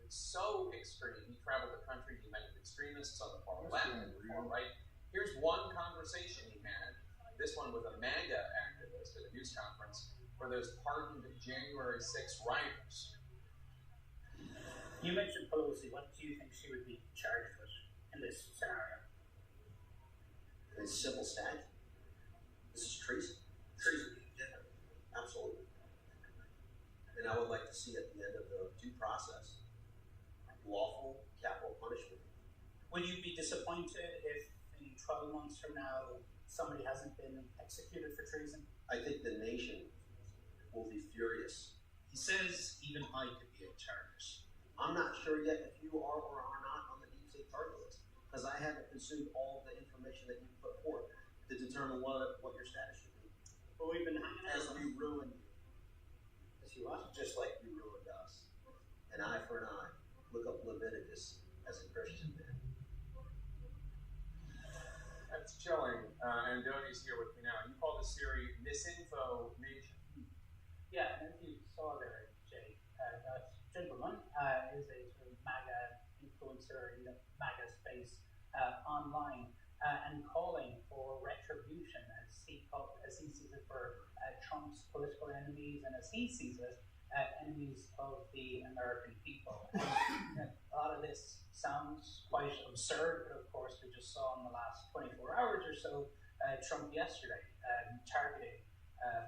so extreme. He traveled the country, he met with extremists on the far left and the far right. Here's one conversation he had, this one with a MAGA activist at a news conference for those pardoned January 6 rioters. You mentioned Pelosi. What do you think she would be charged with in this scenario? It's simple statute. This is treason. Treason. Yeah, absolutely. And I would like to see at the end of the due process, lawful capital punishment. Would you be disappointed if in 12 months from now somebody hasn't been executed for treason? I think the nation will be furious. He says even I could be a target. I'm not sure yet if you are or are not on the deep state target list, because I haven't consumed all the information that you put forth to determine what your status should be. But we've been hanging out. As we ruined you. As you what? Just like you ruined us. An eye for an eye. Look up Leviticus as a Christian man. That's chilling. Andoni's here with me now. You call this series Misinfo Nation. Yeah, and if you saw there, Jay, that gentleman is a sort of MAGA influencer in the MAGA space online and calling for retribution as he sees it for Trump's political enemies and as he sees it, enemies of the American people. And a lot of this sounds quite absurd, but of course we just saw in the last 24 hours or so Trump yesterday targeting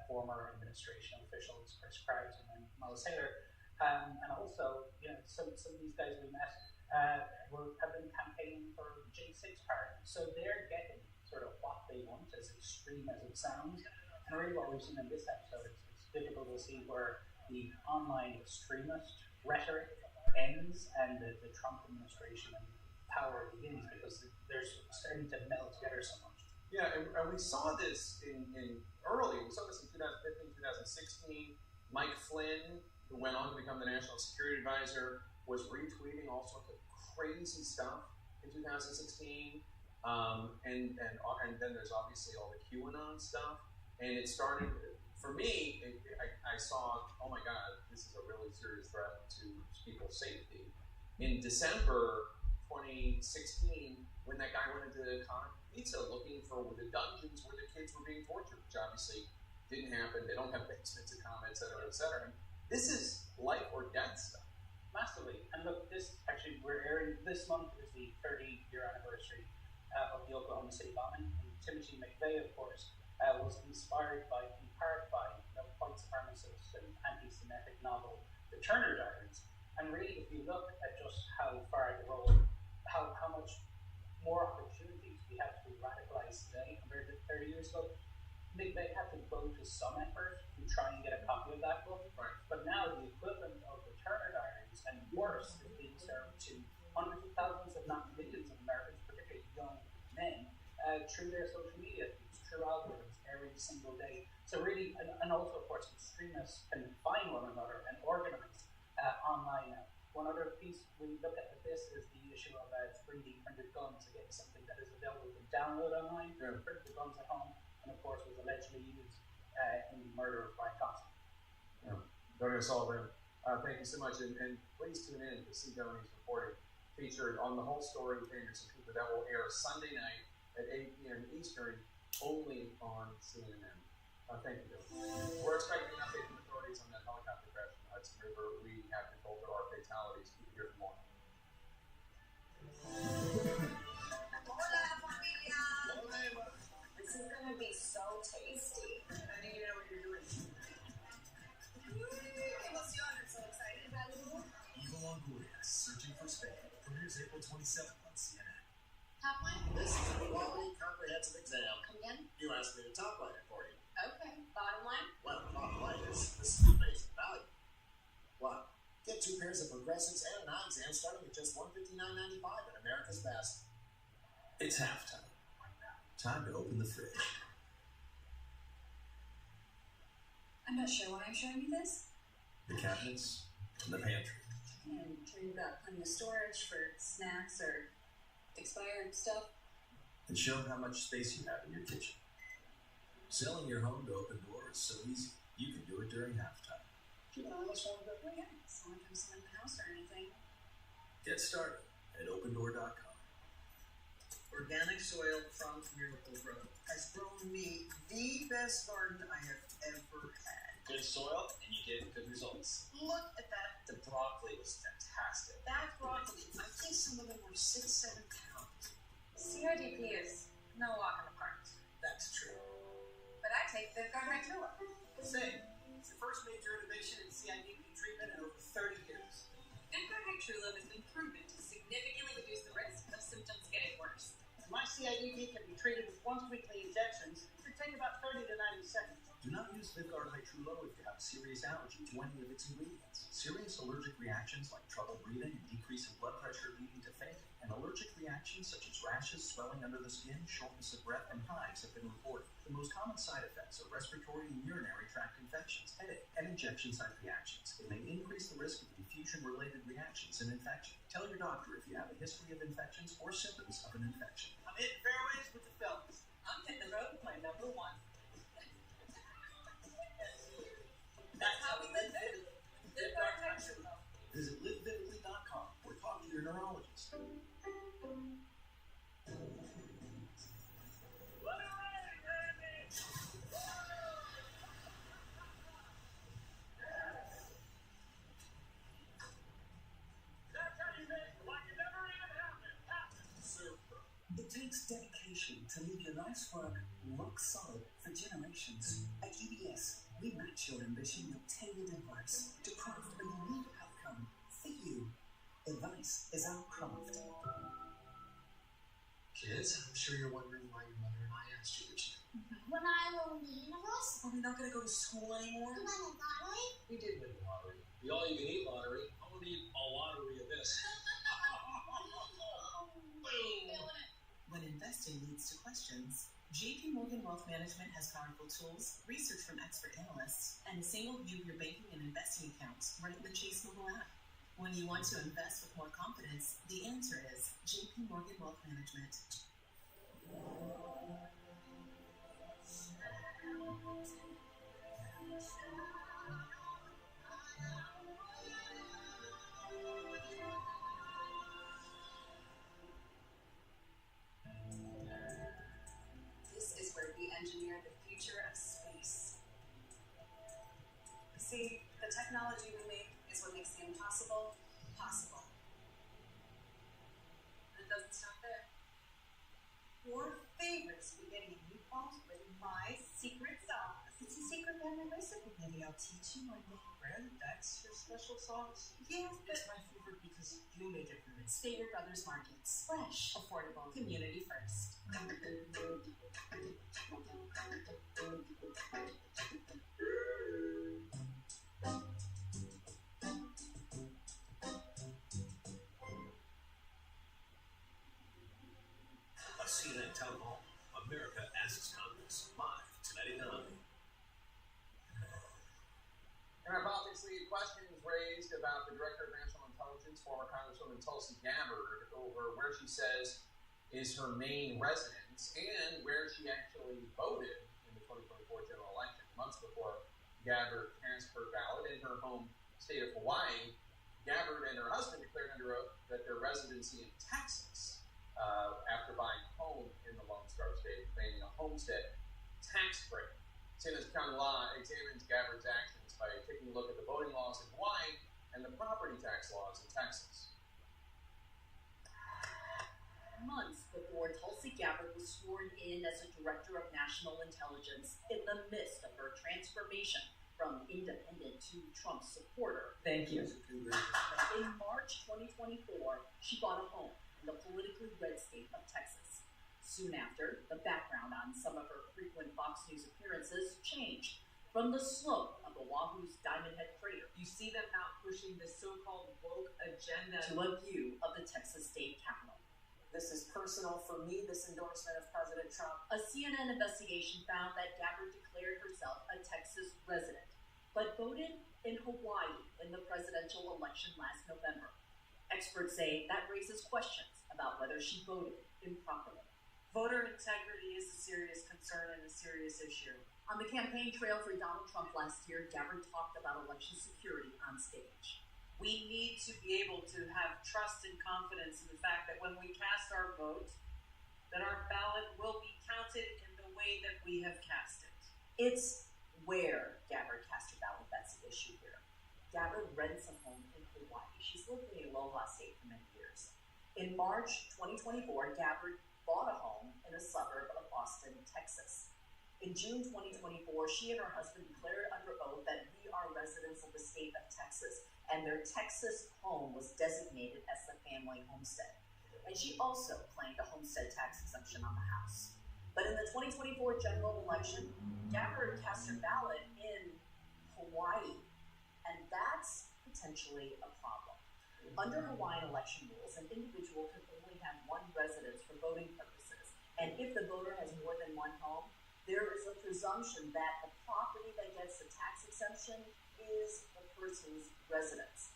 former administration officials, Chris Kravitz and Miles Taylor. And also, some of these guys we met have been campaigning for J6 pardon. So they're getting sort of what they want, as extreme as it sounds. And really what we've seen in this episode, it's difficult to see where the online extremist rhetoric ends and the Trump administration and power begins, because they're starting to meld together so much. Yeah, and we saw this we saw this in 2015, 2016. Mike Flynn, who went on to become the National Security Advisor, was retweeting all sorts of crazy stuff in 2016. And then there's obviously all the QAnon stuff. And it started, for me, I saw, oh my God, this is a really serious threat to people's safety. In December 2016, when that guy went into the Conic Pizza looking for the dungeons where the kids were being tortured, which obviously didn't happen. They don't have basements to come, et cetera, et cetera. This is life or death stuff. Massively. And look, this month is the 30-year anniversary of the Oklahoma City bombing. And Timothy McVeigh, of course, was inspired in part by the white supremacist and anti-Semitic novel, The Turner Diaries. And really, if you look at just how far the road, how much more opportunities we have to be radicalized today compared to 30 years ago, McVeigh had to go to some effort to try and get a copy of that book. Right. But now the equivalent of The Turner Diaries and worse is being served to hundreds of thousands, if not millions of Americans, particularly young men, through their social media feeds, through algorithms every single day. So really, and also of course, extremists can find one another and organize online now. One other piece we look at this is the issue of 3D printed guns, again, something that is available to download online, print the guns at home, and of course was allegedly used in the murder of Brian Thompson. Yeah. Dr. Sullivan, thank you so much, and please tune in to see Tony's reporting featured on The Whole Story with Anderson Cooper. That will air Sunday night at 8 p.m. Eastern, only on CNN. Thank you. We're expecting an update from authorities on that helicopter crash in the Hudson River. We have been told there are fatalities. Keep here for more. Hola, familia. This is going to be so tasty. I think you know what you're doing. Emoción, I'm so excited. Eva Longoria, Searching for Spain, premieres April 27th on CNN. Top line? This is a quality comprehensive exam. Come again? You asked me to top line it for you. Okay. Bottom line? Well, bottom line is, this is amazing value. What? Get 2 pairs of progressives and an eye exam starting at just $159.95 at America's Best. It's halftime. Time to open the fridge. I'm not sure why I'm showing you this. The cabinets and the pantry. And sure you've got plenty of storage for snacks or expired stuff. And show them how much space you have in your kitchen. Selling your home to open doors is so easy. You can do it during halftime. Keep an eye on this one, Oh yeah, someone comes in the house or anything. Get started at opendoor.com. Organic soil from Miracle Grow has grown me the best garden I have ever had. Good soil, and you get good results. Look at that. The broccoli was fantastic. That broccoli, I think some of them were 6-7 pounds. CRDP is no walk in the park. That's true. But I take the Garden Tula. Same. It's the first major innovation in CIDP treatment in over 30 years. Garden Tula has been proven to significantly reduce the risk of symptoms getting worse. My CIDP can be treated with once-weekly injections that take about 30 to 90 seconds. Do not use Vyvgart Hytrulo if you have a serious allergy to any of its ingredients. Serious allergic reactions like trouble breathing and decrease in blood pressure leading to fainting, and allergic reactions such as rashes, swelling under the skin, shortness of breath, and hives have been reported. The most common side effects are respiratory and urinary tract infections, headache, and injection site reactions. It may increase the risk of infusion-related reactions and infection. Tell your doctor if you have a history of infections or symptoms of an infection. I'm hitting fairways with the fellas. I'm hitting the road with my number one. That's how we live vividly. Good Garden Tula. Visit livevividly.com or talk to your neurologist. It takes dedication to leave your life's work rock solid for generations. At UBS, we match your ambition with tailored advice to craft a unique outcome for you. Advice is our craft. Kids, I'm sure you're wondering why your mother and I asked you to. When I will be universe, Are we not going to go to school anymore? when I'm lottery, We did win the lottery. The all-you-can-eat lottery. I want to eat a lottery of this. When investing leads to questions, JP Morgan Wealth Management has powerful tools, research from expert analysts, and a single view of your banking and investing accounts right in the Chase mobile app. When you want to invest with more confidence, the answer is JP Morgan Wealth Management. This is where we engineer the future of space. See, the technology we make is what makes the impossible possible. And it doesn't stop there. Your favorite spaghetti and meatballs with my secret sauce. It's a secret family recipe. Maybe I'll teach you one day. Really? That's your special sauce? Yes, but It's my favorite because you made it for me. Stater Brothers Markets. Fresh, affordable, community first. A CNN town hall. America asks Congress. Live tonight at 9. In our politics lead, questions raised about the Director of National Intelligence, former Congresswoman Tulsi Gabbard, over where she says is her main residence and where she actually voted in the 2024 general election. Months before Gabbard cast her ballot in her home state of Hawaii, Gabbard and her husband declared under oath that their residency in Texas, after buying a home in the Lone Star State, claiming a homestead tax break. Sienna's County Law examines Gabbard's actions by taking a look at the voting laws in Hawaii and the property tax laws in Texas. Months before Tulsi Gabbard was sworn in as a Director of National Intelligence in the midst of her transformation from independent to Trump supporter. Thank you. In March 2024, she bought a home in the politically red state of Texas. Soon after, the background on some of her frequent Fox News appearances changed. From the slope of Oahu's Diamond Head crater, You see them out pushing the so-called woke agenda. to a view of the Texas state capitol. This is personal for me, this endorsement of President Trump. A CNN investigation found that Gabbard declared herself a Texas resident, but voted in Hawaii in the presidential election last November. Experts say that raises questions about whether she voted improperly. Voter integrity is a serious concern and a serious issue. On the campaign trail for Donald Trump last year, Gabbard talked about election security on stage. We need to be able to have trust and confidence in the fact that when we cast our vote, that our ballot will be counted in the way that we have cast it. It's where Gabbard cast her ballot that's the issue here. Gabbard rents a home in Hawaii. She's lived in the Aloha State for many years. In March 2024, Gabbard bought a home in a suburb of Austin, Texas. In June 2024, she and her husband declared under oath that we are residents of the state of Texas, and their Texas home was designated as the family homestead. And she also claimed a homestead tax exemption on the house. But in the 2024 general election, Gabbard cast her ballot in Hawaii, and that's potentially a problem. Under Hawaiian election rules, an individual can only have one residence for voting purposes, and if the voter has more than one home, there is a presumption that the property that gets the tax exemption is the person's residence.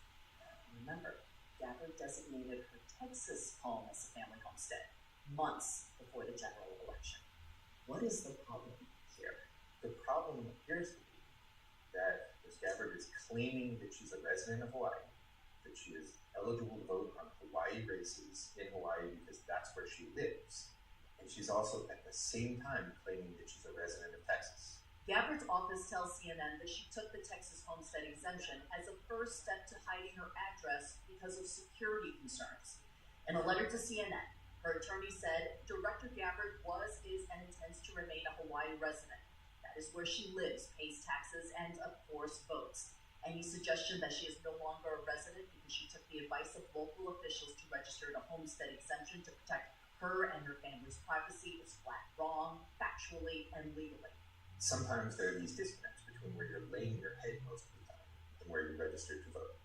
Remember, Gabbard designated her Texas home as a family homestead months before the general election. What is the problem here? The problem appears to be that Ms. Gabbard is claiming that she's a resident of Hawaii, that she is eligible to vote on Hawaii races in Hawaii because that's where she lives. And she's also at the same time claiming that she's a resident of Texas. Gabbard's office tells CNN that she took the Texas homestead exemption as a first step to hiding her address because of security concerns. In a letter to CNN, her attorney said Director Gabbard was, is, and intends to remain a Hawaii resident. That is where she lives, pays taxes, and of course votes. Any suggestion that she is no longer a resident because she took the advice of local officials to register a homestead exemption to protect her and her family's privacy is flat wrong, factually and legally. Sometimes there are these disconnects between where you're laying your head most of the time and where you're registered to vote.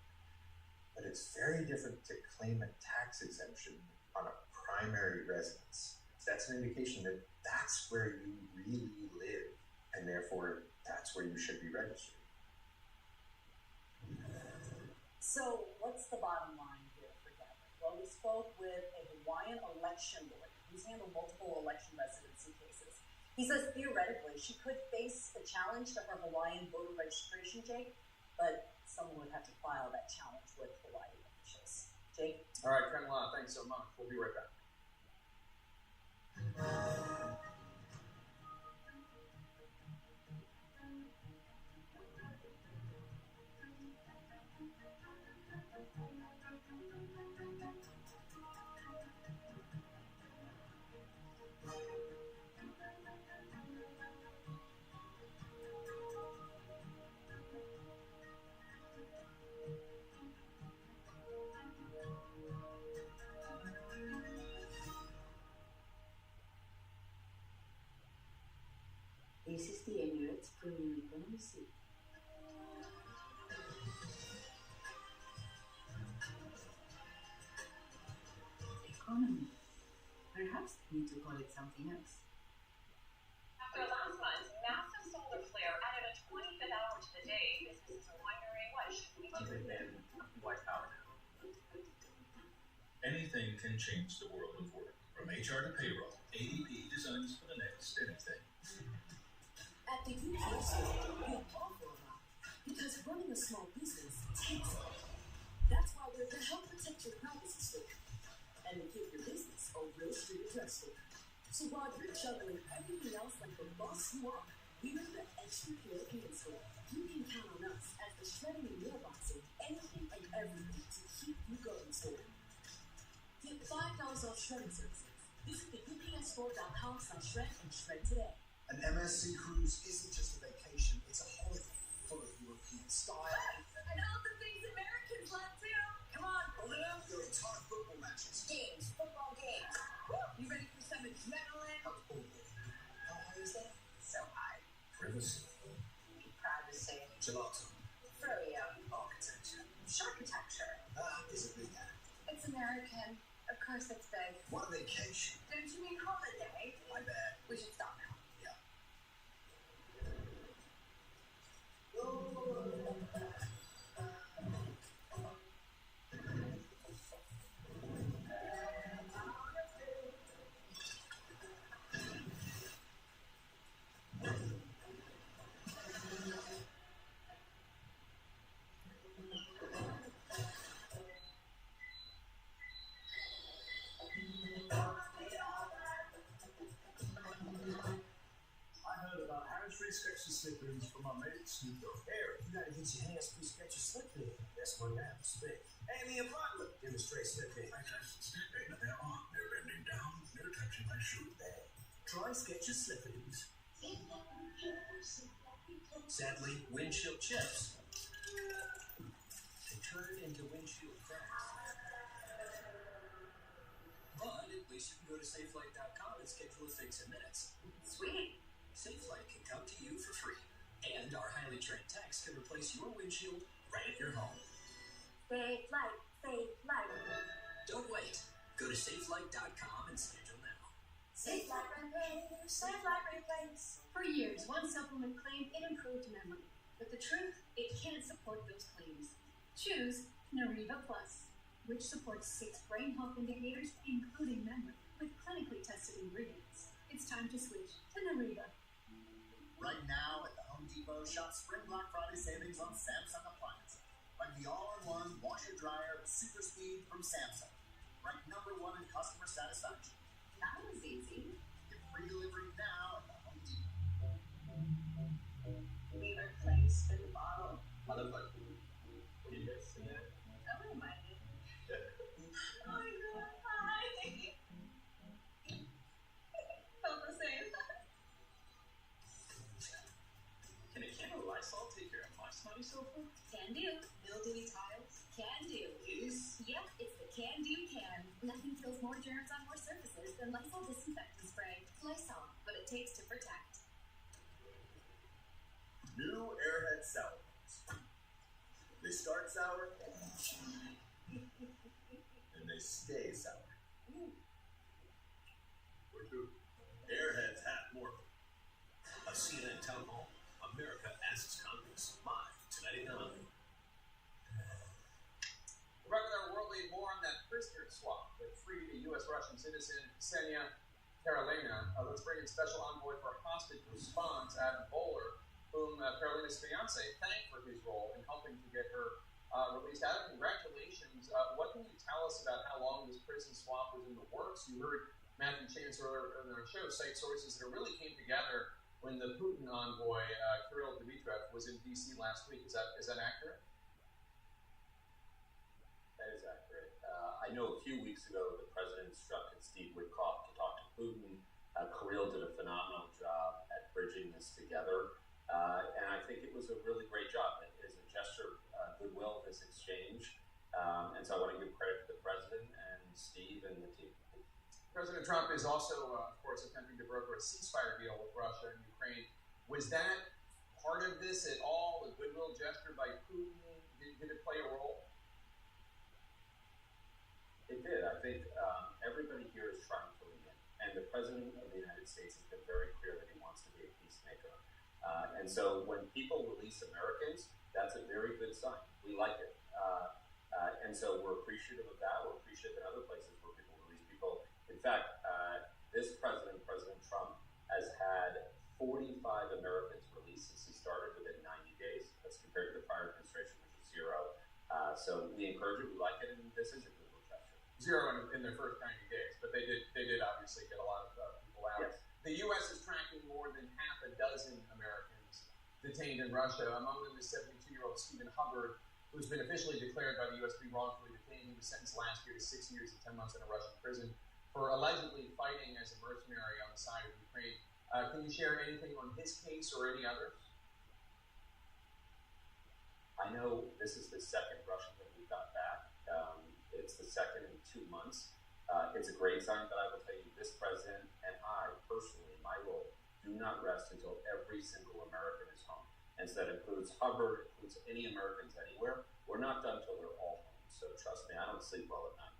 But it's very different to claim a tax exemption on a primary residence. That's an indication that that's where you really live, and therefore that's where you should be registered. So what's the bottom line here for Gabbard? Well, we spoke with a Hawaiian election lawyer who's handled multiple election residency cases. He says theoretically she could face a challenge to her Hawaiian voter registration, Jake, but someone would have to file that challenge with Hawaii officials. Jake? All right, Ken Law, thanks so much. We'll be right back. This is the Emirates Premium Economy Suite. Economy. Perhaps we need to call it something else. After last month's massive solar flare added a 25th hour to the day, businesses are wondering what should we do with it. White power now. Anything can change the world of work. From HR to payroll, ADP designs for the next anything. At the UPS store, we offer a lot because running a small business takes a lot. That's why we're the Help Protect Your Privacy store and we give your business a real street address store. So while you're juggling everything else like the boss you are, we're the extra care hand store. You can count on us as the shredding and mailboxing, anything and everything to keep you going store. Get $5 off shredding services. Visit the UPSstore.com/shred and shred today. An MSC cruise isn't just a vacation, it's a holiday full of European style. And all the things Americans love too. Come on, pull it up. There are a ton of football matches. Games, football games. Woo! You ready for some adrenaline? How high is that? So high. Privacy. Be proud to say. Gelato. Froyo. Architecture. Architecture. Is a big act. It's American. Of course it's big. What a vacation. Don't you mean holiday? My bad. We should stop now. free Skechers slip-ins for my mate Snoop Dogg. Harry, you gotta get your hands through Skechers slip-in. That's what happens, spit. Amy and Butler, demonstrate slip-in. I just step in, they're on. They're bending down, they're touching my shoe bag. Try Skechers slip-ins. Sadly, windshield chips. They turn into windshield cracks. But at least you can go to SafeLight.com and schedule a fix in minutes. Sweet. SafeLight can come to you for free. And our highly trained techs can replace your windshield right at your home. Safe light, safe light. Don't wait. Go to SafeLight.com and schedule now. Safe Light Replace, Safe Light Replace. For years, one supplement claimed it improved memory. But the truth, it can't support those claims. Choose Nariva Plus, which supports 6 brain health indicators, including memory, with clinically tested ingredients. It's time to switch to Nariva. Right now at the Home Depot, shop Spring Black Friday savings on Samsung appliances. Like the all-in-one washer-dryer with super speed from Samsung. Ranked #1 in customer satisfaction. That was easy. Get free delivery now at the Home Depot. We were playing spin the bottle. I love that. What do you guys see that? I don't mind it. Oh my god, hi! Felt the same. Can a can of Lysol take care of my snotty sofa? Can do. Mildewy tiles? Can do. Please? Yep, it's the Can Do Can. Nothing kills more germs on more surfaces than Lysol disinfectant spray. Lysol, what it takes to protect. New Airhead Sour. They start sour, and they stay sour. Where to? Airheads have more. A CNN town hall. America asks Congress. Live tonight at 9. Regular world lead more on that prisoner swap that freed the U.S. Russian citizen Ksenia Karolina. Let's bring in special envoy for hostage response, Adam Bowler, whom Karolina's fiance thanked for his role in helping to get her released. Adam, congratulations. What can you tell us about how long this prison swap was in the works? You heard Matthew Chancellor on our show cite sources that really came together when the Putin envoy, Kirill Dmitriev, was in D.C. last week. Is that accurate? That is accurate. I know a few weeks ago the president instructed Steve Witkoff to talk to Putin. Kirill did a phenomenal job at bridging this together. And I think it was a really great job. It is a gesture of goodwill, this exchange. And so I want to give credit to the president and Steve and the team. President Trump is also, of course, attempting to broker a ceasefire deal with Russia and Ukraine. Was that part of this at all, a goodwill gesture by Putin? Did it play a role? It did. I think everybody here is trying to lean in. And the president of the United States has been very clear that he wants to be a peacemaker. And so when people release Americans, that's a very good sign. We like it. And so we're appreciative of that. We're appreciative in other places where people release people. In fact, this president, President Trump, has had 45 Americans released since he started within 90 days. That's compared to the prior administration, which was 0. So we encourage it. We like it. And this is a goodwill gesture. 0 in their first 90 days. But they did obviously get a lot of people out. Yes. The U.S. is tracking more than half a dozen Americans detained in Russia. Among them is 72-year-old Stephen Hubbard, who's been officially declared by the U.S. to be wrongfully detained. He was sentenced last year to 6 years and 10 months in a Russian prison for allegedly fighting as a mercenary on the side of Ukraine. Can you share anything on his case or any others? I know this is the second Russian that we got back. It's the second in 2 months. It's a great sign, but I will tell you, this president and I, personally, my role, do not rest until every single American is home. And so that includes Hubbard, includes any Americans anywhere. We're not done until they're all home. So trust me, I don't sleep well at night.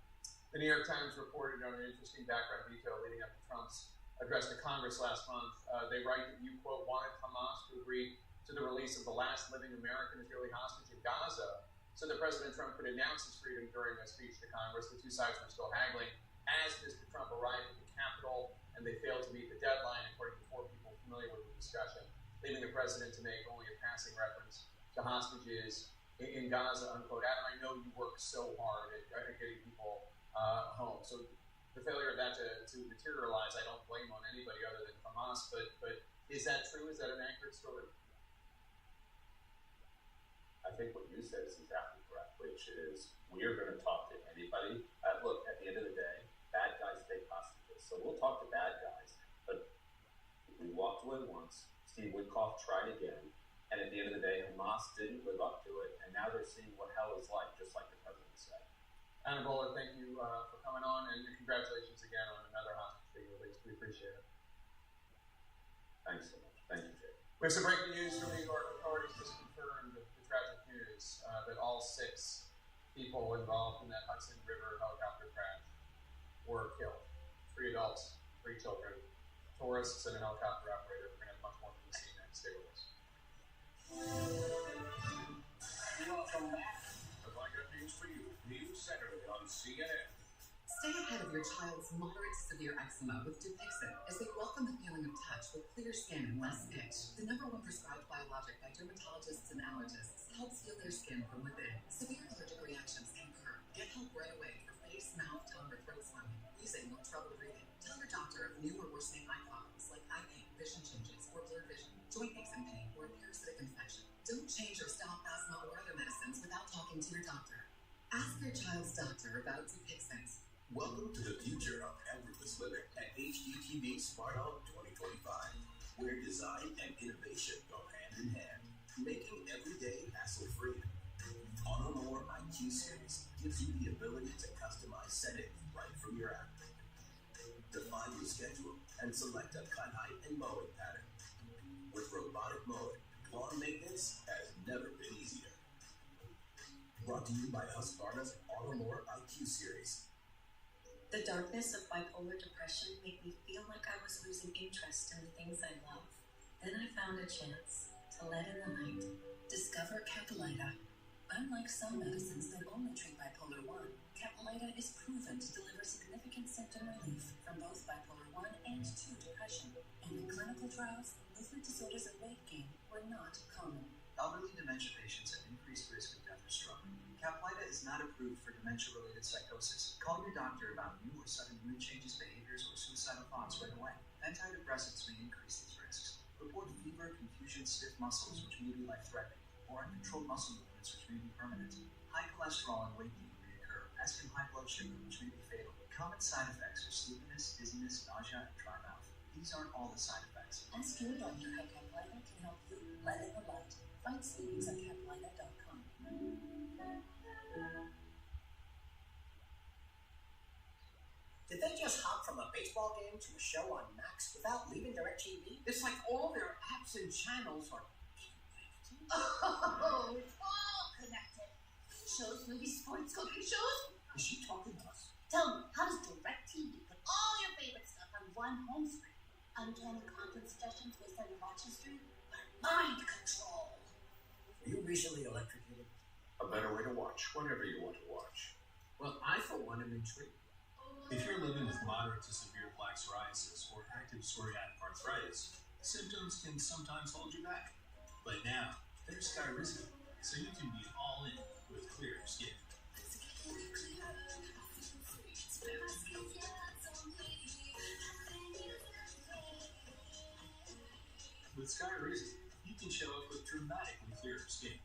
The New York Times reported on an interesting background detail leading up to Trump's address to Congress last month. They write that you, quote, wanted Hamas to agree to the release of the last living American Israeli hostage in Gaza so that President Trump could announce his freedom during a speech to Congress. The two sides were still haggling as Mr. Trump arrived at the Capitol, and they failed to meet the deadline, according to 4 people familiar with the discussion, leaving the president to make only a passing reference to hostages in Gaza, unquote. Adam, I know you work so hard at getting people home. So the failure of that to materialize, I don't blame on anybody other than Hamas, but Is that true? Is that an accurate story? I think what you said is exactly correct, which is we are going to talk to anybody. Look, at the end of the day, bad guys take hostages. So we'll talk to bad guys. But we walked away once. Steve Witkoff tried again. And at the end of the day, Hamas didn't live up to it. And now they're seeing what hell is like, just like the president said. Anna Bola, thank you for coming on. And congratulations again on another hostage being released. We appreciate it. Thanks so much. Thank you, Jay. We have some breaking news from New York. Authorities just confirmed the tragic news that all 6 people involved in that Hudson River helicopter crash were killed. 3 adults, 3 children, tourists, and a helicopter operator. We're going to have much more from the scene next. Stay with us. Welcome back. Have I got news for you? News Saturday on CNN. Stay ahead of your child's moderate to severe eczema with Dupixent as they welcome the feeling of touch with clear skin and less itch. The #1 prescribed biologic by dermatologists and allergists helps heal their skin from within. Severe allergic reactions can occur. Get help right away for face, mouth, tongue, or throat swelling, wheezing, or trouble breathing. Tell your doctor of new or worsening eye problems like eye pain, vision changes, or blurred vision, joint aches and pain, or a parasitic infection. Don't change or stop asthma or other medicines without talking to your doctor. Ask your child's doctor about Dupixent. Welcome to the future of effortless living at HDTV Smart Home 2025, where design and innovation go hand in hand, making every day hassle-free. Automower IQ Series gives you the ability to customize settings right from your app. Define your schedule and select a cut height and mowing pattern. With robotic mowing, lawn maintenance has never been easier. Brought to you by Husqvarna's Automower IQ Series. The darkness of bipolar depression made me feel like I was losing interest in the things I love. Then I found a chance to let in the light. Discover Capilita. Unlike some medicines that only treat bipolar 1, Capilita is proven to deliver significant symptom relief from both bipolar 1 and 2 depression. And in clinical trials, movement disorders and weight gain were not common. Elderly dementia patients have increased risk of death or stroke. Capilita is not approved for dementia-related psychosis. Call your doctor about new or sudden mood changes, behaviors, or suicidal thoughts right away. Antidepressants may increase these risks. Report fever, confusion, stiff muscles, which may be life-threatening, or uncontrolled muscle movements, which may be permanent. High cholesterol and weight gain may occur, as can high blood sugar, which may be fatal. Common side effects are sleepiness, dizziness, nausea, and dry mouth. These aren't all the side effects. Ask your doctor how Capilita can help you let in the light. Find savings at capilita.com. Did they just hop from a baseball game to a show on Max without leaving DirecTV? It's like all their apps and channels are Oh, it's all connected. Shows, movies, sports, cooking shows. Is she talking to us? Tell me, how does DirecTV put all your favorite stuff on one home screen? Uncanny content suggestions based on your watch history? Mind control. Were you recently electrocuted? A better way to watch whatever you want to watch. Well, I, for one, am intrigued. If you're living with moderate to severe plaque psoriasis or active psoriatic arthritis, symptoms can sometimes hold you back. But now, there's Skyrizi, so you can be all in with clearer skin. With Skyrizi, you can show up with dramatically clearer skin.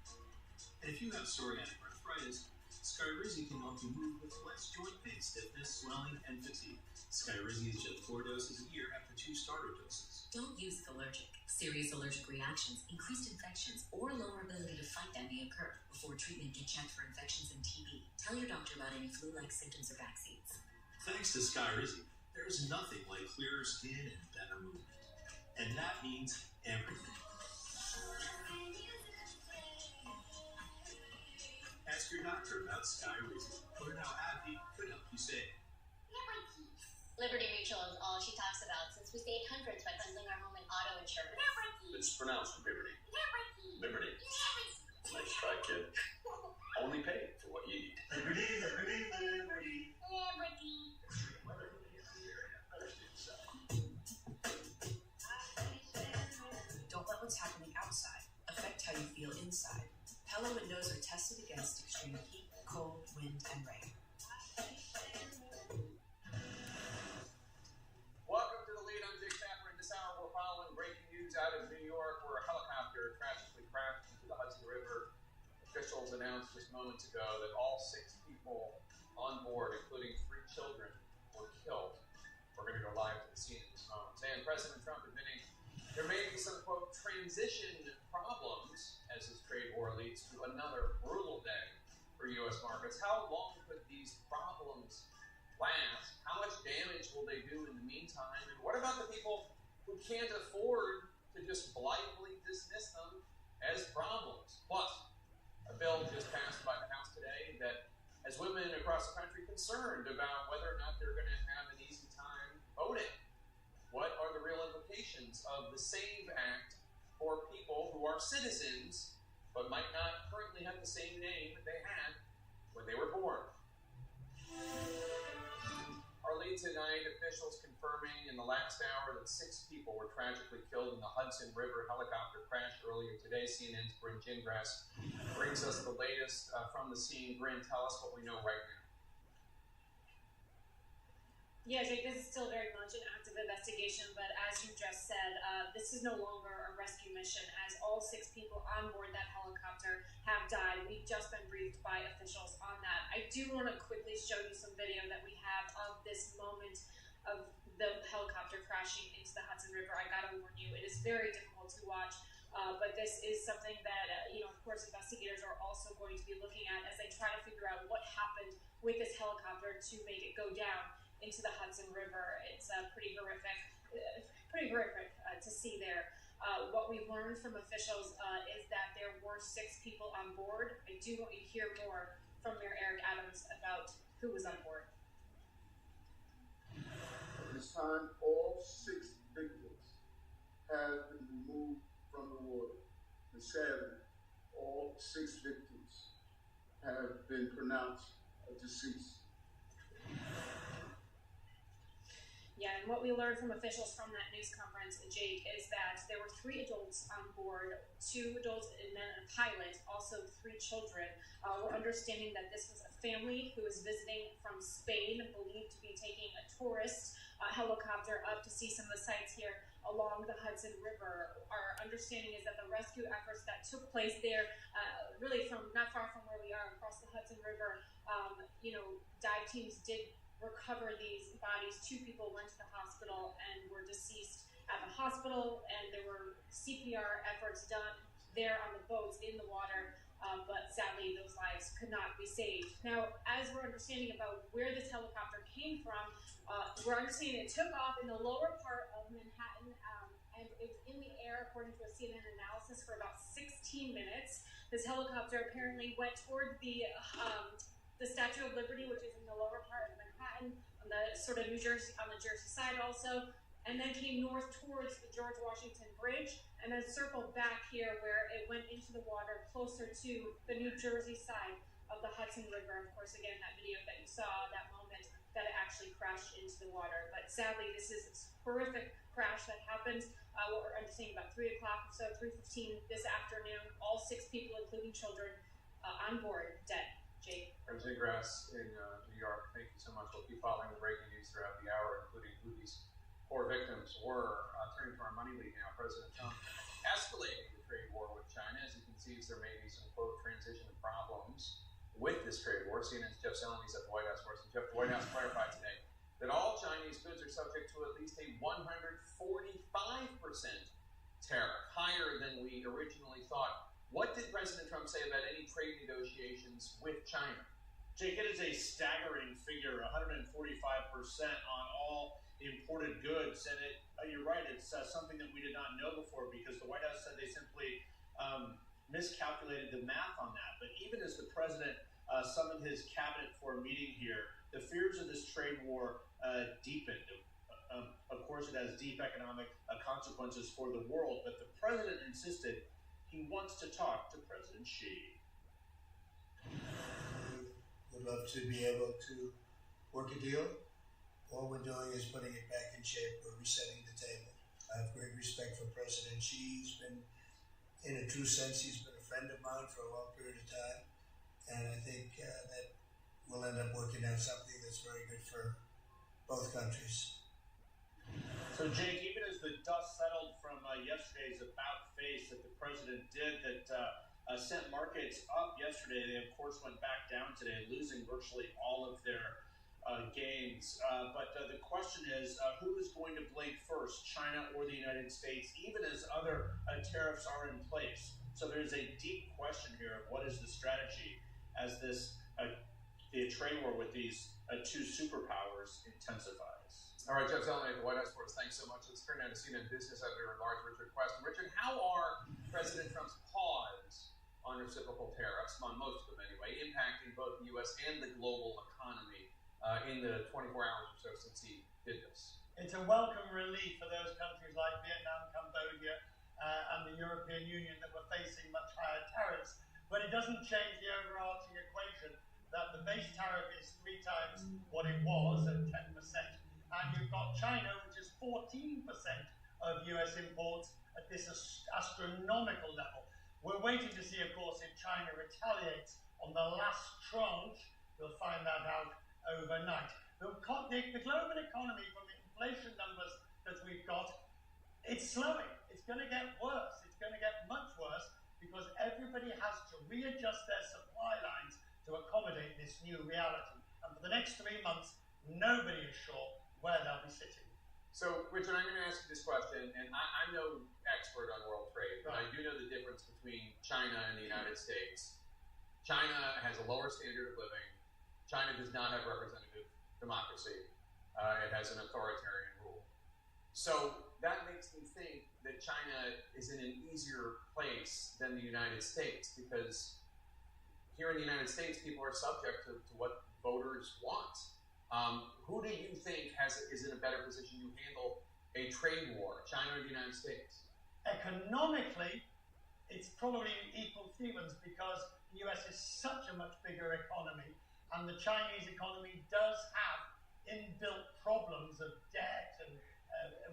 And if you have psoriatic arthritis, Skyrizi can help you move with less joint pain, stiffness, swelling, and fatigue. Skyrizi is just 4 doses a year after 2 starter doses. Don't use Allergic. Serious allergic reactions, increased infections, or lower ability to fight them may occur. Before treatment, get checked for infections and TB. Tell your doctor about any flu-like symptoms or vaccines. Thanks to Skyrizi, there's nothing like clearer skin and better movement. And that means everything. Ask your doctor about Skyrizi. Learn how AbbVie could help you save. Liberty Mutual is all she talks about since we stayed hundreds by bundling our home and auto insurance. It's pronounced Liberty. Liberty. Nice try, kid. Only pay for what you eat. Liberty. Don't let what's happening outside affect how you feel inside. Pella windows are tested against extreme heat, cold, wind, and rain. Welcome to the lead. I'm Jake Tapper, and this hour we're following breaking news moments ago that all 6 people on board, including 3 children, were killed. We're going to go live to the scene in this moment. And President Trump admitting there may be some, quote, transition problems as this trade war leads to another brutal day for U.S. markets. How long could these problems last? How much damage will they do in the meantime? And what about the people who can't afford to just blithely dismiss them as problems? Plus, a bill just passed by the House today that has women across the country concerned about whether or not they're going to have an easy time voting. What are the real implications of the SAVE Act for people who are citizens but might not currently have the same name that they had when they were born? Our lead tonight, officials confirming in the last hour that 6 people were tragically killed in the Hudson River helicopter crash earlier today. CNN's Bryn Gingras brings us the latest from the scene. Bryn, tell us what we know right now. Yeah, Jake, this is still very much an active investigation, but as you just said, this is no longer a rescue mission, as all 6 people on board that helicopter have died. We've just been briefed by officials on that. I do want to quickly show you some video that we have of this moment of the helicopter crashing into the Hudson River. I gotta warn you, it is very difficult to watch, but this is something that, of course, investigators are also going to be looking at as they try to figure out what happened with this helicopter to make it go down into the Hudson River. It's pretty horrific to see there. What we learned from officials is that there were 6 people on board. I do want you to hear more from Mayor Eric Adams about who was on board. At this time, all 6 victims have been removed from the water. And sadly, all 6 victims have been pronounced deceased. Yeah, and what we learned from officials from that news conference, Jake, is that there were 3 adults on board, 2 adults and then a pilot, also 3 children. We're understanding that this was a family who was visiting from Spain, believed to be taking a tourist helicopter up to see some of the sights here along the Hudson River. Our understanding is that the rescue efforts that took place there, really from not far from where we are across the Hudson River, dive teams did recover these bodies. 2 people went to the hospital and were deceased at the hospital, and there were CPR efforts done there on the boats in the water, but sadly those lives could not be saved. Now, as we're understanding about where this helicopter came from, we're understanding it took off in the lower part of Manhattan, and it was in the air, according to a CNN analysis, for about 16 minutes. This helicopter apparently went toward the Statue of Liberty, which is in the lower part of Manhattan, on the sort of on the Jersey side also, and then came north towards the George Washington Bridge, and then circled back here where it went into the water closer to the New Jersey side of the Hudson River. Of course, again, that video that you saw, that moment that it actually crashed into the water. But sadly, this is a horrific crash that happened. What we're understanding about 3 o'clock, so 3:15 this afternoon, all 6 people, including children, on board, dead. Jake. Bryn Gingras in New York, thank you so much. We'll keep following the breaking news throughout the hour, including who these 4 victims were. Turning to our money lead now, President Trump escalating the trade war with China as he concedes there may be some, quote, transition problems with this trade war. CNN's Jeff Seleny at the White House for us. And Jeff, the White House clarified today that all Chinese goods are subject to at least a 145% tariff, higher than we originally thought. What did President Trump say about any trade negotiations with China? Jake, it is a staggering figure, 145% on all imported goods. And you're right, it's something that we did not know before, because the White House said they simply miscalculated the math on that. But even as the president summoned his cabinet for a meeting here, the fears of this trade war deepened. Of course, it has deep economic consequences for the world, but the president insisted he wants to talk to President Xi. Would love to be able to work a deal. All we're doing is putting it back in shape. We're resetting the table. I have great respect for President Xi. He's been, in a true sense, he's been a friend of mine for a long period of time. And I think that we'll end up working out something that's very good for both countries. So, Jake, even as the dust settled from yesterday's about-face that the president did, that sent markets up yesterday. They, of course, went back down today, losing virtually all of their gains. But the question is, who is going to blink first, China or the United States, even as other tariffs are in place? So there's a deep question here of what is the strategy as this the trade war with these two superpowers intensifies. All right, Jeff Zeleny at the White House for us. Thanks so much. Let's turn now to CNN business editor at large, Richard Quest. Richard, how are President Trump's pause on reciprocal tariffs, on most of them anyway, impacting both the U.S. and the global economy in the 24 hours or so since he did this? It's a welcome relief for those countries like Vietnam, Cambodia, and the European Union that were facing much higher tariffs. But it doesn't change the overarching equation that the base tariff is 3 times what it was at 10%. And you've got China, which is 14% of US imports at this astronomical level. We're waiting to see, of course, if China retaliates on the last tranche. We'll find that out overnight. The global economy, from the inflation numbers that we've got, it's slowing. It's going to get worse. It's going to get much worse because everybody has to readjust their supply lines to accommodate this new reality. And for the next 3 months, nobody is sure where they'll be sitting. So, Richard, I'm going to ask you this question, and I'm no expert on world trade, but I do know the difference between China and the United States. China has a lower standard of living. China does not have representative democracy. It has an authoritarian rule. So that makes me think that China is in an easier place than the United States, because here in the United States, people are subject to what voters want. Who do you think is in a better position to handle a trade war, China or the United States? Economically, it's probably equal Stevens, because the US is such a much bigger economy, and the Chinese economy does have inbuilt problems of debt and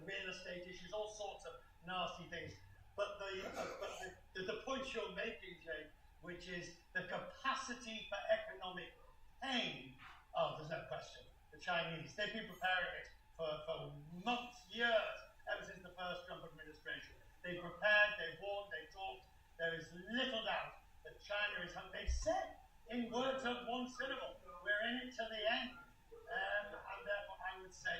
real estate issues, all sorts of nasty things. But the point you're making, Jay, which is the capacity for economic pain, there's no question. The Chinese, they've been preparing it for months, years, ever since the first Trump administration. They've prepared, they've warned, they've talked. There is little doubt that China is hungry. They've said, in words of one syllable, we're in it to the end. And therefore, I would say,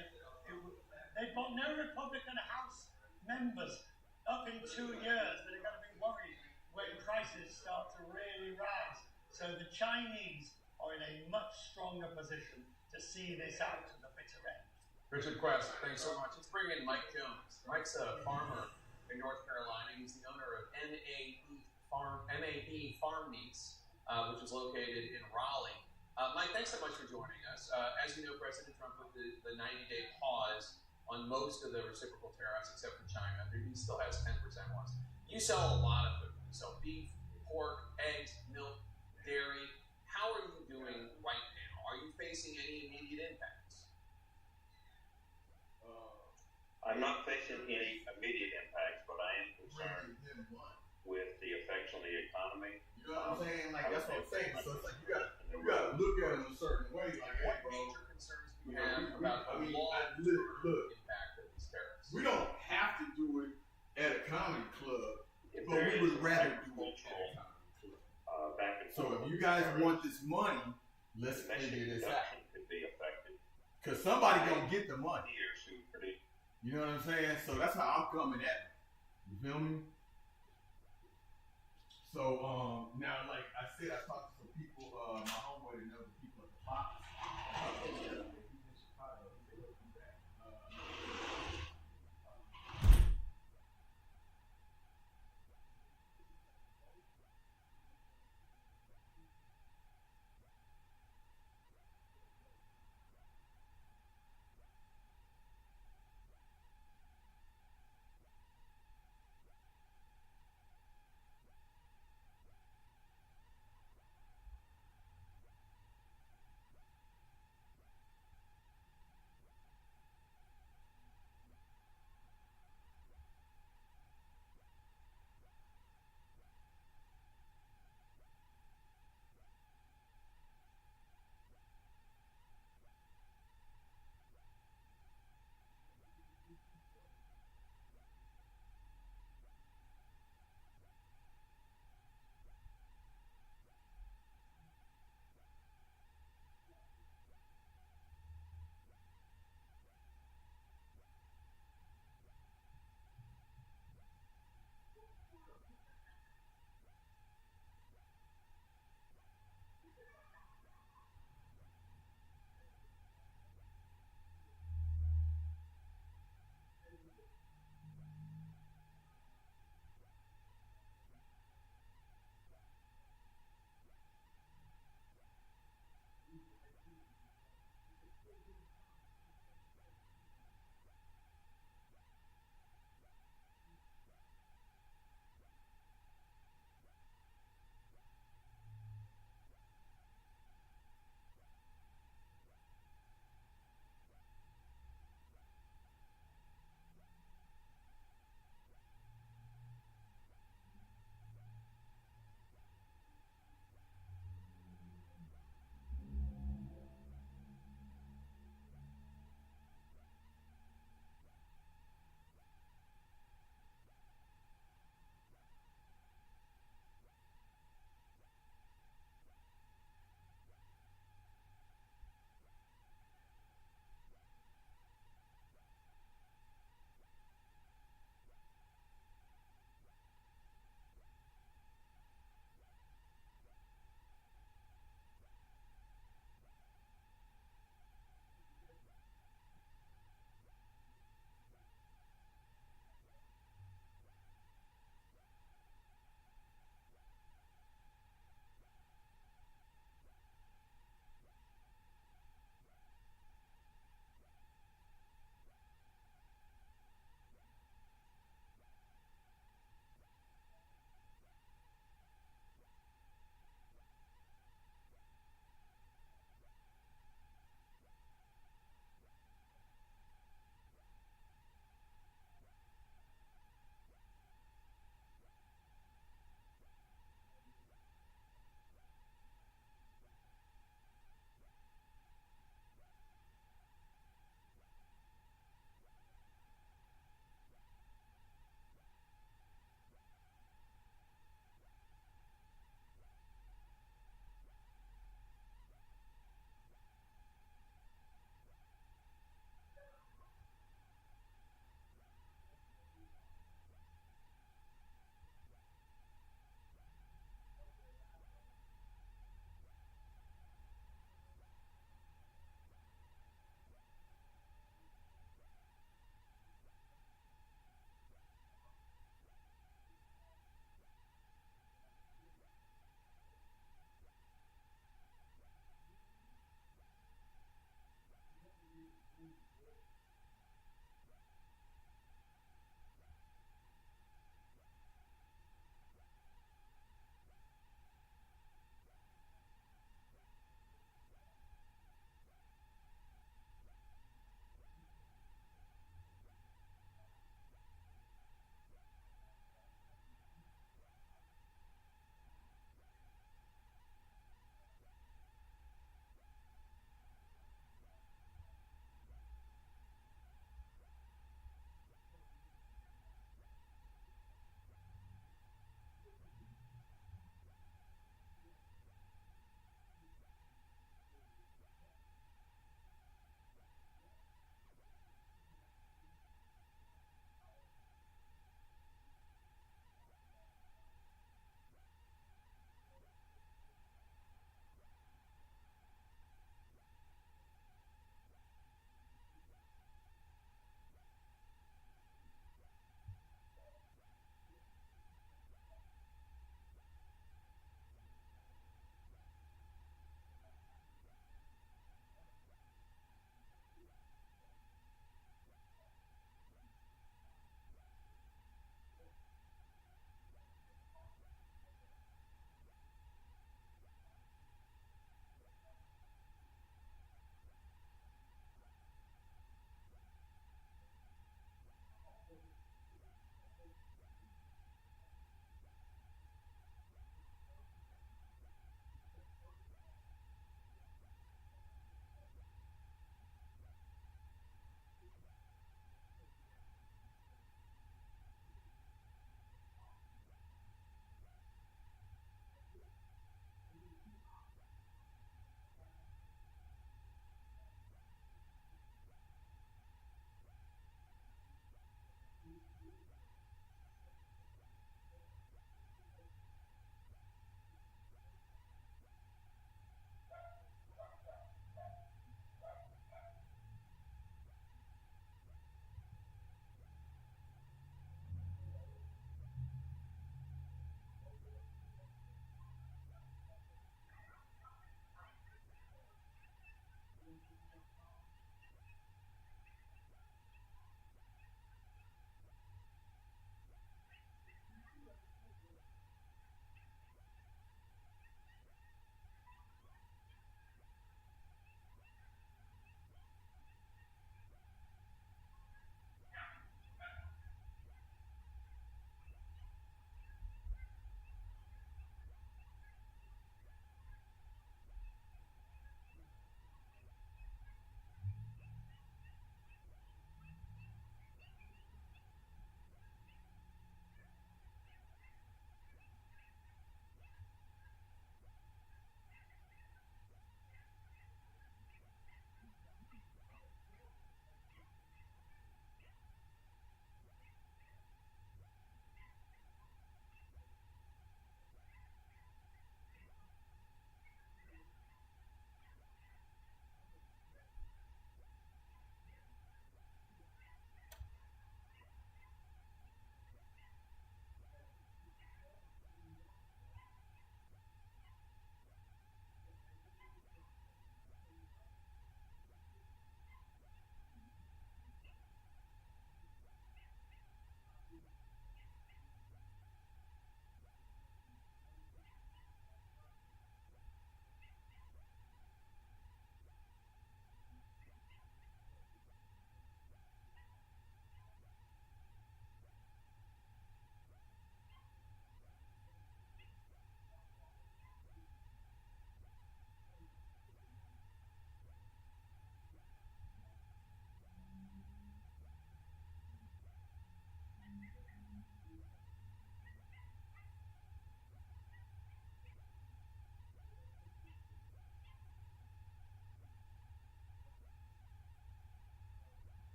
they've got no Republican House members up in 2 years that are going to be worried when prices start to really rise. So the Chinese are in a much stronger position to see this out to the bitter end. Richard Quest, thanks so much. Let's bring in Mike Jones. Mike's a farmer in North Carolina. He's the owner of MAB Farm Meats, which is located in Raleigh. Mike, thanks so much for joining us. As you know, President Trump put the 90-day pause on most of the reciprocal tariffs except for China. He still has 10% ones. You sell a lot of food. You sell beef, pork, eggs, milk, dairy. How are you doing right now? Are you facing any immediate impacts? I'm not facing any immediate impacts, but I am concerned with the effects on the economy. You know what I'm saying? Like, that's what I'm saying. So it's like you gotta look at them a certain way. Like, hey, bro, major concerns do you have about the long-term impact of these tariffs? We don't have to do it at a comedy club, but we would rather do it at a comedy club. So if you guys want this money, let's figure this out. Could be affected. Because somebody gonna get the money. You know what I'm saying? So that's how I'm coming at it. You feel me? So now, like I said, I talked to some people. My homeboy didn't know the people at the Fox. He's in Chicago. He said he'll come back.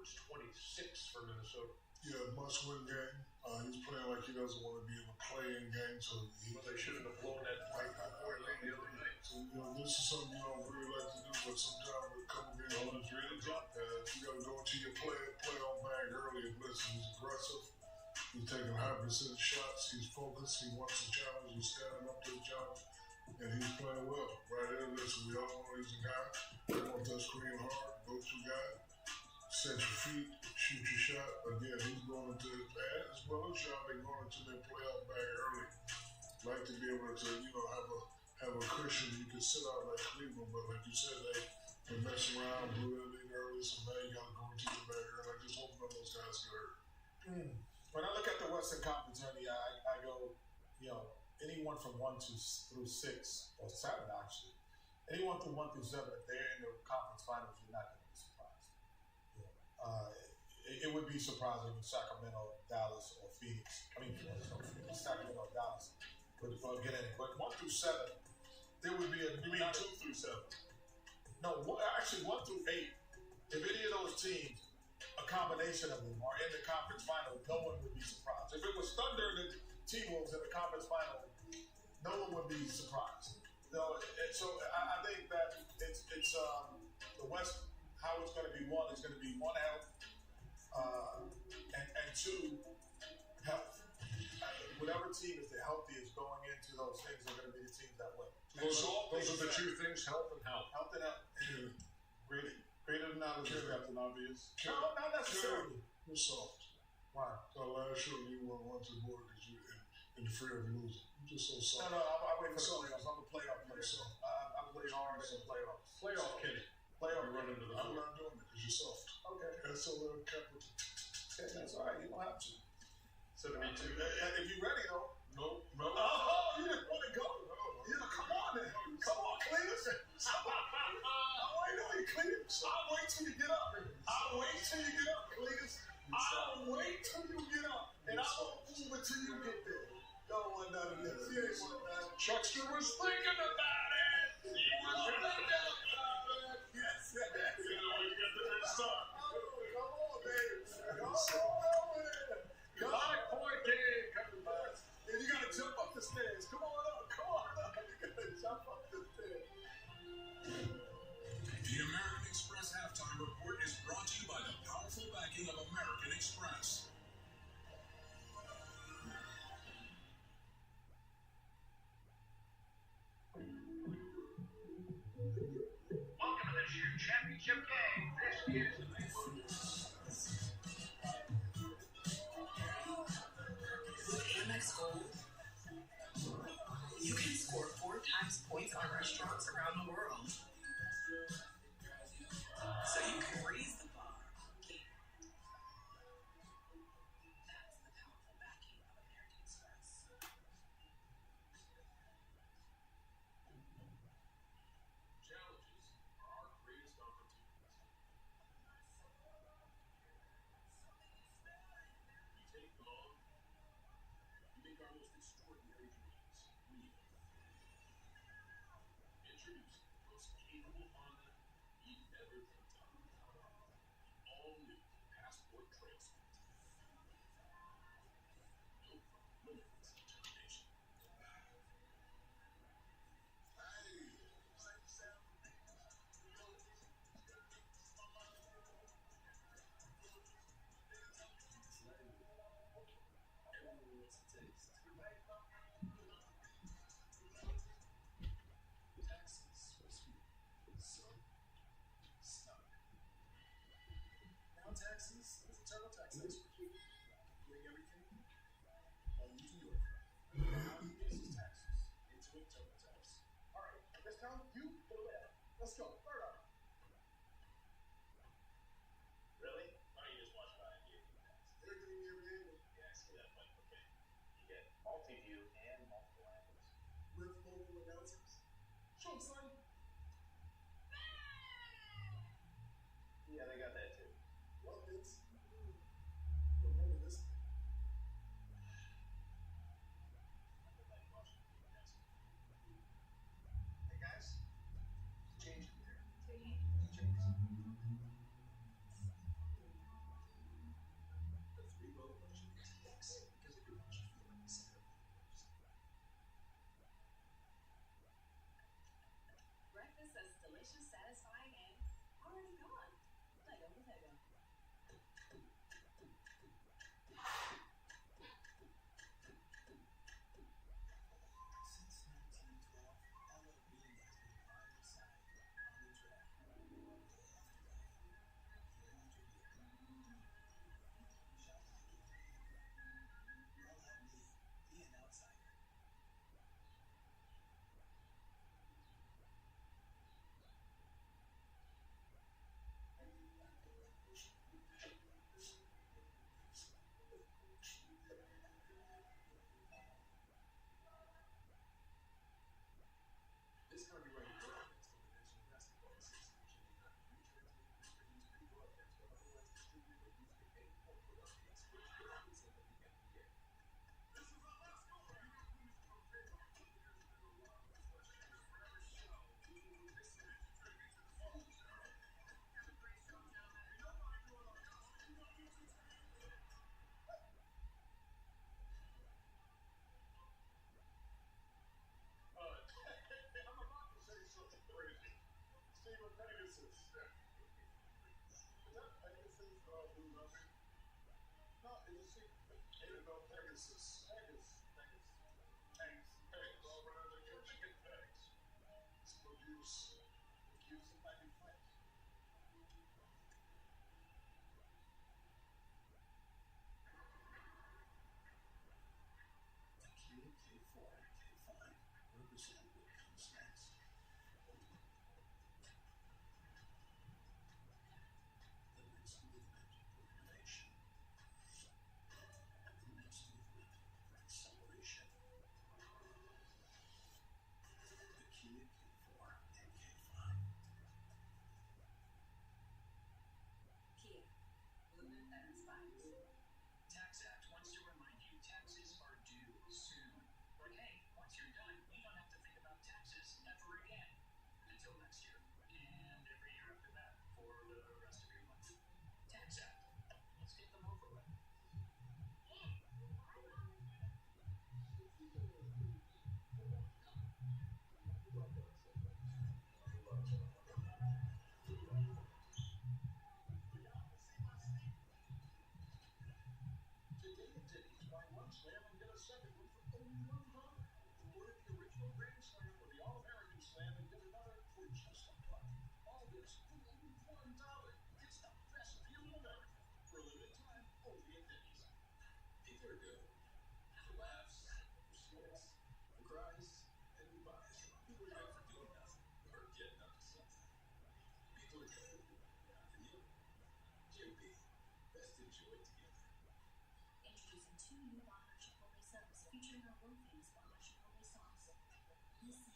What's 26 for Minnesota? Yeah, must-win game. He's playing like he doesn't want to be in a play-in game, so they shouldn't have blown that fight before the other night. So, this is something you don't really like to do, but sometimes with a couple games, it's really tough. You got to go into your playoff bag early and listen. He's aggressive. He's taking high percentage shots. He's focused. He wants a challenge. He's standing up to the challenge, and he's playing well. Right in, listen, we all know he's a guy. He wants that screen hard, go-to guy. Set your feet, shoot your shot. Again, he's going into his pad as well as y'all. They're going into their playoff bag early. Like to be able to, have a cushion. You can sit out like Cleveland, but like you said, they mess around, blew that lead early, so now you got to go into the bag early. I just hope none of those guys get hurt. When I look at the Western Conference, Ernie, I go, anyone from 1 through 6, or 7 actually, anyone from 1 through 7, if they're in the conference finals, you're not going to be surprised. It would be surprising if Sacramento, Dallas, or Phoenix. Sacramento, Dallas would get in. But 1 through 7, there would be a. You mean 2 through 7? No, actually 1 through 8. If any of those teams, a combination of them, are in the conference final, no one would be surprised. If it was Thunder and the T-Wolves in the conference final, no one would be surprised. So I think that it's the West. How it's going to be one is going to be one health, and 2 health. Whatever team is the healthiest going into those things are going to be the teams that win. Those are the 2 things: health and health. Health and health. Greater than knowledge is Captain Obvious. No, not necessarily. You're soft. Why? So last show you went 1 to the board because you're in fear of losing. You're just so soft. No, I wait for the playoffs. I'm a playoff player. I play hard in the playoffs. Playoff Kenny. Playoff. You run into the board. I'm not doing it because you're soft. Okay. That's all capital. That's all right. You don't have to. So to me too. If you're ready though. No. Oh, you didn't want to go. Come on then. Come on, Cletus. I'll wait on you, Cletus. I'll wait till you get up. I'll wait till you get up, Cletus. I'll wait till you get up. And I won't move until you get there. Don't want none of this. You ain't want none. Chuckster was thinking about it. He was thinking about it. Yes. You know, you got the big stuff. Come on, baby. Come on, man. 5-point game coming back. And you got to jump up the stairs. Come on up. Come on up. You got to jump up the stairs. The American Express Halftime Report is brought to you by the powerful backing of American Express. Welcome to this year's championship game. This is the big one. With Amex Gold, you can score 4 times points on restaurants around the world. So you can raise the bar. That's the powerful backing of American Express. Challenges are our greatest opportunities. We take them on. We make our most extraordinary dreams real. Introducing the most capable Honda you've ever dreamt of. All new Passport Transport. Built from limitless determination. Everyone wants a taste. Taxes are sweet. Son, stop. Now taxes is a TurboTax expert. Doing everything on New York. Now he uses taxes into a TurboTax. All right. This time, you go ahead. Let's go. Third arm. Really? Why don't you just watch my NBA tax? They're giving me every angle. Yeah, I see that, but okay. You get multi-view and multiple angles. With local announcers. Show 'em, son. Yeah, they got that too. Well, Vince. Remember this. Hey, guys. Change it there. Change. No, it's just ain't no Pegasus. Pegs. All right, they're chicken pegs. It's produce. It gives them back in flesh. The K4, K5 represent what comes next. The next movement for innovation. The next movement for acceleration. The Kia K4 and K5. Kia, movement that inspires. Tax Act wants to remind you taxes are due soon. But hey, once you're done, you don't have to think about taxes ever again. Until next year. And every year after that for the rest of your life. Tax Act. Let's get them over with. Today at Denny's, buy one slam and get a second one for only $1. Order the original Grand Slam or the All-American Slam and get another for just $1. All this for only $1. It's the best deal in America. For a limited time, only at Denny's. People are good. For laughs, for sweats, for cries, and goodbyes. People are good for doing nothing or getting up to something. People are good. Not for you. JP, best enjoyed together. Introducing 2 new Baja Chipotle subs featuring our world-famous Baja Chipotle sauce. Listen,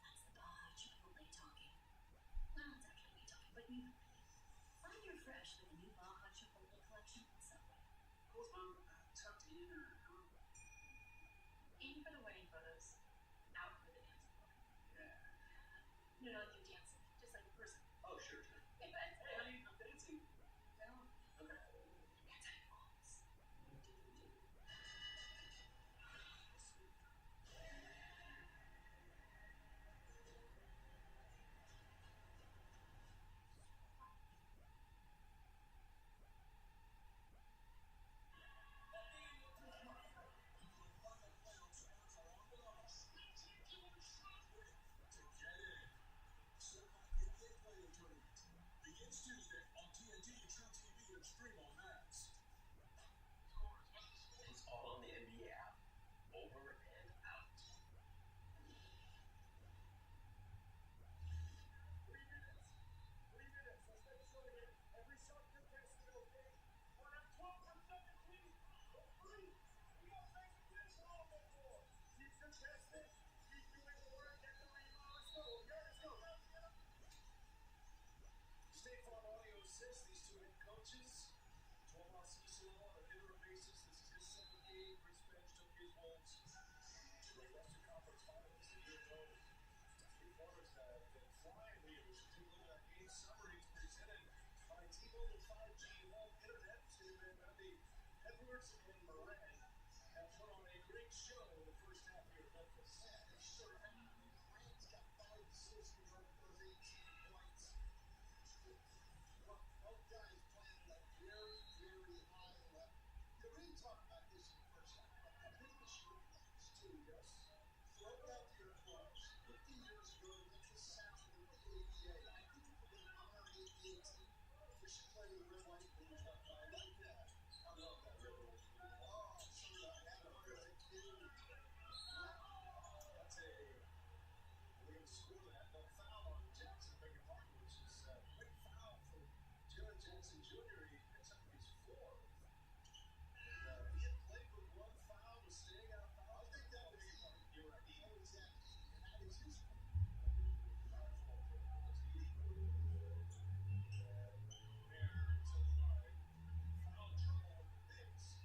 that's the Baja Chipotle talking. Well, it's actually me talking, but you know. Find your fresh with the new Baja Chipotle collection from Subway. Cool, Mom. Tucked in or In for the wedding photos, out for the dancing floor. yeah. No, like you're dancing, just like a person. Oh, sure. Hey, honey, I'm dancing. No. Okay. Anti-balls. Begins Tuesday on TNT, True TV, and stream on Max. It's all on the NBA app. Over and out. 3 minutes. 3 minutes. Let's make sure we get every shot contested, okay? We're at 12 for 17. Please. We got to make this a little bit more. Keep contested. Keep doing the work. Get the rebound. Let's go. Let's go. State Farm Audio assists these 2 head coaches. Tomas Isla on an interim basis. This is his 7th game. Chris Bench took his Wolves to the Western Conference Finals a year ago. 3 quarters have been flying here. We should take a look at that game summary presented by T-Mobile 5G home internet. And Randy Edwards and Moran have put on a great show in the first half here at Memphis. Yeah, sure. I mean, Moran's got 5 assists and 18 points. Both guys playing at a very, very high level. We didn't talk about this in the first half. I think the shooting is too, yes. Throw it out to your clubs. 50 years ago, Memphis Sounds in the ABA. I think if we're going to honor the ABA team, we should play the red, white, blue. I like that. I love that red, white, blue. Oh, so I had a good kid. That's a. We're going to score that. No foul on Jackson, beg your pardon, which is a quick foul from Jared Jackson Jr. He picks up his 4th. And he had played with 1 foul, was staying out of foul. I think that was you're right. He was exactly. And that is his point. Foul trouble with the Knicks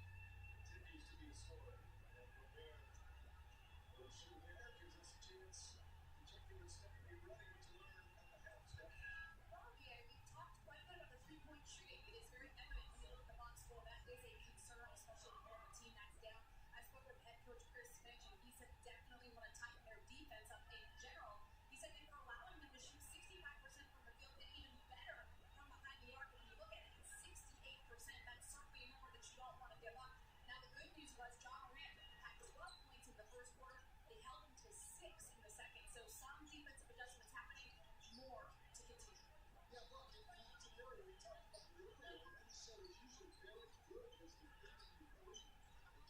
continues to be a story. And Gobert will shoot there, gives us a chance to check in with Stephanie Ready to learn at the half step. Well, yeah, we've talked quite a bit about the three-point shooting. It is very evident when you look at the box score. That is a concern, especially when you're a team that's down. I spoke with head coach Chris Finch, and he said definitely want to tighten their defense up in general. is usually very good as the defensive unit.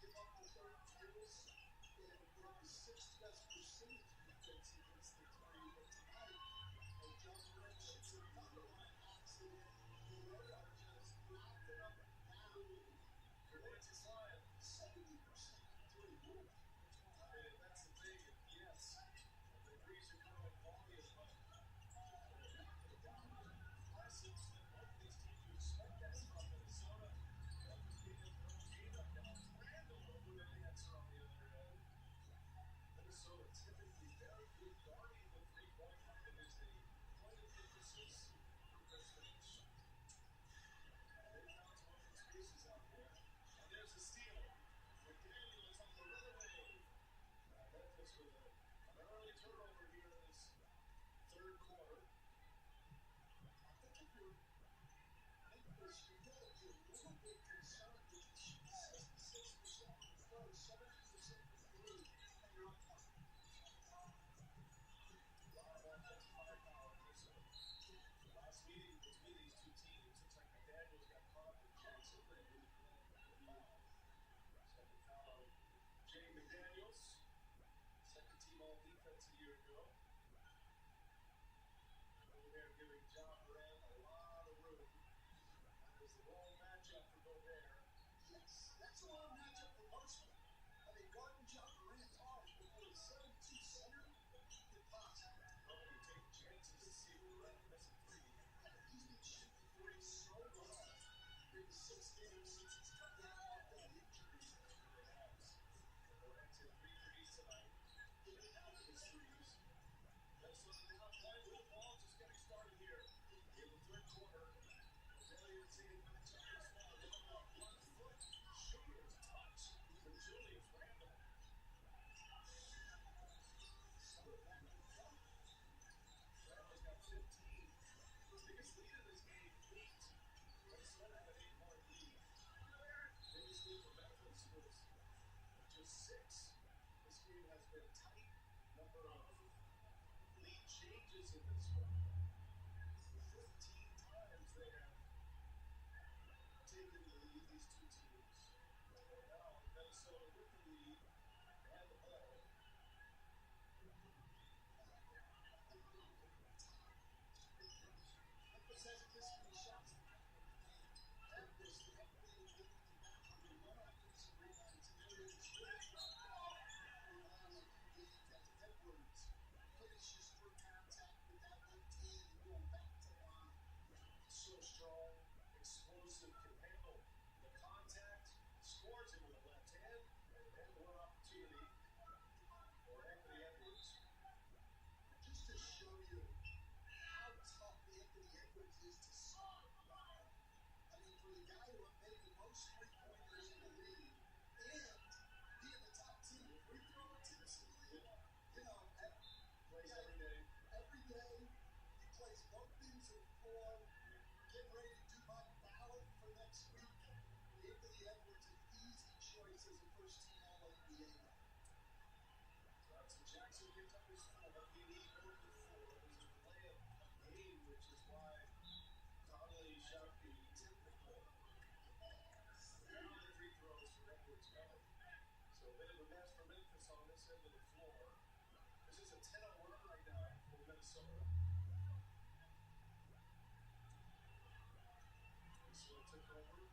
They give up the third drills. They have the sixth best percentage defense against the three. But tonight, as John Moran shoots another one past it, they are just knocking up and down. Correct his line, 70% three. And that's the thing, yes, the threes are coming in volume, but they're knocking it down. Classics, both of these teams, you expect that from Minnesota. That was being in their own game right now. Randall with an answer on the other end. Minnesota typically very good guarding the three-point line. It is a point of emphasis for Chris Finch. They found some open spaces out there. And there's a steal. McDaniels on the runaway. Memphis with an early turnover here in this third quarter. I think if you're Memphis, you got to be a little bit concerned that you shoot 66% from the third, 70% from three, and you're up top. A lot of offensive firepower in this one. Last meeting between these two teams, looks like McDaniels got caught up with Jackson and he had a foul. Second foul on Jay McDaniels. Second team all defense a year ago. Over there giving John Moran a lot of room. That is the wrong matchup for Gobert. Yes, that's the wrong matchup for most of them. I mean, guarding John Moran's hard, but for a 7-2 center, impossible. Oh, you take chances to see Moran miss a three. He's been shooting threes so well in 6 games since he's come down off that injury. It really has. Moran's hit 3 threes tonight. In and out of his threes. Minnesota down by a little ball, just getting started here in the third quarter. Azalea seeing matchup this ball. Going off 1 foot. Shooter's touch for Julius Randle. So back to the front. Randle's got 15. Biggest lead in this game, 8. Minnesota had an 8-point lead. Biggest lead for Memphis was just 6. This game has been tight. Number of lead changes in this one. 15 times they have taken the lead, these two teams. Now Minnesota with the lead and the ball. Memphis hasn't missed any shots. Memphis, they haven't been able to get the back on the run offensive rebounds. It's really Edwards finishes for contact with that left hand going back to line. So strong, explosive, can handle the contact, scores it with a left hand, and then one opportunity for Anthony Edwards. Just to show you how tough Anthony Edwards is to stop. I mean, for the guy who made the most three-pointers in the league, and be in the top 10 free throw attempts in the league. You know, plays every day. Every day, he plays both ends of the floor. Getting ready to do my ballot for next week. Anthony Edwards, an easy choice as a first-team All-NBA guy. Johnson Jackson gets up his four. He needs more than 4. It was a delay of a game, which is why Conley shot the typical. Now the free throws for Edwards covered. So a bit of a mess for Memphis on this end of the floor. This is a 10-0 run right now for Minnesota. Minnesota took over.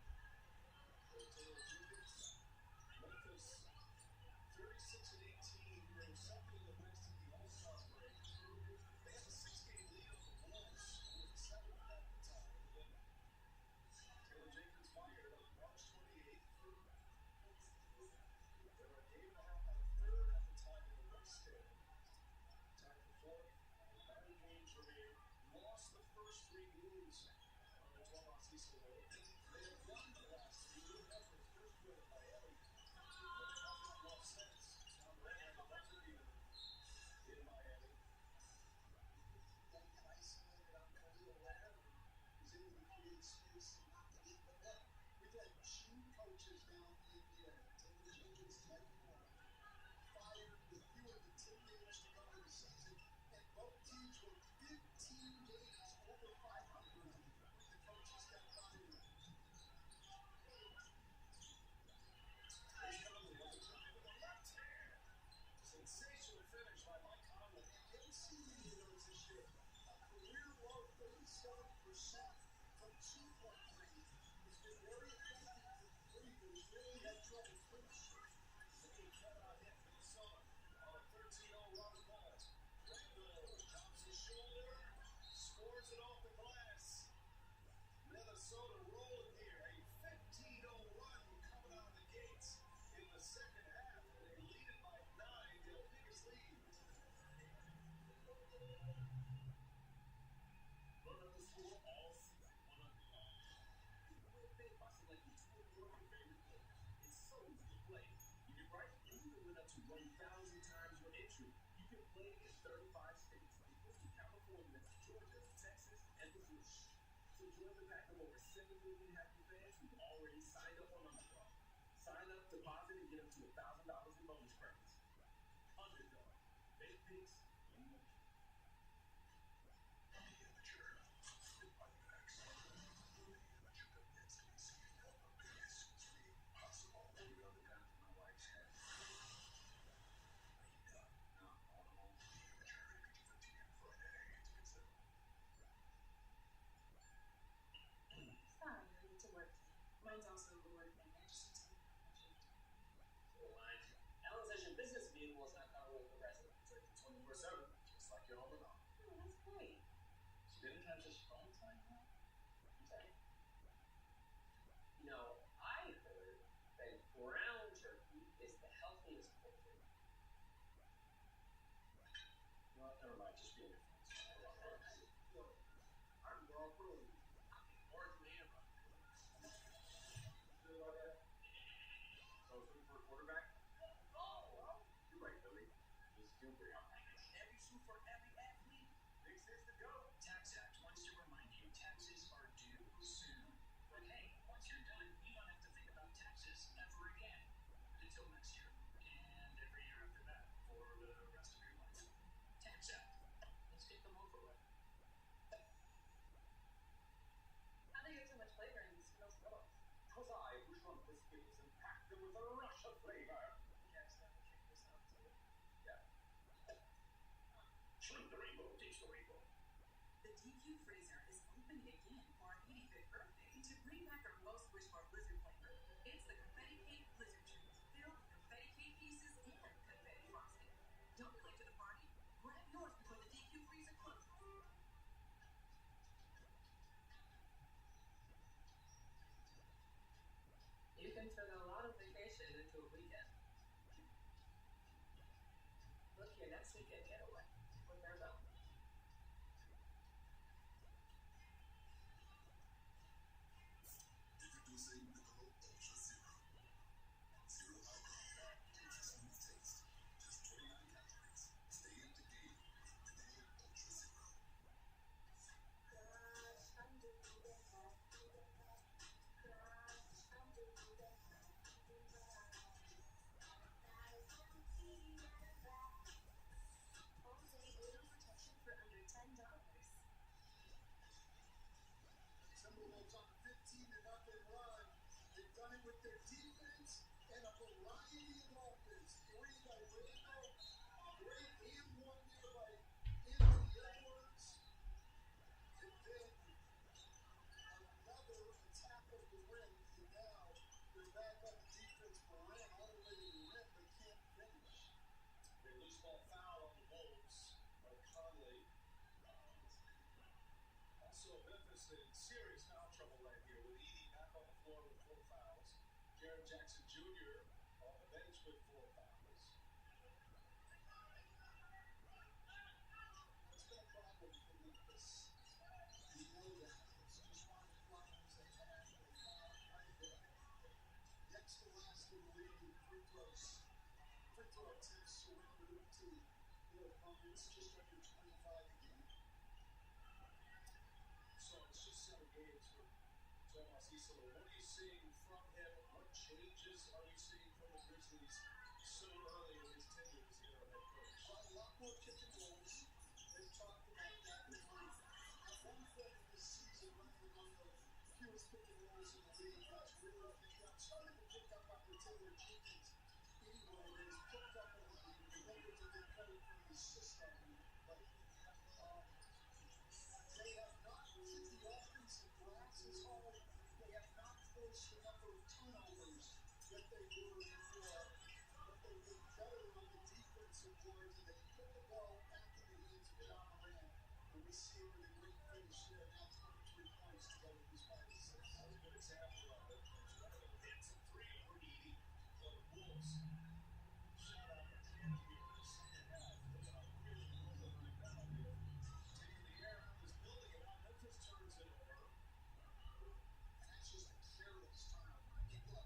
Taylor Jenkins. Memphis 36-18. They were second in the West at the All-Star break. They have a 6-game lead on the Wolves. It was 7 at the time. And then Taylor Jenkins fired on March 28th. They were a game and a half out of third at the time in the West stand. Tied for 4th. 9 games remain. Lost the first 3 games on the 12-ounce East Road. They have won the last 3. That's their first win at Miami. But they have not lost since. John Moran had the buzzer beater in Miami. Then got isolated on Khalil Leonard, who's able to create space and knock it in. But then we've had 2 coaches now in the NBA, Taylor Jenkins, Mike Moore, fired with fewer than 10 games to go in the season, and both teams were 15 games over 500 when the coaches got fired. year. A career low 37% from 2-point range. He's been very effective from three, but he's really had trouble finishing. Taking cut out hit Minnesota on a 13-0 run ball. Randall drops his shoulder, scores it off the glass. Minnesota rolling here, a 15-0 run coming out of the gates in the second half. They lead it by 9, their biggest lead. Run up the score, all 61 underdog. If you win big by selecting 2 or more of your favorite players, it's so easy to play. You get right, and you can win up to 1,000 times your entry. You can play in 35 states, including California, Georgia, Texas, and Missouri. So join the pack of over 7 million happy fans who've already signed up on Underdog. Sign up, deposit, and get up to $1,000 in bonus credits. Underdog. Big picks in motion. The Amateur. Unmax. The Amateur convinced me to see the biggest dream possible. We on the gun to my wife's head. Are you done? No, all in all. The Amateur PG-13 Friday. Tickets available. Sorry, I need to work. Mine's also a work thing. I just need to learn how to do. Line. Alan says your business vehicle is not covered with the resident. It's like 24/7, just like your home and all. Oh, that's great. She didn't catch his phone time. I'm sorry. You know, I heard that brown turkey is the healthiest poultry. Well, never mind, just be your friends. I'm well proven. Orange man, bro. Feel about that? So, looking for a quarterback? Oh, you're right, Billy. He's due for you. Every shoe for every athlete. This is the go. Tax Act wants to remind you taxes are due soon. But hey, once you're done, you don't have to think about taxes ever again. Until next year. And every year after that for the rest of your life. Tax Act. Let's get them over with. How do you get so much flavor in these Skittles Littles? Because I push on biscuits and pack them with a rush of flavor. You accidentally tricked yourself too. Yeah. Shrink the rainbow, taste the rainbow. The DQ freezer is open again for our 85th birthday to bring back our most wished for blizzard flavor. It's the confetti cake blizzard treat, filled with confetti cake pieces and confetti frosting. Don't be late to the party. Grab yours before the DQ freezer closes. You can turn a lot of vacation into a weekend. Book your next weekend getaway with Maribel. Introducing Michelob Ultra Zero. Zero alcohol, ultra smooth taste. Just 29 calories. Stay in the game with Michelob Ultra Zero. All-day odor protection for under $10. Timberwolves on a 15-0 run. They've done it with their defense and a variety of offense. 3 by Randall, great and 1 there by Anthony Edwards. And then another attack of the rim. And now they're back on the defense. Moran all the way to the rim, but can't finish. A loose ball foul on the Wolves of Conley. Also, Memphis in serious foul trouble right here with Edie back on the floor with 4 fouls. Jared Jackson Jr. on the bench with 4 fouls. What's been a problem for Memphis? You know that. It's just one of the problems they have. They foul right there. Next to last in the league in free throws. Free throw attempts surrendered to their opponents, just under 25 a game. So it's just 7 games for Thomas Isola. What are you seeing from him? What changes are you seeing from the Grizzlies so early in his tenure as interim head coach? A lot more pick and rolls. They've talked about that before. One thing this season, running on the fewest pick and rolls in the league, that's really picked up. Starting to pick up after Taylor Jenkins. Anyway, there's picked up a lot. Remember to get credit for his system. But close the number of turnovers that they were before, but they were better on the defensive boards, and they put the ball back in the hands of John Moran. And we see him with a great finish there. Now 23 points to go with his 5 assists. That was a good example of it. Toronto hits a 3 over Edie for the Wolves. Shot out of 10 here in the second half. They are really rolling right now. They're taking the air out of this building, and now Memphis turns it over. And that's just a careless turnover. I mean, look,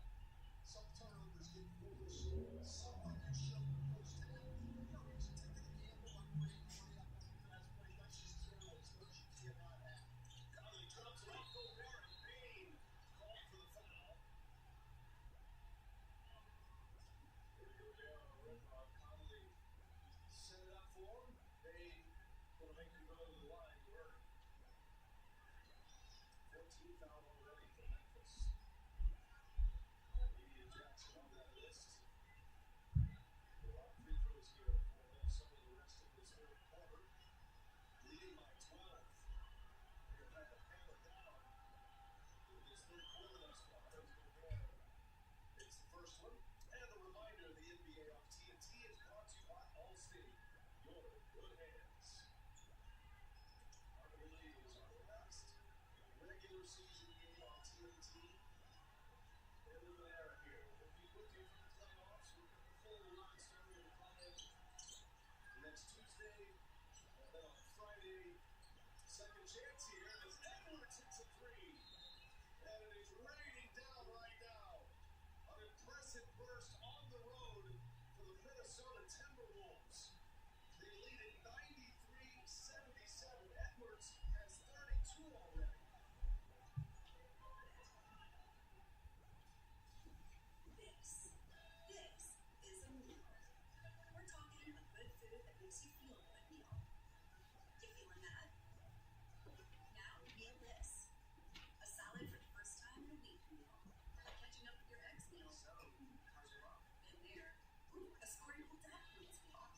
some turnovers get forced. Some when they're shown first half. No reason taking a gamble on putting money up on the fast break. That's just careless. Those you cannot have. Conley drops it off. Gobert and Payne called for the foul. Here we go down on the red line. Conley set it up for him. Payne going to make him go to the line to earn it. 14 foul already for Memphis. Media Jackson on that list. A lot of free throws here for Minnesota the rest of this third quarter. Leading by 12. They're going to have to hammer down in this third quarter thus far. As Gobert hits the first one. And a reminder, the NBA on TNT is brought to you by Allstate. You're in good hands. Arguably, it is our last regular season game on TNT. End of an era here. We'll be with you for the playoffs. We've got the full run starting in next Tuesday. And then on Friday, second chance here as Edwards hits a 3. And it is raining down right now. An impressive burst on the road for the Minnesota Timberwolves. They lead at 93-77. Edwards has 32 already. This is a meal. We're talking a good food that makes you feel a good meal. You feeling that? Now meal this. A salad for the first time in a week meal. Catching up with your ex meal. So, how's your mom? Been there. Ooh, a scoring whole dad meals meal.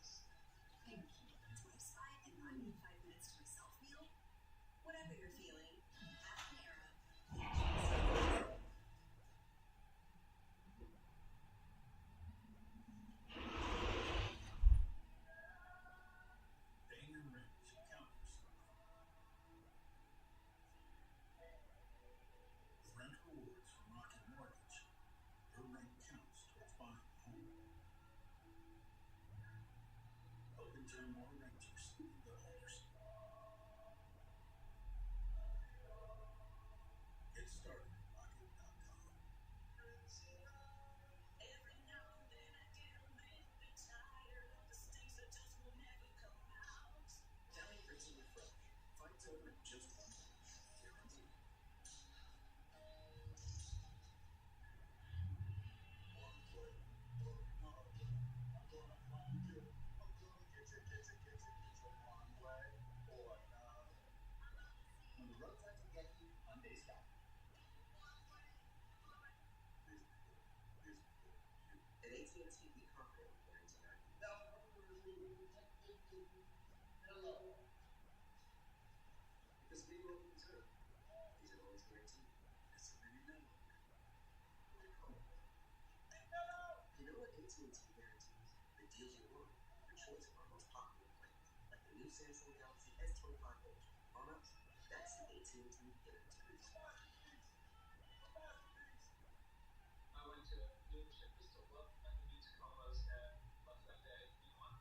Thank you. 25 and I need 5 minutes to myself meal. Whatever you're feeling, at Panera. Bang and rent, count yourself. Rent rewards from Rocket Mortgage. Your rent counts towards buying a home. Hoping to earn more renters than the owners. Get started at Rocket.com. Every now and then I get a little bit tired of the things that just will never come out. Downy Rinse and Refresh. Fights over in just 1 wash. Guaranteed. One play, another play. I'm gonna find you. I'm gonna get you one way or another. When the road tries to get you, Hyundai's got you. At AT&T, be confident with guaranteed earnings. Hello. Because we will deserve. These are always guaranteed. That's something you know. You know what AT&T guarantees? The deals you want, your choice of our most popular plans, like the new Samsung Galaxy S25 Ultra. On us, that's the AT&T guarantee. I went to a dealership just to look at the new Tacomas and left that day. You know what?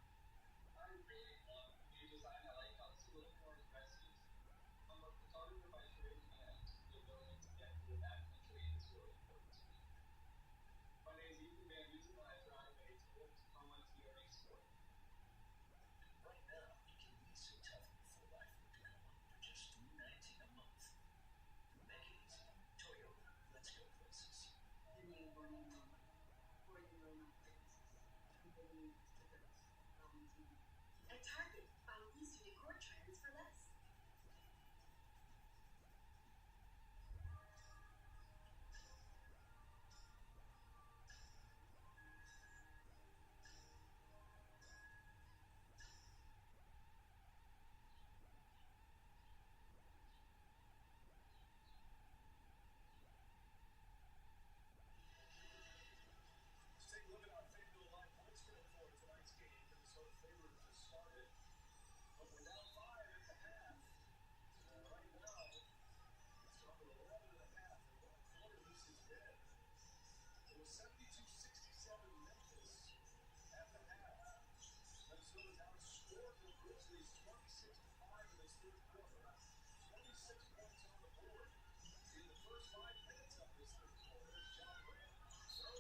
I really love the new design. I like how it's a little more aggressive. I'm a photographer by trade, and the ability to get to the backcountry is really important to me. My name is Ethan Van Dusen, and I drive a Toyota Tacoma TRD Sport. Right now, you can lease a tough full life Tacoma for just $319 a month. Make it easy. Toyota, let's go places. The new Morning Mama. For your Roma places. I believe to this. At Target.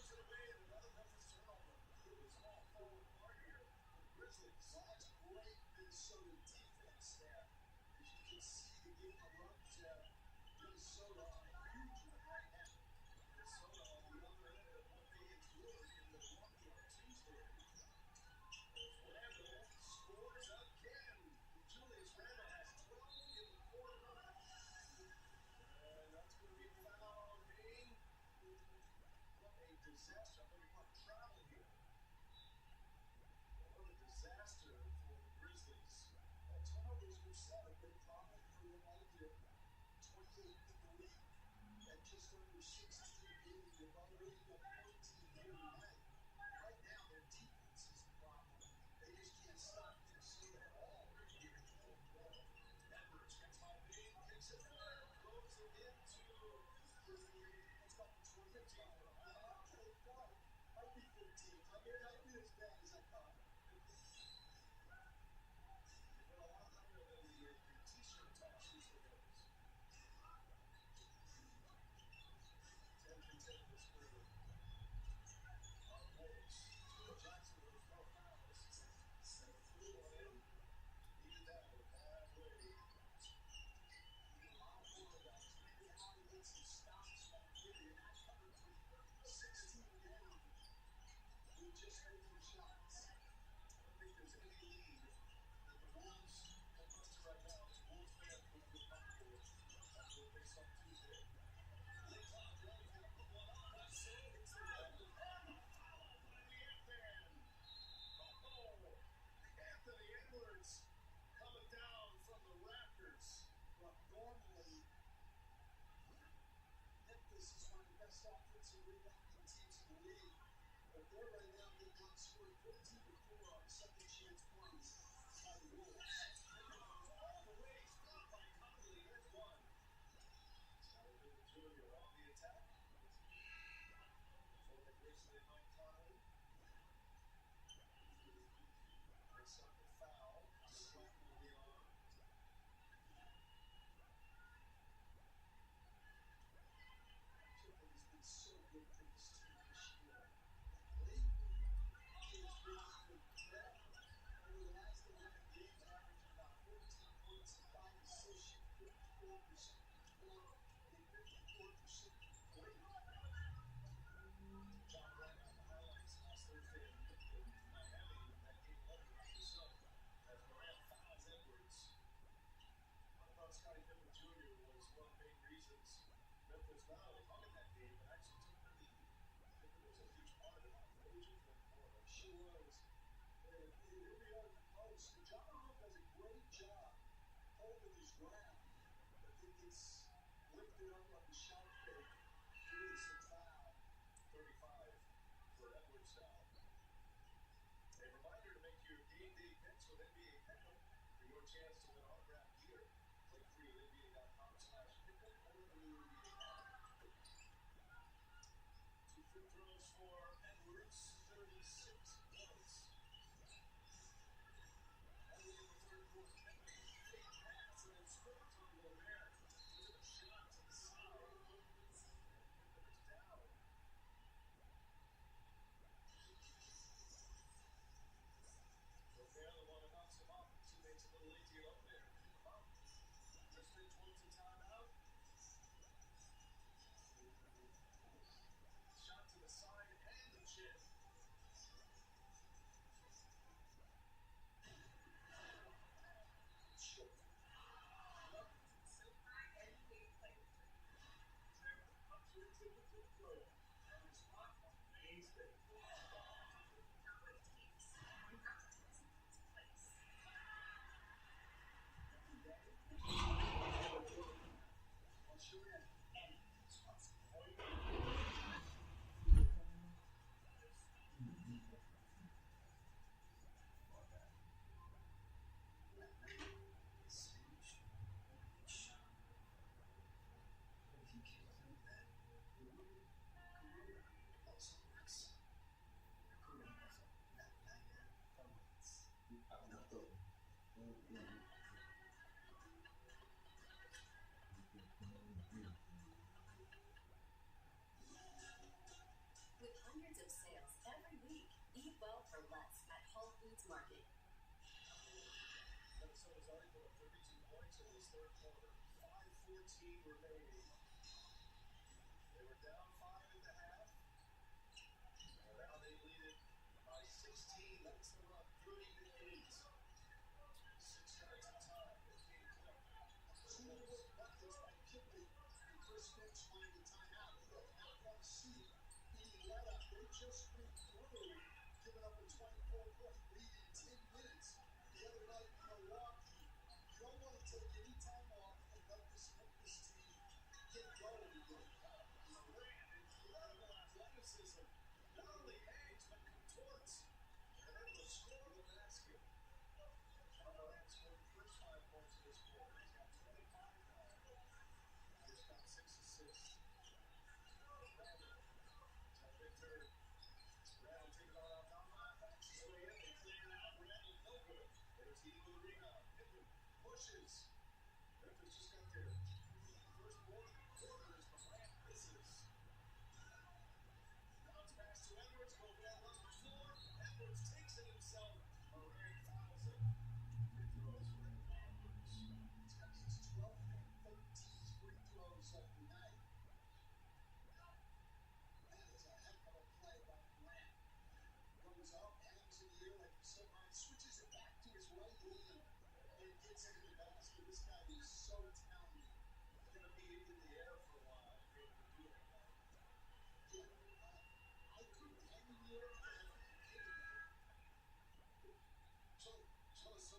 goes to the way and another Memphis turnover. It was all falling apart here. The Grizzlies. Well, that's great Minnesota defense there. As you can see, the game erupts Minnesota on a huge one right now. Minnesota on the other end of what they endured in the 1-yard Tuesday. Randall scores again. Julius Randall has 12 in the quarter. And that's going to be a foul on Payne. What a disaster. I'm going to want to travel here. What a disaster for the Grizzlies. Turnovers themselves have been a problem for them all year. 28 in the league at just under 16 games. They've already got 14 here tonight. Right now, their defense is the problem. They just can't stop Minnesota at all. Edwards gets by Payne, kicks it back, throws it into it's about 15. Might be 15. Might be as bad as I thought. But a lot higher than the t-shirt tops used to go. 10 contenders for the Wolves. Jacksonville, 4 fouls. 3 on in. Needed that one halfway. A lot of guys. Maybe how to get some stops back here. You're not covered for 16 down. We just made some shots. I don't think there's any lead that the Wolves have busted right now. The Wolves fans will feel comfortable with after what they saw Tuesday. Anthony Edwards coming down from the Raptors. But normally, Memphis is one of the best offensive rebounding teams in the league. But they're right now getting outscored 14-4 on second chance points by the Wolves. All the way, stopped by Conley. There's one. Salvador Jr. on the attack. For the Grizzly, Mike Conley. Picks up the foul. Sweat will be on. Triple has been so good for this team this year. Lately, he has been even better. Over the last 11 games, averaging about 14 points and 5 assists, 54% control, and 54% complete. John Wright on the highlights last Thursday in Miami. That game winner by himself as Morant fouls Edwards. I thought Scottie Pippen Jr. was one of the main reasons Memphis not only hung in that game, but actually took the lead. Pippen was a huge part of it. Major for him. She was. And here we are in the post. And John Wall does a great job holding his ground, but then gets lifted up on the shot fake. Here's the foul. 35 for Edwards now. A reminder to make your game day picks with NBA Pick'em for your chance to win autographed gear. Click free at NBA.com/pick'em or the new NBA app. 2 free throws for Edwards, 36 points. Early in the third quarter, fake pass and then scores on Gobert. He's a shot to the side. And it's down. Gobert, the one who knocks him off. Teammates a little lazy up there. Pick him up. Grizzlies wants a timeout. Shot to the side and the chip. has already put up 32 points in this third quarter. 5:14 remaining. They were down 5 at the half. And now they lead it by 16. That's the run, 30-8. 6 minutes of time. They can't clip. 2 more buckets by Kipley. And Chris Finch wanted the timeout. He does not want to see any let up. They just went through, giving up a 24-point lead in 10 minutes. The other night in Milwaukee, you don't want to take any time off and let this Memphis team get going again. Morant, incredible athleticism. Not only hangs, but contorts. And able to score the basket. Morant scored the first 5 points of this quarter. He's got 25 now. He's got 6 assists. Randall, top Victor. Randall taking all out down line. Backs his way in. They clear it out. Randall, no good. There's Heat with the rebound. Pippen pushes. Memphis just got there. First quarter is Morant misses. Bounce pass to Edwards. Gobert runs the floor. Edwards takes it himself. Morant fouls him. Free throws for Edwards. He's got his 12th and 13th free throws of the night. That is a heck of a play by Morant. Goes up, hangs in the air like you said, Ryan, switches it back to his right hand and gets into the basket. This guy is so talented. He's going to be in the air for a while and be able to do it. Yeah, I couldn't hang in the air and hit it. So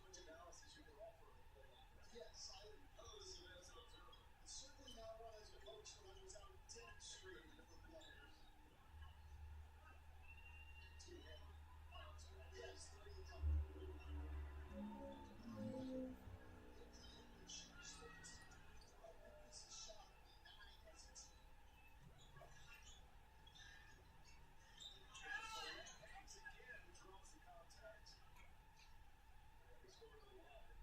much analysis you can offer a play like that. Yes, I listen as an observer. Certainly not one as a coach when I was out demonstrating for players. Yes, there you go. This is shot 9 as a team. Hangs again, draws the contact. And he's over to the line.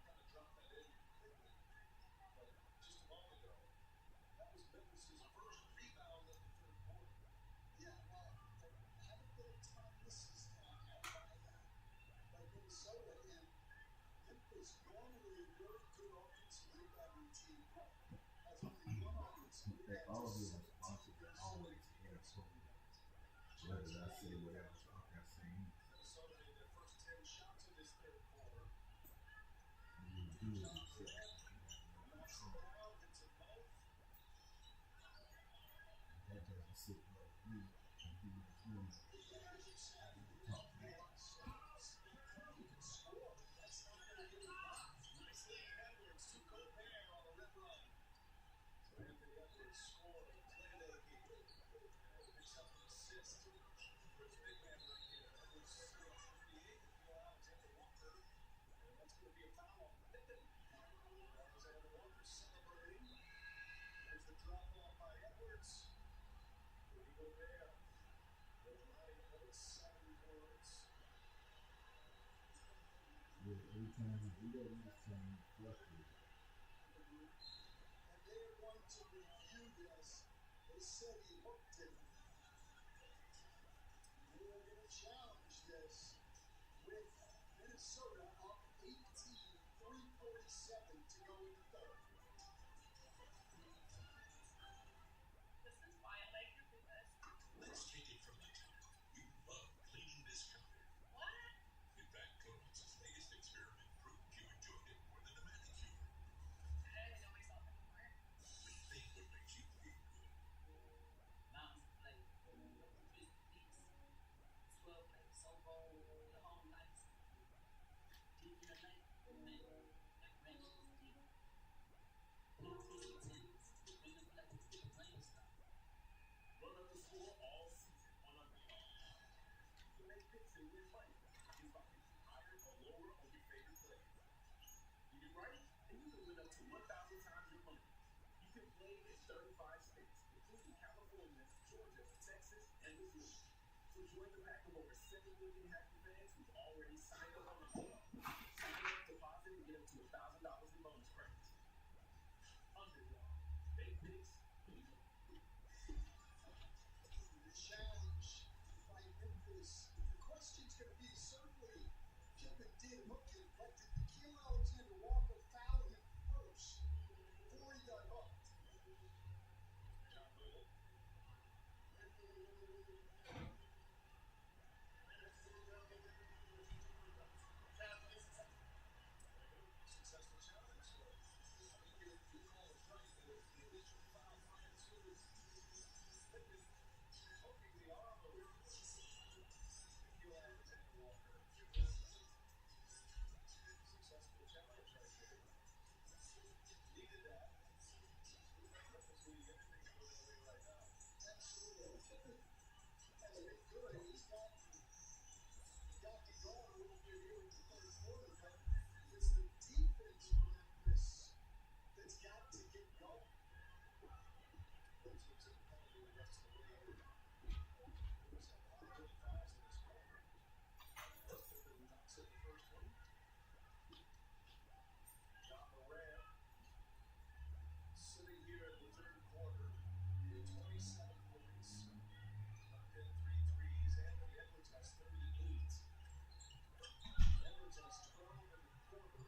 Kind of dropped that in quickly. But just a moment ago, that was Memphis' first rebound of the third quarter. Yeah, well, there haven't been a ton of misses by Minnesota, and Memphis, normally a very good offensive rebounding team, has only one offensive rebound. All of the responses are always absolutely. Whether I say whatever I say. Minnesota made their first 10 shots of this third quarter. You do it yourself. Knocks it down, hits it both. That doesn't sit well with me. And he was really top man. He can score. That's not going to get him off. Nicely, Edwards to Gobert on the rim run. So Anthony Edwards scored a playmaking. Picks up an assist. For his big man right here. Edwards scored 38 to go Alexander Walker. And that's going to be a foul on Pippen. Alexander Walker celebrating. There's the drop off by Edwards. Rudy Gobert. Another 7 points. Yeah, every time you do that, you just turn frustrated. And they are going to review this. They said he looked different. They are going to challenge this with Minnesota up 18, 3:47 to go in the third. This is why I like to do this. Let's take it from the top. You love cleaning this counter. What? In fact, Clorox's latest experiment proved you enjoyed it more than a manicure. I don't even know myself anymore. We think what makes you feel good. Mountains of flavor. Just peace. 12 plates, so bold, the whole night. Deep in the night, mint, like wrenches deep. Little twisty tins, when the flavors get plain stuff. Run up the score all season on Unreal. You can make picks and win money. It's by picking higher or lower on your favorite play. You do right, and you can win up to 1,000 times your money. You can play in 35 states, including California, Georgia, Texas, and Missouri. So join the pack of over 7 million happy fans who've already signed up on the club. Sign up, deposit, and get up to $1,000 in bonus credits. Underdog. Big picks, easy. The challenge by Memphis. The question's going to be certainly, can even did. Look at what did Nikhil Alexander Walker foul him first before he got hooked. Successful challenge. So I think your call is right. The initial foul prior to Pippen hooking the arm of Nikhil Alexander Walker. Successful challenge right there. Needed that. That's what you get to think of it away right now. Absolutely. Pippen has been good. He's got me going a little bit here in the third quarter, but it's the defense for Memphis that's got to get going. Teams have come to the rest of the way here. There's a lot of good fouls in this quarter. Pippen knocks in the first one. John Moran sitting here in the third quarter with 27 points. Knocked in 3 threes. Anthony Edwards has 38. Edwards has 12 in the quarter.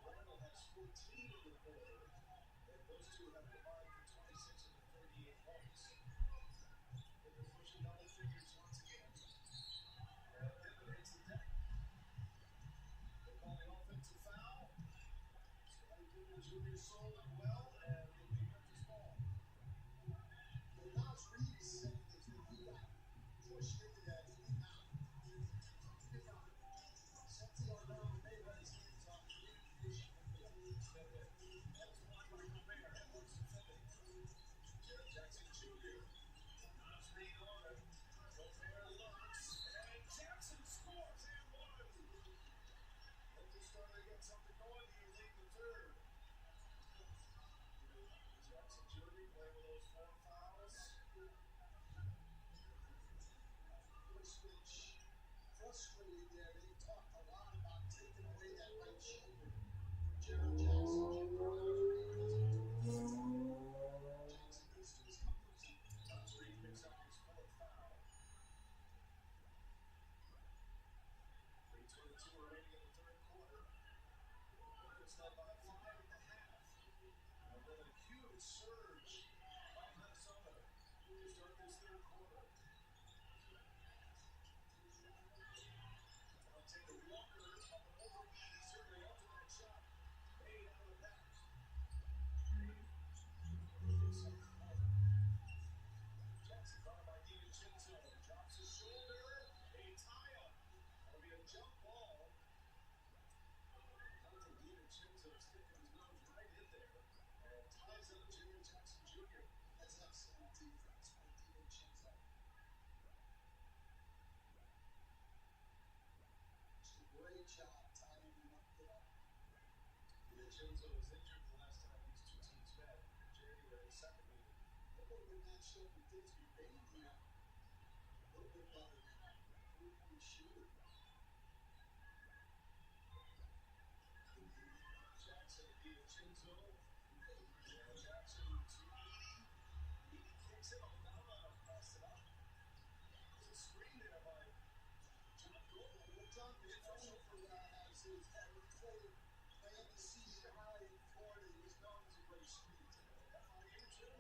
Randall has 14 in the quarter. And those two have combined for 26 of the 38 points. They're pushing double figures once again. And Pippen hits the deck. They call the offensive foul. Scottie Pippen Jr. sold it well, and it'll be Memphis ball. Well, Nas Reed is saying that he got pushed into that in and out. Sets the around, may let his hands off the issue. That was blocked by Gobert. Edwards defending. Jared Jackson Jr. Nas Reed on it. Gobert lurks, and Jackson scores and one. Memphis starting to get something going here late in the third. Jackson Jr. playing with those 4 fouls. Switch. Frustrated there. They talked a lot about taking away that right shoulder from Jared Jackson Jr. Jackson goes to his numbers. Nas Reed picks up his 4th foul. 3:22 remaining in the third quarter. Memphis led by 5 at the half. And then a huge surge by Minnesota to start this third quarter. Taylor Walker up and over. He certainly up to that shot. Made out of the back. Jackson followed by DiVincenzo. Drops his shoulder. A tie-up. That'll be a jump ball. Dante DiVincenzo sticking his nose right in there and ties up Jared Jackson Jr. That's excellent defense by DiVincenzo. Just a great job tying him up there. DiVincenzo was injured the last time these two teams met in January 2nd meeting. They would have been matched up with Disney Baby now. A little bit better than that. 3-point shooter. Jackson to DiVincenzo. Jackson to Edie. Edie kicks it. Aldama passed it up. There's a screen there by John Goldman. Well, John, the official for that is Edward Clayton playing the senior high in Florida. He was known as a great screen taker. FIU too.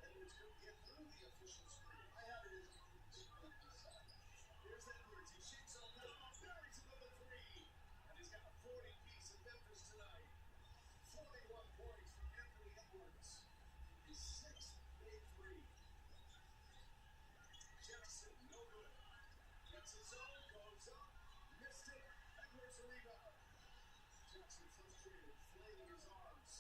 Edwards couldn't get through the official screen. I have it as a screen. Here's Edwards. He shoots on that. Buries another 3. And he's got a 40-piece in Memphis tonight. 41 points from Anthony Edwards. His 6th big 3. Jackson, no good. Gets his own, goes up, missed it. Edwards a rebound. Jackson frustrated, flailing his arms.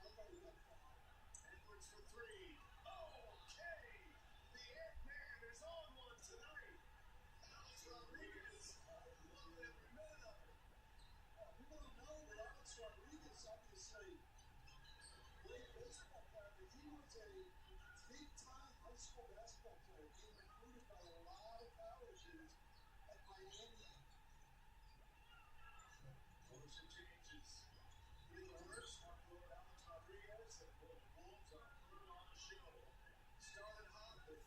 Edwards for 3. Okay! The Ant-Man is on one tonight. Alex Rodriguez. Loved every minute of it. We don't know, but Alex Rodriguez, obviously, great baseball player, but he was a big-time high school basketball player, being recruited by a lot of colleges at Miami. Ownership changes. Either Hurst, Alex Rodriguez, and the Wolves are put on the show. Started hot with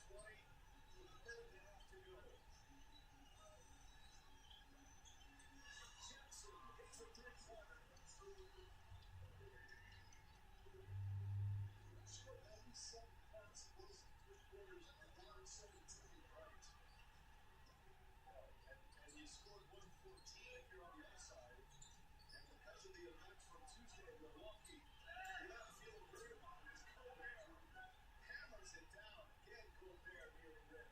with a minute and a half to go. Jackson hits a three-pointer. Scored 97 points in those three quarters and down 17, right? And you scored 114 if you're on the other side. And because of the events from Tuesday in Milwaukee, you're not feeling great about it. As Gobert hammers it down. Again, Gobert near the rim.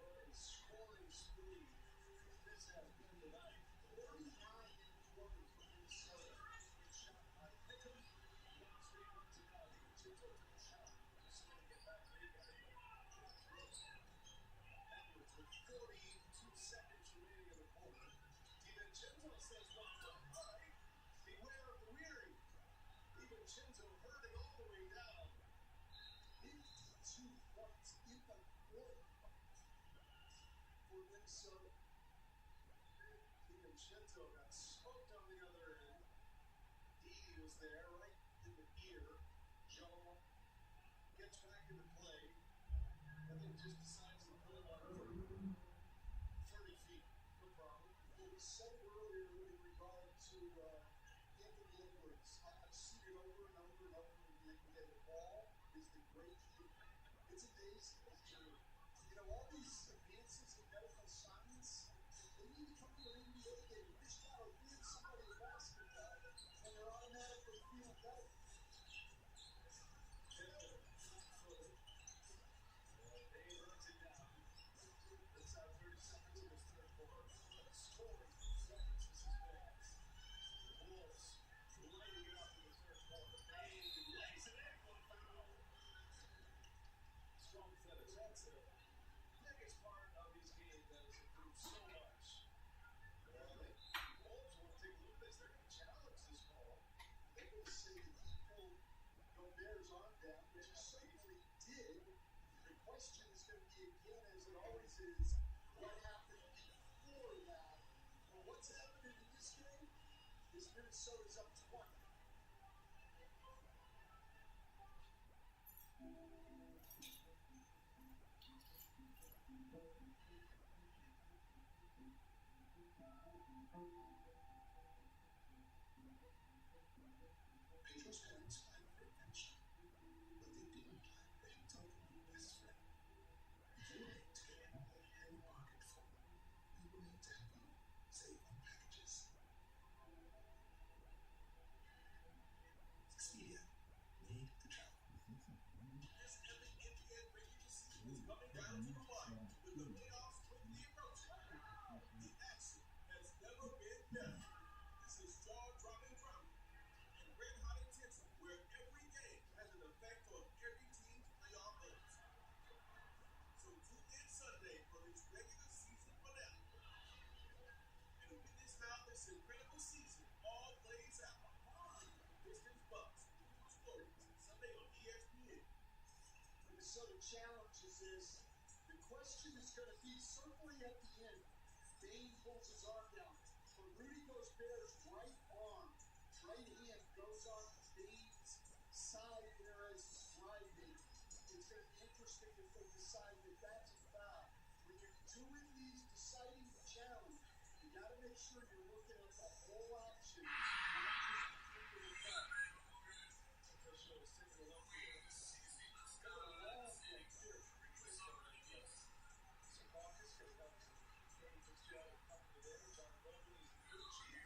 What a scoring spree this has been tonight. 39 in the quarter for Minnesota. Good shot by Pickett. Bounce rebound to now. DiVincenzo took a shot. Just going to get back to it. Edwards with 42 seconds remaining in the quarter. DiVincenzo says, well, all right, beware of the weary. DiVincenzo heard it all the way down. 52 points in the quarter for Minnesota. DiVincenzo got smoked on the other end. Edie was there right in the ear. Joe gets back into play and then just decides to put him on 30 feet. No problem. It was said earlier in regard to Anthony Edwards. I've seen it over and over and over again. The ball is the great key. It's amazing. You know, all these advances in medical science, they need to come to an NBA game. You just got to win somebody a basketball, and they're automatically feeling better. Dave runs it down. Inside 30 seconds in this third quarter. Scoring for seconds. This is big. The Wolves lighting it up in the third quarter. Dave lays it in for the foul. Strong finish. That's the biggest part of these games that has improved so much. Well, I think the Wolves want to take a look at this. They're going to challenge this ball. They're going to say that he pulled Gobert's arm down, which he certainly did. The question is going to be again, as it always is, what happened before that? Well, what's happening in this game is Minnesota's up 20. Pedro's parents planned for adventure, but they didn't plan for him to be their best friend. If you would like to get in a heavy pocket full, we will need to help you save on packages. Expedia, made to travel. This epic NBA regular season is coming down to the wire, with the playoffs quickly approaching. The action has never been better. This is jaw-dropping drama and red-hot intensity, where every game has an effect on every team's playoff hopes. So tune in Sunday for this regular season finale, and witness how this incredible season all plays out. Pistons Bucks, Bulls Warriors, Sunday on ESPN. Minnesota challenges this. The question is going to be certainly at the end. Dane pulls his arm down. But Rudy Gobert's right arm, right hand goes on Dane's side there as he's driving. It's going to be interesting if they decide that that's a foul. When you're doing these deciding the challenge, you got to make sure you're looking at the whole action, not just the cut. Official is taking it up here. Got a long one here. Some Marcus could have some Tony Fitzgerald company there. John Goldman is the good chief.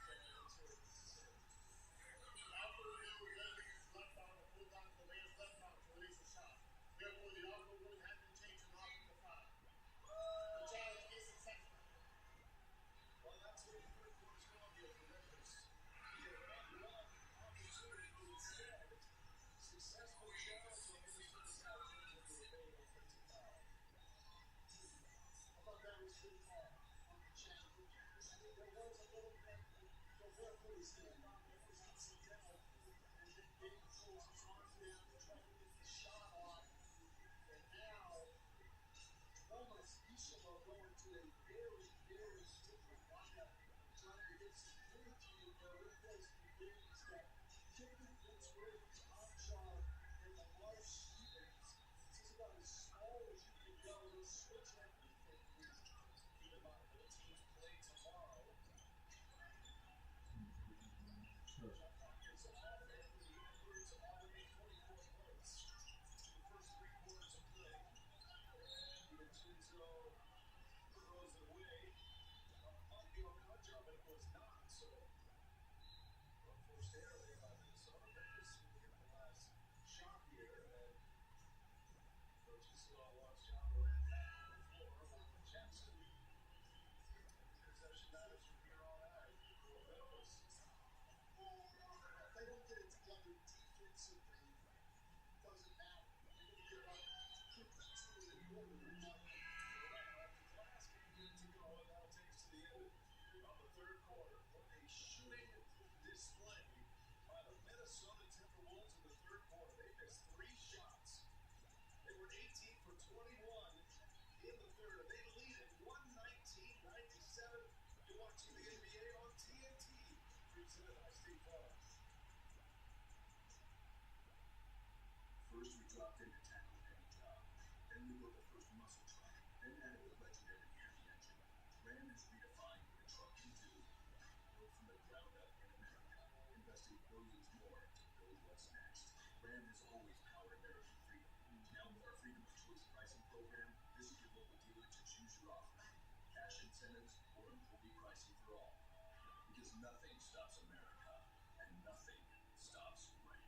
Left arm, pulled down the man's left arm to release a shot. Therefore, the outfield really had been changed to knock the foul. The challenge is successful. Well, that's where the third quarter's gone here for Memphis. He had one opportunity instead. Successful challenge on Minnesota's side of things when they were made offensive foul. I thought that was good call on the challenge. I think there was a little bit Gobert put his hand on it. It was incidental. And then Dave pulls his arm down to try to get the shot off. And now, almost Ishima going to a very, very different lineup, trying to get some energy in there with those two games that Jacob Vince Williams, Armstrong, and Lamar as small as you can go. They'll switch everything here. Keep in mind, both teams play tomorrow. Shot clock is off, and the Edwards are a 24 points. The first 3 quarters of play. And Vincenzo throws it away. Might be on cut job, but it was not. So, unforced error there by Minnesota. Memphis looking at the last shot here, and coaches wants John Morant back on the floor with Jackson. Possession matters from here on out for Memphis. They don't get it together defensively. Doesn't matter. They don't give up 52 in the quarter. The last game to go, and that'll take us to the end of the third quarter. What a shooting display by the Minnesota Timberwolves in the third quarter. They missed 3 shots. They were 18 for 21 in the third, and they lead at 119-97. You're watching the NBA on TNT, presented by State Farm. First, we dropped into tackle any job. Then we built the first muscle truck. Then added the legendary Air engine. Ram has redefined what a truck can do. Built from the ground up in America. Investing billions more to build what's next. Ram has always powered American freedom. Now with our Freedom of Choice pricing program, visit your local dealer to choose your offer. Cash incentives or employee pricing for all. Because nothing stops America, and nothing stops Ram.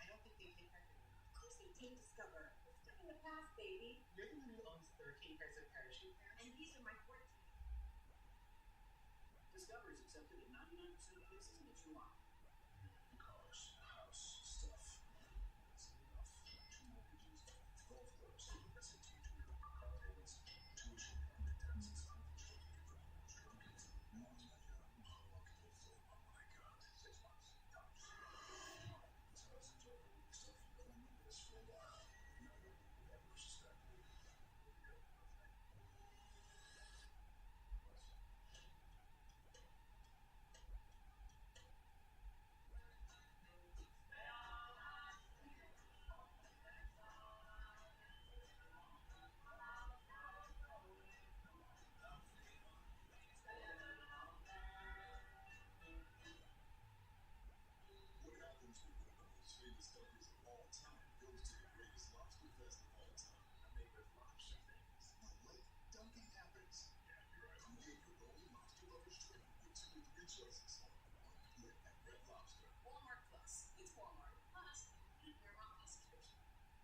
I don't think they take record. Of course they didn't discover. We're stuck in the past, baby. You're the one who owns 13 pairs of parachute pants. And these are my 14. Discovery is accepted at 99% of places in July. Cars, house, stuff. That's enough. 2 mortgages, golf clubs, SAT tutor, car payments, tuition, and taxes. Now it's my job. How long can you fill up what I got? 6 months. Tops. This house is over with stuff. You've been in this for a while. Now you never suspected. Here we go. What happens when one of the most famous dunkers of all time goes to the greatest lobster fest of all time? I made Red Lobster famous. No, like, dunking happens. Yeah, you're right. I'm here for the only lobster lovers drink with 2 or 3 choices. Lit at Red Lobster. Walmart Plus. It's Walmart Plus. Your monthly subscription.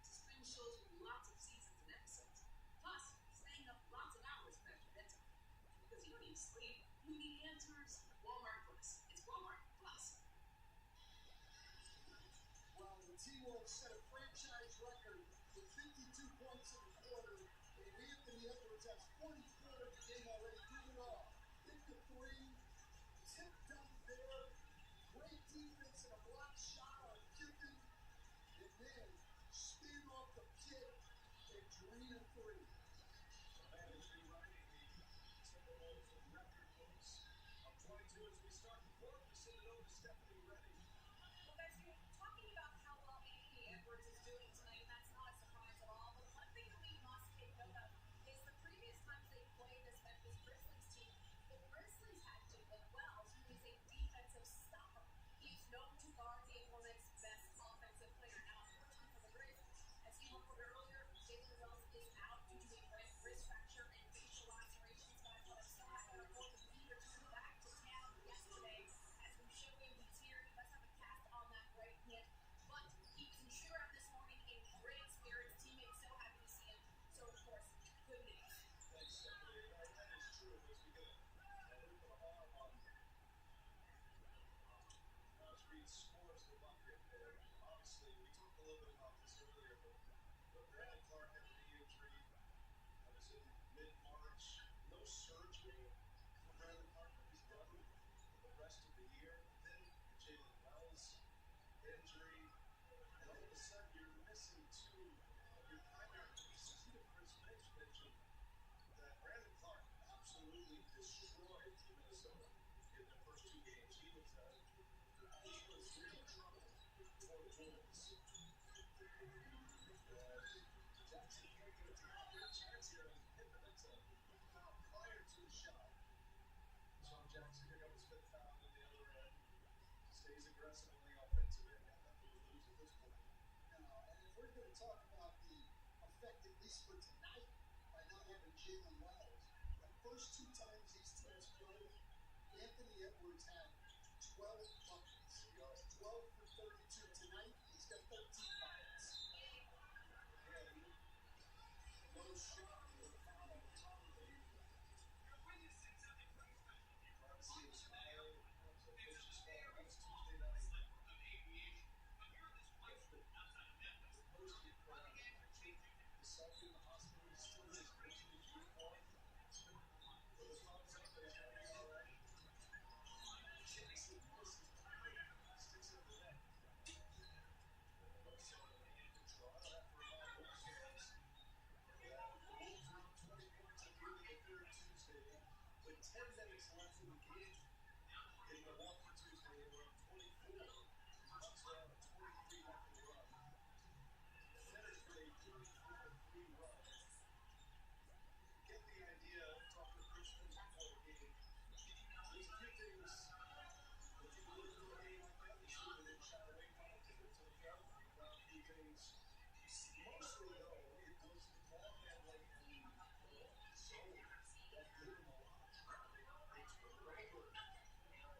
To stream shows with lots of seasons and episodes. Plus, staying up lots of hours past your bedtime. Because you don't need sleep. You need answers. Walmart Plus. It's Walmart Plus. Well, the T-Wolves set a franchise record with 52 points in the quarter, and Anthony Edwards has 44 in the game already. Do it all. Hit the 3, tip dunk there, great defense and a block shot on Kiffin, and then spin off the kick and drain a 3. Madden rewriting the Timberwolves with record moves. Up 22 as we start the fourth. We send it over to Stephanie Reddy. Well, guys, you're talking about how well Anthony Edwards is doing tonight, and that's not a surprise at all. But one thing that we must take note of is the previous times they played this Memphis Grizzlies team, the Grizzlies had to win well. He is a defensive stopper. He's known to guard the opponent's best offensive player. Now, unfortunately for the Grizzlies, as you reported earlier, Jalen Wells is out due to a wrist fracture and facial lacerations. Guys, but I'm so happy to report that he returned back to town yesterday. As we show you, he's here. He does have a cast on that right hand, but he was in shoot-around this morning in great spirits. Teammates so happy to see him. So, of course, good news. Thanks, Stephanie. That is true. As we get a look at the bottom on Josh Reed scores the bucket there. Obviously, we mid-March. No surgery for Brandon Clark. He's done for the rest of the year. Then Jalen Wells injury, and all of a sudden you're missing two of your primary pieces. Even Chris Finch mentioned that Brandon Clark absolutely destroyed Minnesota in the first two games. He was real trouble for the Wolves. Jackson can't get it together. Good chance here on Pippen. That's a foul prior to the shot. Sean Jackson here got his fifth foul on the other end. Stays aggressive on the offensive end. Got nothing to lose at this point. Now, and if we're going to talk about the effect, at least for tonight, by not having Jalen Wells, the first two times these teams played, Anthony Edwards had 12 buckets. 12 for 32 tonight. He's got 13 buckets. Again, no shot with a foul on the top of the see him smiling. So Finch is smiling. That's Tuesday night. The post-game program. Himself in the hospital. He's still in his Patriots uniform. With his thumbs up that he's going to be all right. Jackson misses time. Sticks it in the net. So in control. I don't have to remind Wolves fans that the Wolves were up 20 points at the end of the third Tuesday. With 10 minutes left in the game. In Milwaukee Tuesday, they were up 24. Bucks were on a 23-0 run. Finished with a 34-3 run. Get the idea, talk to Chris Finch before the game. There's a few things that you look at a game like that, you see that it shy away from it, give it to the crowd, a few things. Mostly, though, it was the ball handling and the zone that gave them a lot of trouble. They turned it over.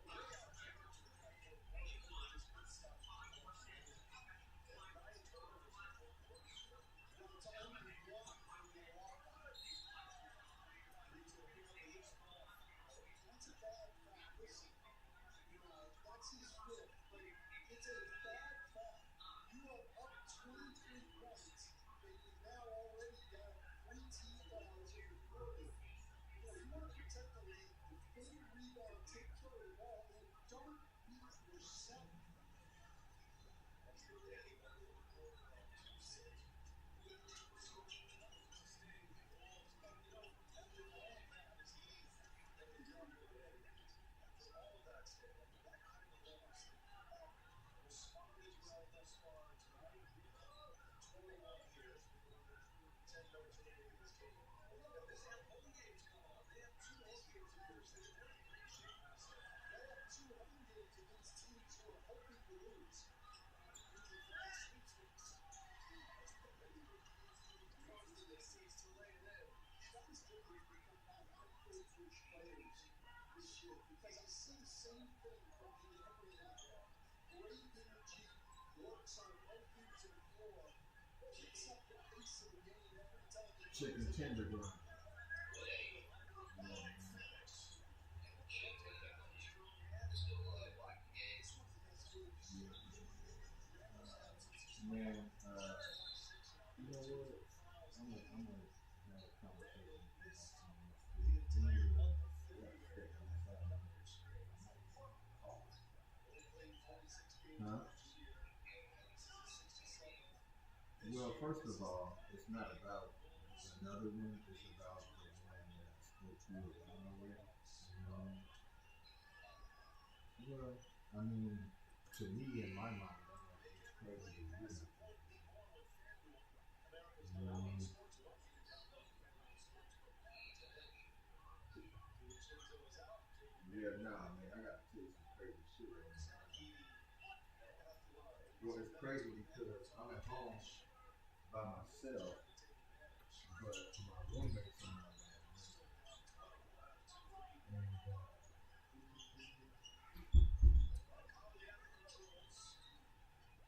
Way out of character in that fourth quarter. They just couldn't stop the ball. And 9 turnovers in the fourth quarter. Well, it's only one for Milwaukee. He's going to pick up the loose ball. That's a bad foul. Listen, that's his fifth, but it's a bad foul. You are up 23 points, and you've now already got 3 team fouls in the quarter. You want to protect the lead, defend, rebound, take care of the ball, and don't beat yourself. That's the day of the fourth quarter on Tuesday. Responded well thus far tonight. 21 here. 10 no turnover in this game. And they have home games coming up. They have 2 home games against the They're in great shape this year. They have 2 home games against teams who are hoping to lose. Travis Goodrich become my favorite players this year because I see the same thing from him every now. Great energy, works on both ends of the floor, picks up the pace of the game every time he Chicken tenderloin. Man, you know what? I'm gonna have a conversation with Huh? Well, first of all, it's not about another one. It's about the one that's what you around with. Well, I mean, to me, in my mind, it's crazy to do. Yeah, nah, man, I gotta tell you some crazy shit right now. Well, it's crazy because I'm at home by myself, but my roommates are not there.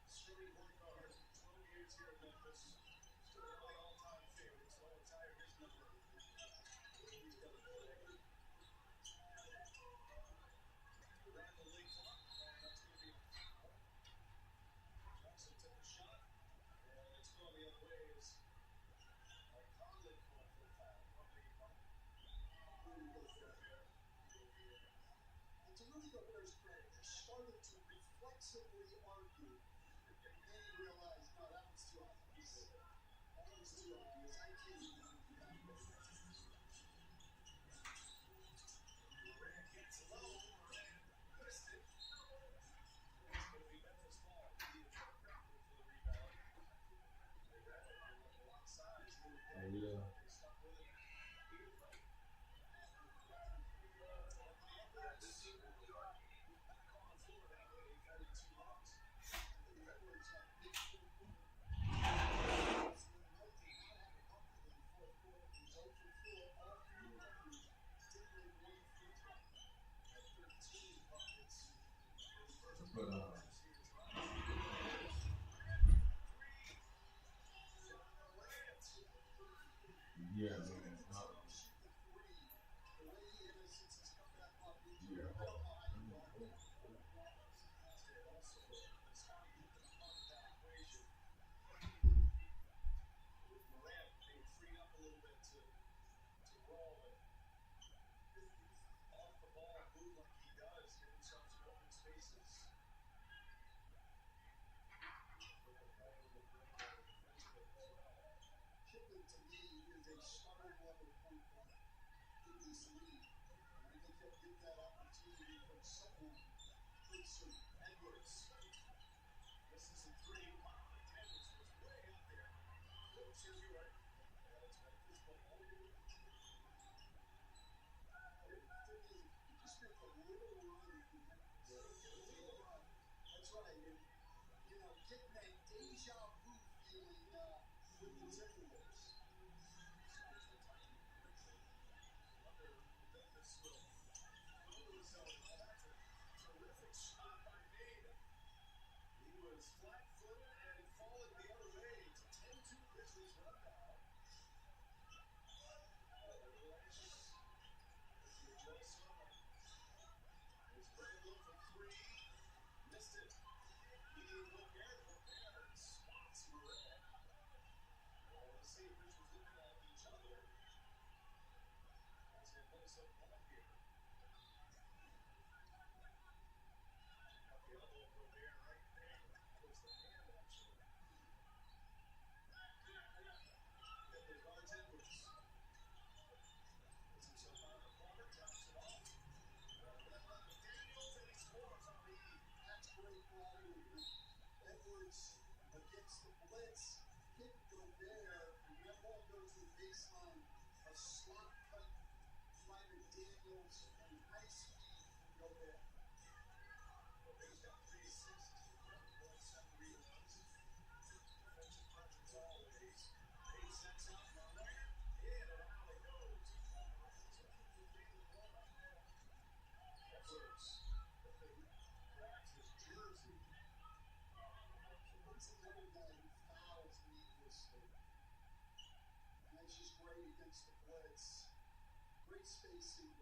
Sterling point guard, 12 years here in Memphis. Still one of the all-time favorites. No one's higher his number. He's got to play. Around the late clock, and that's going to be a foul. Jackson took a shot, and it's going the other way. Conley called for a foul. Probably Rudy Gobert. And to Rudy Gobert's credit, he started to reflexively argue, and then he realized, no, that was too obvious. That was too obvious. I can't even do that. Morant gets low. Morant missed it. It's going to be Memphis ball. He is grappling for the rebound. They got it. They went a lot of size. Yeah. They stuck with it. But yeah, man. With Morant being freed up a little bit to roll and off the ball, move like he does, give himself some open spaces. Kipling, to me, is a starting level point guard in this league. And I think he'll get that opportunity from someone pretty soon. Edwards. This is a three. Wow, Edwards was way up there. Oops, here's your right. And it's Memphis ball. You just make a little run from Memphis. That's right. And, you know, getting that deja vu feeling with the Timberwolves. Wonder if Memphis will throw themselves. That's a terrific shot by Maine. He was flat-footed and falling the other way. It's a 10-2 Grizzlies run now. It's Randall for three. Missed it. He didn't look at Gobert. Spots Morant. Well, let's see if this was looking at each other. That's a Minnesota ball here. Got the elbow of Gobert right there. That was the hand, actually. Then there's Lawrence Edwards. Puts himself on the corner, drops it off. McDaniels, and he scores on the That's great ball movement. Edwards against the blitz, hit Gobert, and that ball goes to the baseline. A slot cut by McDaniels and high speed from Gobert. Gobert's got 3 assists, 7 rebounds. Defensive presence always. He sets out Morant. In and out it goes. Edwards grabs his jersey. It's another guy who fouls needlessly. And that's just great against the blitz. Great spacing,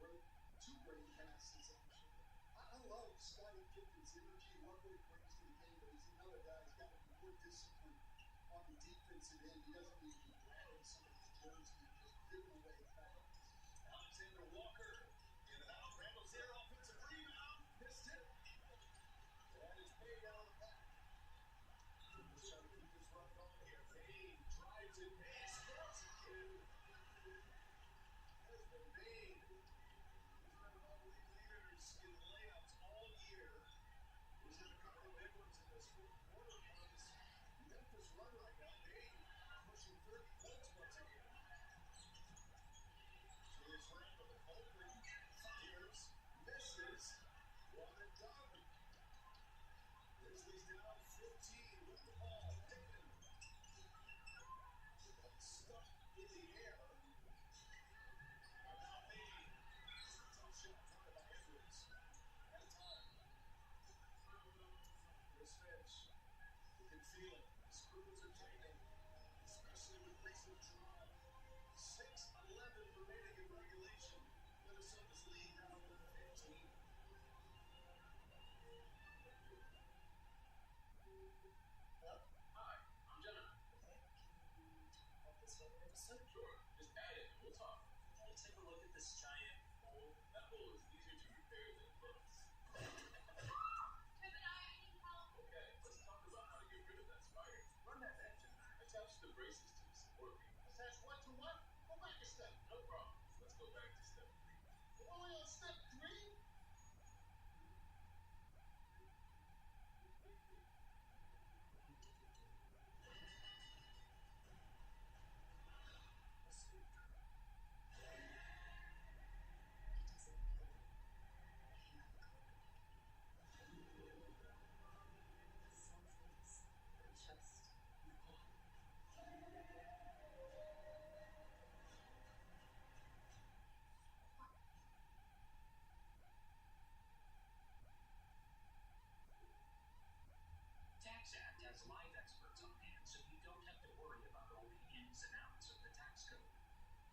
two great passes, actually. I love Scottie Pippen's energy, love what he brings to the game, but he's another guy who's got to be more disciplined on the defensive end. He doesn't need to be grabbing somebody's jersey and just giving away fouls. Alexander Walker in and out. Randall's there, offensive rebound. Missed it. That is way down the back. Just trying to keep this run going here. Vane drives it. Vane scores again. Has been Vane. He's been one of the leaders in layups all year. He's had a couple of big ones in this fourth quarter on this Memphis run right now. Vane pushing 30 points once again. Here's Randall. Open. Fires. Misses. One and done. Grizzlies down 15 with the ball. Pippen. Stuck in the air. And now Maine. Tough shot tried by Edwards. At a time. Chris Finch. You can feel it. Screws are tightening. Especially with recent drama. 6:11 remaining in regulation. Minnesota's lead now with 15. Hi, I'm John. Help this whole episode? Sure, just add it. We'll talk. We'll take a look at this giant apple is easier to repair than it looks. Kevin, I need help. Okay, let's talk about how to get rid of that spider. Run that engine. Attach the braces to the support beam. Attach what to what? Go back a step. No problem. Let's go back to step 3. We're only on step 3? TaxAct has live experts on hand, so you don't have to worry about all the ins and outs of the tax code.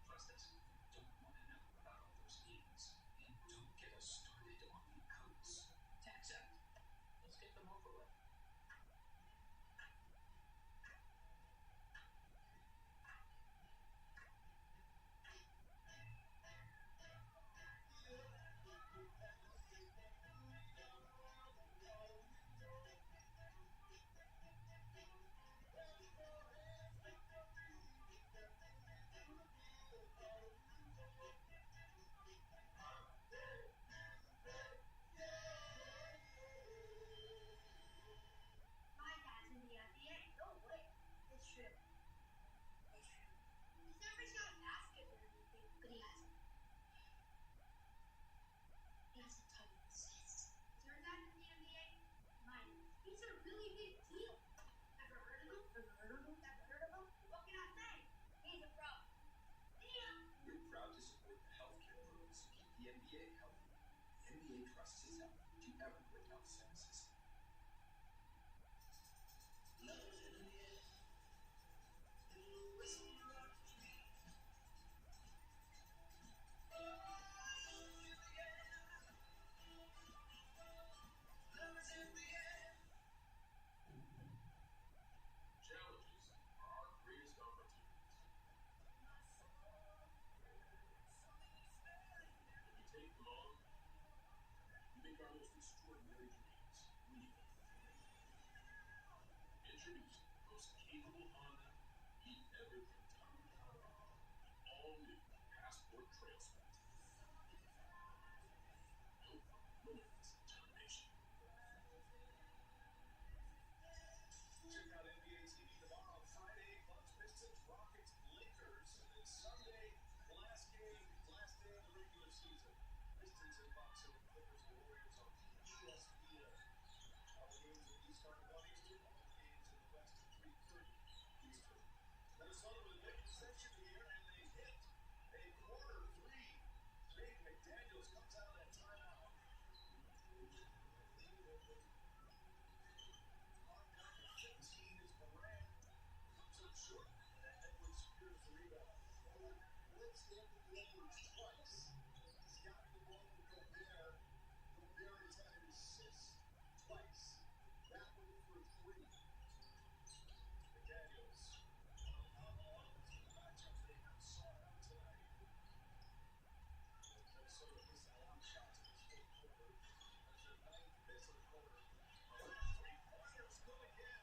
Trust us, you don't want to know about all those ins, and don't get us started on the outs. TaxAct, let's get them over with. My dad's in the NBA. No way. It's true. It's true. He's never shot a basket or anything, but he has. He has a ton of assists. Is your dad in the NBA? Mine. He's a really big deal. Ever heard of him? Ever heard of him? Ever heard of him? What can I say? He's a pro. Damn. We're proud to support the healthcare pros who keep the NBA healthy. The NBA trusts its health to evergreen health services. Challenges are our greatest opportunities. When we take them on, we make our most extraordinary dreams real. Introducing the most capable Honda you've ever dreamt of. The all-new Passport Trail Sport. Built from limitless determination. Check out NBA TV tomorrow. Friday, Bucks, Pistons, Rockets, Lakers, and then Sunday, last game, last day of the regular season. Pistons and Bucks and the Clippers and Warriors on ESPN. All the games will be starting 1 Eastern, all the games in the West at 3:30 Eastern. Minnesota with a big possession here, and they hit a quarter 3. Jake McDaniels comes out of that timeout. On down to 15 is Moran. Comes up short, and Edwards secures the rebound. Blitz Anthony Edwards twice. He's got the ball to Gobert. Gobert has had an assist twice. That one for 3. McDaniels. On the matchup they have sought out tonight. Minnesota missed a lot of shots in this fourth quarter. That's their 9th miss of the quarter. Three-pointers good again.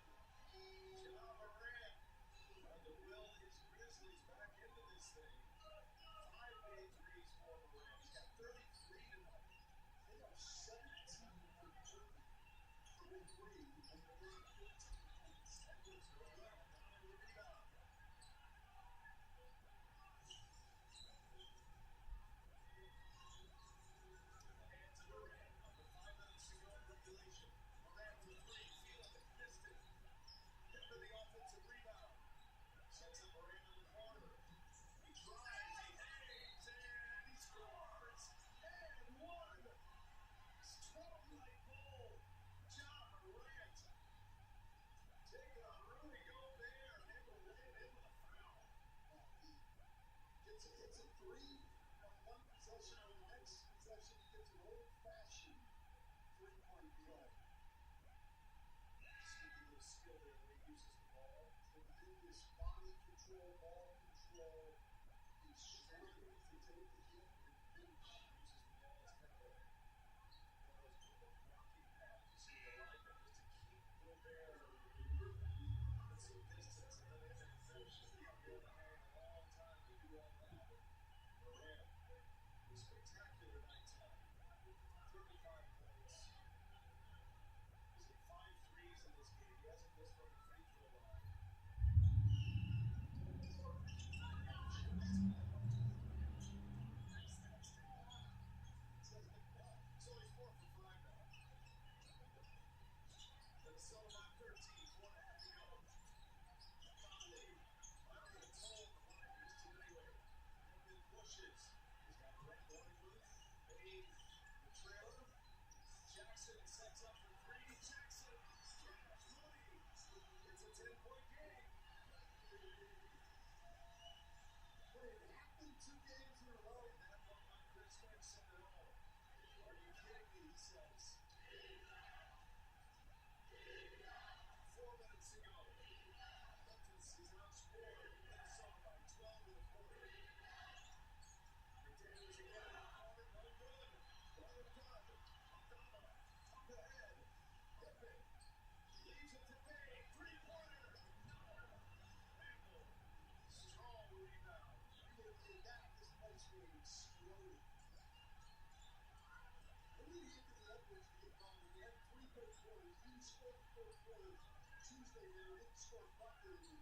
Ja Morant trying to will his Grizzlies back into this thing. 5 made threes for Morant. He's got 33 tonight. They are 17 for 30. 33 and the lead 15 points. Edwards goes down on the rebound. Hands of Morant under 5 minutes to go in regulation. Morant for 3, feeling it, missed it. Hit for the offensive rebound. Sets up Morant in the corner. He drives, he hangs, and he scores! And one! Strong right goal. Ja Morant. Taking on Rudy Gobert, and able to lay it in with a foul. Gets a 3 on one possession. On the next possession, he gets an old-fashioned 3-point play. Speaking of skill there, the way he uses the ball. Tremendous body control, ball control, and strength to take the hit and finish. Uses the ball as says. 4 minutes to go. Memphis is outscored Minnesota by 12 in the quarter. McDaniels again, no good. Well done. Aldama up ahead. Pippen leaves it to Bay. 3-pointer. No. Randall. Strong rebound. You would have made that this place would have exploded. When did Anthony Edwards get going? He had 3 third quarters. He didn't score the fourth quarter. Tuesday there didn't score Butler in the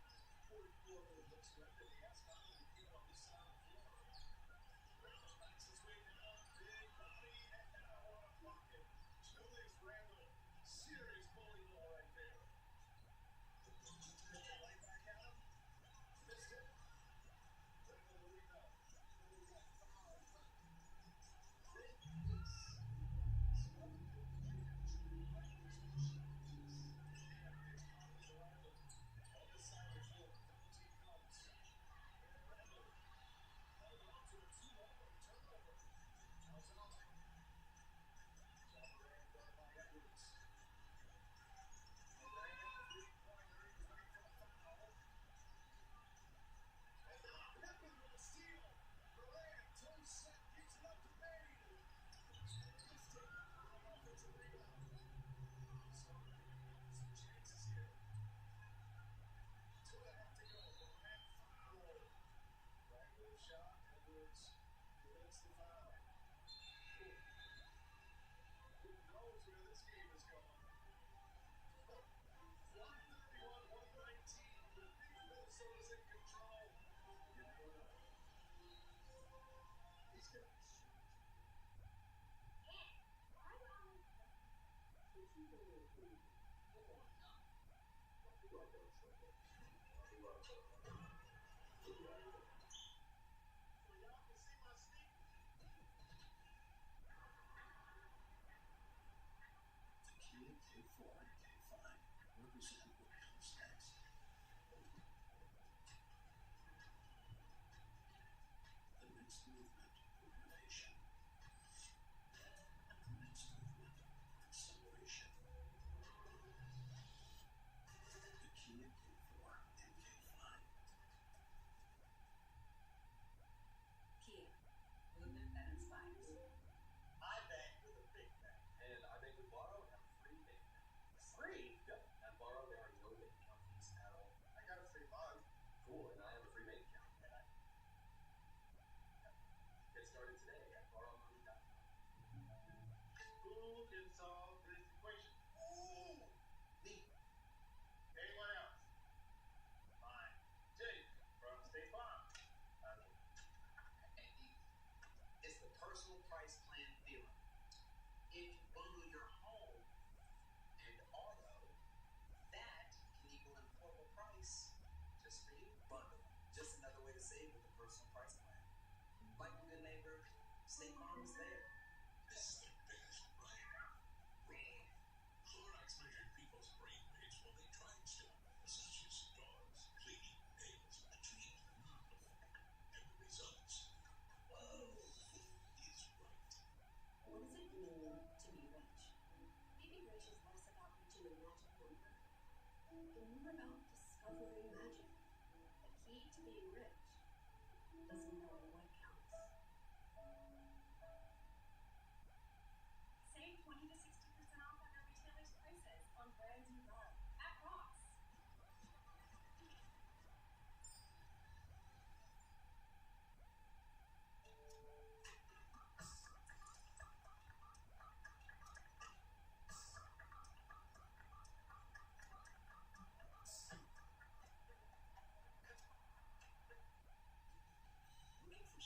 fourth quarter. It looks like that he has gotten the people on this side of the floor. Randall backs his way down. Big body. And now what a bucket. Julius Randall. Serious bully ball right there. Right back at him. Missed it. Randall the rebound. Randall got fouled. Shot, Edwards commits the foul. Who knows where this game is going? 131-119. Minnesota's in control. You never know. He's going to shoot. K4 and K5 represent what comes next. The next movement of innovation. And the next movement of acceleration. The key of K4 and K5. Kia, movement that inspires. I bank with a big bank. And I bank with Borrow and have a free bank. Free? Yep. At Borrow, there are no bank account fees at all. I got a free mug. Cool, and I have a free bank account. And I Get started today at borrowmoney.com. Who can solve this equation? Ooh! Me. Anyone else? Fine. Jake from State Farm. It's the personal price plan feeling. If you bundle your home and auto, that can equal an affordable price just for you. Bundle. Just another way to save with the personal price plan. Like a good neighbor, State Farm is there. This is the biggest right. Wrong. Clorox measured people's brain waves while they tried stuff, such as dogs, cleaning nails, a treat. And the results. Whoa, is right. What does it mean to be rich? Being rich is less about reaching a magic number and more about discovering magic. The key to being rich doesn't matter what counts. Save 20 to 60% off other retailers' prices on brands you love at Ross. Looking for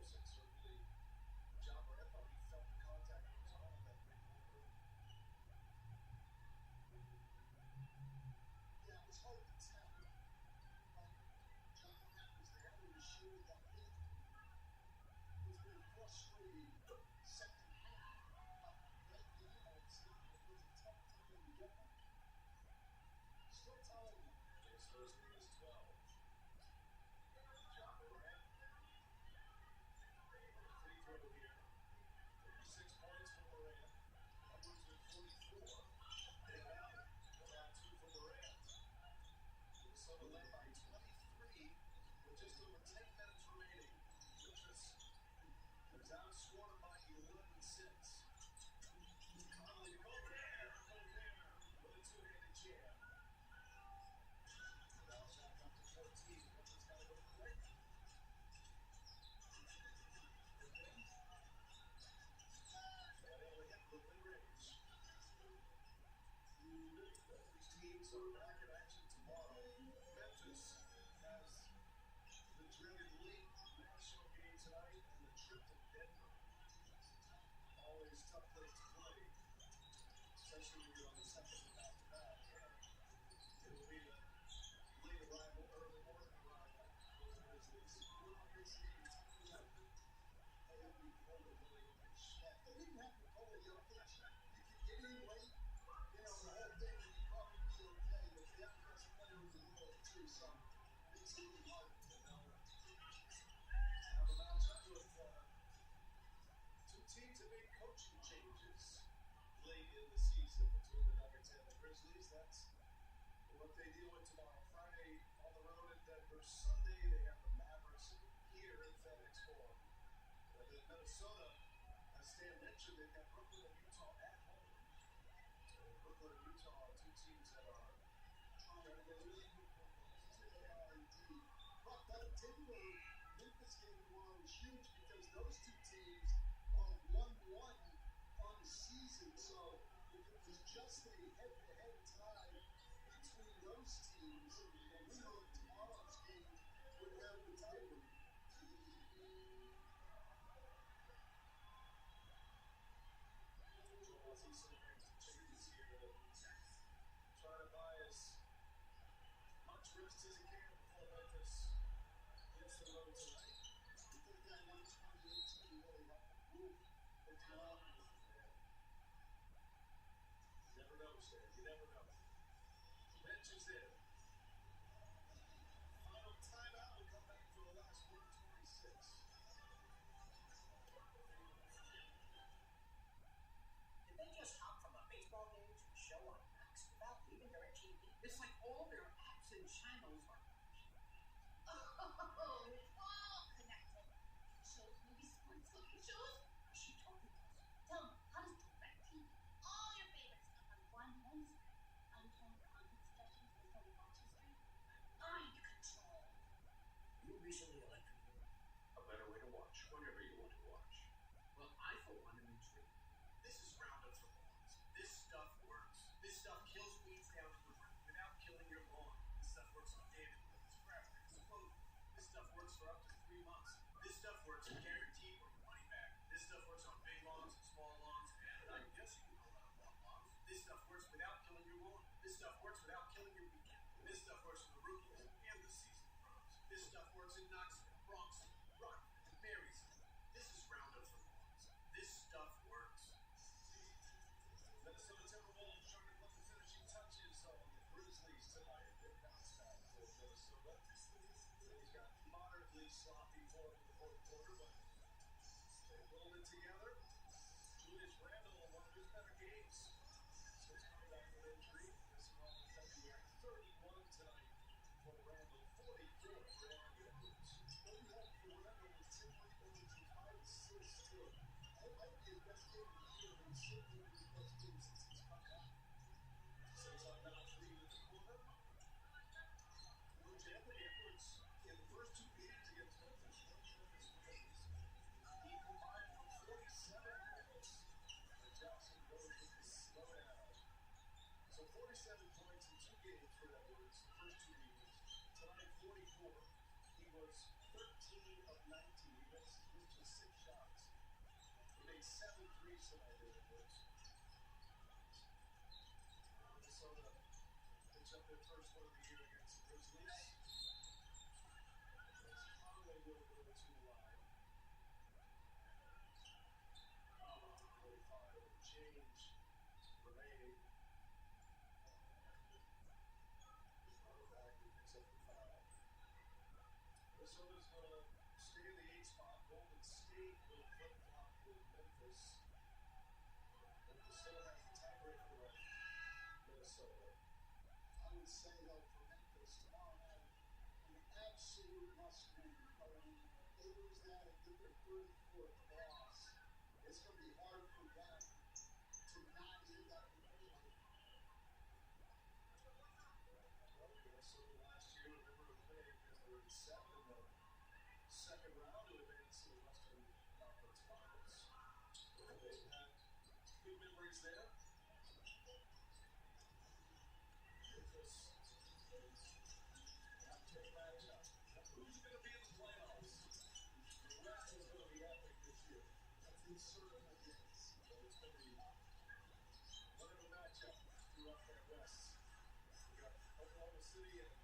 Wilson certainly, John Barrett thought he felt the contact on his arm at that big corner. Yeah, it was hard to tell. Like, John Barrett was there and was sure that it was very frustrating second half of that game all of a sudden. It was a tough time to get back. Still telling them. Okay, so his lead is 12. John Morant. Free throw here. 36 points for Morant. Upwards with 44. And now, down 2 for Morant. Minnesota led by 23 with just over 10 minutes remaining. Memphis is outscored by 11-6. Conley to Gobert. Gobert with a two-handed jam. Now shot up to 14. Memphis got to go quick. And then, and able to hit with mid-range. These teams are back in action tomorrow. Memphis has the dreaded late national game tonight and the trip to Denver. Always tough place to play, especially when you're on the second back-to-back. It will be the late arrival, early morning arrival for the Grizzlies. What about your team? They have to be cold and really open. They didn't have to pull it up. You could get in late, you know, the whole thing, and you'd probably be okay. But they have the best player in the world, too, so it's really hard to know. Have a matchup with two teams that made coaching changes late in the season between the Nuggets and the Grizzlies. That's what they deal with tomorrow. Friday on the road in Denver. Sunday they have the Mavericks here in FedEx Forum. And then Minnesota, as Stan mentioned, they've got Brooklyn and Utah at home. So Brooklyn and Utah are two teams that are trying to get really good performances. They are indeed. But that Denver-Memphis game tomorrow is huge because those two teams are 1-1 on the season. So if it was just a head-to-head tie between those teams, the winner of tomorrow's game would have the title. Joel sees some changes here to try to buy as much rest as he can before Memphis hits the road tonight. I think that 128 team really helped. The top. You never know, Stan. You never know. Bench is in. Final timeout. We'll come back for the last 126. Did they just hop from a baseball game to a show on Max without leaving DirecTV? It's like all their apps and channels are. Oh, it's all connected. Shows, movies, sports, cooking shows. What's she talking about? Tell me, how does DirecTV all your favorite stuff on one home screen? Untold content suggestions based on your watch history? Mind control. You recently electrocuted. A better way to watch whenever you want to watch. Well, I for one am intrigued. This is Roundup for lawns. This stuff works. This stuff kills weeds down to the root without killing your lawn. This stuff works on damaged weeds forever. Suppose this stuff works for up to 3 months. This stuff works guaranteed or your money back. This stuff works on big lawns and small lawns, and I guess you can call that a lawn lawn. This stuff works without killing your lawn. This stuff works without killing your weekend. This stuff works for the rookies and the seasoned pros. This stuff works in Knoxville, Bronxville, Rockford, and Marysville. This is Roundup for lawns. This stuff works. Minnesota Timberwolves trying to put the finishing touches on the Grizzlies tonight. They bounce back for Minnesota. Things got moderately sloppy for them in the fourth quarter, but they pulled it together. Julius Randle, one of his better games since coming back from injury. This one in February, 31 tonight for Randle, 44 for Anthony Edwards. 31 for Randle with 10 rebounds and 5 assists too. That might be his best game of the year, and certainly his best game since he's come back. Sets up now 3 in the quarter. Which Anthony Edwards, in the first 2 games against Memphis, wins. He combined for 47 points. And Jackson goes with the slowdown. So 47 points in 2 games for Edwards, the first 2 games. Tonight, 44. He was 13 of 19. He missed just tonight here, of course. Minnesota picks up their first one of the year against the Grizzlies. As Conley will go to the line. 45 and change remaining. Back, he picks up the foul. Minnesota's going to stay in the 8 spot. Golden State will flip-flop with Memphis. Memphis still has the tiebreaker with Minnesota. I would say, though, for Memphis tomorrow night, an absolute must-win. They lose that and get their 34th loss. It's going to be hard for them to not end up in the play. Well, Minnesota last year, remember, was big because they were 7 in the second round to advance to the Western Conference Finals. They've had good memories there. Memphis, after matchup. Who's going to be in the playoffs? The West is going to be epic this year. That's in certain games. So it's going to be whatever matchup throughout that West. We got Oklahoma City and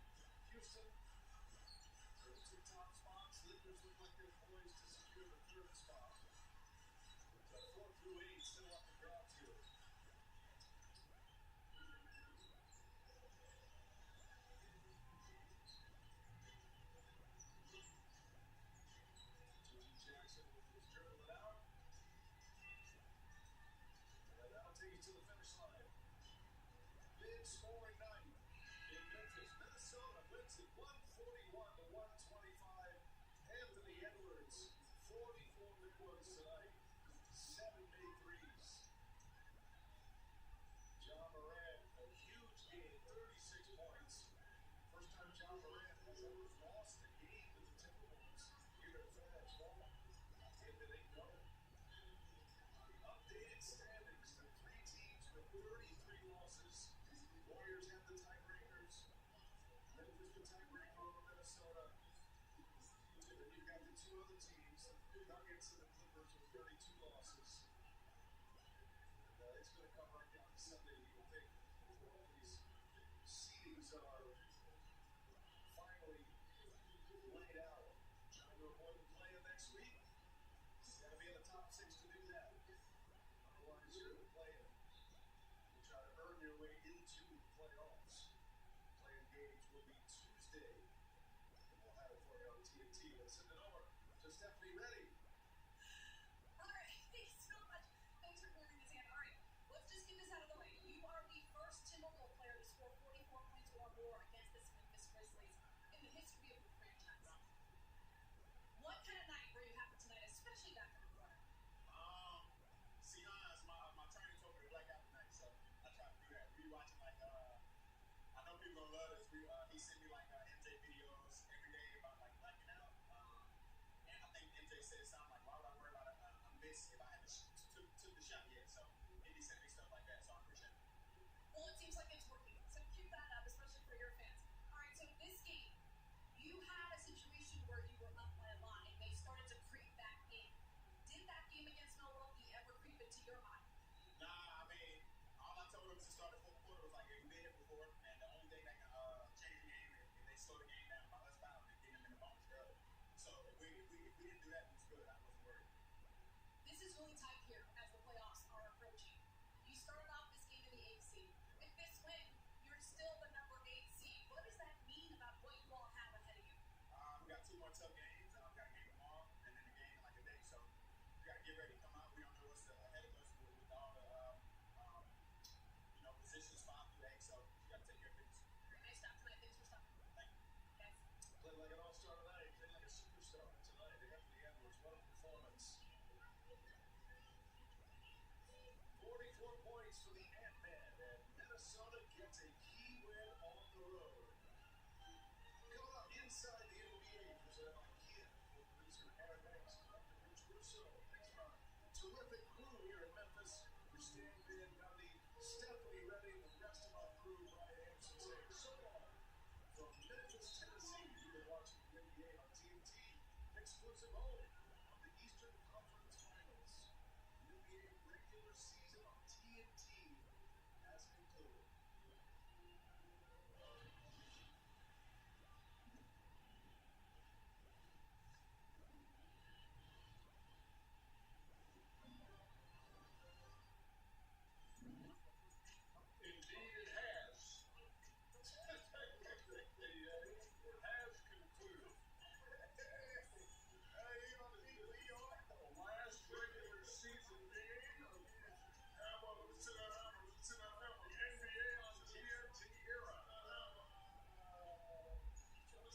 Houston. So the 2 top spots. Lakers look like they're poised to secure the 3rd spot. The 4 through 8 still up for grabs here. Jackson will just dribble it out. And that'll take you to the finish line. Big scoring night in Memphis. Minnesota wins it 141 to 125. Anthony Edwards, 44 big ones tonight. 7 big threes. John Morant, a huge game, 36 points. First time John Morant has ever lost a game with the Timberwolves here at FedEx Forum. And they go. The updated standings, the 3 teams with 33 losses. Warriors have the tiebreakers. Memphis the tiebreaker over Minnesota. And then you've got the 2 other teams, the Nuggets and the Clippers with 32 losses. And it's going to come right down to Sunday, you would think, before all these seedings are finally laid out. Trying to avoid the play-in next week. You got to be in the top 6 to do that. Otherwise, you're in the play-in. You try to earn your way into the playoffs. Play-in games will be Tuesday. And we'll have it for you on TNT. Let's send it over to Stephanie Reddy. All right, thanks so much. Thanks for clearing this hand. All right, let's just get this out of the way. You are the first Timberwolves player to score 44 points or more against this Memphis Grizzlies in the history of the franchise. What kind of night were you having tonight, especially back in the corner? Sion's my trainer told me to black out tonight, so I tried to do that. We watching like I know people gonna love this. He sent me like MJ videos every day about like blacking out. And I think MJ said something like, "Why would I worry about a miss if I haven't took the shot yet?" So he sent me stuff like that, so I appreciate it. Well, it seems like it's working, so keep that up, especially for your fans. All right, so this game, you had a situation where you were up by a lot and they started to creep back in. Did that game against Milwaukee ever creep into your mind? Nah, I mean, all I told them to start the 4th quarter was like, we did it before, and the only thing that can change the game is if they slow the game down by us fouling and get them in the bonus early. So if we didn't do that, it was good. I wasn't worried. This is really tight here as the playoffs are approaching. You started off this game in the 8th seed. With this win, you're still the number 8 seed. What does that mean about what you all have ahead of you? We got 2 more tough games. We got a game tomorrow and then a game in like a day. So we got to get ready to come out. We don't know what's ahead of us with all the position spot through 8. So we got to take care of things. Nice job tonight. Thanks for stopping. Thank you. Guys. Played like an all-star tonight. Played like a superstar tonight. Anthony Edwards, what a performance. 44 points for the Ant-Man, and Minnesota gets a key win on the road. Coming up inside the NBA, presented by Kia, for producer Aaron Banks, Dr. Rich Russo. Thanks for our terrific crew here in Memphis. For Stan Van Gundy, Stephanie Reddy, the rest of our crew, Ryan Anderson saying so long. From Memphis, Tennessee, you've been watching the NBA on TNT, exclusive home of the Eastern Conference Finals. The NBA regular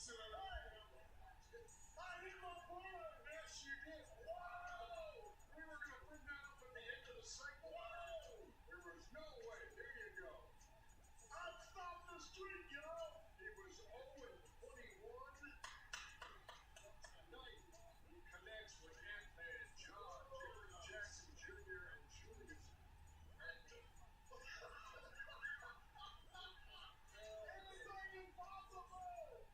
said, I hit my board. Yes, you did. Whoa! We were going to bring that up at the end of the segment. Whoa! There was no way. There you go. I stopped the streak, yo. He was 0-21. Tonight, he connects with Ant-Man, John, Jerry Jackson Jr., and Julius Randle. Anything is possible!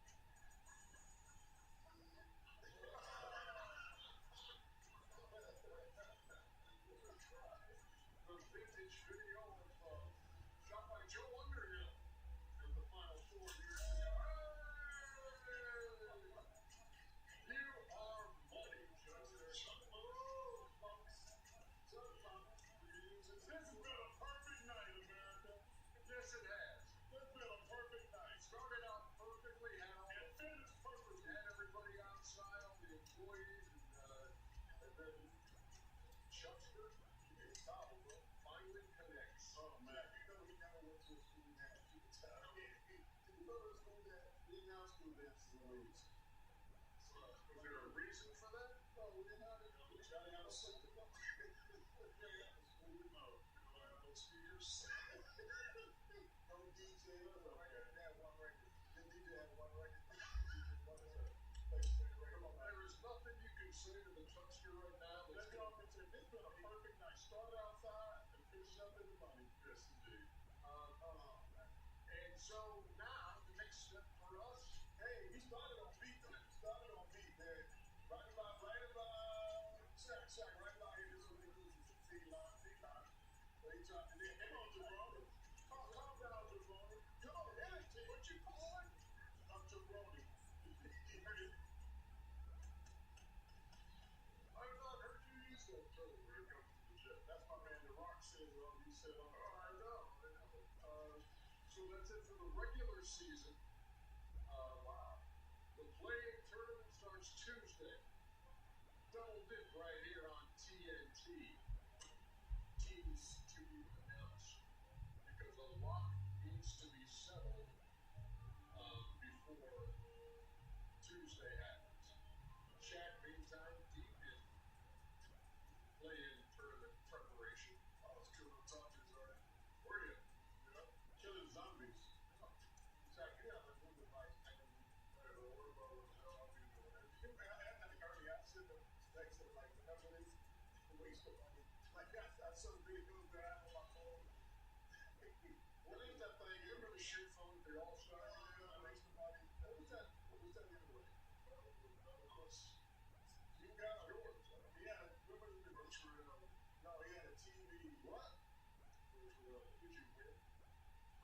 The vintage video of shot by Joe Underhill in the Final Four years ago. Hey! You are money, Johnson. This has been a perfect night, America. Yes, it has. This has been a perfect night. Started out perfectly, had all the finished perfectly. Had everybody outside, all the employees, and then Chuckster, it's foul, bro. Finally connects. Oh, man. You know he never went to a school dance. You can tell. You go to a school dance, we now school dances in ways. Was there a reason for that? No, we didn't have it. We tried to have a something. Yeah, school, you know, have those speakers. No DJ, no record. They had one record. The DJ had one record. There is nothing you can say to the Chuckster right now. Let's go. This has been a perfect night. Start outside and finish up in the money. Yes, indeed. And so now the next step for us. Hey, he started on beat, though. He started on beat, man. Right about, check, right about here. This is what they do. T-line. But he tried to hit. Come on, Jabroni. Calm down, Jabroni. Come on, energy. What you calling? I'm Jabroni. I've not heard you use that term when it comes to the Jets. That's my man, The Rock says it. He said, oh, I know. So that's it for the regular season. Wow. The play-in tournament starts Tuesday. Double dip right here on TNT. Teams to be announced. Because a lot needs to be settled before Tuesday happens. Shaq, meantime, deep in play-in tournament preparation. I was killing zombies already. Were you? Yeah. Killing zombies. Shaq, you have a good device. I don't know what about what the hell I'll be doing. I think earlier I said the text of like, whenever it is, the waste of money. Like, I saw the videos that I have on my phone. What is that thing? You remember the shoe phone at the All-Star? Waste of money. What was that anyway? You got yours. He had a, remember the virtual, no, he had a TV. What? Virtual, did you win?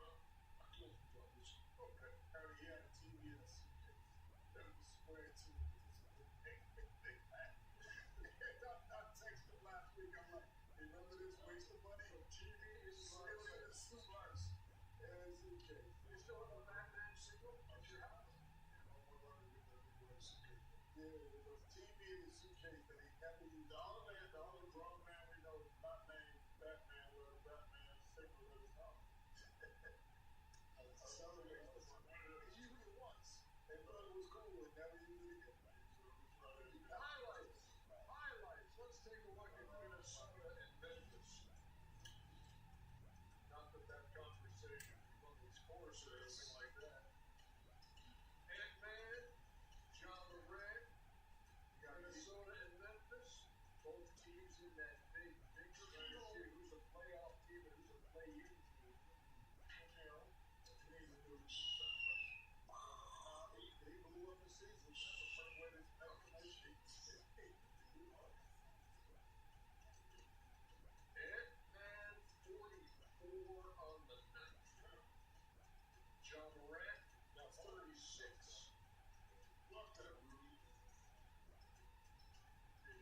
I closed the door. Okay. Apparently he had a TV in a suitcase. That was square too. I texted him last week. I'm like, remember this waste of money? TV is still in a suitcase. Yeah, it's in a suitcase. You still have a Madden single at your house? Yeah, there was TV in the suitcase that he never used. The only grown man we know is not named Batman, or Batman single in his house. He used it once and thought it was cool and never used it again. Highlights. Let's take a look at Minnesota and Memphis. Not that conversation runs course or anything like that. Ant-Man, John Morant, Minnesota and Memphis, both teams in that big picture. Who's a playoff team and who's a play-in team. He blew up the season. That's the first way this explanation. Ant-Man 44 on the night. John Morant, now 36. Look at Rudy.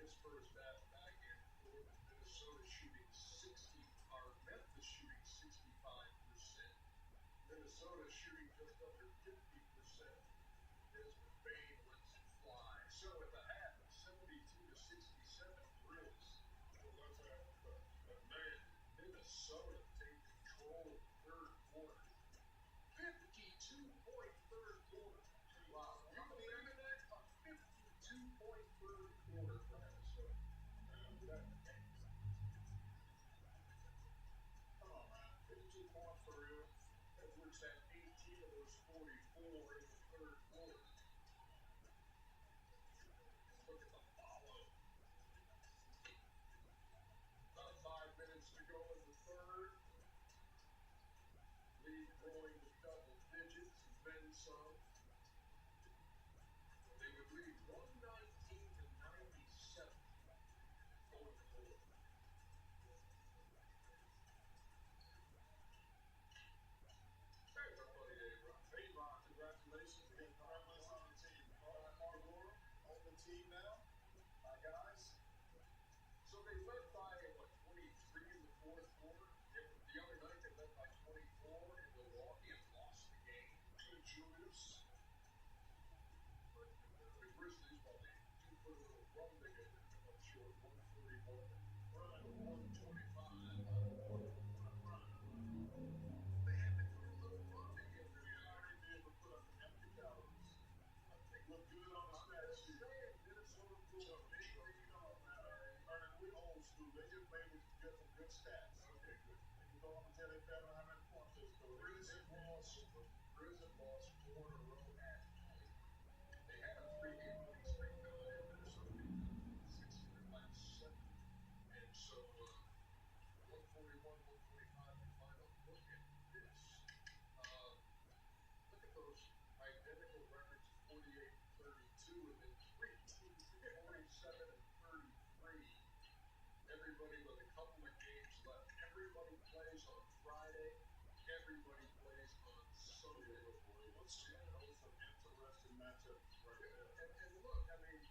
His first back in Minnesota shooting 60, or Memphis shooting 65%. Minnesota shooting just under 50%. Desmond Bain lets it fly. So at the half, 72-67 Grizz. Well, that's a man. Minnesota take control of the third quarter. 52-point third quarter. Wow. third quarter for Minnesota. Come on, man. 52 points for real. Edwards had 18 of those 44 in the third quarter. Look at the follow. About 5 minutes to go in the third. Lead growing to double digits, then some. They would lead 119 to 97 going forward. Hey, my buddy A-Rock. Hey, Rock, congratulations again. Congratulations on the team. Mark Laura on the team now. My guys. So they led by, 23 in the fourth quarter. The other night they led by 24 in Milwaukee and lost the game to Julius. But the Grizzlies, while they do put a little run together, come up short 141, running 125. They had to put a little run together. They did put up some empty calories. They look good on the stat sheet. Minnesota blew a big lead on that. We old school. They just made it get some good stats. Okay, good. You go home and tell their family how many points they scored. Grizzlies lost 4 in a row at home. They had a 3-game winning streak going in. Minnesota beat them 6 of their last 7. And so, 141, 125 the final. Look at this. Look at those identical records, 48-32, and then 3 teams at 47 and 33. Everybody with a couple of games left. Everybody plays on Friday. Everybody plays on Sunday. Those are some interesting matchups right there. And look, I mean,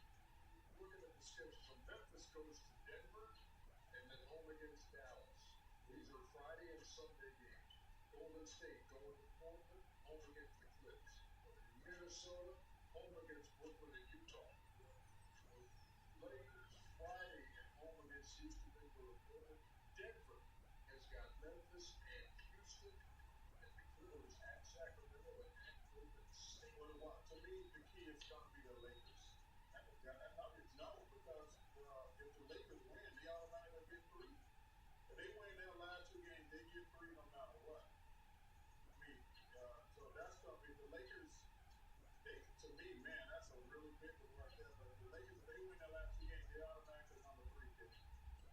looking at the schedule, so Memphis goes to Denver and then home against Dallas. These are Friday and Sunday games. Golden State going to Portland, home against the Clips. Minnesota, home against Brooklyn and Utah. Lakers, Friday at home against Houston, then go to Portland. Denver has got Memphis and Houston, and the Clippers at Sacramento and at Golden State. Well, to me, the key is going to be the Lakers. No, because if the Lakers win, they automatically get 3. If they win their last 2 games, they get 3 no matter what. I mean, so that's going to be the Lakers. To me, man, that's a really big one right there. But the Lakers, if they win their last 2 games, they automatically number 3 pick.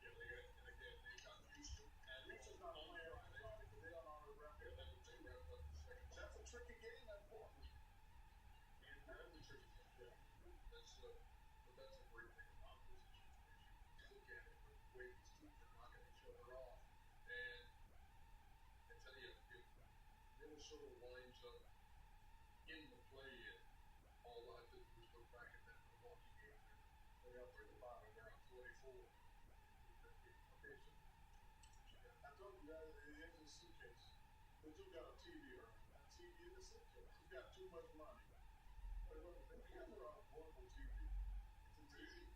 Yeah, and again, they got Houston. And Houston's not only every Friday, because they don't already wrap it up. They wrapped up the second. That's a tricky game, that Portland. And that's a tricky game. Yeah. That's a great thing about this situation. You look at it, the way these teams are knocking each other off. And I tell you, if Minnesota winds up in the play-in, all I did was look back at that Milwaukee game. They're up there at the bottom. They're up 44. Okay, so I told you guys, it's a suitcase. But you got a TV or a TV in the suitcase. You got too much money. They got a horrible TV. It's a TV.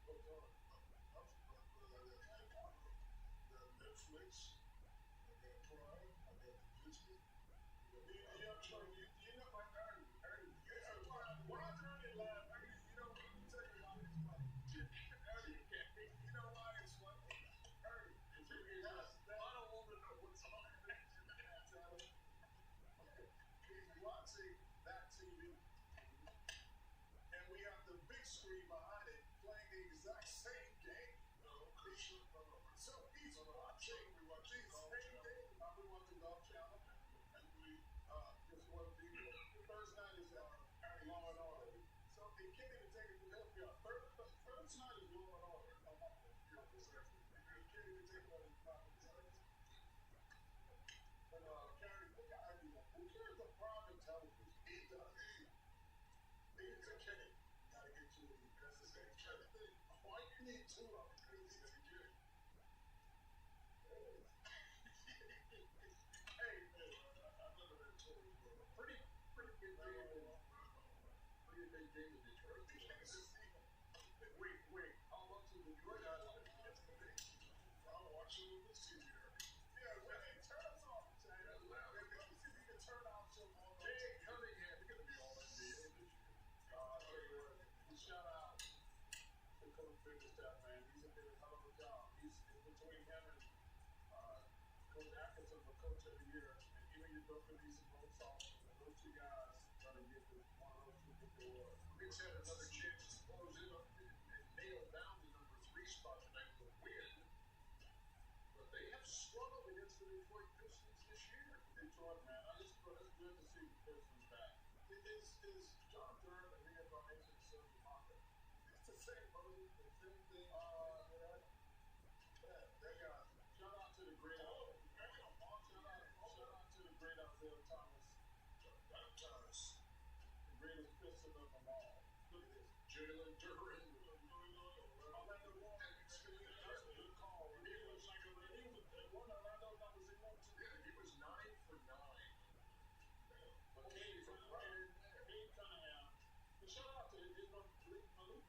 What's on it? I'm surprised I got Netflix. I got Prime. I got the Disney. You know, like Ernie. Why is Ernie live? Ernie, you know, let me tell you why it's funny. Ernie, you know why it's funny? Ernie, I don't want to know what's on it. He's watching that TV. And we have the big screen behind it playing the exact same game. So he's watching the same game. We watch the Golf Channel. And we just want to be Thursday night is Law and Order. So they can't even take it to help you out. Thursday night is Law and Order. You can't even take it on the proper service. But Karen, who cares the private television? He does. It's a kidding. You gotta get to it. That's the same kind of thing. Why you need 2 of them? Because he's a kid. Hey, I remember that story. Pretty big game. Pretty big game in Detroit. Wait. How much is Detroit? I'm watching this TV. Yeah, turn us off. You can turn off some more. Jay Cunningham, you're going to be all NBA this year. Shout out Coach Atkinson for Coach of the Year, and even your Duncan East and both sophomores, and those two guys trying to get one of those two get the award. Knicks had another chance to close in and nail down the number 3 spot tonight with a win, but they have struggled against the Detroit Pistons this year. Detroit, man, it's good to see the Pistons back. Is John Thurman the reincarnation of Serge Ibaka? It's the same person, the same thing. They got shout out to the great Isaiah Thomas, the greatest Piston of them all. Look at this. Jalen Duren. Orlando Wall. That's a good call. He was like one of Orlando's numbers in one, too. Yeah, he was 9 for 9. But Cade Cunningham. But shout out to his Malik Beasley on his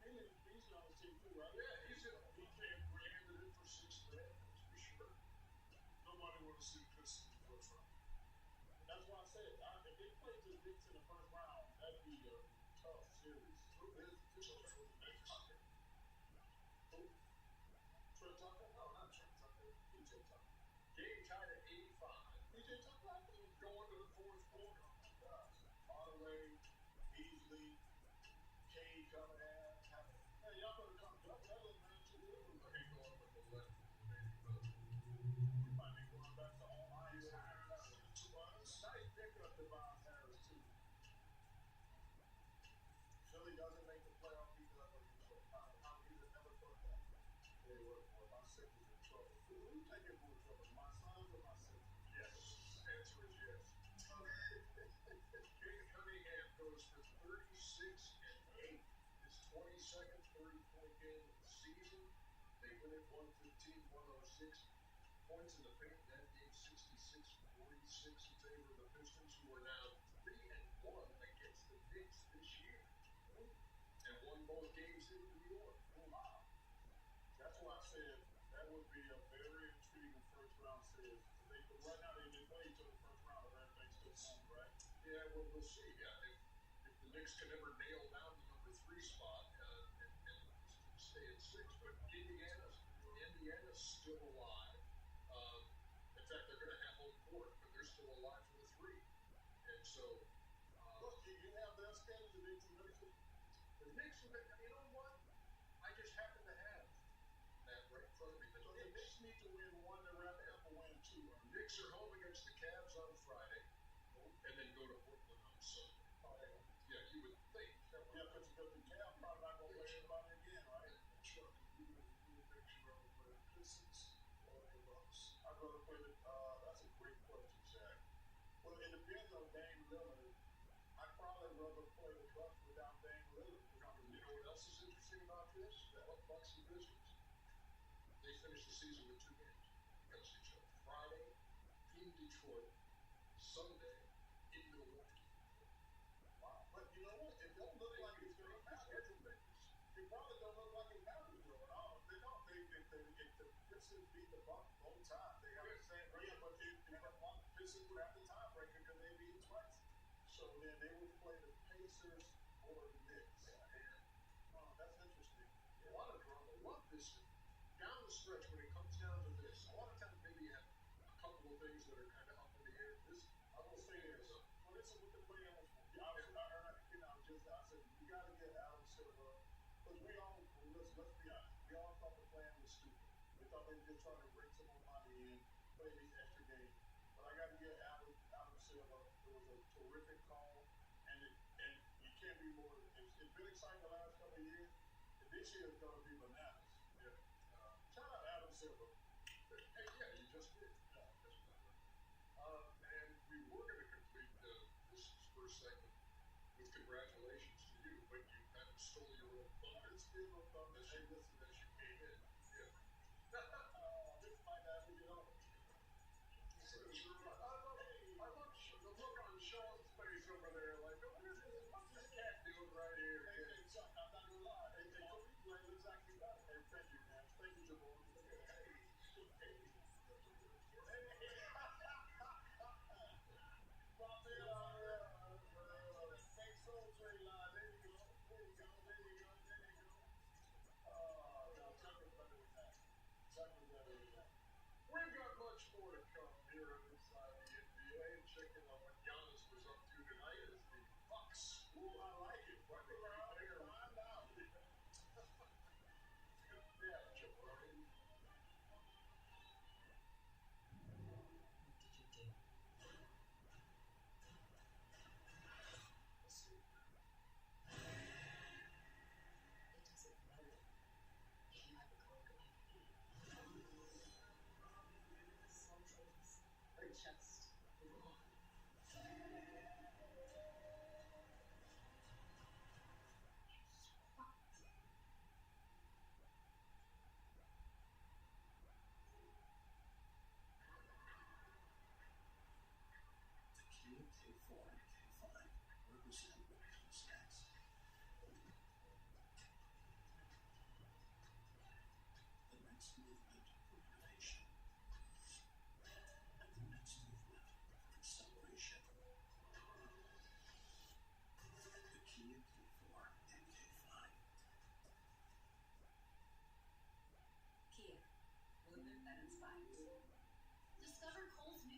team, too, right? Yeah, he handed it for 6 minutes, for sure. Nobody want to see the Pistons in the first round. That's why I said, if they played the Knicks in the first round, that'd be a tough series. Who is the Pistons for the next Tucker? Who? Trey Tucker? No, not Trey Tucker. PJ Tucker. Game tied at 85. PJ Tucker, I think, going to the fourth quarter. Oh my gosh. Hardaway, Beasley, Cade Cunningham. Hey, y'all better come double that little man too. I ain't going with the left. You might be going back to all Myers Harris. Nice pickup to Tobias Harris too. Philly doesn't make the playoff because of how he's never thought that. Hey, what, boy, my Sixers in trouble. Who you taking more trouble? My Suns or my Sixers? Yes. Answer is yes. Cade Cunningham goes for 36 and 8. His 22nd 30-point game of the season. They win it 115-106. Points in the paint. That game 66-46 in favor of the Pistons, who are now 3-1 against the Knicks this year, and won both games in New York. Oh, wow. That's why I said that would be a very intriguing first round series. Right now they play each other first round of everything's still going, right? Yeah, well, we'll see. Yeah, if the Knicks can ever nail down the number 3 spot and stay at 6, but Indiana's still alive. In fact, they're going to have home court, but they're still alive for the 3. And so, look, you have their schedule to beat the Knicks. The Knicks, you know what? I just happen to have that right in front of me. So the Knicks need to win 1 to wrap it up and win 2. The Knicks are home against the Cavs on Friday, and then go to Brooklyn on Sunday. Yeah, you would think. Yeah, because the Cavs probably not going to play everybody again, right? Sure. You would think you'd rather play the Pistons or the Bucks? I'd rather play that's a great question, Shaq. Well, it depends on Dame Lillard. I'd probably rather play the Bucks without Dame Lillard. You know what else is interesting about this? Bucks and Wizards. They finished the season with 2 games against each other. Friday in Detroit, Sunday in Milwaukee. Wow. But you know what? It don't look like it's going to matter. It probably don't look like it matters though at all. They don't. If the Pistons beat the Bucks both times, they have the same record. But if the Pistons would have the tiebreaker because they beat them twice. So then they would play the Pacers or the Knicks. That's interesting. A lot of drama. A lot of this down the stretch when it comes down to this. A lot of times maybe you have a couple of things that are kind of up in the air. This, I will say this. Well, this is what the play on. I said you got to get Adam Silver because let's be honest. We all thought the plan was stupid. We thought they were just trying to bring some more money in, play these extra games. But I got to get Adam Silver. It was a terrific call, and you can't be more. It's been exciting the last couple of years. And this year is going to be bananas. Yeah. Shout out Adam Silver. Hey, yeah, you just did. And we were going to complete this first segment with congratulations to you, but you kind of stole your own thunder. Still no thunder. Hey, listen, as you came in. Yeah. This might not be it all. I love the look on Sean's face over there, like, what's this cat doing right here? Hey, Chuck, I'm not gonna lie. Hey, Kobe played exactly that. Hey, thank you, man. Thank you, Jamal. We've got much more to come.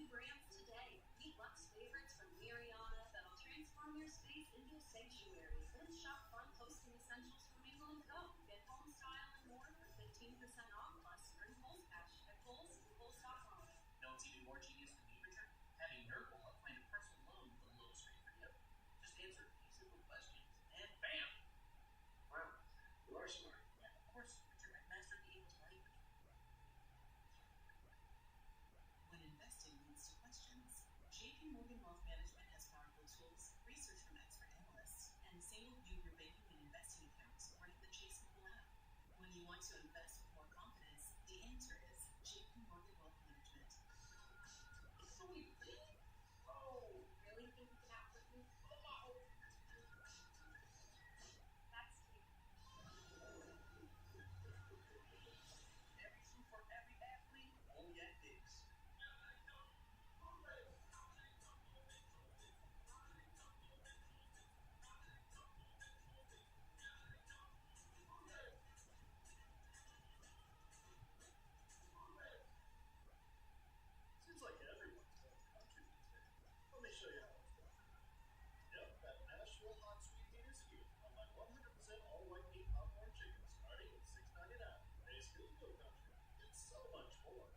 brands today. Meet Lux favorites from Mariana that'll transform your space into a sanctuary. Then shop fun hosting essentials from Mingle & Co. Get home style and more for 15% off plus earn Kohl's cash at Kohl's and Kohl's.com. Know what's even more genius than me, Richard? Having Nerd will help find a personal loan with a lowest rate for you. Just answer a few simple questions and bam! Wow, you are smart. Yeah, of course, Richard. I mastered the English language. When investing leads to questions, JP Morgan Wealth Management has powerful tools, research from expert analysts, and a single view of your banking and investing accounts right in the Chase mobile app. When you want to invest with more confidence, the answer is JP Morgan Wealth Management. Sweet. Oh, really think you can output me? That's cute. Every shoe for every athlete, only at Dick's. Seems like everyone's going country these days. Let me show you how it's done. Yep, that Nashville hot sweet heat is here on my 100% all white meat popcorn chicken starting at $6.99. Tastes good, go country. It's so much more.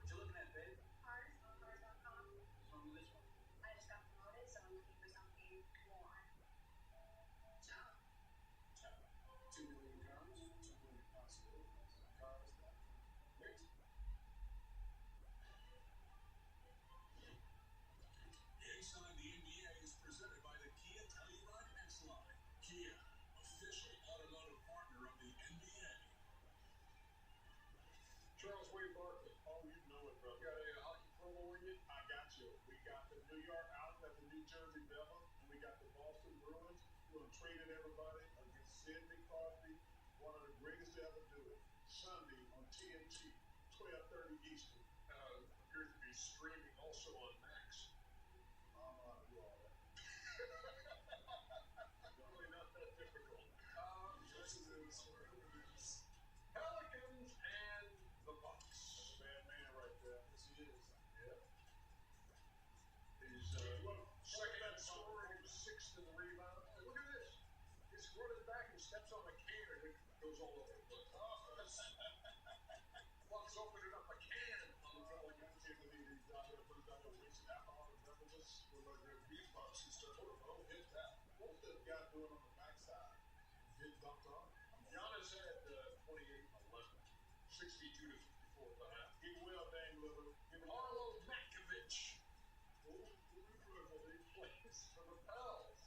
What you looking at, babe? Cars on cars.com. What's wrong with this one? I just got promoted, so I'm looking for something more. Job. 2 million cars, 2 million possibilities. Cars that wait. Inside the NBA is presented by the Kia Telluride X-Line. Kia, official automotive partner of the NBA. Charles Wade Barkley. Oh, you know it, bro. Got a hockey promo in you? I got you. We got the New York Outlet, the New Jersey Devils, and we got the Boston Bruins who have traded everybody against Sidney Crosby, one of the greatest to ever do it. Sunday on TNT, 12:30 Eastern. Appears to be streaming also on Max. I'm not do all that. Really not that difficult. Yes, it is. Wherever it is. Pelicans and the Bucks. That's a bad man right there. Yes, he is. Yeah. He's second in scoring, sixth in rebound. Hey, look at this. He's running back and steps on a can and it goes all over the place. Bucks opening up a can on the Pelicans. I can't believe he's out here, put down there wasting alcohol and beverages. Look like they're beatbox and stuff. Oh, hit that. What's this guy doing on the backside? Get dunked on. Giannis had 28 and 11. 62 to 54 at the half. Get well, Dame Lillard. Give him Arlo Matkovic. Who plays for the Pels.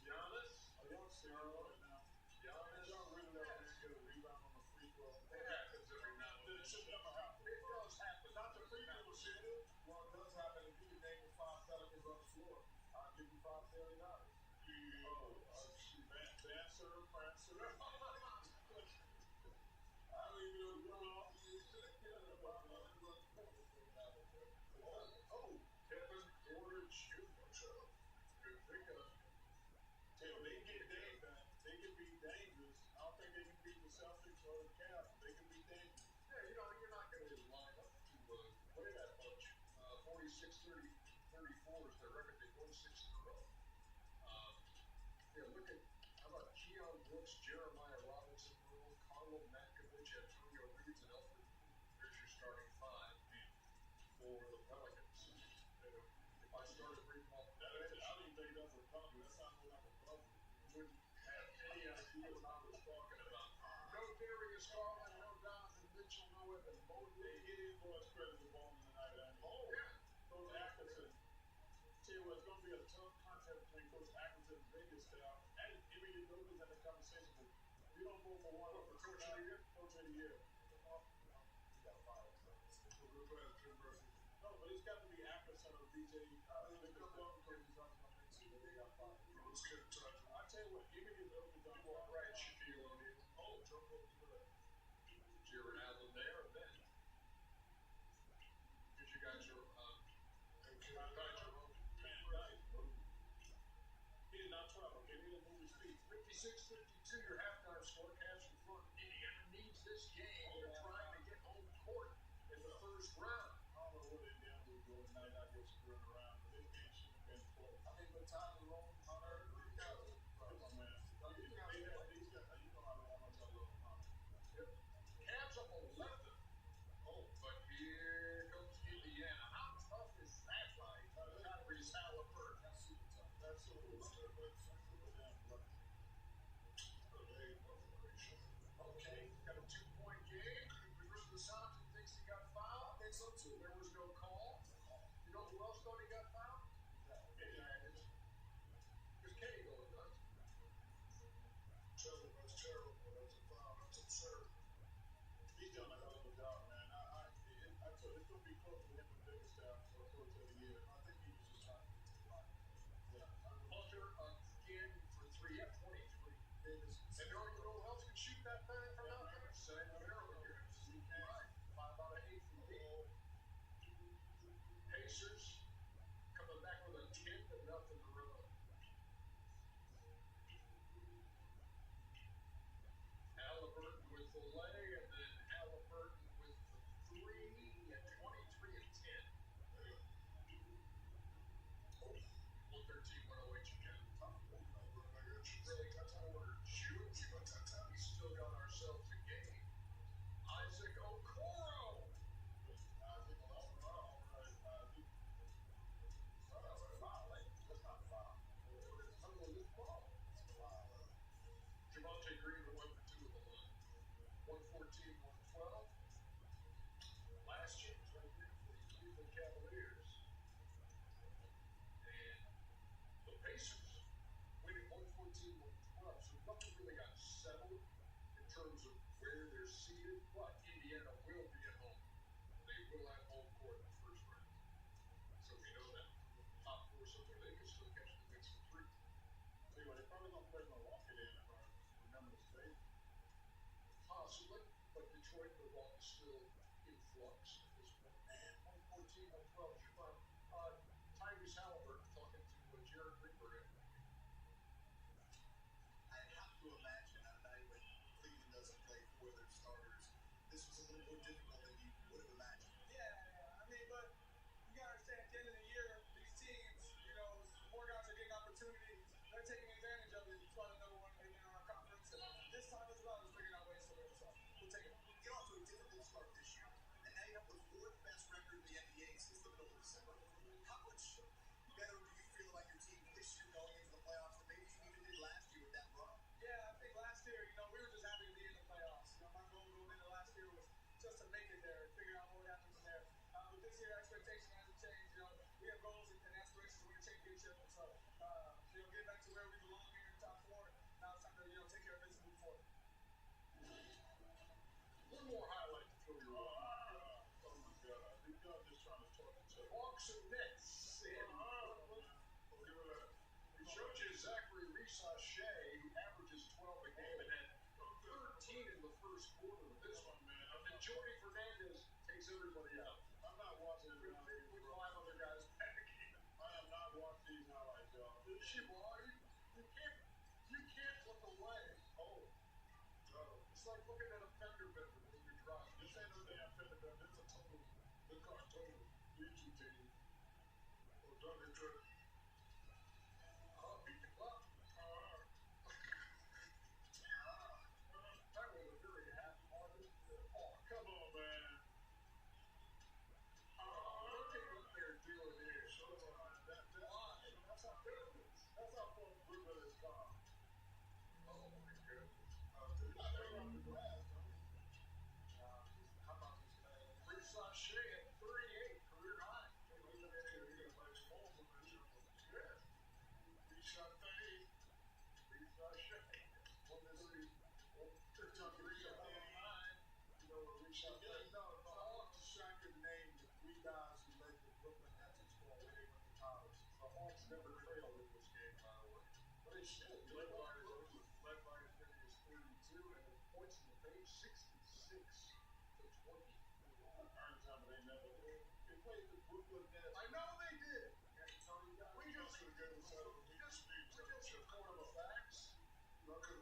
Giannis. a youngster right now. Giannis. Y'all really let him get a rebound on the free throw. It happens every now and then. It should never happen. It does happen. Not the free throw shit. Well, it does happen if you can name the 5 Pelicans on the floor. I'll give you $5 billion. Dancer, Prancer. I don't even know what off. Oh, Kevin Porter Jr. Good pickup. Tell they get Dame back. They can be dangerous. I don't think they can beat the Celtics or the Cavs. They can be dangerous. Yeah, you're not going to line up to play that bunch. 46-34 is their record. They won 6 in a row. Yeah, look at, how about Keon Brooks, Jeremiah Robinson, Carlo Matkovic, Antonio Reeves, and Alfred. There's your starting 5 for the Pelicans. If I started reading off the bench, I don't even think that's a problem. That sounds like a problem. wouldn't have any idea what I was talking about. No Darius Garland, no Donovan Mitchell, no Evan Mobley. They hit his boys credit for balling tonight. Oh, yeah. Coach Atkinson. Tell you what, it's going to be a tough contest between Coach Atkinson and Vegas staff. And Emily Nobles had a conversation with we don't vote for one. For Coach of the Year? Coach of the Year. He got fired. We're glad Jim Murphy. No, but it's got to be Atkinson or DJ. Because he's on the team that they got fired. Let's get in touch. I tell you what, Emily Nobles You walk right, Shaquille O'Neal. Oh, jump over to the Jared Allen there, and then 26-52, your halftime score. Cavs in front. Indiana needs this game. They're trying to get home court in the first round. I don't know what Indiana would do tonight. I guess run around, but this game should have been close. I mean, but Tyler Rome, Hunter, come on, man. These guys, you know how much I love them. Yep. Cavs up 11. Oh, but here comes Indiana. How tough is that fight? Tyrese Halliburton. That's super tough. That's super tough. Okay, got a 2-point game. We heard the sound and thinks he got fouled. I think so too. There was no call. You know who else thought he got fouled? Indiana. Because Kenny goes nuts. Trevor, that's terrible. That's a foul. That's absurd. He's done a hell of a job, man. I thought it's going to be close to him and Biggerstaff for the course of the year. I think he was just trying to get the line. Yeah. Hunter again for 3 at 23. Davis. And you know who else can shoot that thing from out there? Sam Merrill here. Right. 5 out of 8 from deep. Pacers coming back with a 10-0 run. Halliburton with the lay, and then Halliburton with the 3 at 23 and 10. Oh, 113, 108 again. Really got to order June. We still got ourselves a game. Isaac Okoro. Isaac Okoro. That's not a foul. It's under this ball. Javonte Green went for 2 of the line. 114, 112. Last chance right there for the Cleveland Cavaliers. And the Pacers winning 114, 112. So nothing really got settled in terms of where they're seated, but Indiana will be at home. They will have home court in the first round. So we know that. Top 4 somewhere, they can still catch the Knicks for 3. Tell you what, they're probably going to play Milwaukee then if I remember the state. Possibly, but Detroit and Milwaukee still in flux at this point. And 114, 112 is your final. Tyrese Halliburton talking to Jared Greenberg. I have to imagine on a night when Cleveland doesn't play 4 of their starters, this was a little more difficult than you would have imagined. Yeah. I mean, but you got to understand at the end of the year, these teams, more guys are getting opportunities. They're taking advantage of it. It's probably number 1 right now in our conference. And this time as well, is figuring out ways to win. So we'll take it. Get off to a difficult start this year, and now you have the 4th best record in the NBA since the middle of December. How much better do you feel like your team this year going into the playoffs than maybe you even did last year with that run? Yeah, I think last year, we were just happy to be in the playoffs. My goal going into last year was just to make it there and figure out what would happen from there. But this year, expectation hasn't changed. We have goals and aspirations to win a championship. And so, get back to where we belong here in top 4. Now it's time to, take care of business and move forward. One more highlight to fill your oh my God. I think y'all just trying to talk each other. Hawks and Nets. We showed you Zachary Risachet, who averages 12 a game and had 13 in the first quarter of this one, man. And Jordy Fernandez takes everybody out. I'm not watching it. With 5 other guys back. I am not watching these highlights, y'all. You can't look away. Oh. It's like looking at a fender bender when you're driving. This ain't no damn fender bender. It's a total. The car total. YouTube team. Oh, Duncan Trip. Beat the clock. That was a very half-hearted. Oh, come on, man. Look at what they're doing here. That's how good it is. That's how fun Brooklyn is gone. Oh, my goodness. I think on the glass, though. How about this guy? Risachet at 38, career high. He's going to play small for this year. Yeah. Risachet. On this league. Risachet. The Hawks shot could name the 3 guys who led the Brooklyn Nets in scoring when they went to college. The Hawks never trailed in this game, by the way. But they should. Led by as many as 32, and the points in the paint 66 to 20. Turns out they never did. They played the Brooklyn Nets. I know they did. We just need to corner the facts. Because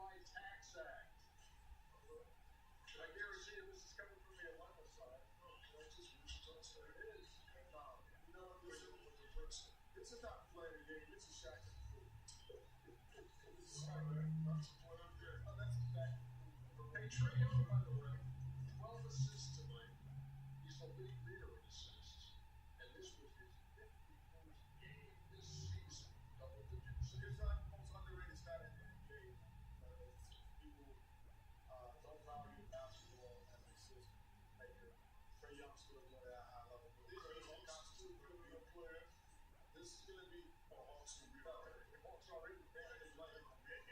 by Tax Act. I guarantee you this is coming from the Atlanta side. Texas, Wichita State. It is. You know what this is? This is not playing a game. This is Shaq and Food. This is Shaq and Food. That's exactly. Hey, Trey Young, by the way, 12 assists tonight. He's the league leader in assists. And this was his 51st game this season. Double digits. It's not the most underrated stat in the NBA. People don't value basketball as an assist maker. Trey Young still doing it at a high level. But this is still going to be a player. This is going to be a Hawks will be already. Hawks already banned.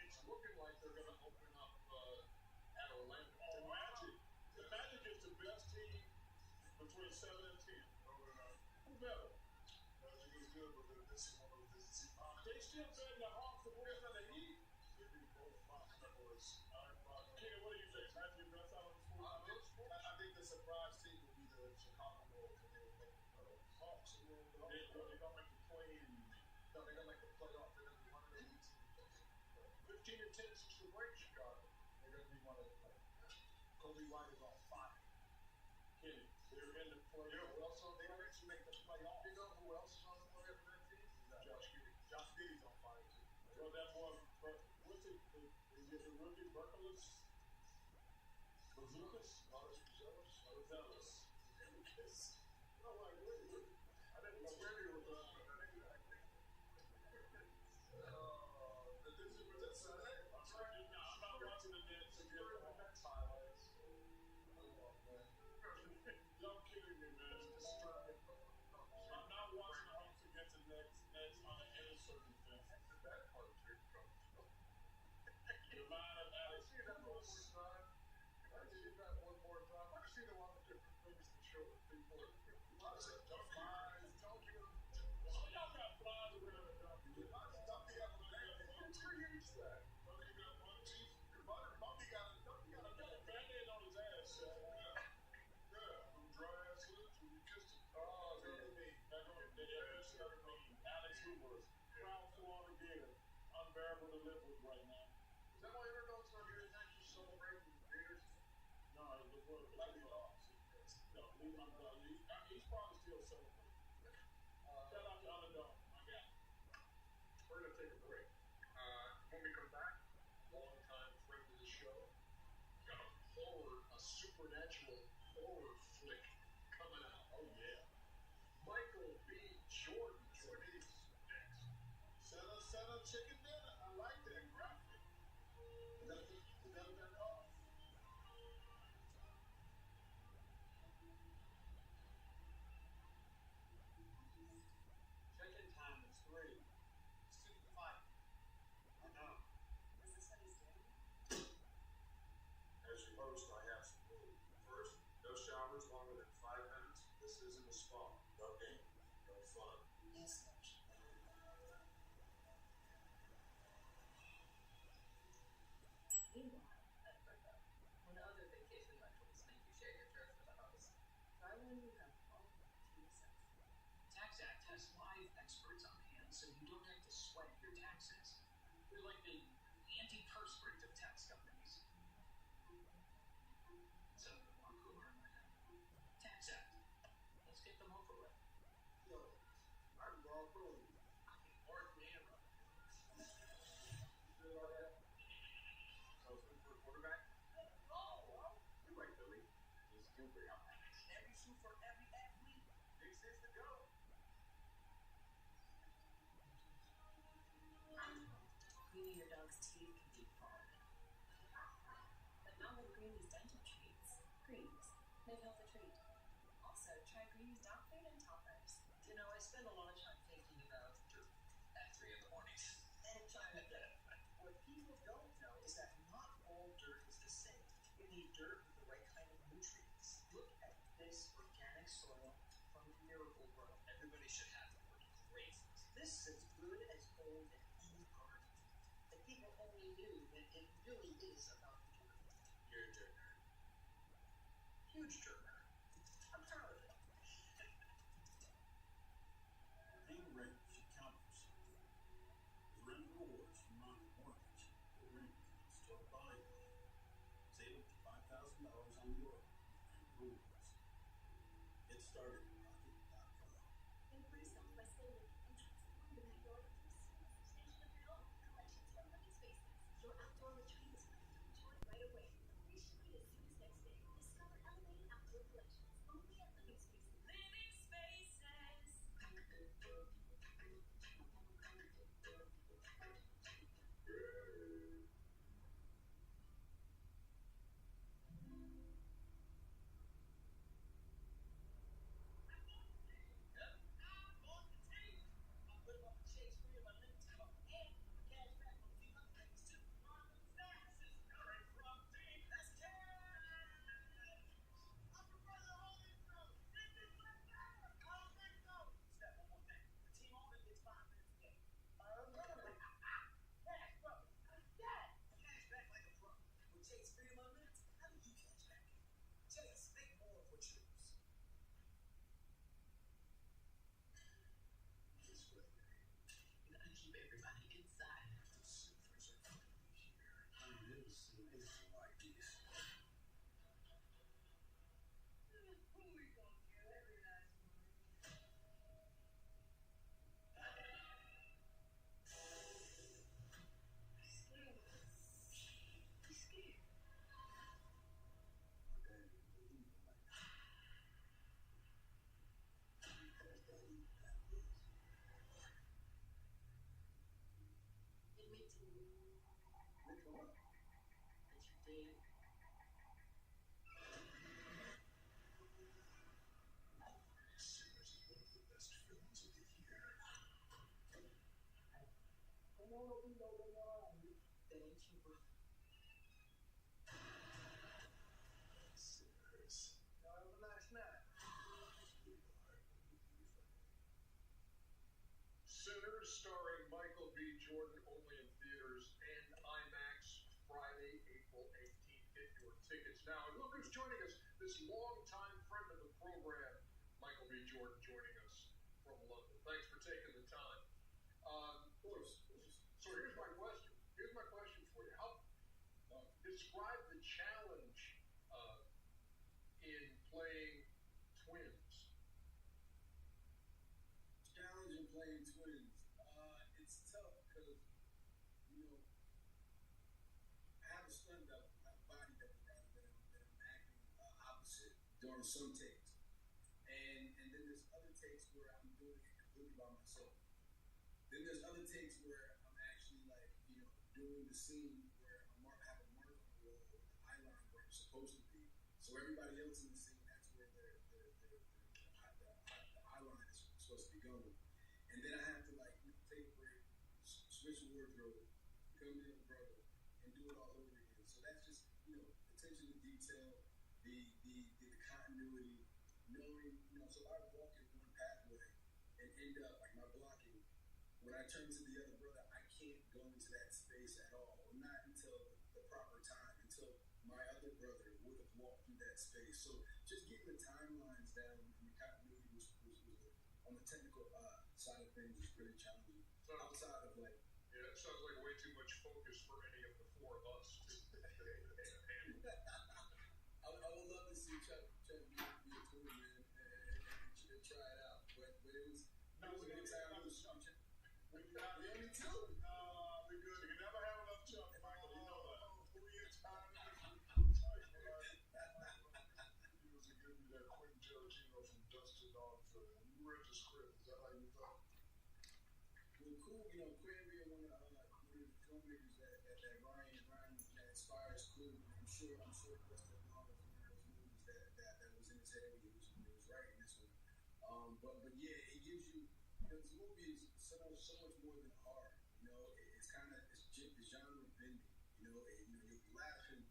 It's looking like they're going to open up at Orlando. The Magic is the best team between 7 and 10. Who better? Magic is good, but this is one of those teams. They still bet the Hawks the Bulls and the Heat. They beat both Fox members. Kenny, what do you think? Magic best out of the four? I think the surprise team will be the Chicago Bulls, and they will make the playoffs. Hawks are going to make the play-in. No, they're going to make the playoffs. They're going to be one of the 8 teams. 15 and 10 since the break, Chicago. They're going to be one of the playoffs. Kobe White is on fire. Kenny, they're in the playoffs. Who else on they actually make the playoffs? You know who else is on the playoff for that team? Josh Giddey. Josh Giddey's on fire too. Well, that boy, what's it? Is it the rookie Berkelus? Bazookas? Bazookas. No, like, wait. I didn't know where he was on. This is what that Sunday? I'm sorry. No, I'm not watching the Nets again. The Nets highlights. Y'all kidding me, man. It's disturbing. I'm not watching the Hawks against the Nets under any circumstance. That's the bad part of it. The line of Alex. See that one more time. I see that one more time. I see the one with different things to show the people. I said, flies, donkey. Y'all got flies around the donkey. Donkey got one there. Who creates that? Donkey got one teeth. Donkey got a band-aid on his ass. Yeah, them dry ass lips when you kissed him. Oh, really mean. That going to mean. Alex Hoover, crowd full again. Unbearable to live with right now. Is that why everyone's not here tonight? Just celebrating the Raiders? No, the word like the dogs. No, he's probably still celebrating. Shout out to Underdog, my guy. We're gonna take a break. When we come back, long-time friend of the show, got a supernatural horror flick coming out. Oh yeah. Michael B. Jordan joining us next. Set up chicken dinner. I like that graphic. Is that what they're called? Check-in time is 3. It's 2 to 5. I know. Is this what he's doing? As your host, I have some rules. First, no showers longer than 5 minutes. This isn't a spa. No game. No fun. Yes, Coach. Meanwhile, at Brenda, when other vacation rentals make you share your turf with a host, try one you have all to yourself. Tax Act has live experts on hand, so you don't have to sweat your taxes. They're like the antiperspirant of tax companies. Some of them are cooler in my head. Tax Act. Let's get them over with. Yo, I'm Bob Brody. Mark Manra. You feel like that? So it's good for a quarterback? Oh, you're right, Billy. He's super young. Every shoe for every athlete. This is the go. Cleaning your dog's teeth can be hard. But not with Greeny's dental treats. Greenies, make health a treat. Also, try Greeny's dog food and toppers. You know, I spend a lot of time thinking about dirt at 3 in the morning and trying to get it. What people don't know is that not all dirt is the same. You need dirt with the right kind of nutrients. Look at this organic soil from Miracle Grow. Everybody should have the word great. This is as good as gold in any garden. And people only knew that it really is about the dirt. You're a dirt nerd. Huge dirt nerd. I'm proud of it. Being rich should count for something. The rent rewards from Mountain Mortgage. The rent is total. started at Rocket.com. Increase Southwest building and transform the backyard into a seamless extension of your home. Collections from living spaces. Your outdoor retreat is ready to enjoy right away. Free shipping as soon as next day. Discover elevated outdoor collections only at Living Spaces. Living Spaces. Chase Freedom Unlimited. How do you catch back? Chase, make more for troops. This way, You gotta keep everybody inside. the sinners are finally here. I've never seen anything like this. My dad didn't believe it like that. Because daddy, that is. Admit to me Look him up. that you're dead. Sinners is one of the best films of the year. That ain't you, brother. Sinners. Y'all have a nice night. Sweetheart, what do you think? Sinners, starring Michael B. Jordan, only in theaters and IMAX Friday, April 18th. Get your tickets now. And look who's joining us, this longtime friend of the program, Michael B. Jordan, joining us from London. Thanks for taking the time. Of course. So here's my question. Here's my question for you. How describe the challenge in playing twins? Challenge in playing twins. It's tough because, you know, I have a stunt double, I have a body double rather that I'm acting opposite during some takes. And then there's other takes where I'm doing it completely by myself. Then there's other takes where I'm actually like, you know, doing the scene where have a mark on the wall with the eye line where I'm supposed to be. So everybody else in the scene, that's where the eye line is supposed to be going. And then I have to like, you know, take a break, switch the wardrobe, come to the other brother, and do it all over again. So that's just, you know, attention to detail, the continuity, knowing, you know, so if I walk in one pathway and end up like my blocking, when I turn to the other brother, I can't go into that space at all, or not until the proper time, until my other brother would have walked through that space. So just getting the timelines down and the continuity was on the technical side of things is pretty challenging. So, outside of like, yeah, it sounds like way too much focus for any of the four of us. I would love to see Chuck be a twin, man, and try it out. But it was a good time. We only two. We good. You can never have enough Chuck, Michael. You know that. Who is time? He was to give me that Quentin Tarantino from Dust to Dawn film. When you read the script, is that how you thought? Well, cool. You know, Quentin being one of the filmmakers that Ryan that inspires cool. I'm sure Dust to Dawn was one of those movies that was in his head when he was writing this one. But yeah, it gives you. This movie is so much more than horror. You know, it's kind of it's genre bending. You know, you'll be laughing.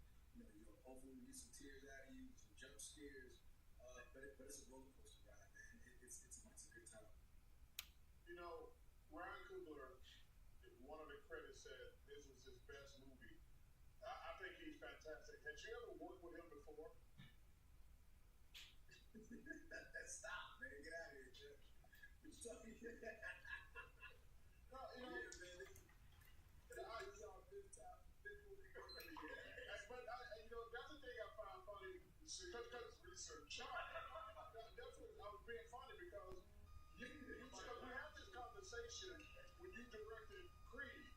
Hopefully we get some tears out of you, some jump scares. But it's a roller coaster ride, man. It's a good time. You know, Ryan Coogler, one of the credits said this was his best movie. I think he's fantastic. Had you ever worked with him before? Stop, man. Get out of here, Jeff. What you talking about? No, you know, yeah, man. This is our fifth movie. But you know, that's the thing I found funny because research. Definitely, I was being funny because we had this conversation when you directed Creed,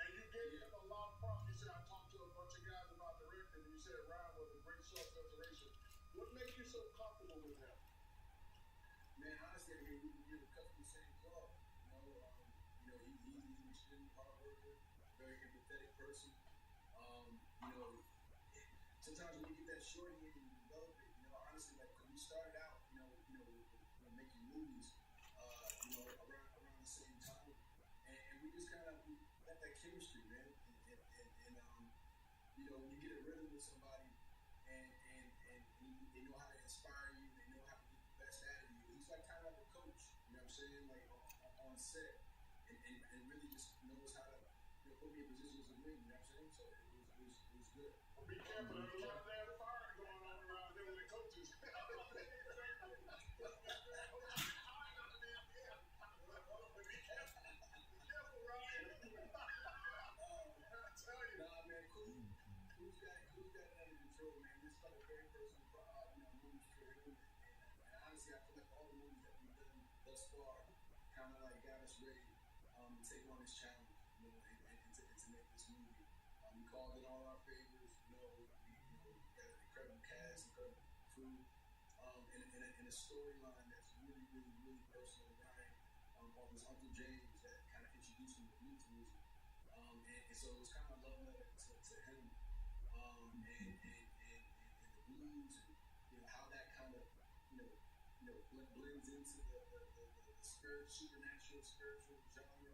and you gave him a lot of props. You said, I talked to a bunch of guys about directing, and you said Ryan was a great self-preservation. What makes you so comfortable with him? Man, honestly, I mean, we're a couple of the same club. He's an extremely hard worker, very empathetic person. Sometimes when you get that shorty and you develop it, honestly, like when we started out, we're making movies, around the same time, and we just kind of got that chemistry, man. When you get a rhythm with somebody, and they know how to inspire you, they know how to get the best out of you. He's like kind of like a coach, you know what I'm saying, like on set, and really just knows how to put me in positions to win, you know what I'm saying. So it was good. Well, be careful, there's a lot of damn firing going on around here with the coaches. Who's got it under control, man? This is like a very personal, movie for him, and honestly, I feel like all the movies that we've done thus far kind of like got us ready to take on this challenge, and to make this movie. We called in all our favors, we got an incredible cast, incredible crew, and a storyline that's really, really, really personal to Ryan, on his Uncle James that kind of introduced him to blues music, and so it was kind of a love letter to him. And the blues, and how that kind of blends into the supernatural, spiritual genre,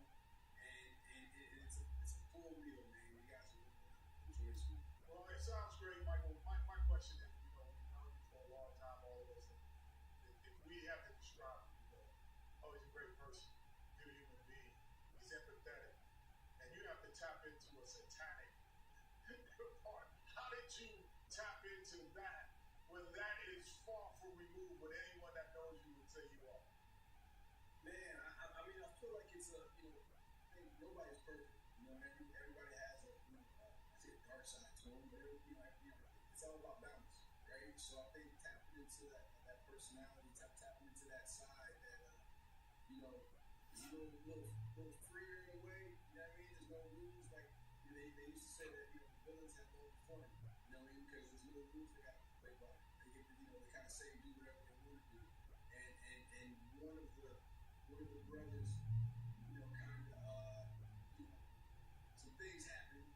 and it's a full meal, man. You guys are really gonna enjoy this movie. Well, it sounds great, Michael. My question is, we know you for a long time, all of us, and if we have to describe him, he's a great person, good human being, he's empathetic, and you have to tap into a satanic part. How did you tap into that when that is far from removed with anyone that knows you would say you are? Man, I mean, I feel like it's nobody's perfect. Everybody has I say a dark side to them, but it's all about balance, right? So I think tapping into that personality, tapping into that side that is a little freer in a way. You know what I mean? There's no rules. Like they used to say that villains have no fun. You know what I mean? Because there's no rules they got to play by. They kind of say do whatever they want to do. And one of the brothers, some things happened, and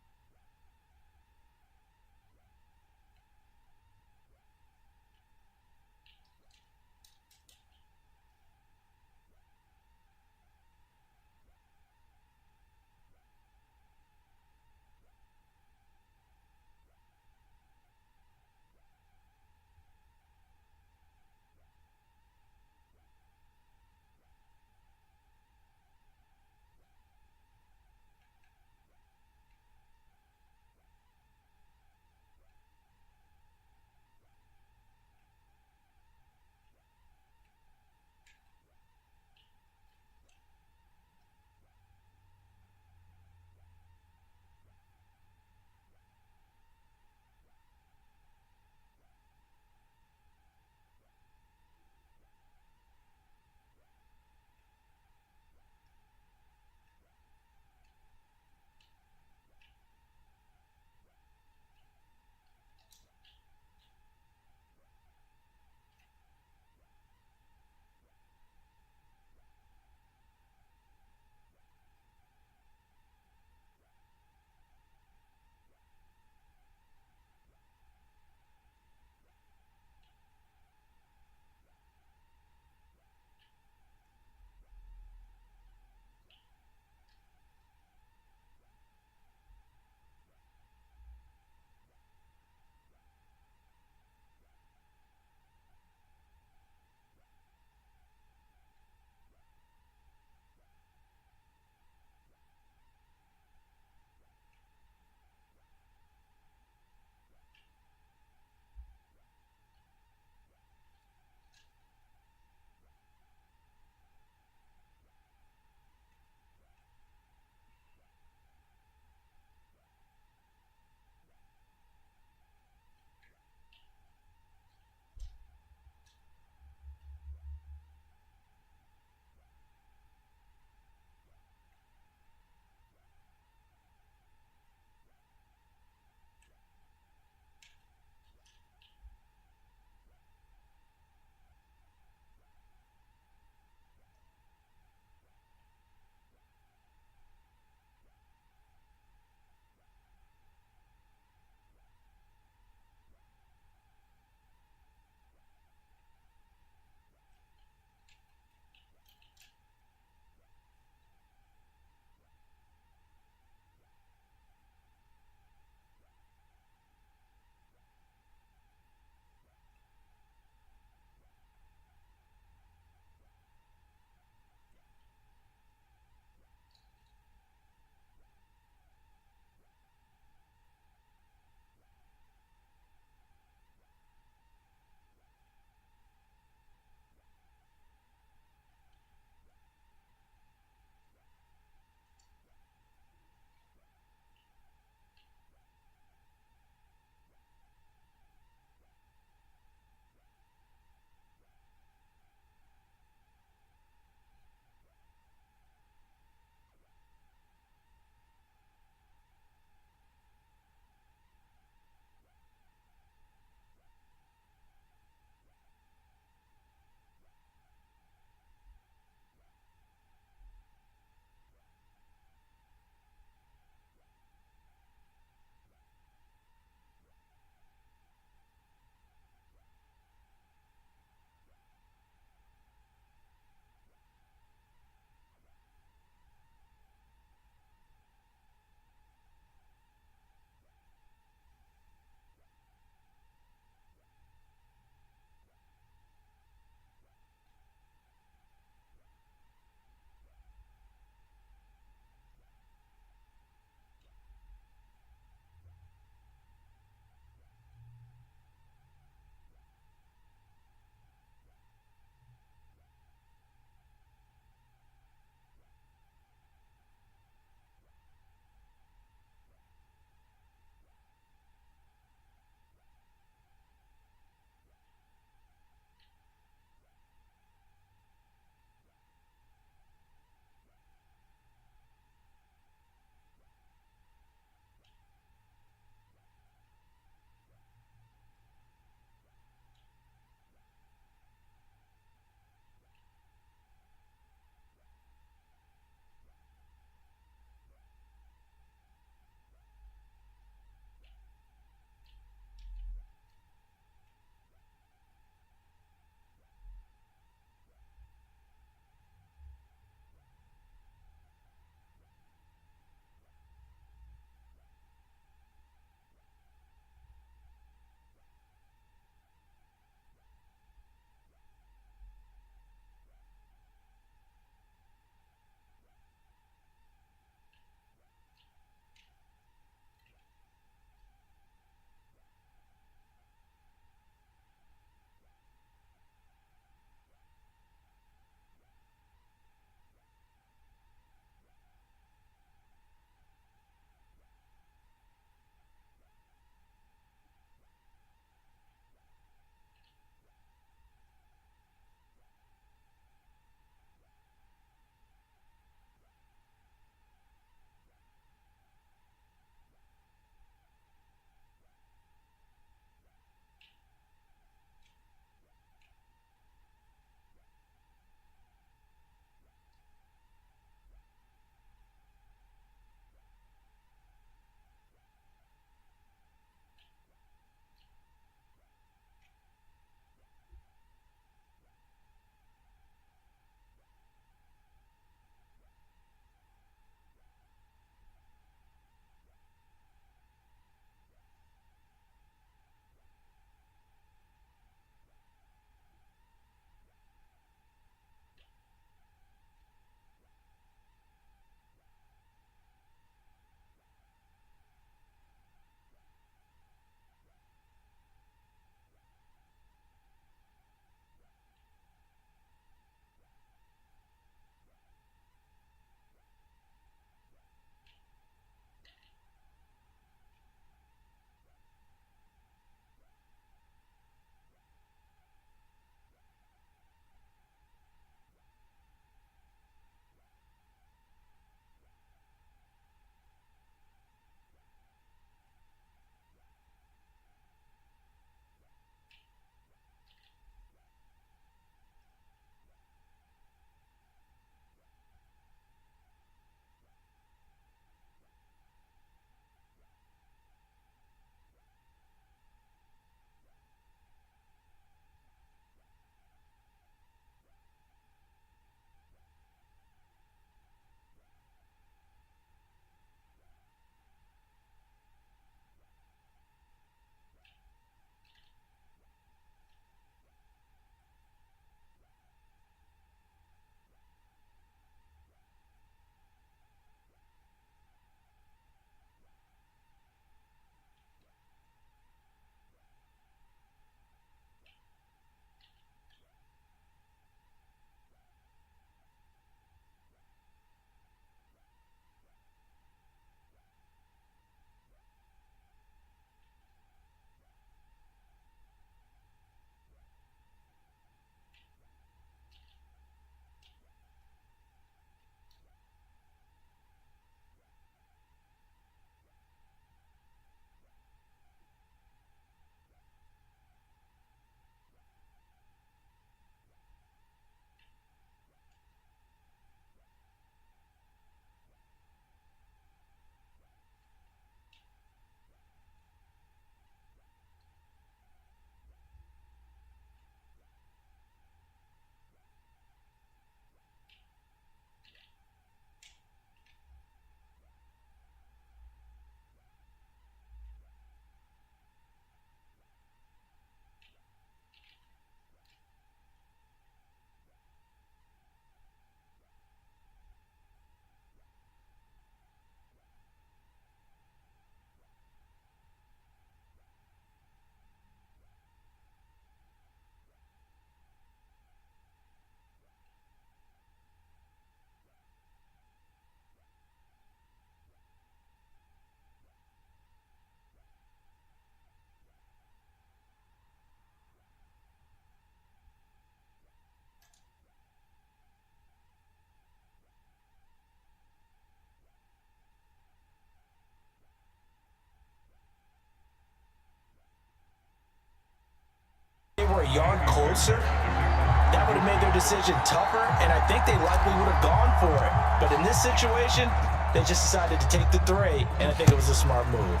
were a yard closer, that would have made their decision tougher, and I think they likely would have gone for it. But in this situation, they just decided to take the 3, and I think it was a smart move.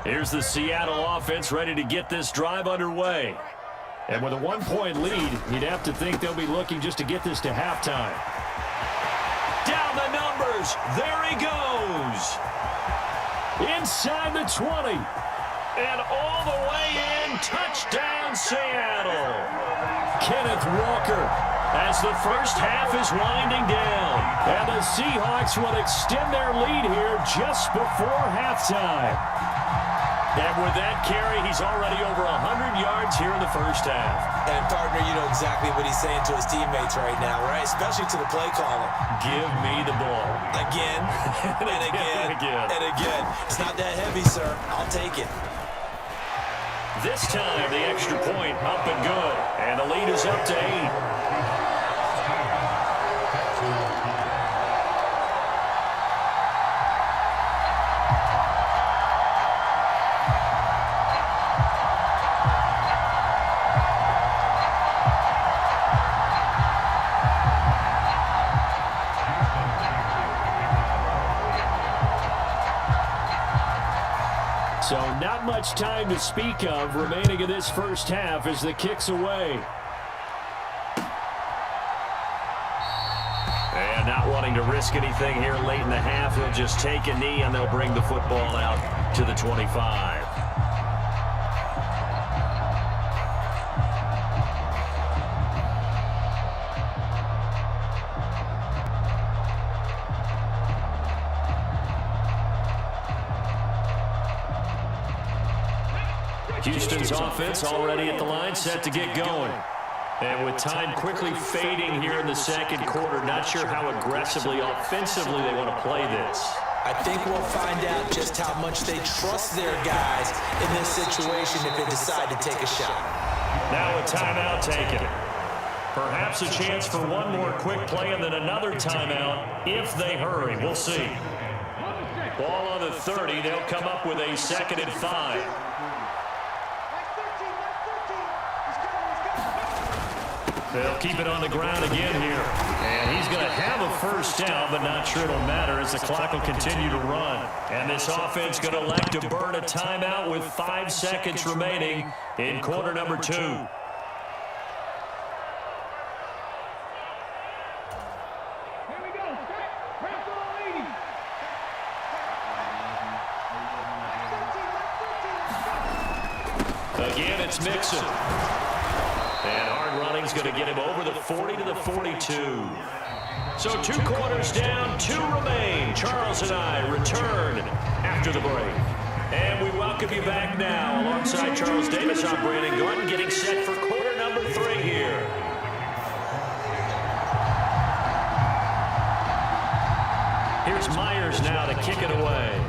Here's the Seattle offense ready to get this drive underway. And with a 1-point lead, you'd have to think they'll be looking just to get this to halftime. Down the numbers. There he goes. Inside the 20. And all the way in. Touchdown, Seattle. Kenneth Walker as the first half is winding down. And the Seahawks will extend their lead here just before halftime. And with that carry, he's already over 100 yards here in the first half. And, partner, you know exactly what he's saying to his teammates right now, right? Especially to the play caller. Give me the ball. Again, and again, and again. It's not that heavy, sir. I'll take it. This time, the extra point up and good. And the lead is up to 8. So not much time to speak of remaining in this first half as the kick's away. And not wanting to risk anything here late in the half, he'll just take a knee and they'll bring the football out to the 25. Houston's offense already at the line, set to get going. And with time quickly fading here in the second quarter, not sure how aggressively, offensively they want to play this. I think we'll find out just how much they trust their guys in this situation if they decide to take a shot. Now a timeout taken. Perhaps a chance for one more quick play and then another timeout if they hurry. We'll see. Ball on the 30. They'll come up with a 2nd and 5. They'll keep it on the ground again here. And he's going to have a first down, but not sure it'll matter as the clock will continue to run. And this offense going to elect to burn a timeout with 5 seconds remaining in quarter number 2. Again, it's Mixon. And hard running's going to get him over the 40 to the 42. So 2 quarters down, 2 remain. Charles and I return after the break. And we welcome you back now. Alongside Charles Davis, I'm Brandon Gordon, getting set for quarter number 3 here. Here's Myers now to kick it away.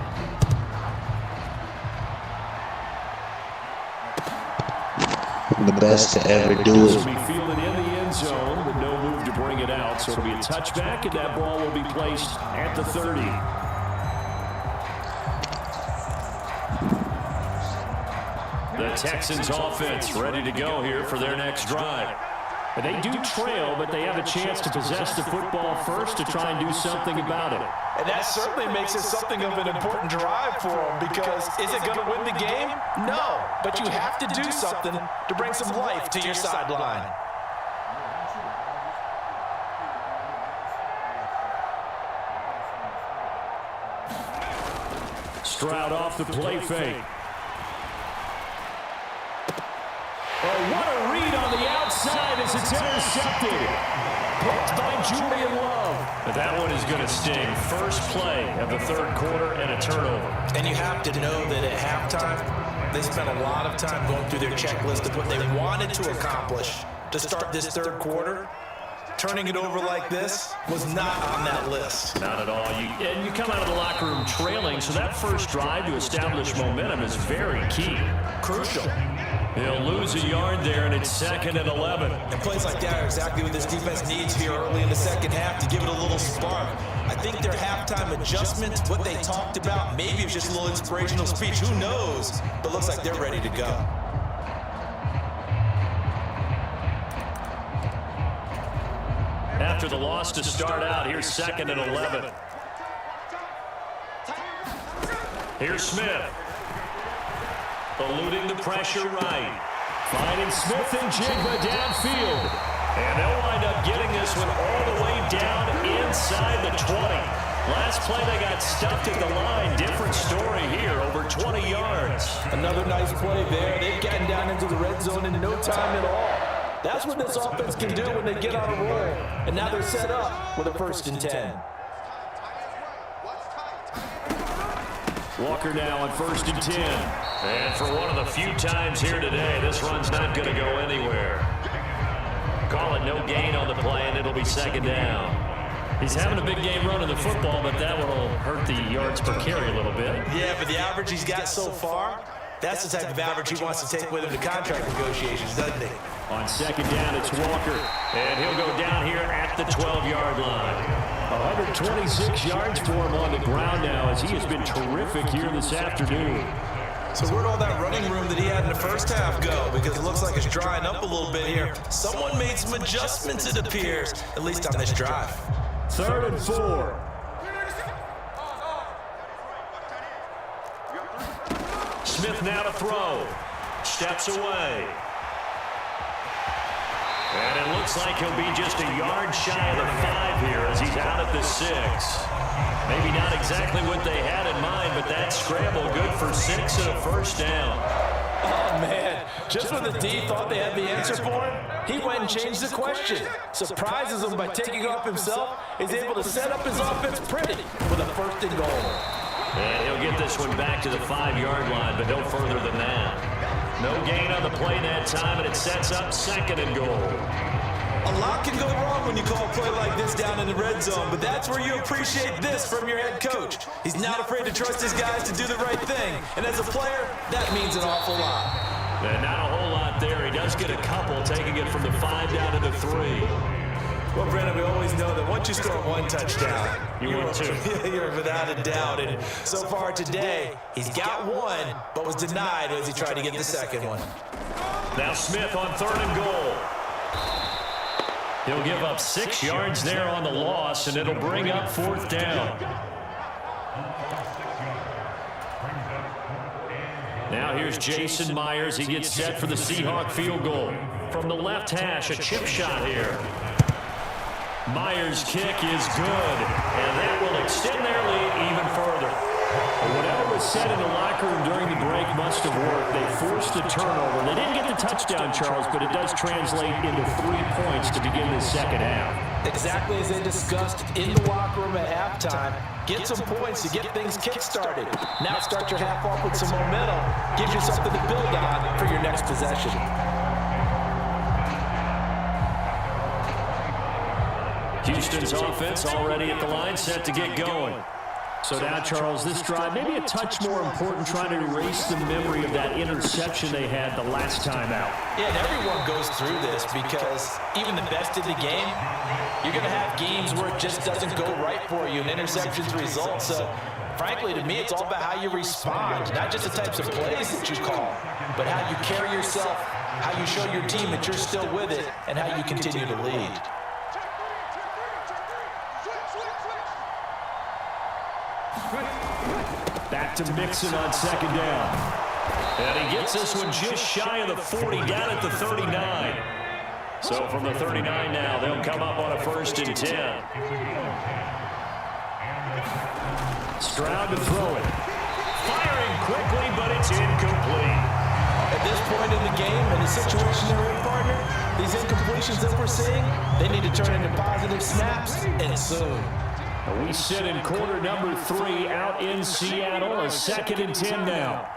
The best to ever do This it. will be fielded in the end zone with no move to bring it out. So it'll be a touchback, and that ball will be placed at the 30. The Texans offense ready to go here for their next drive. They do trail, but they have a chance to possess the football first to try and do something about it. And that certainly makes it something of an important drive for them, because is it going to win the game? No, but you have to do something to bring some life to your sideline. Stroud off the play fake. Oh, what a read on the outside as it's intercepted. Picked by Julian Love. But that one is going to sting. First play of the third quarter and a turnover. And you have to know that at halftime, they spent a lot of time going through their checklist of what they wanted to accomplish to start this third quarter. turning it over like this was not on that list. Not at all. And you come out of the locker room trailing, so that first drive to establish momentum is very key. Crucial. He'll lose a yard there, and it's 2nd and 11. And plays like that are exactly what this defense needs here early in the second half to give it a little spark. I think their halftime adjustments, what they talked about, maybe it's just a little inspirational speech. Who knows? But looks like they're ready to go. After the loss to start out, here's 2nd and 11. Here's Smith. Eluding the pressure right. Finding Smith and Jigba downfield. And they'll wind up getting this one all the way down inside the 20. Last play they got stuffed at the line. Different story here, over 20 yards. Another nice play there. They've gotten down into the red zone in no time at all. That's what this offense can do when they get on a roll. And now they're set up with a 1st and 10. Walker now on 1st and 10. And for one of the few times here today, this run's not going to go anywhere. Call it no gain on the play, and it'll be 2nd down. He's having a big game running the football, but that will hurt the yards per carry a little bit. Yeah, but the average he's got so far, that's the type of average he wants to take with him to contract negotiations, doesn't he? On 2nd down, it's Walker, and he'll go down here at the 12-yard line. 126 yards for him on the ground now, as he has been terrific here this afternoon. So where'd all that running room that he had in the first half go? Because it looks like it's drying up a little bit here. Someone made some adjustments, it appears, at least on this drive. 3rd and 4. Smith now to throw. Steps away. And it looks like he'll be just a yard shy of the 5 here as he's out at the 6. Maybe not exactly what they had in mind, but that scramble good for 6 and a 1st down. Oh, man. Just when the D thought they had the answer for him, he went and changed the question. Surprises him by taking off himself. He's able to set up his offense pretty with a 1st and goal. And he'll get this one back to the 5-yard line, but no further than that. No gain on the play that time, and it sets up 2nd and goal. A lot can go wrong when you call a play like this down in the red zone, but that's where you appreciate this from your head coach. He's not afraid to trust his guys to do the right thing, and as a player, that means an awful lot. And not a whole lot there. He does get a couple, taking it from the 5 down to the 3. Well, Brandon, we always know that once you score 1 touchdown, you're 2. You're without a doubt. And so far today, he's got 1, but was denied as he tried to get the 2nd one. Now Smith on 3rd and goal. He'll give up 6 yards there on the loss, and it'll bring up 4th down. Now here's Jason Myers. He gets set for the Seahawk field goal. From the left hash, a chip shot here. Myers' kick is good, and that will extend their lead even further. Whatever was said in the locker room during the break must have worked. They forced a turnover. They didn't get the touchdown, Charles, but it does translate into 3 points to begin the second half. Exactly as they discussed in the locker room at halftime. Get some points to get things kick-started. Now start your half off with some momentum. Gives you something to build on for your next possession. Houston's offense already at the line, set to get going. So now, Charles, this drive maybe a touch more important, trying to erase the memory of that interception they had the last time out. Yeah, and everyone goes through this because even the best in the game, you're going to have games where it just doesn't go right for you and interceptions result. So, frankly, to me, it's all about how you respond, not just the types of plays that you call, but how you carry yourself, how you show your team that you're still with it, and how you continue to lead. Back to Mixon on 2nd down. And he gets this one just shy of the 40, down at the 39. So from the 39 now, they'll come up on a 1st and 10. Stroud to throw it. Firing quickly, but it's incomplete. At this point in the game and the situation they're in, partner, these incompletions that we're seeing, they need to turn into positive snaps, and soon. We sit in quarter number 3 out in Seattle, a 2nd and 10 now.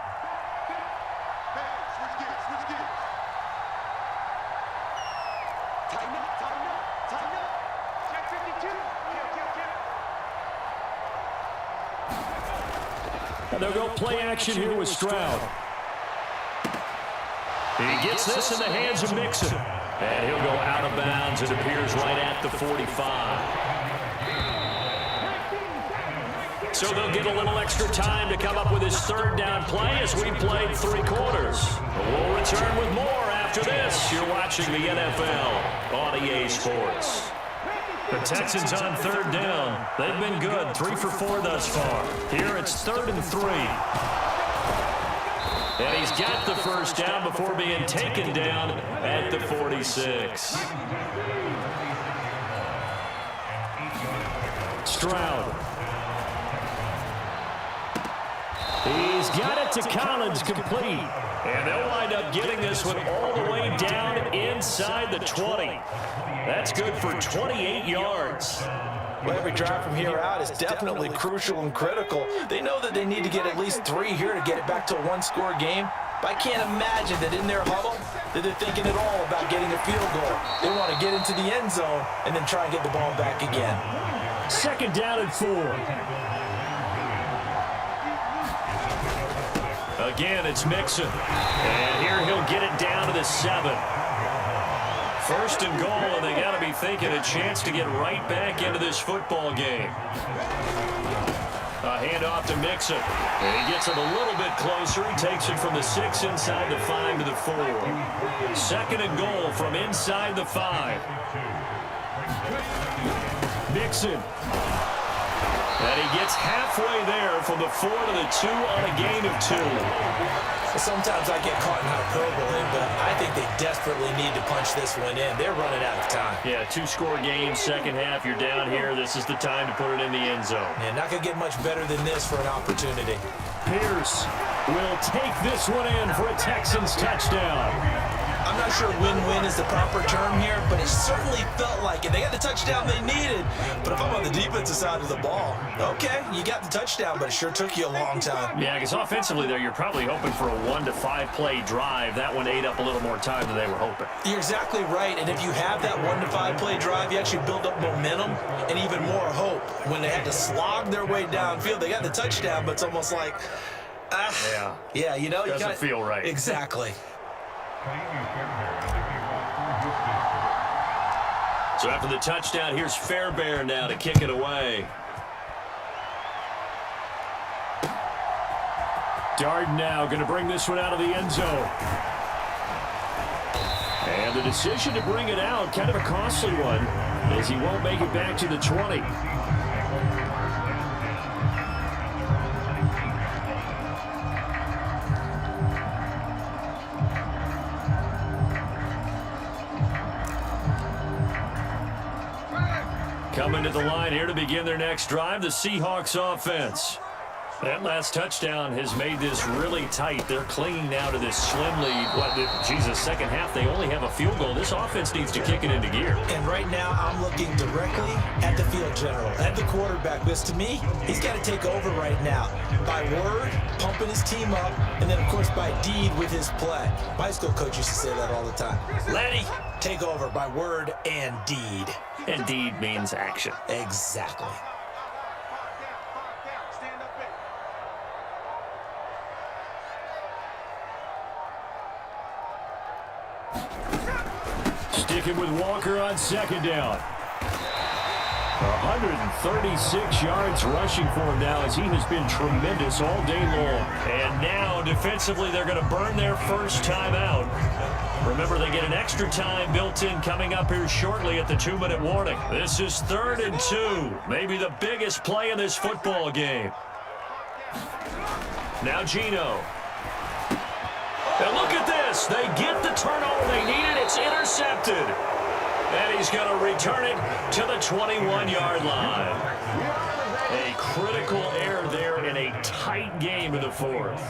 And they'll go play action here with Stroud. He gets this in the hands of Mixon. And he'll go out of bounds. It appears right at the 45. So they'll get a little extra time to come up with his third down play as we played 3 quarters. We'll return with more after this. You're watching the NFL on EA Sports. The Texans on third down. They've been good, 3 for 4 thus far. Here it's 3rd and 3. And he's got the first down before being taken down at the 46. Stroud. He's got it to Collins, complete. And they'll wind up getting this one all the way down inside the 20. That's good for 28 yards. Well, every drive from here out is definitely crucial and critical. They know that they need to get at least 3 here to get it back to a 1-score game. But I can't imagine that in their huddle that they're thinking at all about getting a field goal. They want to get into the end zone and then try and get the ball back again. 2nd down and 4. Again, it's Mixon. And here he'll get it down to the 7. 1st and goal, and they got to be thinking a chance to get right back into this football game. A handoff to Mixon. And he gets it a little bit closer. He takes it from the 6 inside the 5 to the 4. 2nd and goal from inside the 5. Mixon. And he gets halfway there from the 4 to the 2 on a gain of 2. Sometimes I get caught in hyperbole, but I think they desperately need to punch this one in. They're running out of time. Yeah, 2-score game, second half. You're down here. This is the time to put it in the end zone. Yeah, not going to get much better than this for an opportunity. Pierce will take this one in for a Texans touchdown. I'm not sure win-win is the proper term here, but it certainly felt like it. They got the touchdown they needed, but if I'm on the defensive side of the ball, okay, you got the touchdown, but it sure took you a long time. Yeah, because offensively there, you're probably hoping for a 1 to 5 play drive. That one ate up a little more time than they were hoping. You're exactly right, and if you have that 1 to 5 play drive, you actually build up momentum and even more hope. When they had to slog their way downfield, they got the touchdown, but it's almost like, yeah, you know, doesn't feel right. Exactly. So after the touchdown, here's Fairbairn now to kick it away. Darden now going to bring this one out of the end zone. And the decision to bring it out, kind of a costly one, as he won't make it back to the 20. Coming to the line here to begin their next drive, the Seahawks offense. That last touchdown has made this really tight. They're clinging now to this slim lead. Second half, they only have a field goal. This offense needs to kick it into gear. And right now, I'm looking directly at the field general, at the quarterback, because to me, he's got to take over right now. By word, pumping his team up, and then, of course, by deed with his play. My high school coach used to say that all the time. Lenny, take over by word and deed. And deed means action. Exactly. Sticking with Walker on 2nd down. 136 yards rushing for him now as he has been tremendous all day long. And now defensively they're going to burn their first time out. Remember, they get an extra time built in coming up here shortly at the 2-minute warning. This is 3rd and 2. Maybe the biggest play in this football game. Now Gino. And look at this. They get the turnover they needed. It's intercepted. And he's going to return it to the 21-yard line. A critical error there in a tight game in the 4th.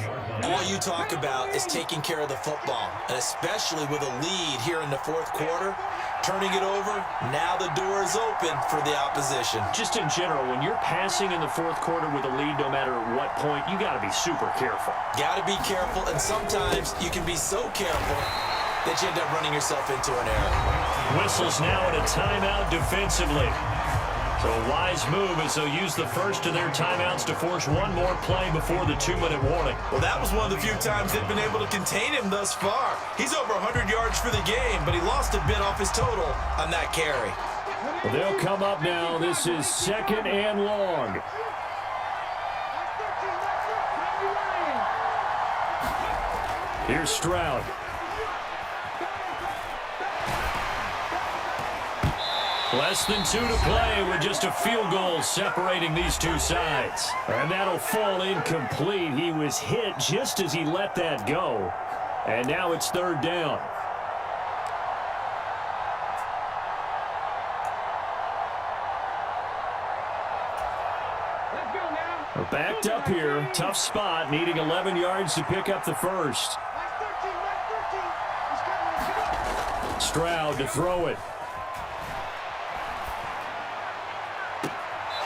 All you talk about is taking care of the football, and especially with a lead here in the 4th quarter, turning it over, now the door is open for the opposition. Just in general, when you're passing in the 4th quarter with a lead, no matter what point, you got to be super careful. Got to be careful, and sometimes you can be so careful that you end up running yourself into an error. Whistles now at a timeout defensively. So a wise move as they'll use the first of their timeouts to force one more play before the 2-minute warning. Well, that was one of the few times they've been able to contain him thus far. He's over 100 yards for the game, but he lost a bit off his total on that carry. Well, they'll come up now. This is 2nd and long. Here's Stroud. Less than 2 to play with just a field goal separating these two sides. And that'll fall incomplete. He was hit just as he let that go. And now it's 3rd down. We're backed up here. Tough spot, needing 11 yards to pick up the first. Stroud to throw it.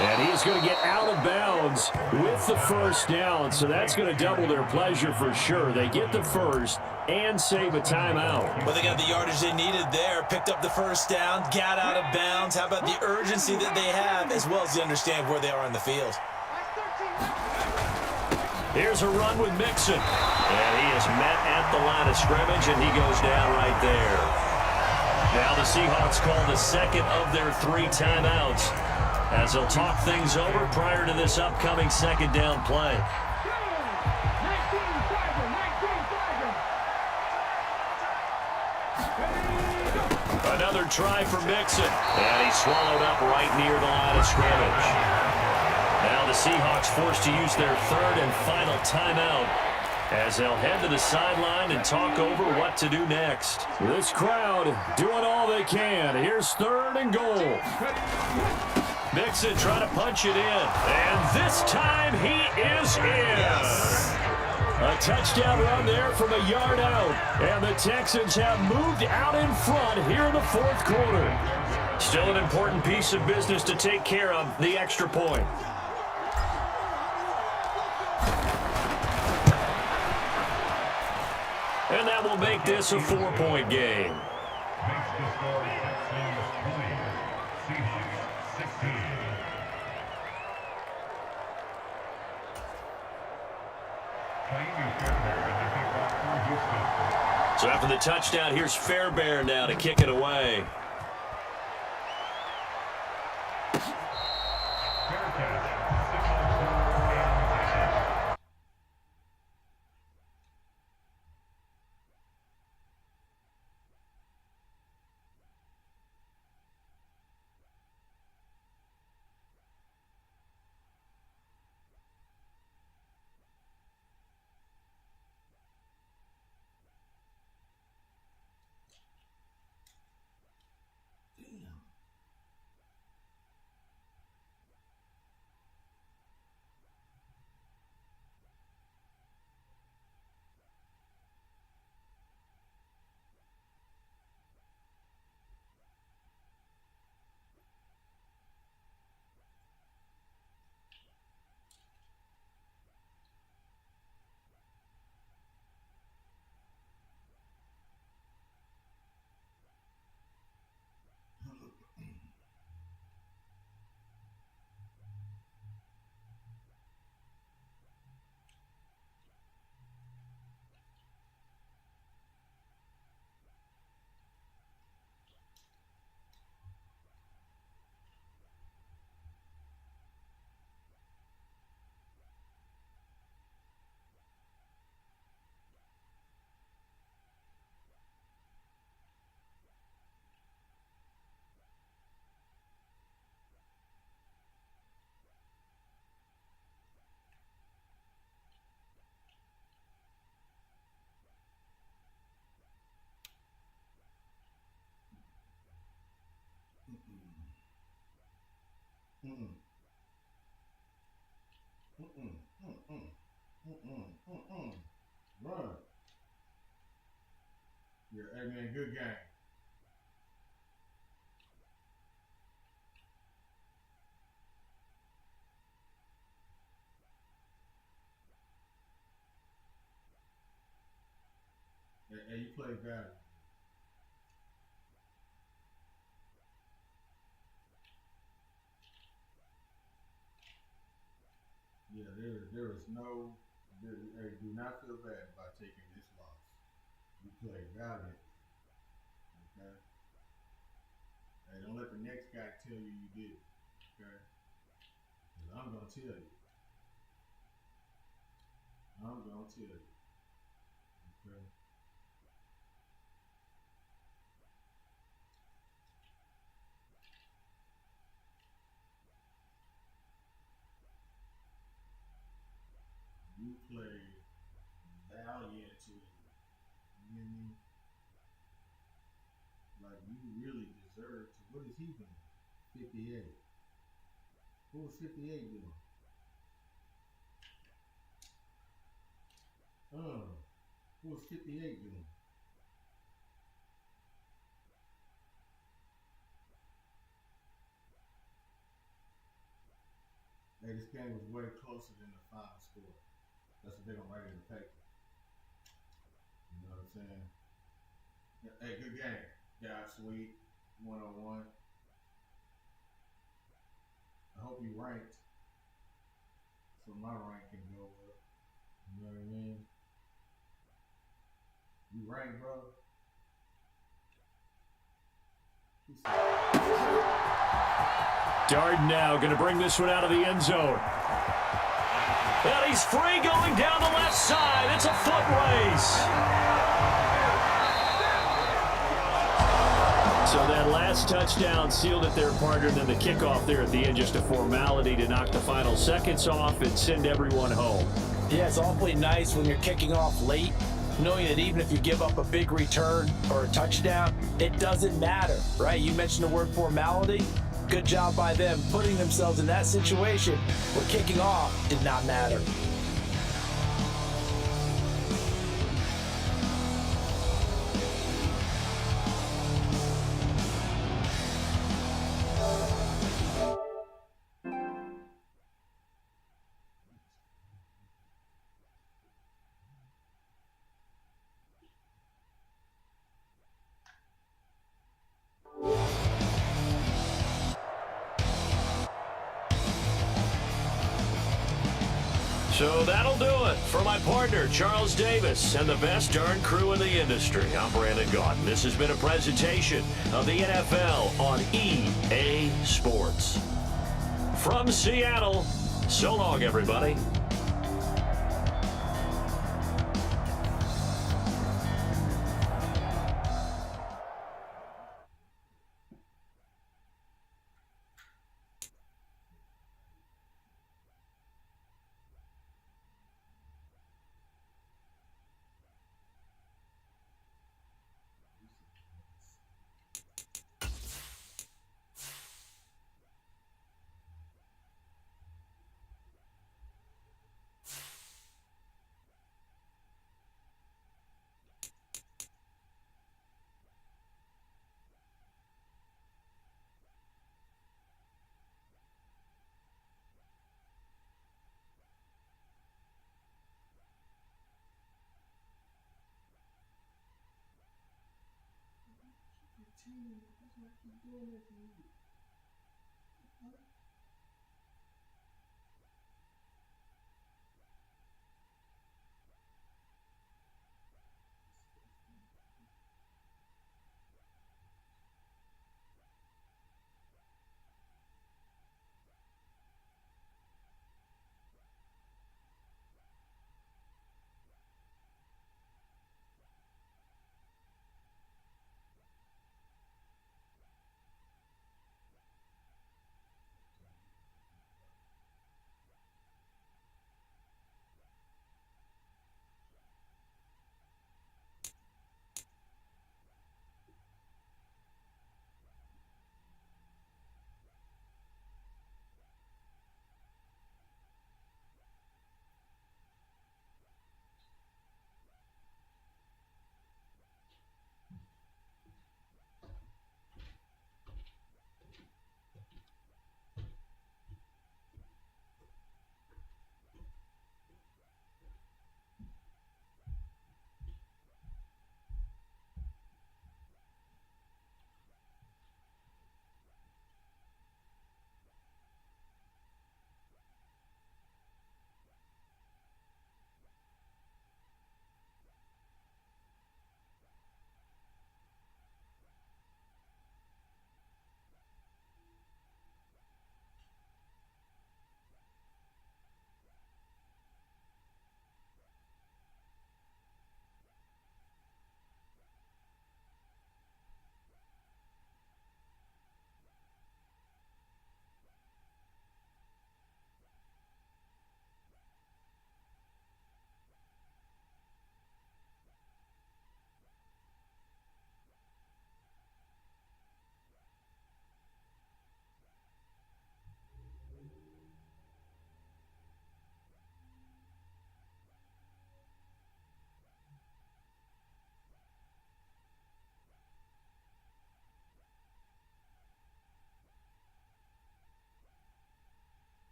And he's going to get out of bounds with the first down, so that's going to double their pleasure for sure. They get the first and save a timeout. Well, they got the yardage they needed there, picked up the first down, got out of bounds. How about the urgency that they have, as well as they understand where they are on the field? Here's a run with Mixon. And he is met at the line of scrimmage, and he goes down right there. Now the Seahawks call the second of their 3 timeouts, as they'll talk things over prior to this upcoming 2nd down play. Another try for Mixon. And he's swallowed up right near the line of scrimmage. Now the Seahawks forced to use their 3rd and final timeout, as they'll head to the sideline and talk over what to do next. This crowd doing all they can. Here's 3rd and goal. Mixon trying to punch it in. And this time he is in. Yes. A touchdown run there from a yard out. And the Texans have moved out in front here in the 4th quarter. Still an important piece of business to take care of, the extra point. And that will make this a 4-point game. So after the touchdown, here's Fairbairn now to kick it away. Run. Yeah, hey man, good game. Hey, you play Madden. there is no. Hey, do not feel bad about taking this loss. You played valiantly. Okay. Hey, don't let the next guy tell you did it. Okay. Because I'm gonna tell you. I'm gonna tell you. Okay. You played valiantly. You hear me? Like you really deserve to. What is he doing? 58. What was 58 doing? What was 58 doing? Hey, this game was way closer than the final score. That's what they're gonna write in the paper. You know what I'm saying? Hey, good game. Yeah, sweet. 101. I hope you ranked so my rank can go up. You know what I mean? You ranked, bro? Darden now going to bring this one out of the end zone. And he's free going down the left side. It's a foot race. So that last touchdown sealed it there, partner. Then the kickoff there at the end, just a formality to knock the final seconds off and send everyone home. Yeah, it's awfully nice when you're kicking off late, knowing that even if you give up a big return or a touchdown, it doesn't matter, right? You mentioned the word formality. Good job by them putting themselves in that situation where kicking off did not matter. So that'll do it for my partner, Charles Davis, and the best darn crew in the industry. I'm Brandon Gaudin. This has been a presentation of the NFL on EA Sports. From Seattle, so long, everybody. That's why I keep doing that to you.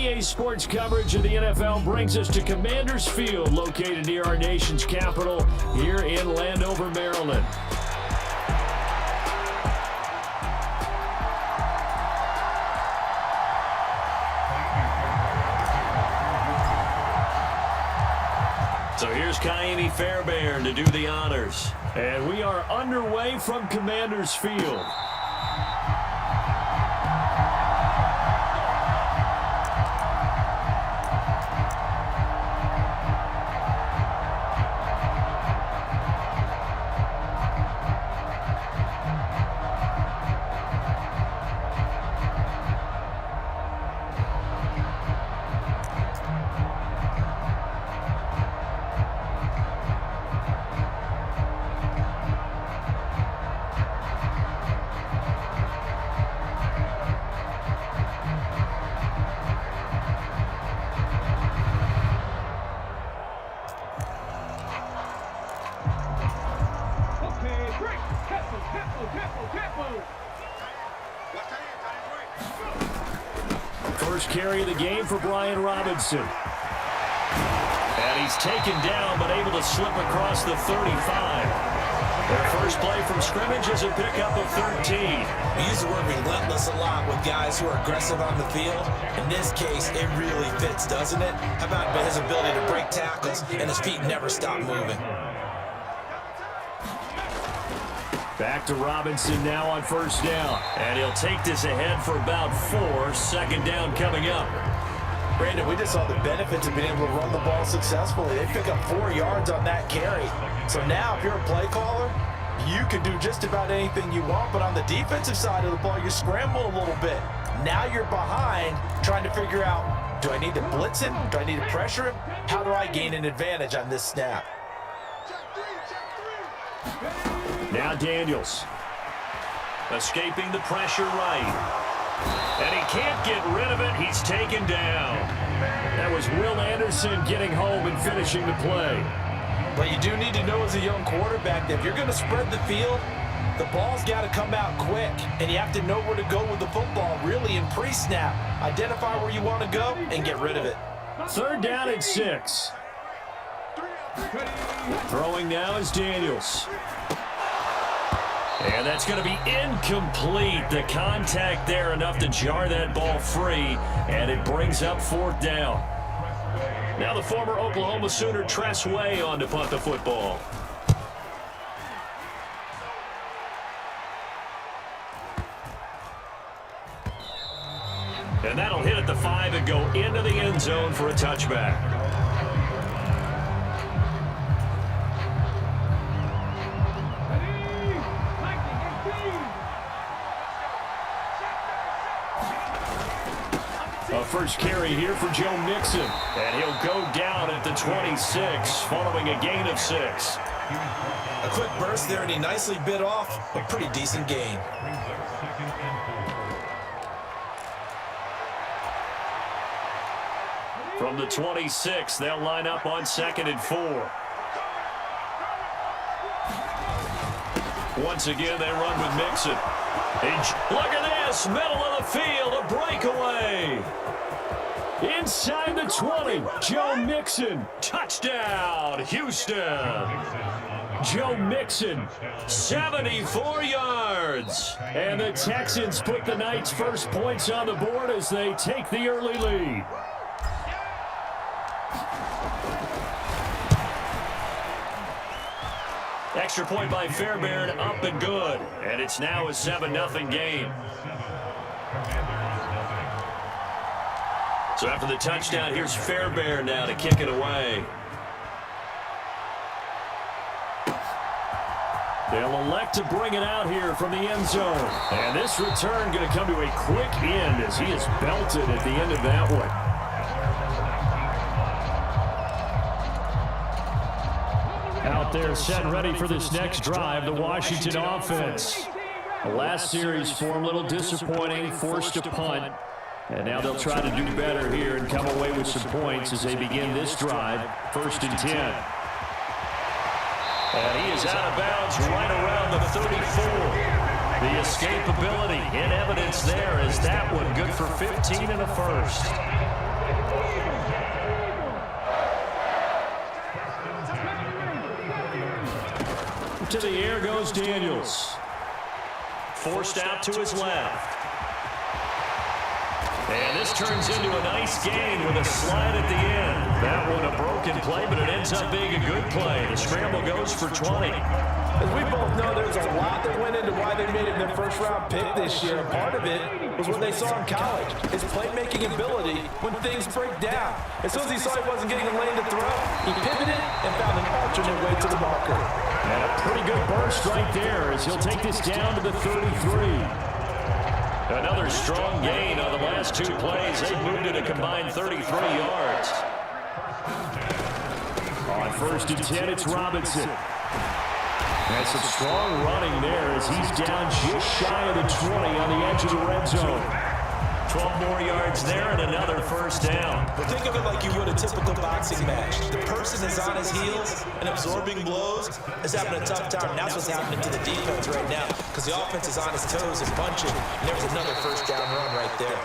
EA Sports coverage of the NFL brings us to Commanders Field, located near our nation's capital here in Landover, Maryland. So here's Kaimi Fairbairn to do the honors. And we are underway from Commanders Field. First carry of the game for Brian Robinson. And he's taken down, but able to slip across the 35. Their first play from scrimmage is a pickup of 13. We use the word relentless a lot with guys who are aggressive on the field. In this case, it really fits, doesn't it? How about his ability to break tackles and his feet never stop moving? Back to Robinson now on first down. And he'll take this ahead for about 4. Second down coming up. Brandon, we just saw the benefits of being able to run the ball successfully. They pick up 4 yards on that carry. So now if you're a play caller, you can do just about anything you want. But on the defensive side of the ball, you scramble a little bit. Now you're behind trying to figure out, do I need to blitz him? Do I need to pressure him? How do I gain an advantage on this snap? Now Daniels, escaping the pressure right. And he can't get rid of it. He's taken down. That was Will Anderson getting home and finishing the play. But you do need to know as a young quarterback that if you're going to spread the field, the ball's got to come out quick. And you have to know where to go with the football really in pre-snap. Identify where you want to go and get rid of it. Third down and 6. Throwing now is Daniels. And that's going to be incomplete. The contact there enough to jar that ball free, and it brings up 4th down. Now the former Oklahoma Sooner Tress Way on to punt the football. And that'll hit at the 5 and go into the end zone for a touchback. First carry here for Joe Mixon. And he'll go down at the 26 following a gain of 6. A quick burst there, and he nicely bit off a pretty decent gain. From the 26, they'll line up on 2nd and 4. Once again, they run with Mixon. Look at this, middle of the field, a breakaway. Inside the 20, Joe Mixon, touchdown, Houston. Joe Mixon, 74 yards. And the Texans put the Knights' first points on the board as they take the early lead. Extra point by Fairbairn, up and good. And it's now a 7-0 game. So after the touchdown, here's Fairbairn now to kick it away. They'll elect to bring it out here from the end zone. And this return going to come to a quick end as he is belted at the end of that one. Out there set and ready for this next drive, the Washington offense. The last series form a little disappointing, forced to punt. And now they'll try to do better here and come away with some points as they begin this drive, 1st and 10. And he is out of bounds right around the 34. The escapability in evidence there is that one good for 15 and a first. To the air goes Daniels. Forced out to his left. And this turns into a nice gain with a slide at the end. That one a broken play, but it ends up being a good play. The scramble goes for 20. As we both know, there's a lot that went into why they made him their first-round pick this year. Part of it was what they saw in college, his playmaking ability when things break down. As soon as he saw he wasn't getting a lane to throw, he pivoted and found an alternate way to the marker. And a pretty good burst right there as he'll take this down to the 33. Another strong gain on the last two plays. They moved it a combined 33 yards. On 1st and 10, it's Robinson. That's some strong running there as he's down just shy of the 20 on the edge of the red zone. 12 more yards there and another first down. Well, think of it like you would a typical boxing match. The person is on his heels and absorbing blows is having a tough time. And that's what's happening to the defense right now because the offense is on his toes and punching. And there's another first down run right there.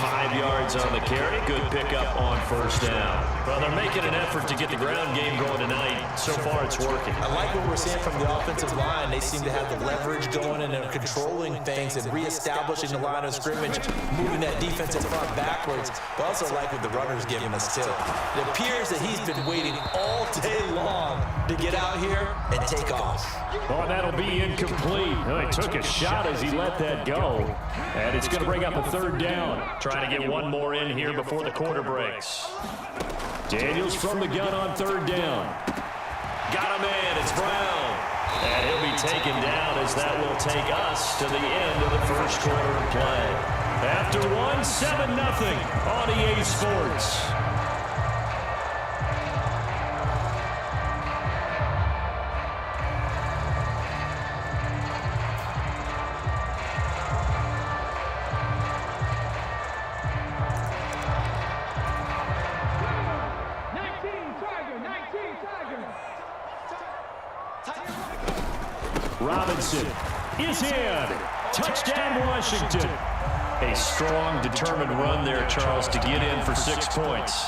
5 yards on the carry. Good pickup on first down. Well, they're making an effort to get the ground game going tonight. So far, it's working. I like what we're seeing from the offensive line. They seem to have the leverage going and they're controlling things and reestablishing the line of scrimmage, moving that defensive front backwards. But also like what the runner's giving us, too. It appears that he's been waiting all day long to get out here and take off. Oh, that'll be incomplete. Oh, he took a shot as he let that go. And it's going to bring up a third down. Trying to get one more in here before the quarter breaks. Daniels from the gun on third down. Got a man, it's Brown. And he'll be taken down as that will take us to the end of the first quarter of play. After 7-0 on EA Sports. Robinson is in. Touchdown, Washington. A strong, determined run there, Charles, to get in for 6 points.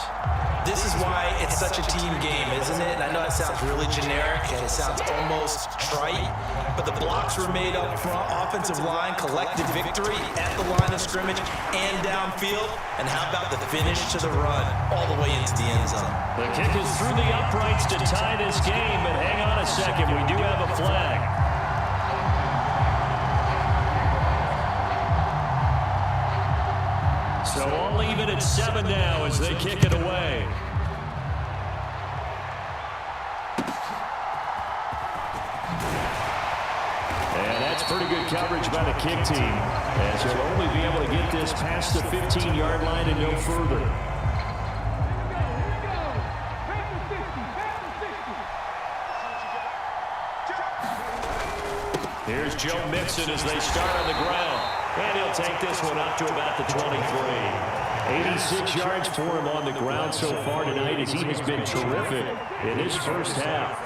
This is why it's such a team game, isn't it? And I know it sounds really generic and it sounds almost trite, but the blocks were made up front, offensive line, collective victory at the line of scrimmage and downfield. And how about the finish to the run all the way into the end zone? The kick is through the uprights to tie this game, but hang on a second, we do have a flag. So all even at 7 now as they kick it away. And that's pretty good coverage by the kick team, as he'll only be able to get this past the 15-yard line and no further. Here's Joe Mixon as they start on the ground. And he'll take this one up to about the 23. 86 yards for him on the ground so far tonight as he has been terrific in his first half.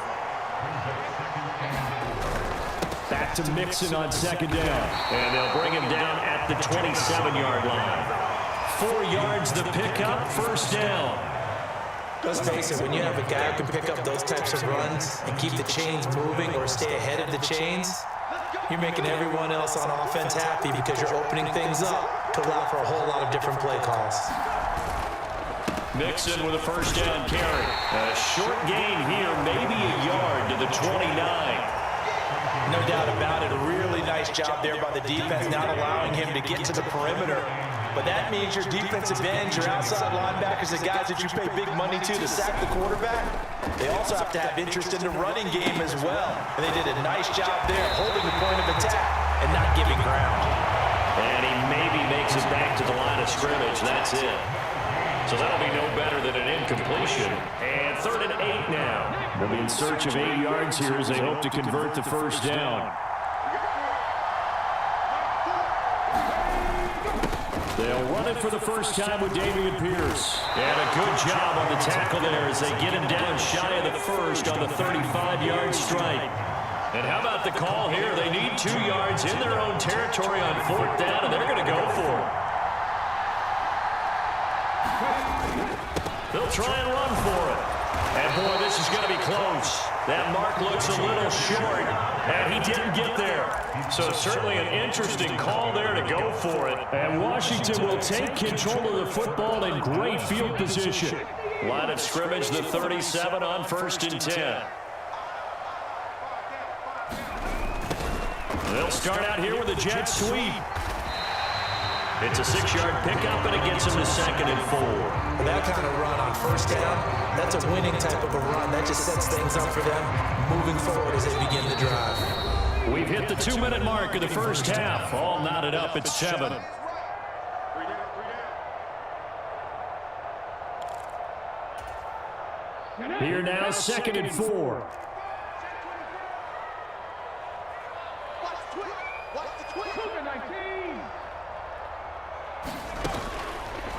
Back to Mixon on second down. And they'll bring him down at the 27-yard line. 4 yards the pickup, first down. Let's face it, when you have a guy who can pick up those types of runs and keep the chains moving or stay ahead of the chains, you're making everyone else on offense happy because you're opening things up to allow for a whole lot of different play calls. Mixon with a first down carry. A short gain here, maybe a yard to the 29. No doubt about it. A really nice job there by the defense, not allowing him to get to the perimeter. But that means your defensive ends, your outside linebackers, the guys that you pay big money to sack the quarterback, they also have to have interest in the running game as well. And they did a nice job there holding the point of attack and not giving ground. And he maybe makes it back to the line of scrimmage. That's it. So that'll be no better than an incompletion. And 3rd and 8 now. They'll be in search of 8 yards here as they hope to convert the first down. They'll run it for the first time with Dameon Pierce. And a good job on the tackle there as they get him down shy of the first on the 35-yard strike. And how about the call here? They need 2 yards in their own territory on 4th down, and they're going to go for it. They'll try and run for it. And boy, this is going to be close. That mark looks a little short, and he didn't get there. So certainly an interesting call there to go for it. And Washington will take control of the football in great field position. Line of scrimmage, the 37 on 1st and 10. They'll start out here with a jet sweep. It's a 6-yard pickup, and it gets him to 2nd and 4. That kind of run on 1st down, that's a winning type of a run. That just sets things up for them moving forward as they begin the drive. We've hit the 2-minute mark of the first half. All knotted up at 7. Here now, 2nd and 4.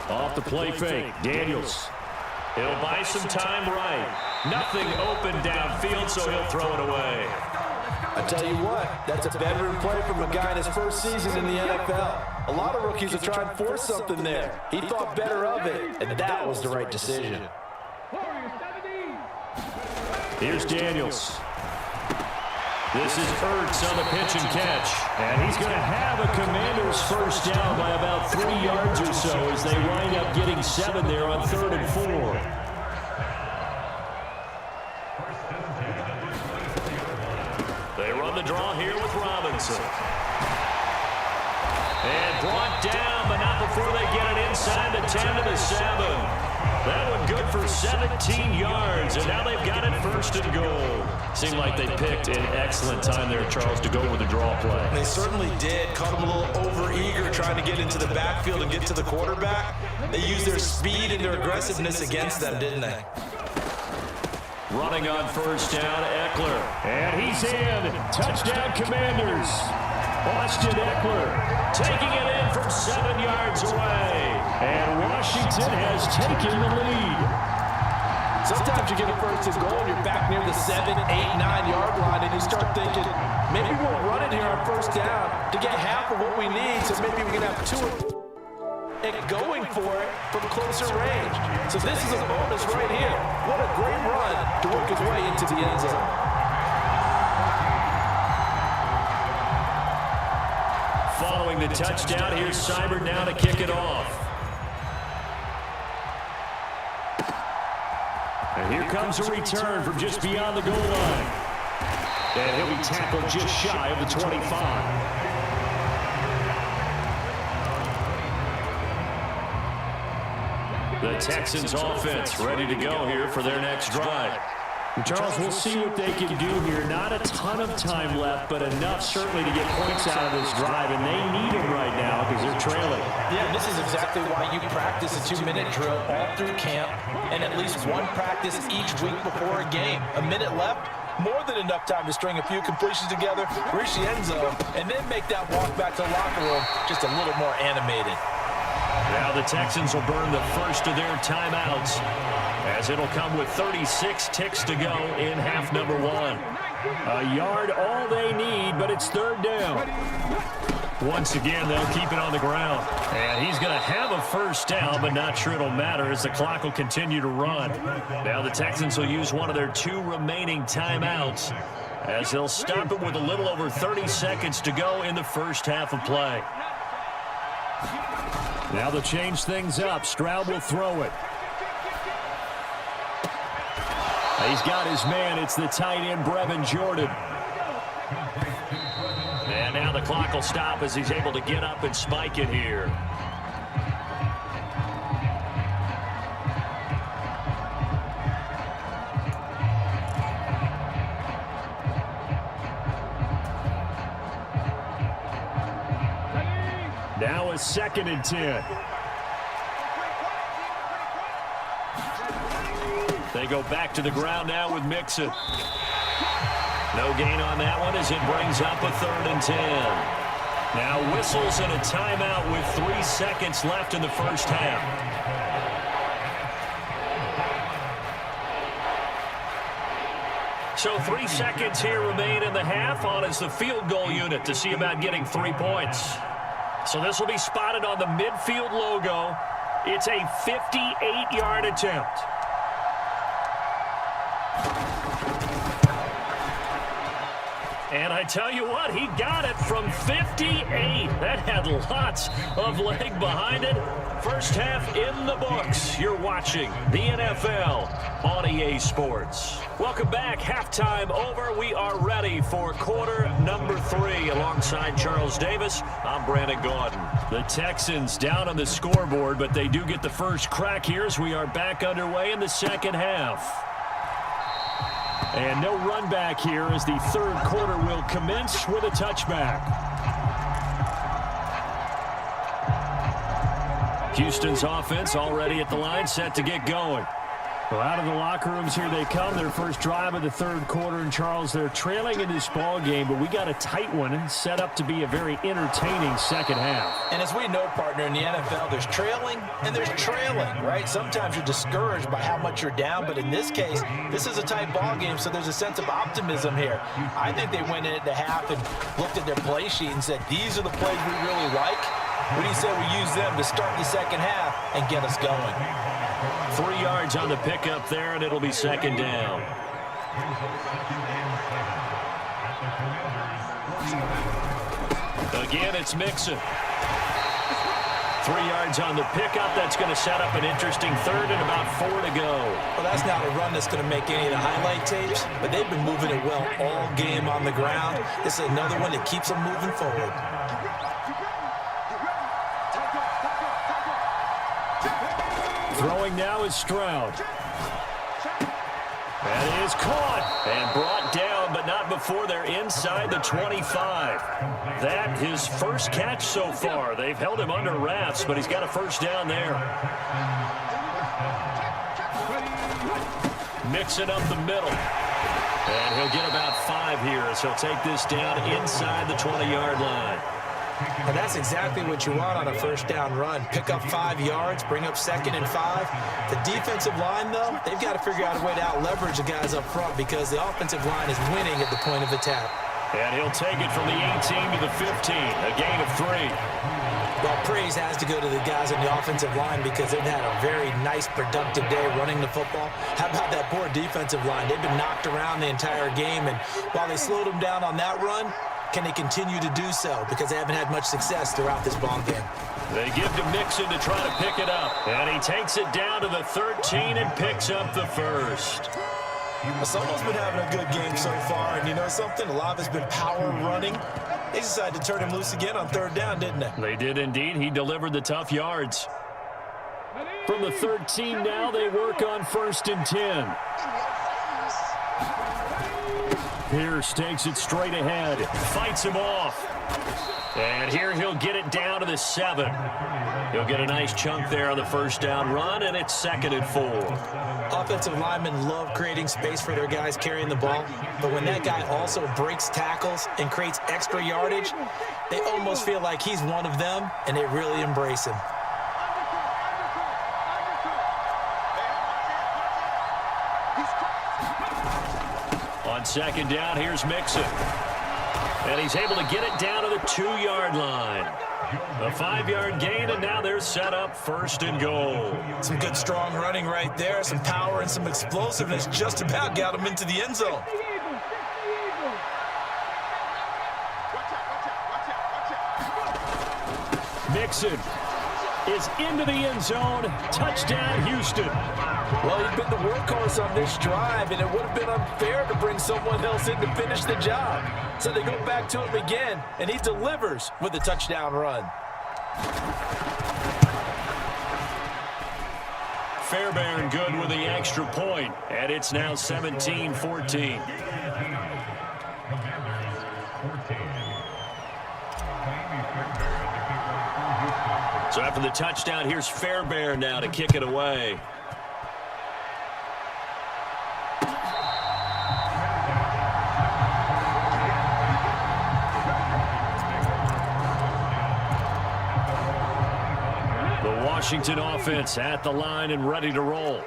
Off the play fake, Daniels. He'll buy some time right. Nothing open downfield, so he'll throw it away. I tell you what, that's a bedroom play from a guy in his first season in the NFL. A lot of rookies are trying to force something there. He thought better of it, and that was the right decision. Here's Daniels. This is Ertz on the pitch and catch. And he's going to have a Commander's first down by about 3 yards or so as they wind up getting 7 there on 3rd and 4. They run the draw here with Robinson. And brought down, but not before they get it inside the 10 to the 7. That one good for 17 yards, and now they've got it 1st and goal. Seemed like they picked an excellent time there, Charles, to go with the draw play. They certainly did. Caught them a little over-eager trying to get into the backfield and get to the quarterback. They used their speed and their aggressiveness against them, didn't they? Running on 1st down, Eckler. And he's in. Touchdown, Commanders. Austin Eckler taking it in from 7 yards away. And Washington has taken the lead. Sometimes you get a 1st and goal and you're back near the 7, 8, 9-yard line and you start thinking, maybe we'll run it here on 1st down to get half of what we need, so maybe we can have 2 and going for it from closer range. So this is a bonus right here. What a great run to work his way into the end zone. Following the touchdown, here's Seibert now to kick it off. And here comes a return from just beyond the goal line. And he'll be tackled just shy of the 25. The Texans offense ready to go here for their next drive. Charles, we'll see what they can do here. Not a ton of time left, but enough certainly to get points out of this drive, and they need them right now because they're trailing. Yeah, this is exactly why you practice a 2-minute drill all through camp and at least one practice each week before a game. A minute left, more than enough time to string a few completions together, reach the end zone, and then make that walk back to the locker room just a little more animated. Now the Texans will burn the first of their timeouts as it'll come with 36 ticks to go in half number 1. A yard all they need, but it's 3rd down. Once again, they'll keep it on the ground. And he's going to have a 1st down, but not sure it'll matter as the clock will continue to run. Now the Texans will use one of their 2 remaining timeouts as they'll stop it with a little over 30 seconds to go in the first half of play. Now they'll change things up. Stroud will throw it. He's got his man. It's the tight end, Brevin Jordan. And now the clock will stop as he's able to get up and spike it here. Now a 2nd and 10. They go back to the ground now with Mixon. No gain on that one as it brings up a 3rd and 10. Now whistles and a timeout with 3 seconds left in the first half. So 3 seconds here remain in the half on as the field goal unit to see about getting 3 points. So this will be spotted on the midfield logo. It's a 58-yard attempt. And I tell you what, he got it from 58. That had lots of leg behind it. First half in the books. You're watching the NFL on EA Sports. Welcome back. Halftime over. We are ready for quarter number 3. Alongside Charles Davis, I'm Brandon Gordon. The Texans down on the scoreboard, but they do get the first crack here as we are back underway in the second half. And no run back here as the third quarter will commence with a touchback. Houston's offense already at the line, set to get going. Well, out of the locker rooms here they come. Their first drive of the third quarter. And, Charles, they're trailing in this ball game, but we got a tight one set up to be a very entertaining second half. And as we know, partner, in the NFL, there's trailing and there's trailing, right? Sometimes you're discouraged by how much you're down, but in this case, this is a tight ball game, so there's a sense of optimism here. I think they went in at the half and looked at their play sheet and said, these are the plays we really like. What do you say we use them to start the second half and get us going? 3 yards on the pickup there, and it'll be second down. Again, it's Mixon. 3 yards on the pickup. That's going to set up an interesting third and about 4 to go. Well, that's not a run that's going to make any of the highlight tapes, but they've been moving it well all game on the ground. This is another one that keeps them moving forward. Throwing now is Stroud. That is caught and brought down, but not before they're inside the 25. That his first catch so far. They've held him under wraps, but he's got a first down there. Mixing up the middle. And he'll get about 5 here as he'll take this down inside the 20-yard line. And that's exactly what you want on a first down run. Pick up 5 yards, bring up 2nd and 5. The defensive line, though, they've got to figure out a way to out-leverage the guys up front because the offensive line is winning at the point of attack. And he'll take it from the 18 to the 15, a gain of 3. Well, praise has to go to the guys on the offensive line because they've had a very nice, productive day running the football. How about that poor defensive line? They've been knocked around the entire game, and while they slowed them down on that run, can they continue to do so? Because they haven't had much success throughout this ball game. They give to Mixon to try to pick it up. And he takes it down to the 13 and picks up the first. Someone's been having a good game so far. And you know something? A lot of it's been power running. They decided to turn him loose again on 3rd down, didn't they? They did indeed. He delivered the tough yards. From the 13 now, they work on 1st and 10. Pierce takes it straight ahead, fights him off. And here he'll get it down to the 7. He'll get a nice chunk there on the first down run, and it's 2nd and 4. Offensive linemen love creating space for their guys carrying the ball, but when that guy also breaks tackles and creates extra yardage, they almost feel like he's one of them, and they really embrace him. On 2nd down, here's Mixon. And he's able to get it down to the 2-yard line. A 5-yard gain, and now they're set up 1st and goal. Some good, strong running right there. Some power and some explosiveness just about got him into the end zone. Mixon is into the end zone. Touchdown, Houston. Well, he's been the workhorse on this drive, and it would have been unfair to bring someone else in to finish the job. So they go back to him again, and he delivers with a touchdown run. Fairbairn good with the extra point, and it's now 17-14. So after the touchdown, here's Fairbairn now to kick it away. Washington offense at the line and ready to roll.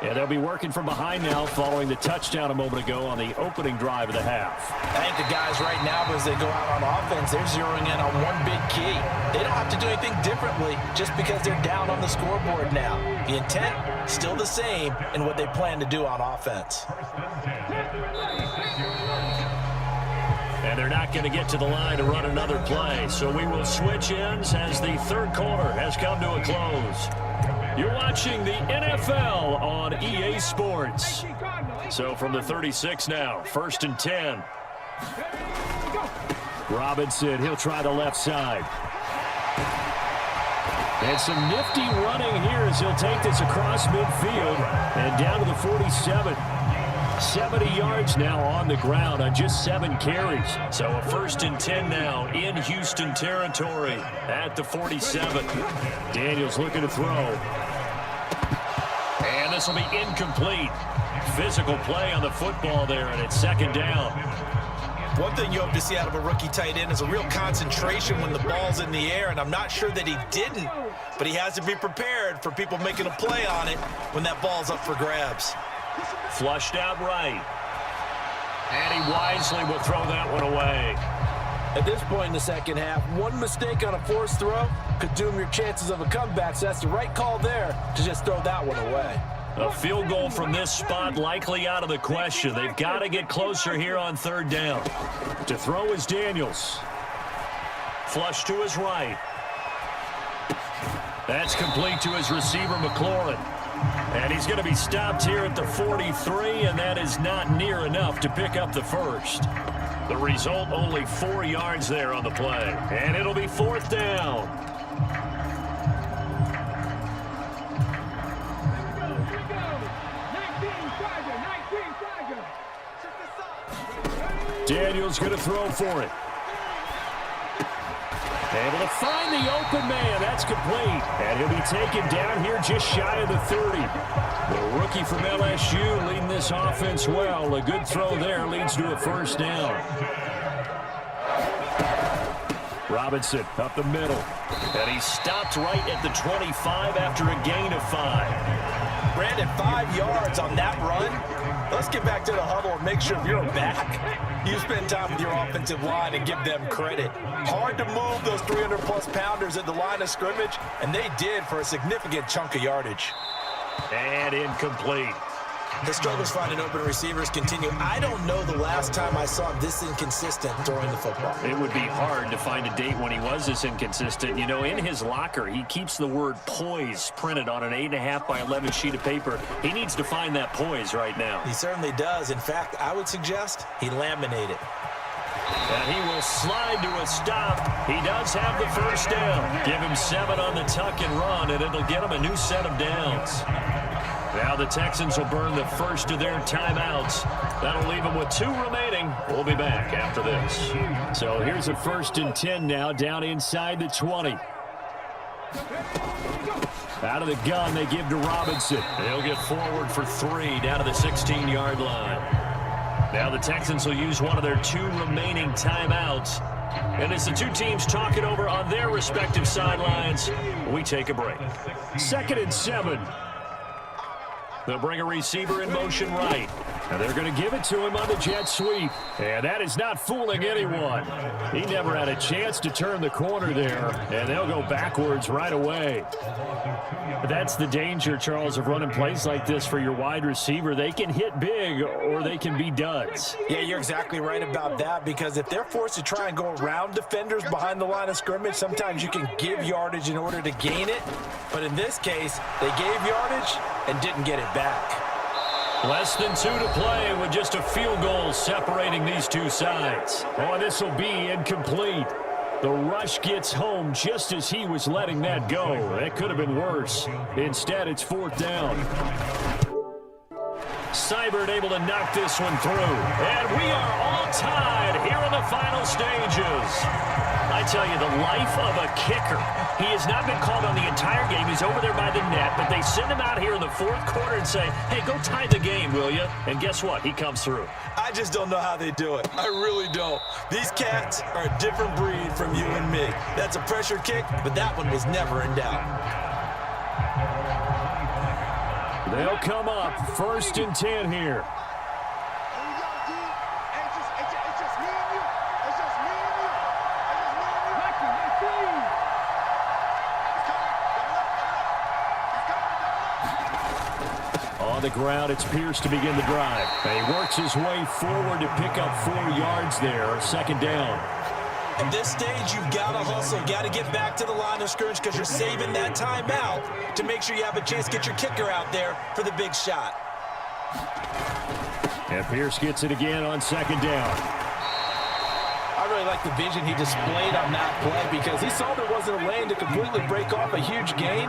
Yeah, they'll be working from behind now following the touchdown a moment ago on the opening drive of the half. I think the guys right now, as they go out on offense, they're zeroing in on one big key. They don't have to do anything differently just because they're down on the scoreboard now. The intent, still the same in what they plan to do on offense. And they're not going to get to the line to run another play. So we will switch ends as the third quarter has come to a close. You're watching the NFL on EA Sports. So from the 36 now, 1st and 10. Robinson, he'll try the left side. And some nifty running here as he'll take this across midfield and down to the 47. 70 yards now on the ground on just 7 carries. So a 1st and 10 now in Houston territory at the 47. Daniels looking to throw. And this will be incomplete. Physical play on the football there, and it's 2nd down. One thing you hope to see out of a rookie tight end is a real concentration when the ball's in the air, and I'm not sure that he didn't, but he has to be prepared for people making a play on it when that ball's up for grabs. Flushed out right. And he wisely will throw that one away. At this point in the second half, one mistake on a forced throw could doom your chances of a comeback, so that's the right call there to just throw that one away. A field goal from this spot likely out of the question. They've got to get closer here on 3rd down. To throw is Daniels. Flush to his right. That's complete to his receiver, McLaurin. And he's going to be stopped here at the 43, and that is not near enough to pick up the first. The result, only 4 yards there on the play. And it'll be 4th down. Daniels going to throw for it. Able to find the open man. That's complete. And he'll be taken down here just shy of the 30. The rookie from LSU leading this offense well. A good throw there leads to a 1st down. Robinson up the middle. And he stopped right at the 25 after a gain of 5. Brandon, 5 yards on that run. Let's get back to the huddle and make sure if you're back, you spend time with your offensive line and give them credit. Hard to move those 300-plus pounders at the line of scrimmage, and they did for a significant chunk of yardage. And incomplete. The struggles finding open receivers continue. I don't know the last time I saw him this inconsistent throwing the football. It would be hard to find a date when he was this inconsistent. You know, in his locker, he keeps the word poise printed on an 8.5 by 11 sheet of paper. He needs to find that poise right now. He certainly does. In fact, I would suggest he laminate it. And he will slide to a stop. He does have the 1st down. Give him 7 on the tuck and run, and it'll get him a new set of downs. Now the Texans will burn the first of their timeouts. That'll leave them with 2 remaining. We'll be back after this. So here's a 1st and 10 now down inside the 20. Out of the gun, they give to Robinson. He'll get forward for 3 down to the 16-yard line. Now the Texans will use one of their 2 remaining timeouts. And as the 2 teams talk it over on their respective sidelines, we take a break. 2nd and 7. They'll bring a receiver in motion right. And they're going to give it to him on the jet sweep. And that is not fooling anyone. He never had a chance to turn the corner there. And they'll go backwards right away. That's the danger, Charles, of running plays like this for your wide receiver. They can hit big or they can be duds. Yeah, you're exactly right about that, because if they're forced to try and go around defenders behind the line of scrimmage, sometimes you can give yardage in order to gain it. But in this case, they gave yardage and didn't get it back. Less than 2 to play with just a field goal separating these 2 sides. Oh, and this will be incomplete. The rush gets home just as he was letting that go. That could have been worse. Instead, it's 4th down. Seibert able to knock this one through. And we are all tied here in the final stages. I tell you, the life of a kicker. He has not been called on the entire game. He's over there by the net, but they send him out here in the 4th quarter and say, hey, go tie the game, will you? And guess what? He comes through. I just don't know how they do it. I really don't. These cats are a different breed from you and me. That's a pressure kick, but that one was never in doubt. They'll come up 1st and 10 here. on the ground. It's Pierce to begin the drive. And he works his way forward to pick up 4 yards there. Second down. At this stage, you've got to hustle. Got to get back to the line of scrimmage because you're saving that timeout to make sure you have a chance to get your kicker out there for the big shot. And Pierce gets it again on second down. I really like the vision he displayed on that play because he saw there wasn't a lane to completely break off a huge gain.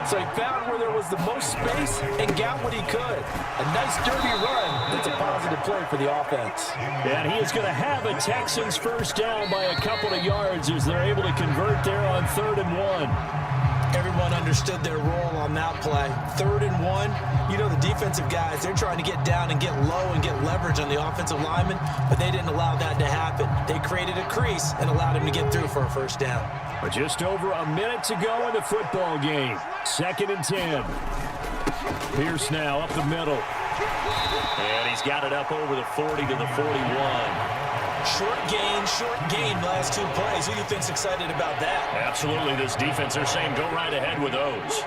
So he found where there was the most space and got what he could. A nice dirty run. That's a positive play for the offense. And he is going to have a Texans first down by a couple of yards as they're able to convert there on 3rd and 1. Everyone understood their role on that play. 3rd and 1. You know the defensive guys, they're trying to get down and get low and get leverage on the offensive lineman, but they didn't allow that to happen. They created a crease and allowed him to get through for a first down. But just over a minute to go in the football game. 2nd and 10. Pierce now up the middle. And he's got it up over the 40 to the 41. Short gain last 2 plays. Who do you think's excited about that? Absolutely. This defense, they're saying go right ahead with those.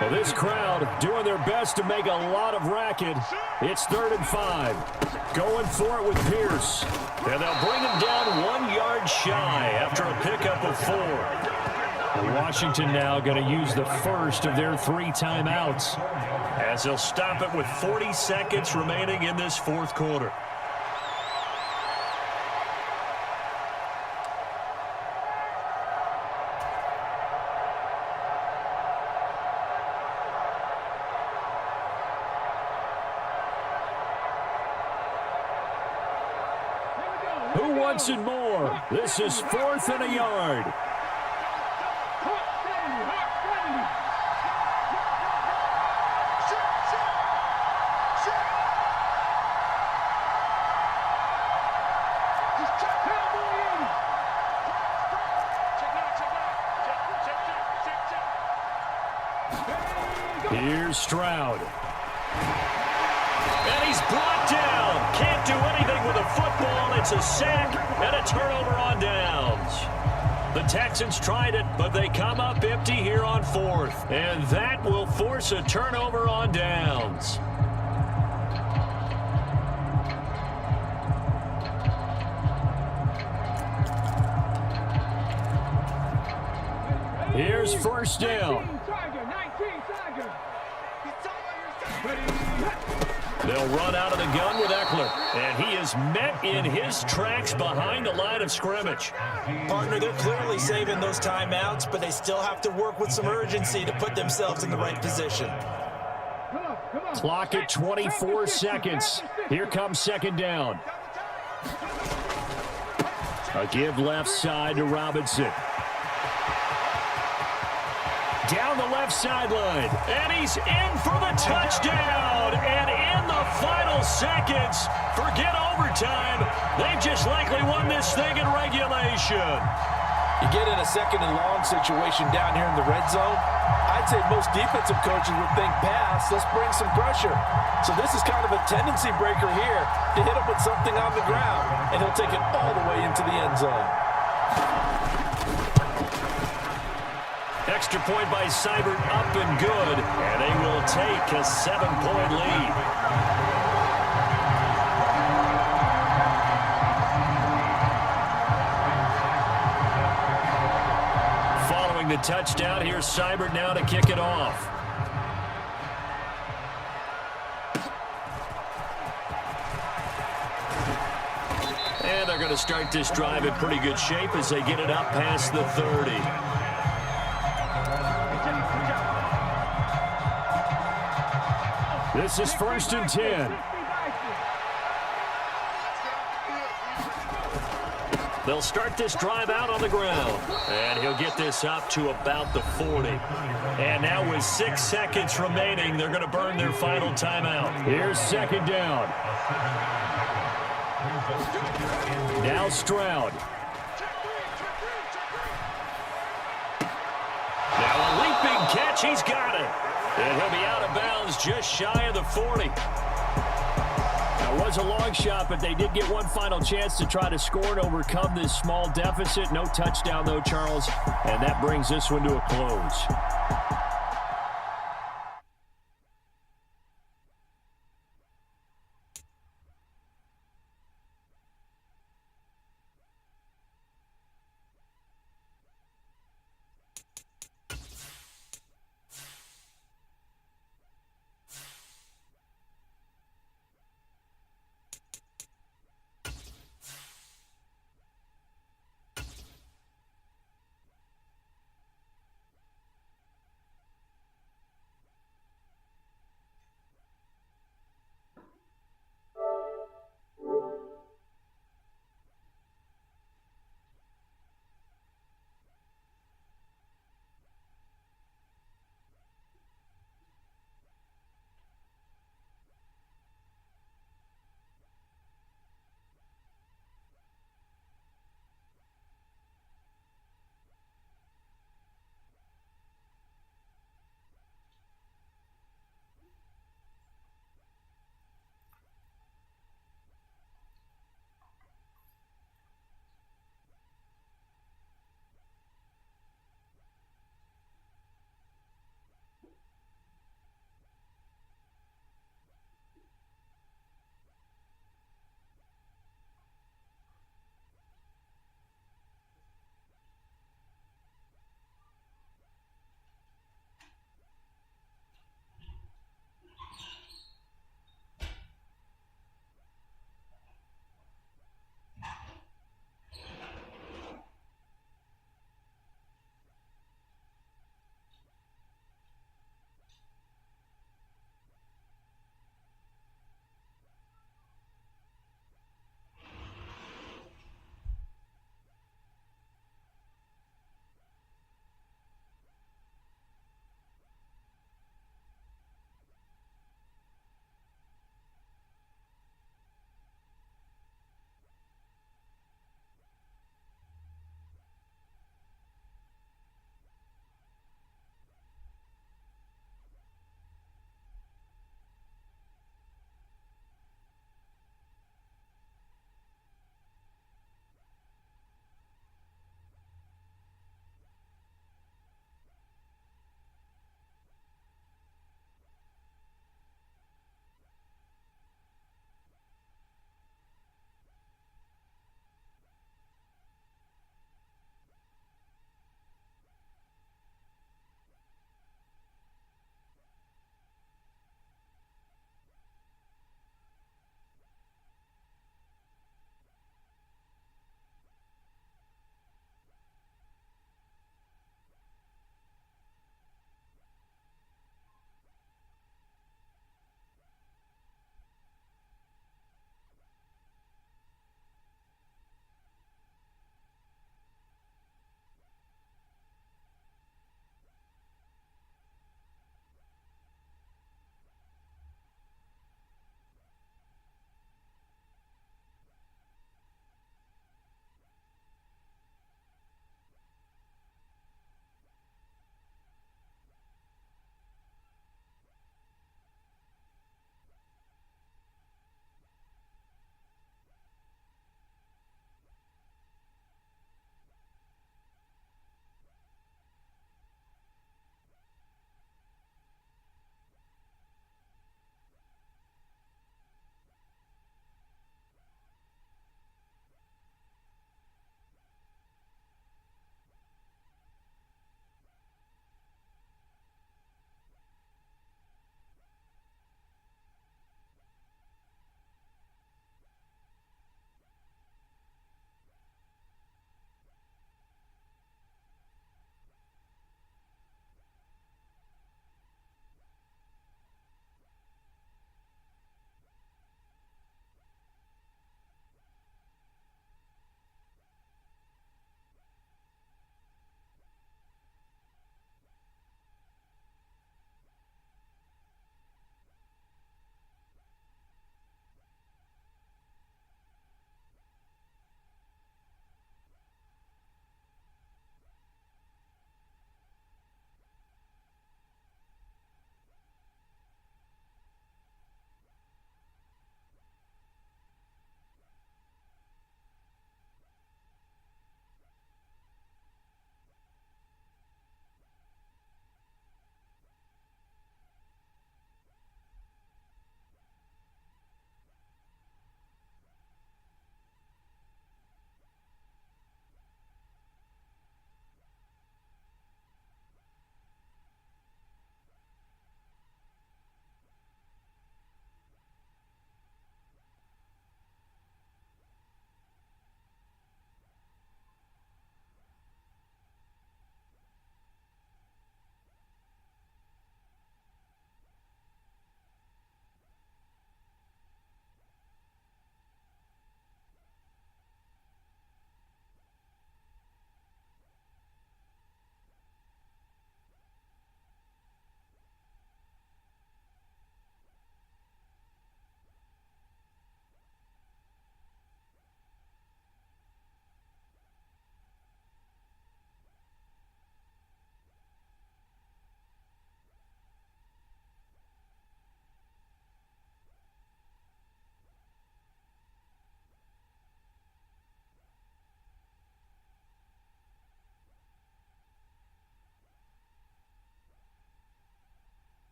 Well, this crowd doing their best to make a lot of racket. It's 3rd and 5. Going for it with Pierce. And they'll bring him down 1 yard shy after a pickup of 4. And Washington now going to use the first of their 3 timeouts as they'll stop it with 40 seconds remaining in this 4th quarter. Who wants it more? This is 4th and a yard. Here's Stroud. And he's brought down. Can't do anything with a football. It's a sack and a turnover on downs. The Texans tried it, but they come up empty here on 4th. And that will force a turnover on downs. Here's first down. They'll run out of the gun with Eckler, and he is met in his tracks behind the line of scrimmage. Partner, they're clearly saving those timeouts, but they still have to work with some urgency to put themselves in the right position. Clock at 24 seconds. Here comes second down. A give left side to Robinson. Down the left sideline, and he's in for the touchdown. And in the final seconds, forget overtime, they've just likely won this thing in regulation. You get in a 2nd and long situation down here in the red zone, I'd say most defensive coaches would think pass, let's bring some pressure. So this is kind of a tendency breaker here to hit him with something on the ground, and he'll take it all the way into the end zone. Extra point by Seibert, up and good, and they will take a 7-point lead. Following the touchdown, here's Seibert now to kick it off. And they're going to start this drive in pretty good shape as they get it up past the 30. This is 1st and 10. They'll start this drive out on the ground. And he'll get this up to about the 40. And now with 6 seconds remaining, they're going to burn their final timeout. Here's second down. Now Stroud. Now a leaping catch. He's got it. And he'll be out of bounds just shy of the 40. Now, it was a long shot, but they did get one final chance to try to score and overcome this small deficit. No touchdown, though, Charles. And that brings this one to a close.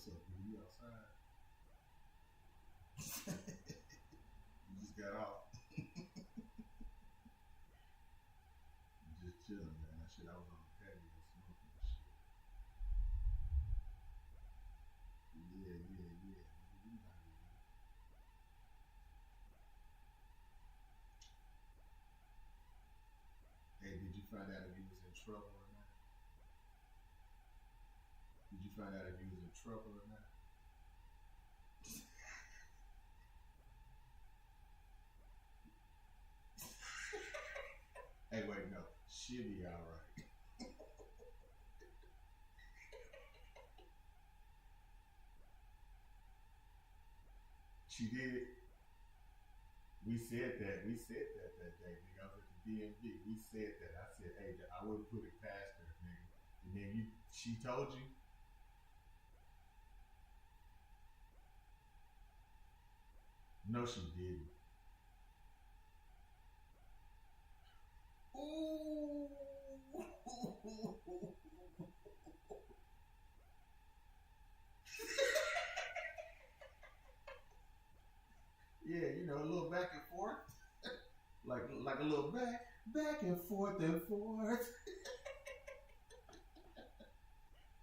What's up, dude? You outside? You just got off. Just chilling, man. That shit, I was on the patio smoking and shit. Yeah. You know how it is. Hey, did you find out if you was in trouble or not? Did you find out if you was in trouble or not? Hey, wait, no. She'll be alright. She did. We said that that day, nigga. I was at the DMV. We said that. I said, hey, I wouldn't put it past her, nigga. And then she told you? No, she didn't. Ooh. Yeah, you know, a little back and forth. like a little back and forth and forth.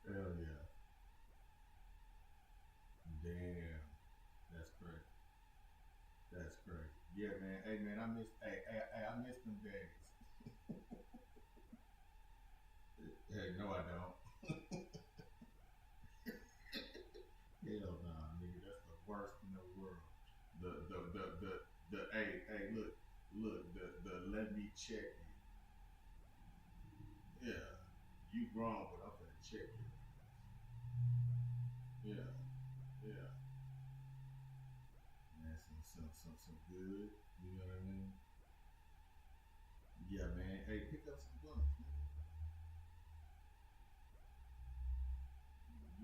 Hell yeah. Damn. That's crazy. That's crazy. Yeah, man. Hey, man, I miss them days. Hey, no, I don't. Hell nah, nigga. That's the worst in the world. Hey, look, the let me check you. Yeah. You grown, but I'm gonna check you. Yeah. Man, some good. You know what I mean? Yeah, man. Hey, pick up some guns, man.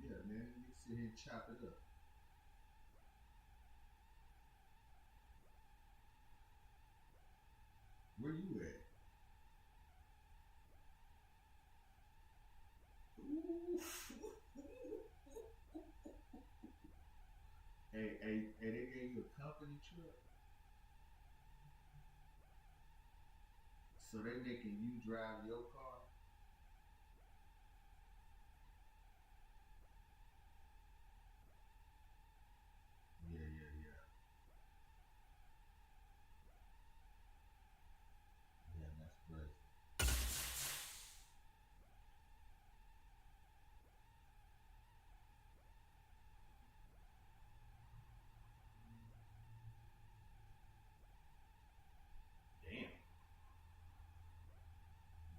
Yeah, man. You can sit here and chop it up. Where you at? Hey, they gave you a company truck? So they making you drive your car? Yeah. Yeah, that's crazy.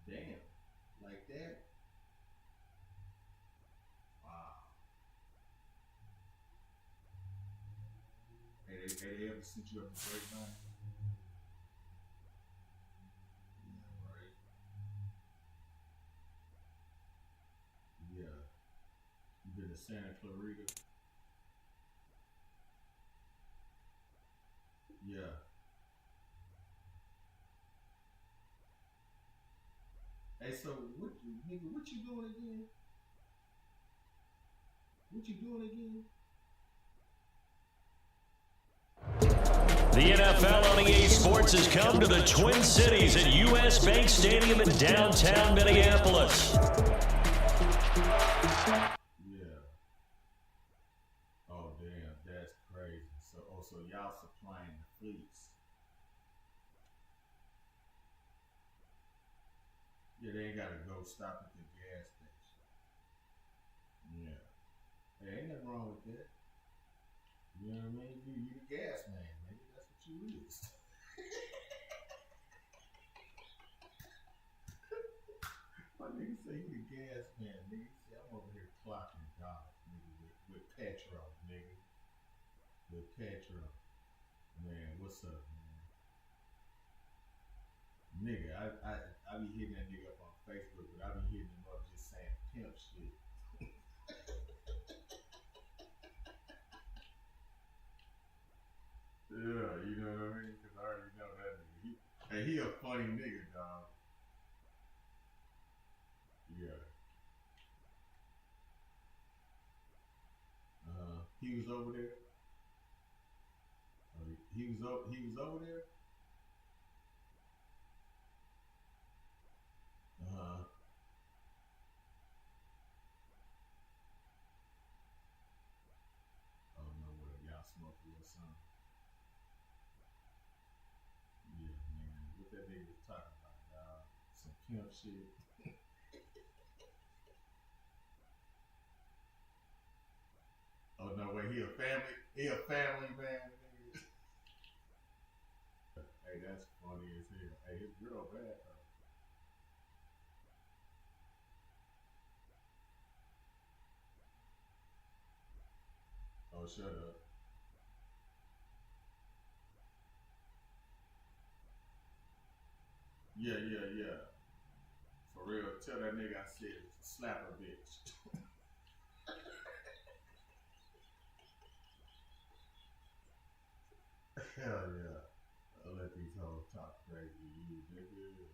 Damn. Like that? Wow. Hey, they ever sent you up the grapevine? Yeah, right. Yeah. You been to Santa Clarita? Yeah. Hey, so what you doing again? What you doing again? The NFL on EA Sports has come to the Twin Cities at U.S. Bank Stadium in downtown Minneapolis. Yeah. Oh, damn. That's crazy. So y'all supplying the fleets. Yeah, they ain't got to go stop at the gas station. Yeah. Hey, ain't nothing wrong with that. You know what I mean? You the gas man, nigga. That's what you is. My nigga say you the gas man, nigga. See, I'm over here clocking dollars, nigga, with petrol, nigga. With petrol. Man, what's up, man? Nigga, I be hitting that nigga up on Facebook, but I be hitting him up just saying pimp shit. Yeah, you know what I mean? Because I already know that nigga. He a funny nigga, dog. Yeah. He was over there. He was over there. Oh no way, y'all smoked a little something. Yeah, man. What that nigga was talking about, dog? Some pimp shit. Oh no way, he a family man. Nigga. Hey, that's funny as hell. Hey, his girl bad though. Oh, shut up. Yeah. For real, tell that nigga I said slap a bitch. Hell yeah. I'll let these hoes talk crazy to you, nigga.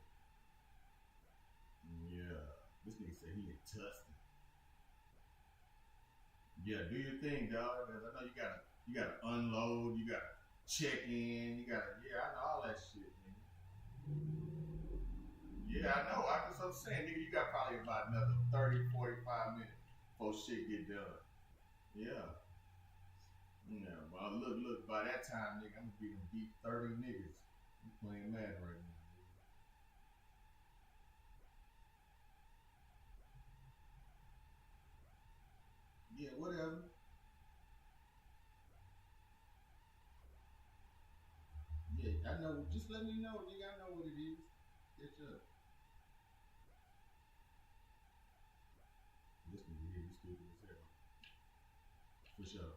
Yeah. This nigga said he in Tustin. Yeah, do your thing, dog. Cause I know you gotta unload, you gotta check in, I know all that shit, nigga. Yeah, I know. That's what I'm saying, nigga. You got probably about another 30, 45 minutes before shit get done. Yeah. Yeah, well, look, by that time, nigga, I'm gonna be them beat 30 niggas. I'm playing Madden right now. Yeah, whatever. Yeah, I know. Just let me know, nigga. I know what it is. Catch up. This nigga here, you stupid as hell. For sure.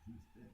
He's dead.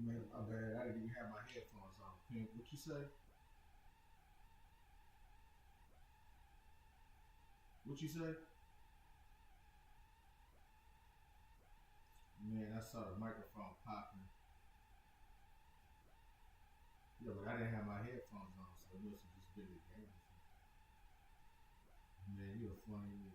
Man, my bad. I didn't even have my headphones on. What you say? What you say? Man, I saw the microphone popping. Yeah, but I didn't have my headphones on, so it must have just been the game. Man, you're a funny nigga.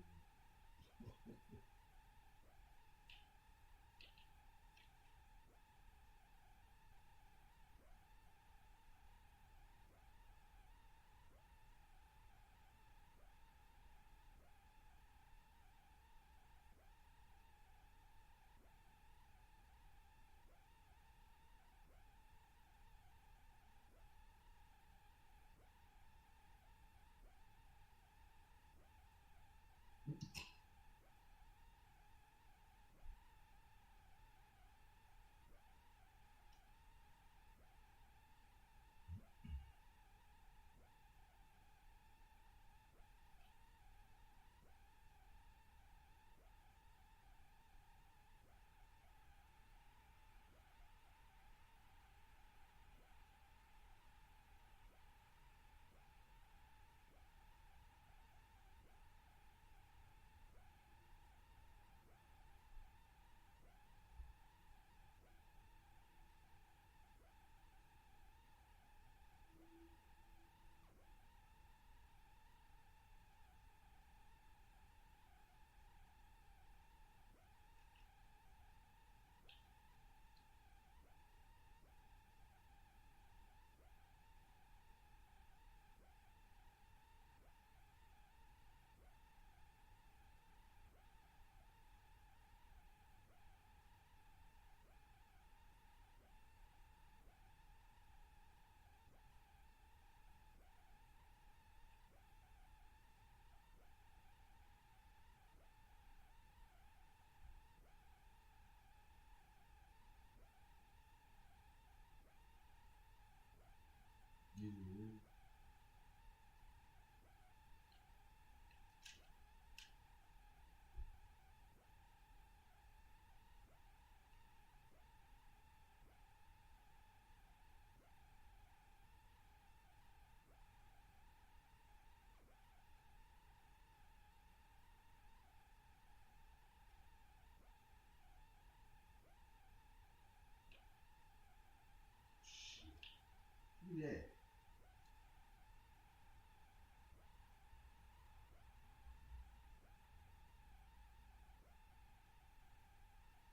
Yeah.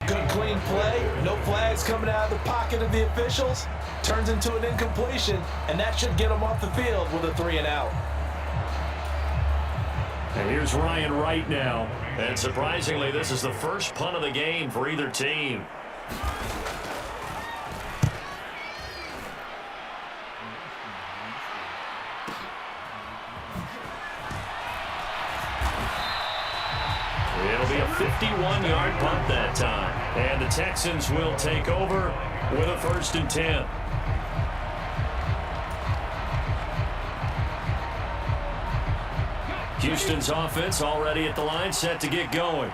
Good clean play, no flags coming out of the pocket of the officials. Turns into an incompletion, and that should get them off the field with a 3 and out. And here's Ryan Wright now. And surprisingly, this is the first punt of the game for either team. It'll be a 51-yard punt that time. And the Texans will take over with a 1st and 10. Houston's offense already at the line, set to get going.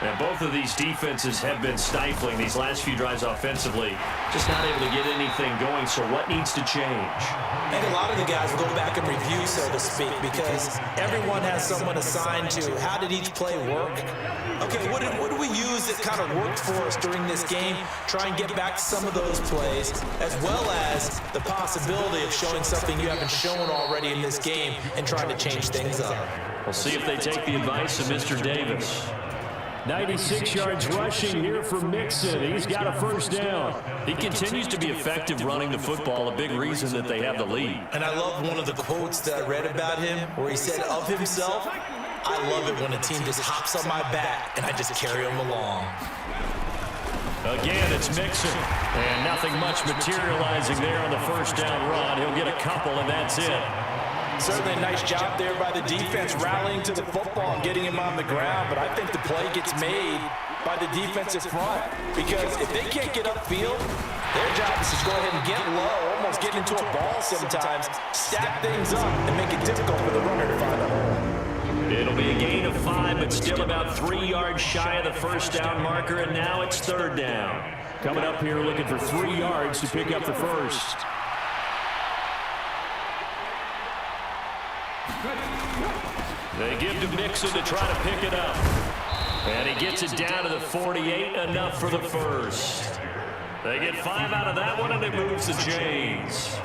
And both of these defenses have been stifling these last few drives offensively. Just not able to get anything going, so what needs to change? I think a lot of the guys go back and review, so to speak, because everyone has someone assigned to how did each play work. Okay, what did we use that kind of worked for us during this game? Try and get back to some of those plays, as well as the possibility of showing something you haven't shown already in this game and trying to change things up. We'll see if they take the advice of Mr. Davis. 96 yards rushing here for Mixon. He's got a 1st down. He continues to be effective running the football, a big reason that they have the lead. And I love one of the quotes that I read about him where he said of himself, I love it when a team just hops on my back and I just carry them along. Again, it's Mixon. And nothing much materializing there on the 1st down run. He'll get a couple, and that's it. Certainly a nice job there by the defense rallying to the football and getting him on the ground, but I think the play gets made by the defensive front because if they can't get upfield, their job is to go ahead and get low, almost get into a ball sometimes, stack things up, and make it difficult for the runner to find a hole. It'll be a gain of 5, but still about 3 yards shy of the 1st down marker, and now it's 3rd down. Coming up here looking for 3 yards to pick up the first. They give to Mixon to try to pick it up. And he gets it down to the 48, enough for the first. They get 5 out of that one, and it moves the chains.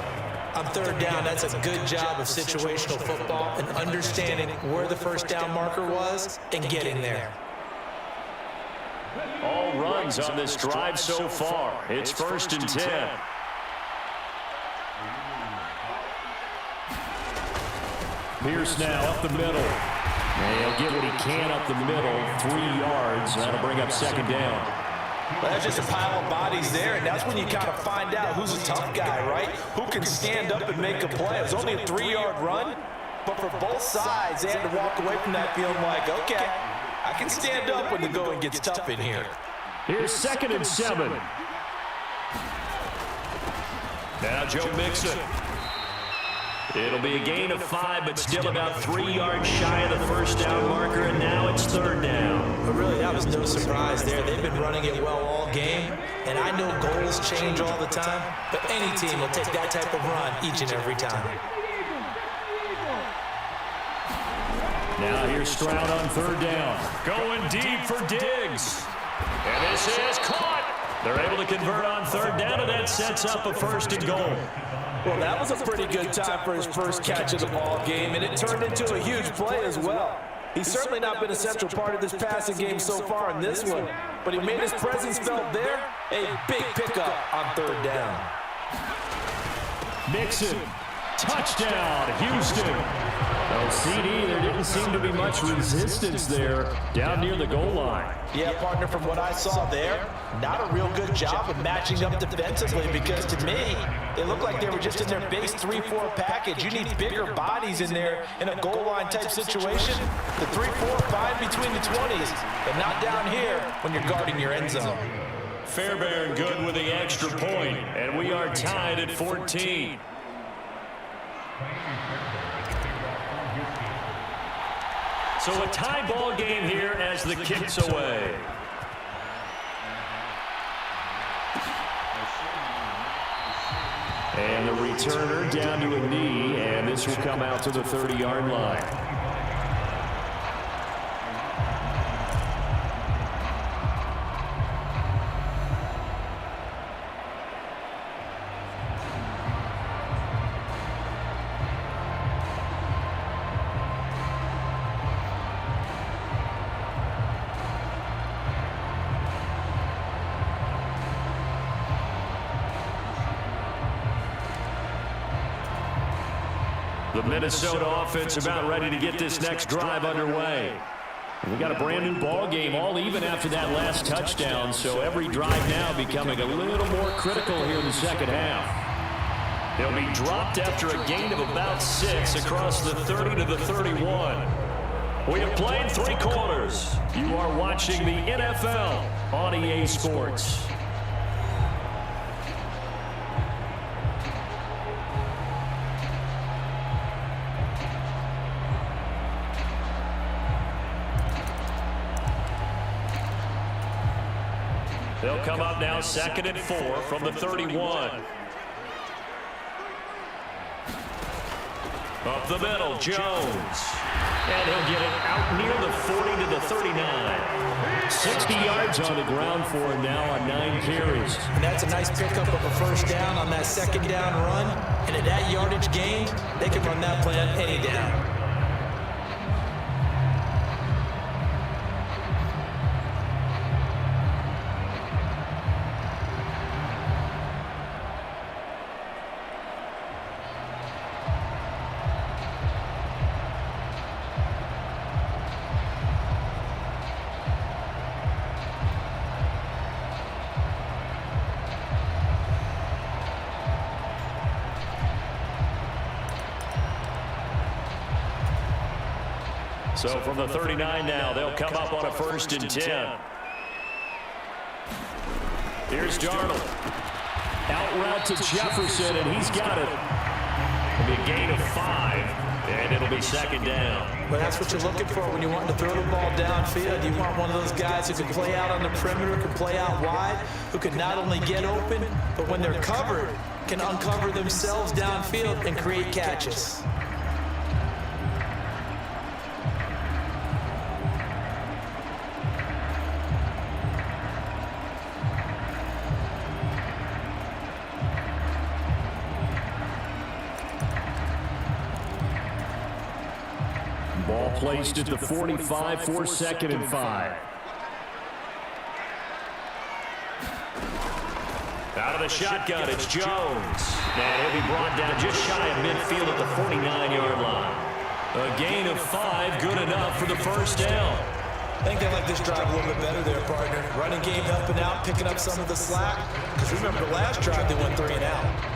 On third down, that's a good job of situational football and understanding where the first down marker was and getting there. All runs on this drive so far. It's 1st and 10. Pierce now up the middle. And he'll get what he can up the middle, 3 yards. That'll bring up 2nd down. Well, that's just a pile of bodies there, and that's when you kind of find out who's a tough guy, right? Who can stand up and make a play. It was only a 3-yard run, but for both sides, they had to walk away from that feeling like, okay, I can stand up when the going gets tough in here. Here's 2nd and 7. Now Joe Mixon. It'll be a gain of 5, but still about 3 yards shy of the first down marker, and now it's 3rd down. But really, that was no surprise there. They've been running it well all game, and I know goals change all the time, but any team will take that type of run each and every time. Now here's Stroud on 3rd down. Going deep for Diggs. And this is caught. They're able to convert on 3rd down, and that sets up a 1st and goal. Well, that was a pretty good time for his first catch of the ball game, and it turned into a huge play as well. He's certainly not been a central part of this passing game so far in this one, but he made his presence felt there. A big pickup on 3rd down. Mixon, touchdown, Houston. Oh, CD, there didn't seem to be much resistance there down near the goal line. Yeah, partner, from what I saw there, not a real good job of matching up defensively because to me, it looked like they were just in their base 3-4 package. You need bigger bodies in there in a goal line type situation. The 3-4 fine between the 20s, but not down here when you're guarding your end zone. Fairbairn good with the extra point, and we are tied at 14. So a tie ball game here as the kick's away. And the returner down to a knee, and this will come out to the 30-yard line. The Minnesota offense about ready to get this next drive underway. We got a brand new ball game, all even after that last touchdown, so every drive now becoming a little more critical here in the second half. They'll be dropped after a gain of about 6 across the 30 to the 31. We have played 3 quarters. You are watching the NFL on EA Sports. They'll come up now 2nd and 4 from the 31. Up the middle, Jones. And he'll get it out near the 40 to the 39. 60 yards on the ground for him now on 9 carries. And that's a nice pickup of a first down on that 2nd down run. And at that yardage gain, they can run that play on any down. So from the 39 now, they'll come up on a 1st and 10. Here's Darnold. Out route to Jefferson, and he's got it. It'll be a gain of 5. And it'll be second down. But that's what you're looking for when you want to throw the ball downfield. You want one of those guys who can play out on the perimeter, can play out wide, who can not only get open, but when they're covered, can uncover themselves downfield and create catches. Ball placed at the 45 for 2nd and 5. Out of the shotgun, it's Jones. And he'll be brought down just shy of midfield at the 49-yard line. A gain of 5, good enough for the first down. I think they like this drive a little bit better there, partner. Running game helping out, picking up some of the slack. Because remember, the last drive they went 3 and out.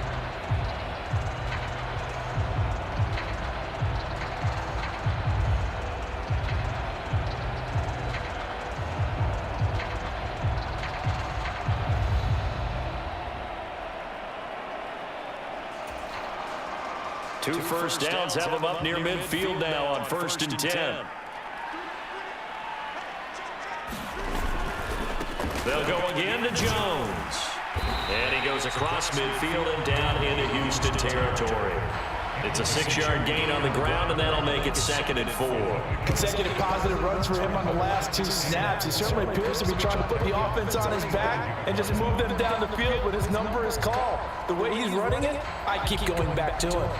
Two first downs have them up near midfield now on 1st and 10. They'll go again to Jones. And he goes across midfield and down into Houston territory. It's a 6-yard gain on the ground, and that'll make it 2nd and 4. Consecutive positive runs for him on the last 2 snaps. He certainly appears to be trying to put the offense on his back and just move them down the field when his number is called. The way he's running it, I keep going back to him.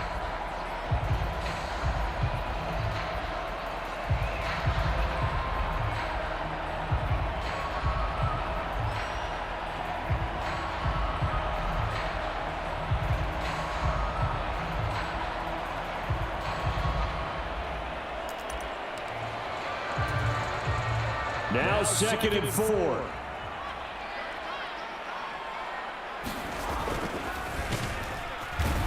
Now 2nd and 4.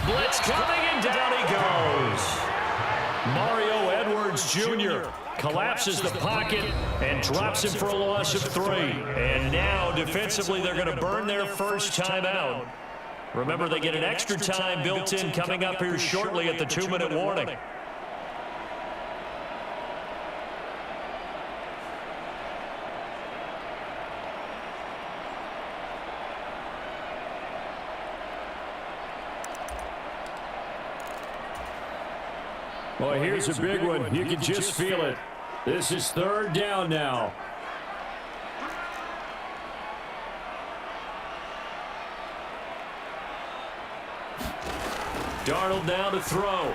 Blitz coming, and down he goes. Mario Edwards Jr. collapses the pocket and drops him for a loss of 3. And now defensively they're going to burn their first timeout. Remember, they get an extra time built in coming up here shortly at the 2-minute warning. Well, here's a big one. You can just feel it. This is 3rd down now. Darnold now to throw.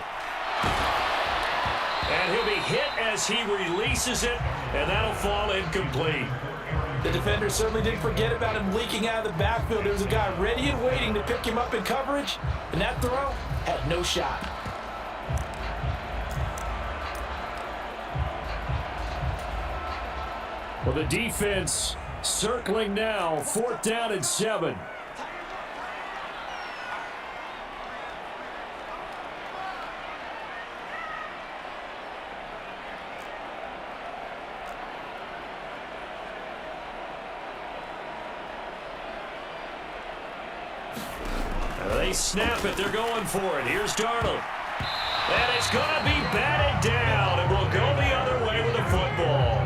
And he'll be hit as he releases it, and that'll fall incomplete. The defender certainly didn't forget about him leaking out of the backfield. There was a guy ready and waiting to pick him up in coverage, and that throw had no shot. Well, the defense circling now, 4th down and 7. They snap it. They're going for it. Here's Darnold. And it's going to be batted down, and we'll go the other way with the football.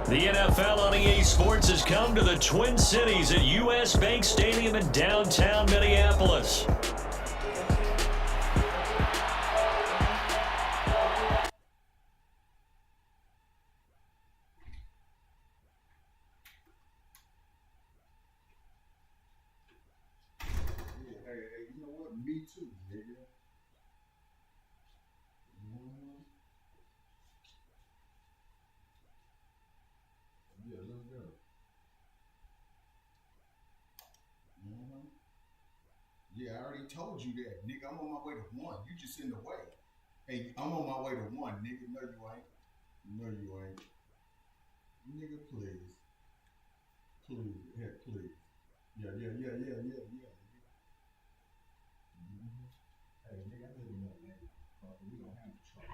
The NFL on EA Sports has come to the Twin Cities at US Bank Stadium in downtown Minneapolis. Hey, you know what? Me too, nigga. Yeah, let's go. Yeah, I already told you that, nigga. I'm on my way to one. You just in the way. Hey, I'm on my way to one, nigga. No, you ain't. No, you ain't. Nigga, please. Please. Heck, please. Yeah. Hey, nigga, I live in LA. We don't have the truck.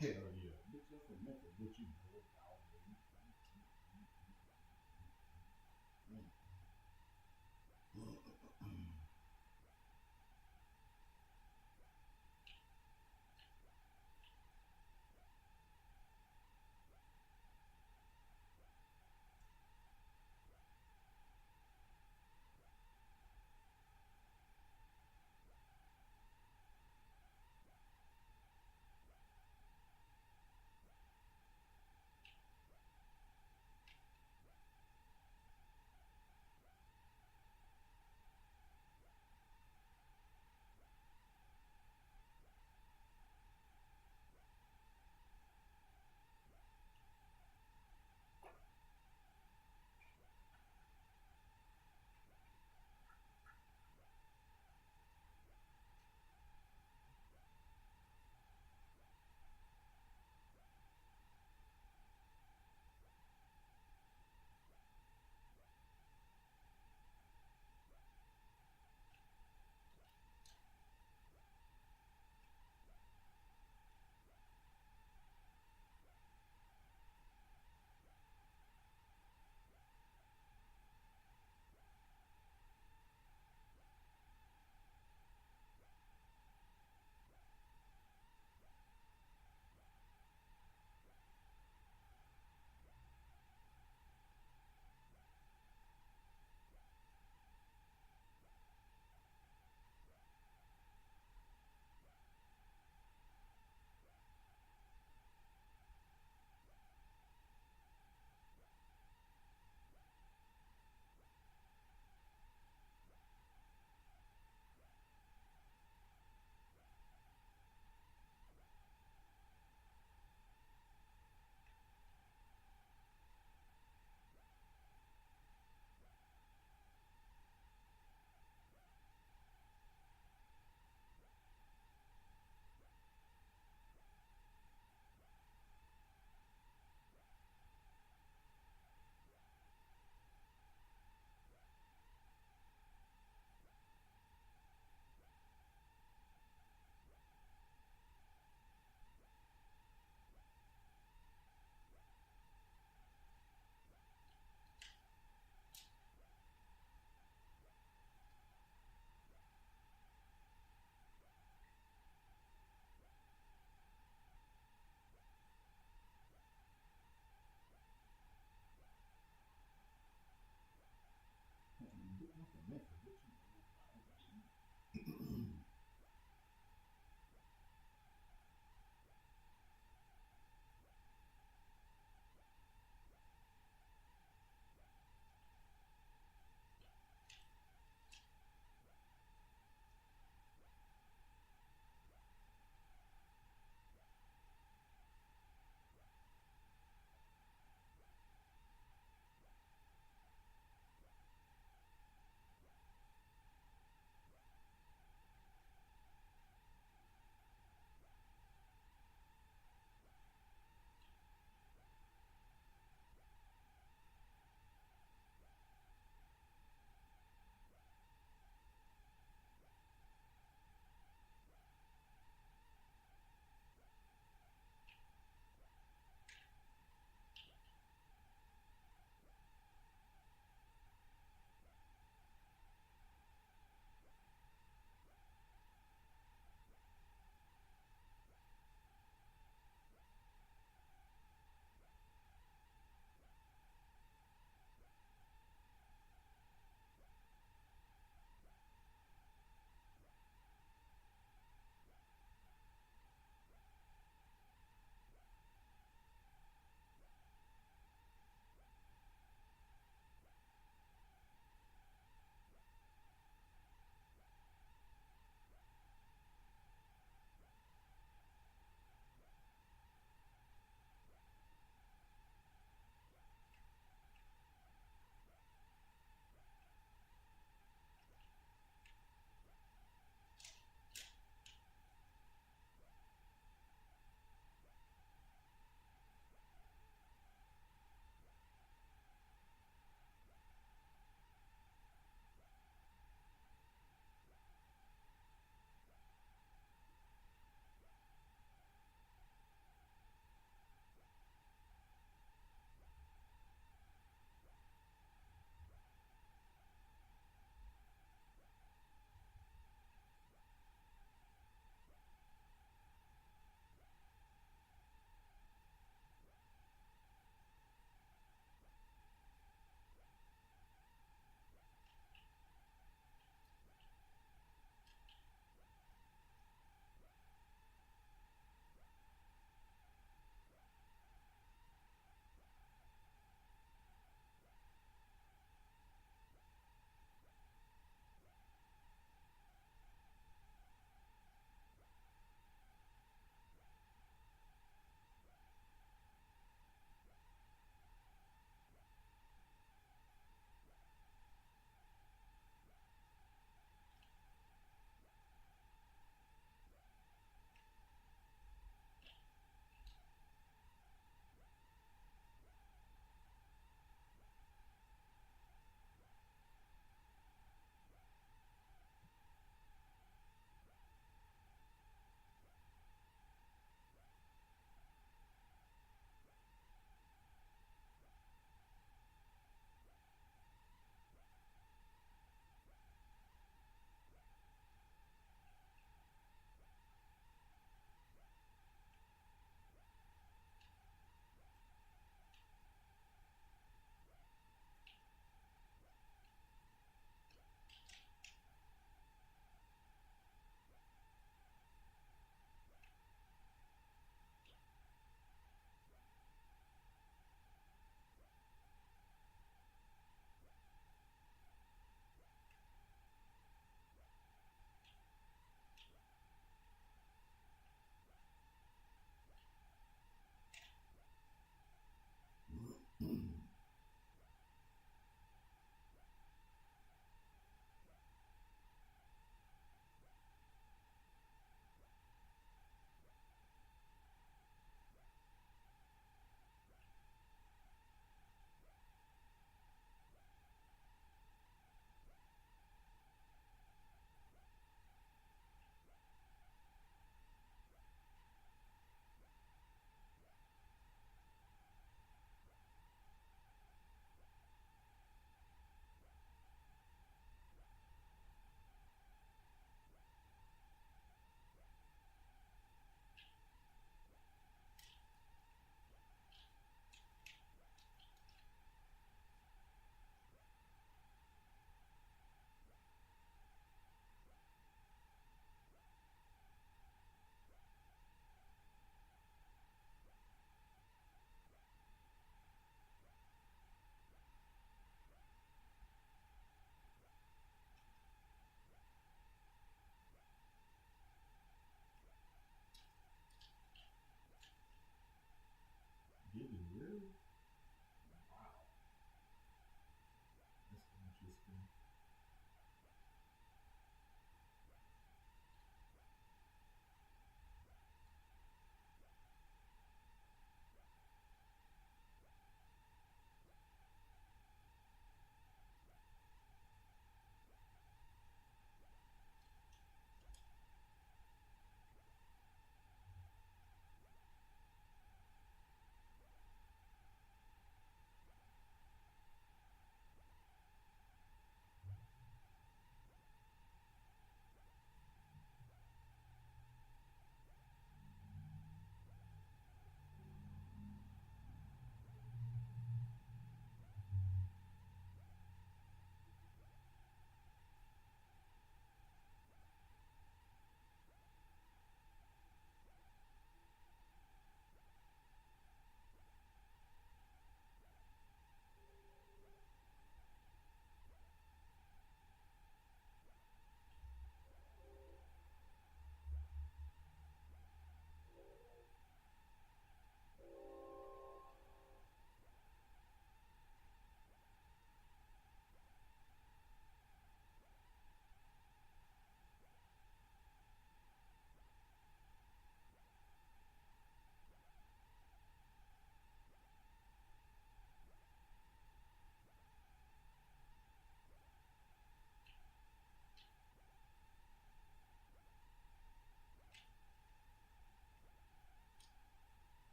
Hell yeah. Bitch, that's a method. Bitch, you know it, dog, baby.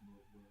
smoke, bro.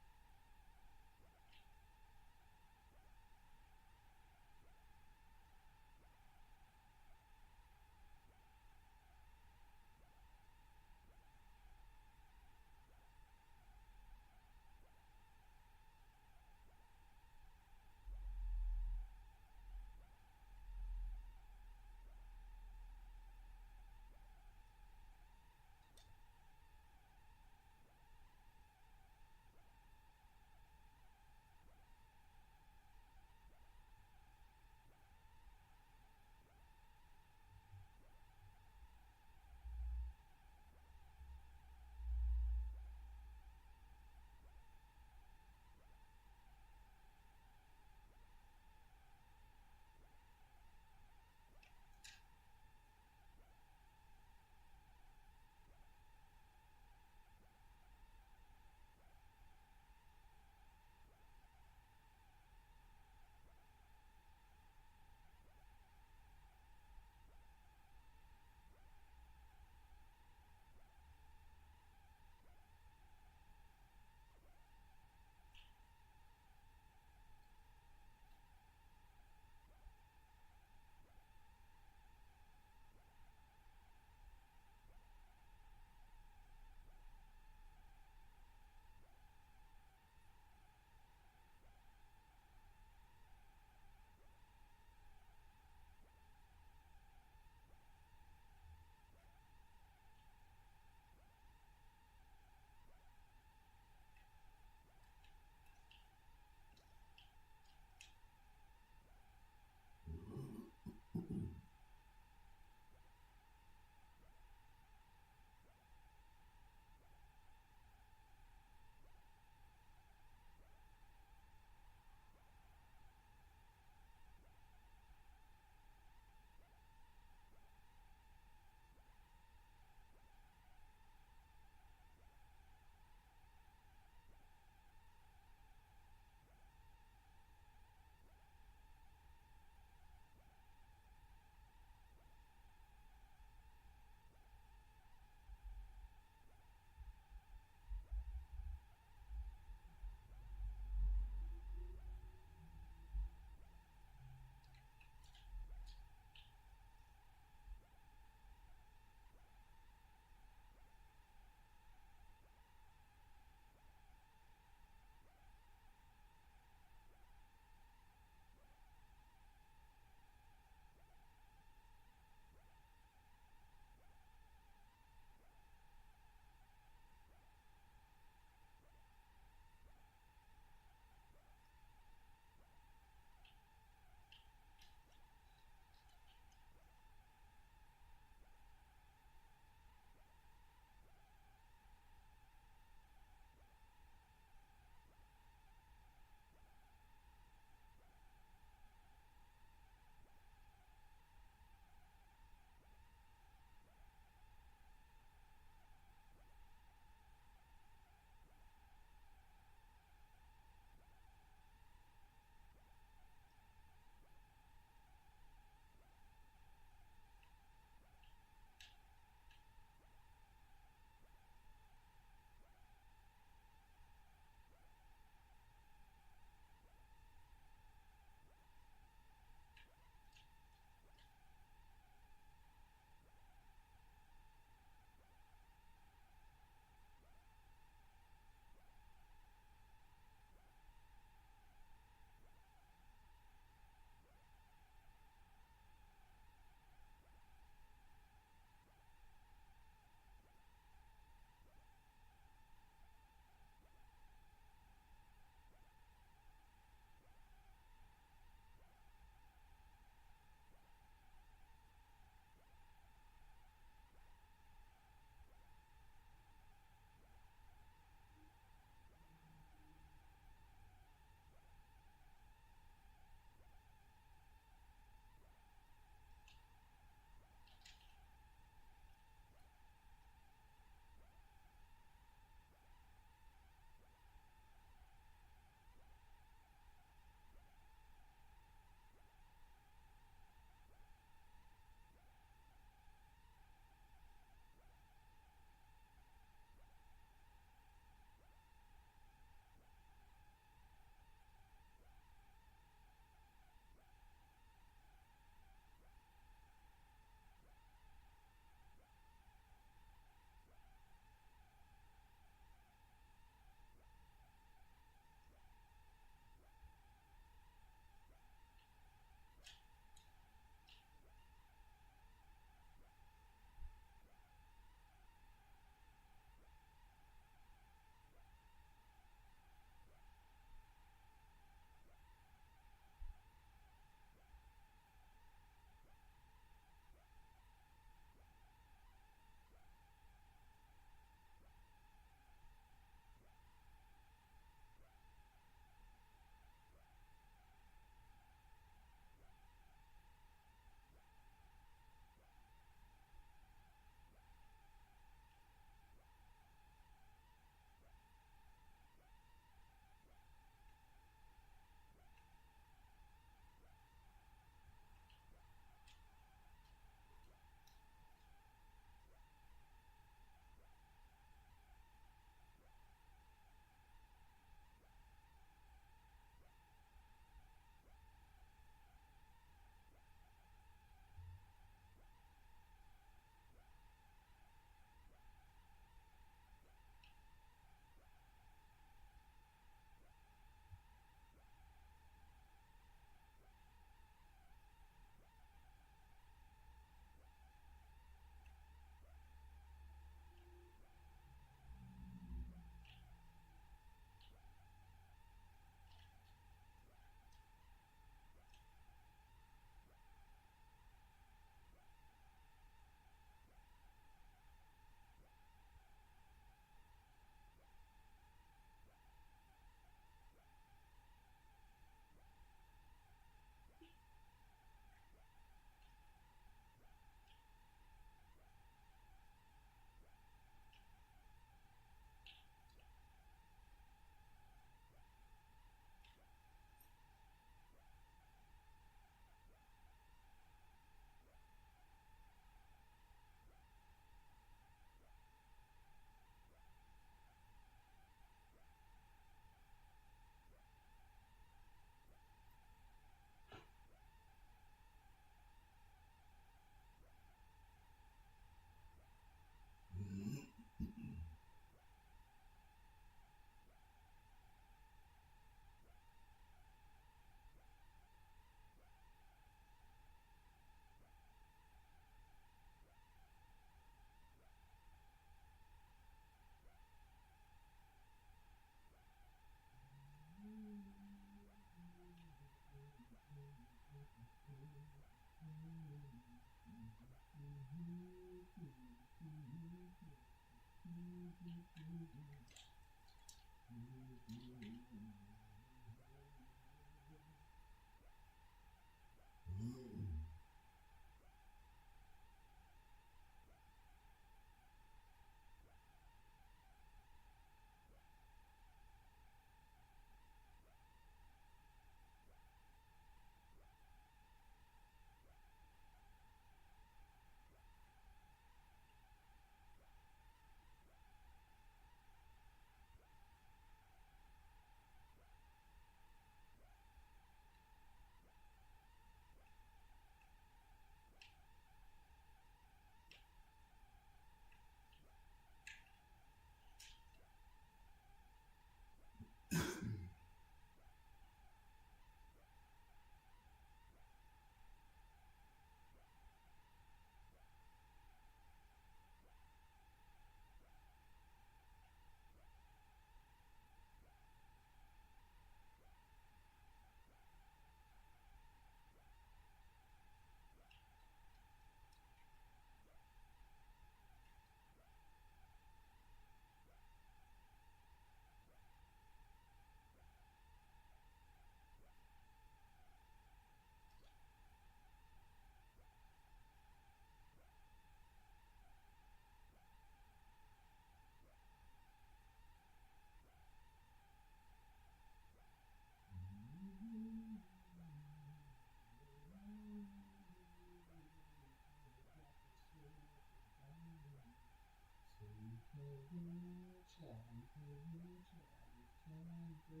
See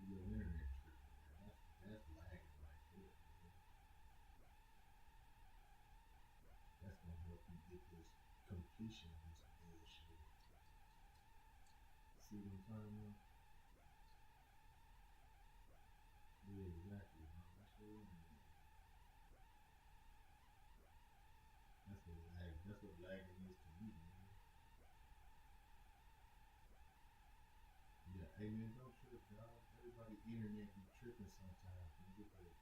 your internet tripping, man. That's lagging right there, man. That's gonna help you get this completion of this bullshit. See what I'm talking about? Yeah, exactly, bro. That's your internet. That's what lagging is to me, man. Yeah, hey man, don't trip, dog. Everybody internet be tripping sometimes, nigga, but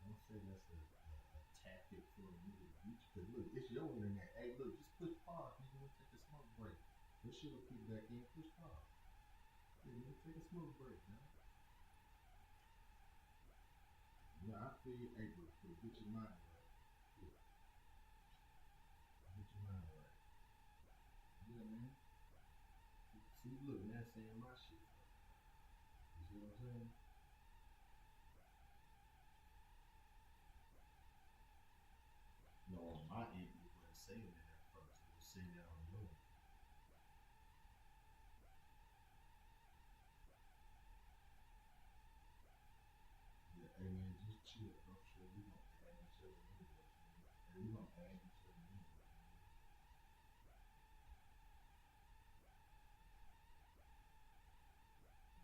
don't say that's a tactic for a nigga to beat you. Cause look, it's your internet. Hey, look, just push pause, nigga. We'll take a smoke break. This shit will kick back in. Push pause. Yeah, nigga, take a smoke break, man. Yeah, I feel you. Hey, bro, get your mind right. Yeah. Get your mind right. Yeah, man. See, look, man, saying my shit. You see what I'm saying? No, on my end, it wasn't saying that at first. It was saying that on your end. Yeah, hey man, just chill, bro. Sure, we gonna add each other anyways, man. Hey, we gonna add each other anyways, man.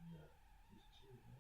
Yeah, just chill, man.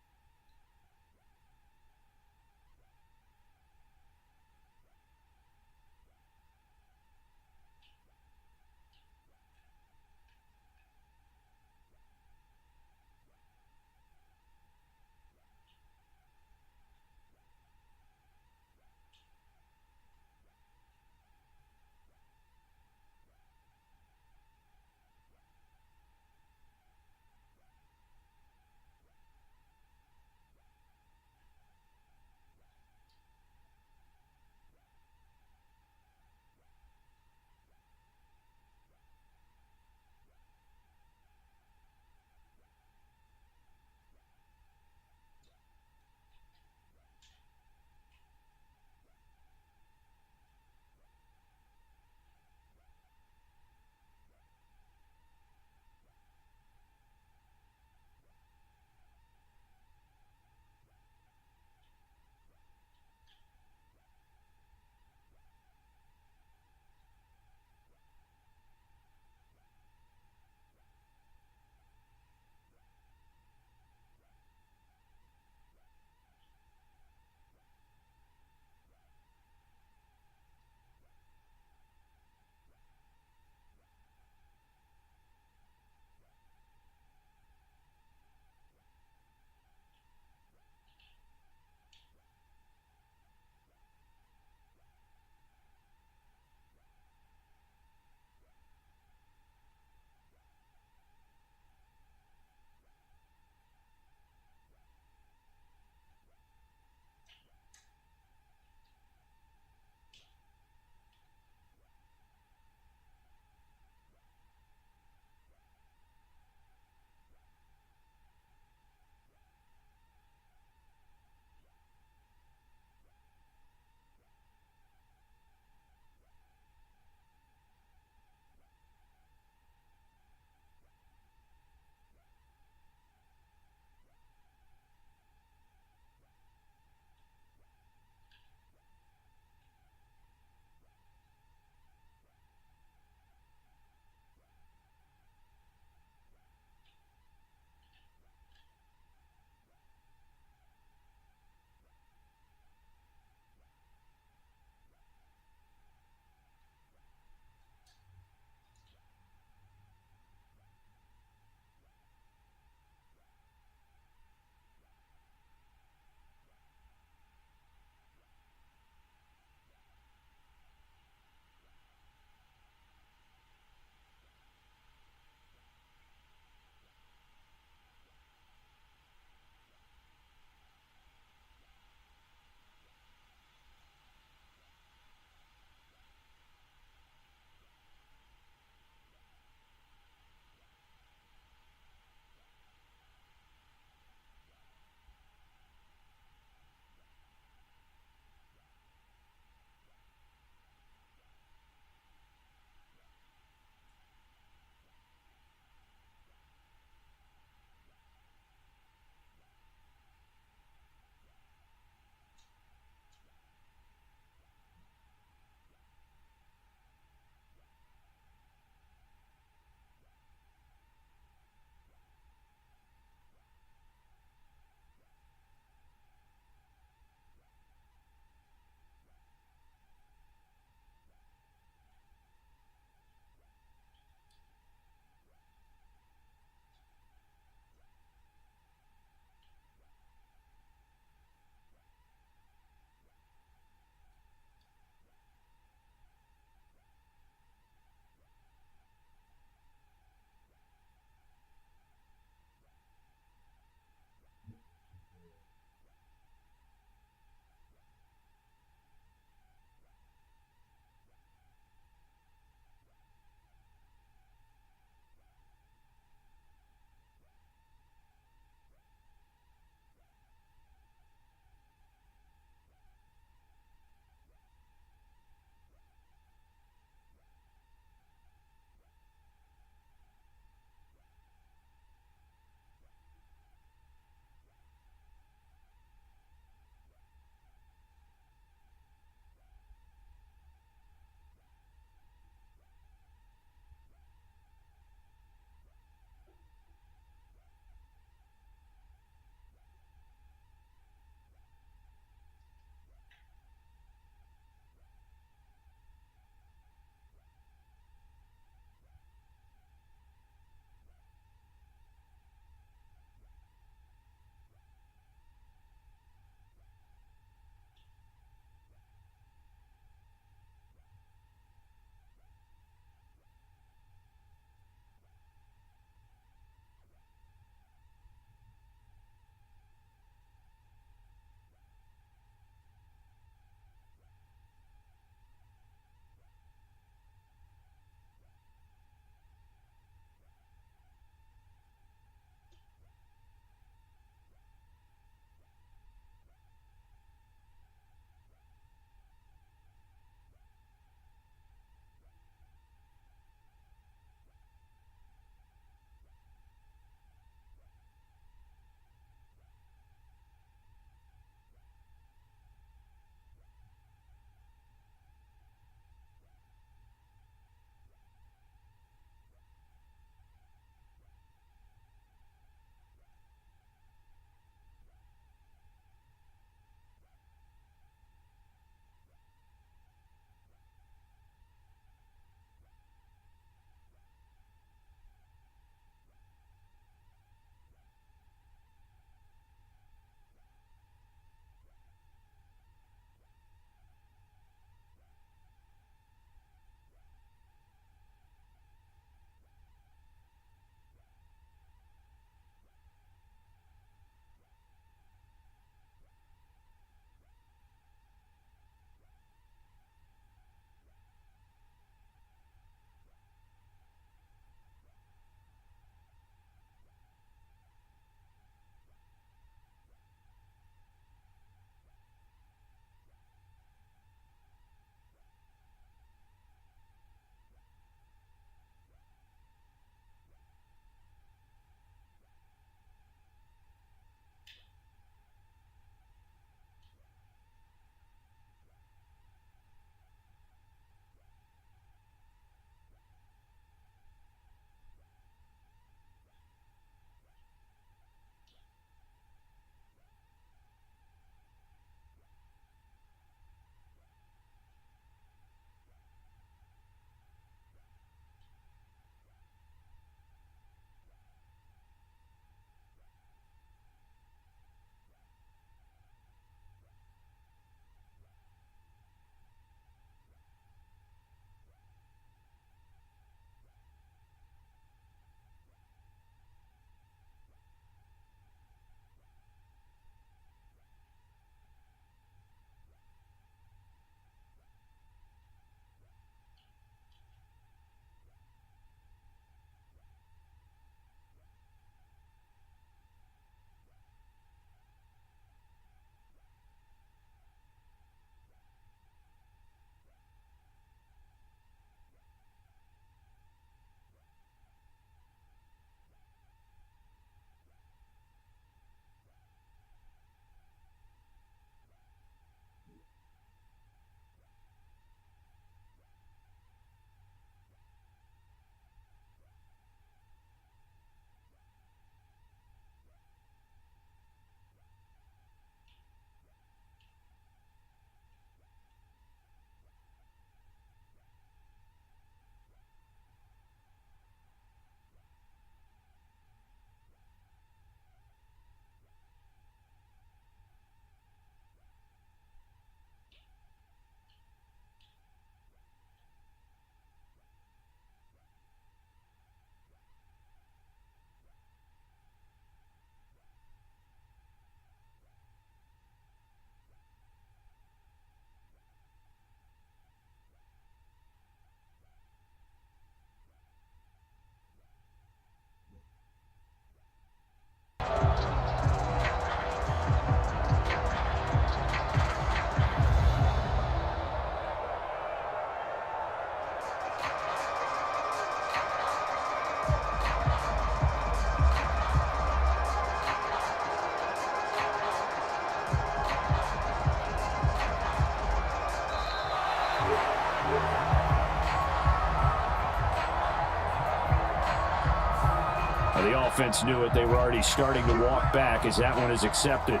defense knew it. They were already starting to walk back as that one is accepted.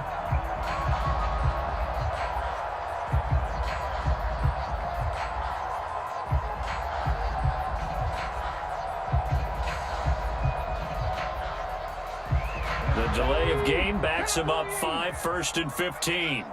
The delay of game backs him up 5, 1st and 15.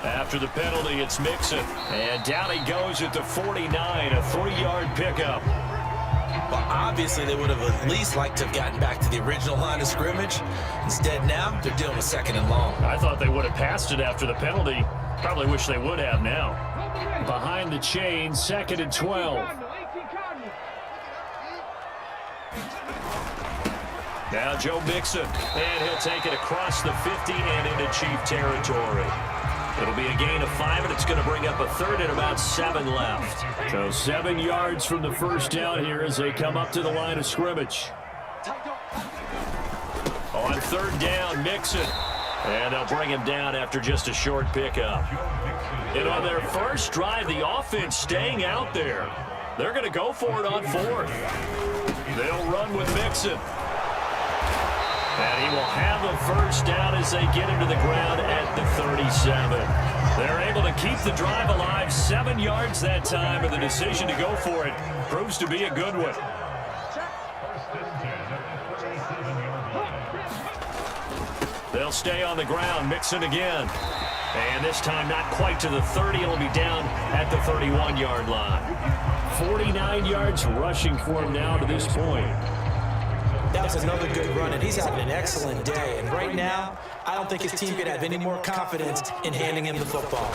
After the penalty, it's Mixon. And down he goes at the 49, a 3-yard pickup. Well, obviously they would have at least liked to have gotten back to the original line of scrimmage. Instead, now they're dealing with 2nd and long. I thought they would have passed it after the penalty. Probably wish they would have now. Behind the chain, 2nd and 12. Now Joe Mixon, and he'll take it across the 50 and into Chief territory. It'll be a gain of 5, and it's going to bring up a 3rd and about 7 left. So 7 yards from the first down here as they come up to the line of scrimmage. On 3rd down, Mixon. And they'll bring him down after just a short pickup. And on their first drive, the offense staying out there. They're going to go for it on 4th. They'll run with Mixon. And he will have a first down as they get him to the ground at the 37. They're able to keep the drive alive, 7 yards that time, and the decision to go for it proves to be a good one. They'll stay on the ground, Mixon again. And this time not quite to the 30. It'll be down at the 31-yard line. 49 yards rushing for him now to this point. That was another good run, and he's having an excellent day. And right now, I don't think his team can have any more confidence in handing him the football.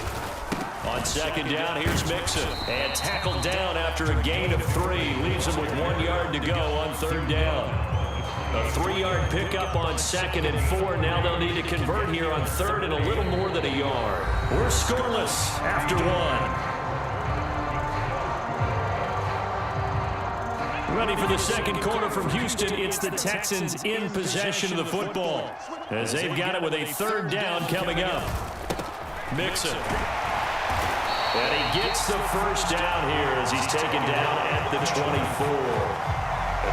On 2nd down, here's Mixon. And tackled down after a gain of 3. Leaves him with 1 yard to go on 3rd down. A 3-yard pickup on 2nd and 4. Now they'll need to convert here on 3rd and a little more than a yard. We're scoreless after 1. Ready for the second quarter from Houston. It's the Texans in possession of the football as they've got it with a 3rd down coming up. Mixon. And he gets the first down here as he's taken down at the 24.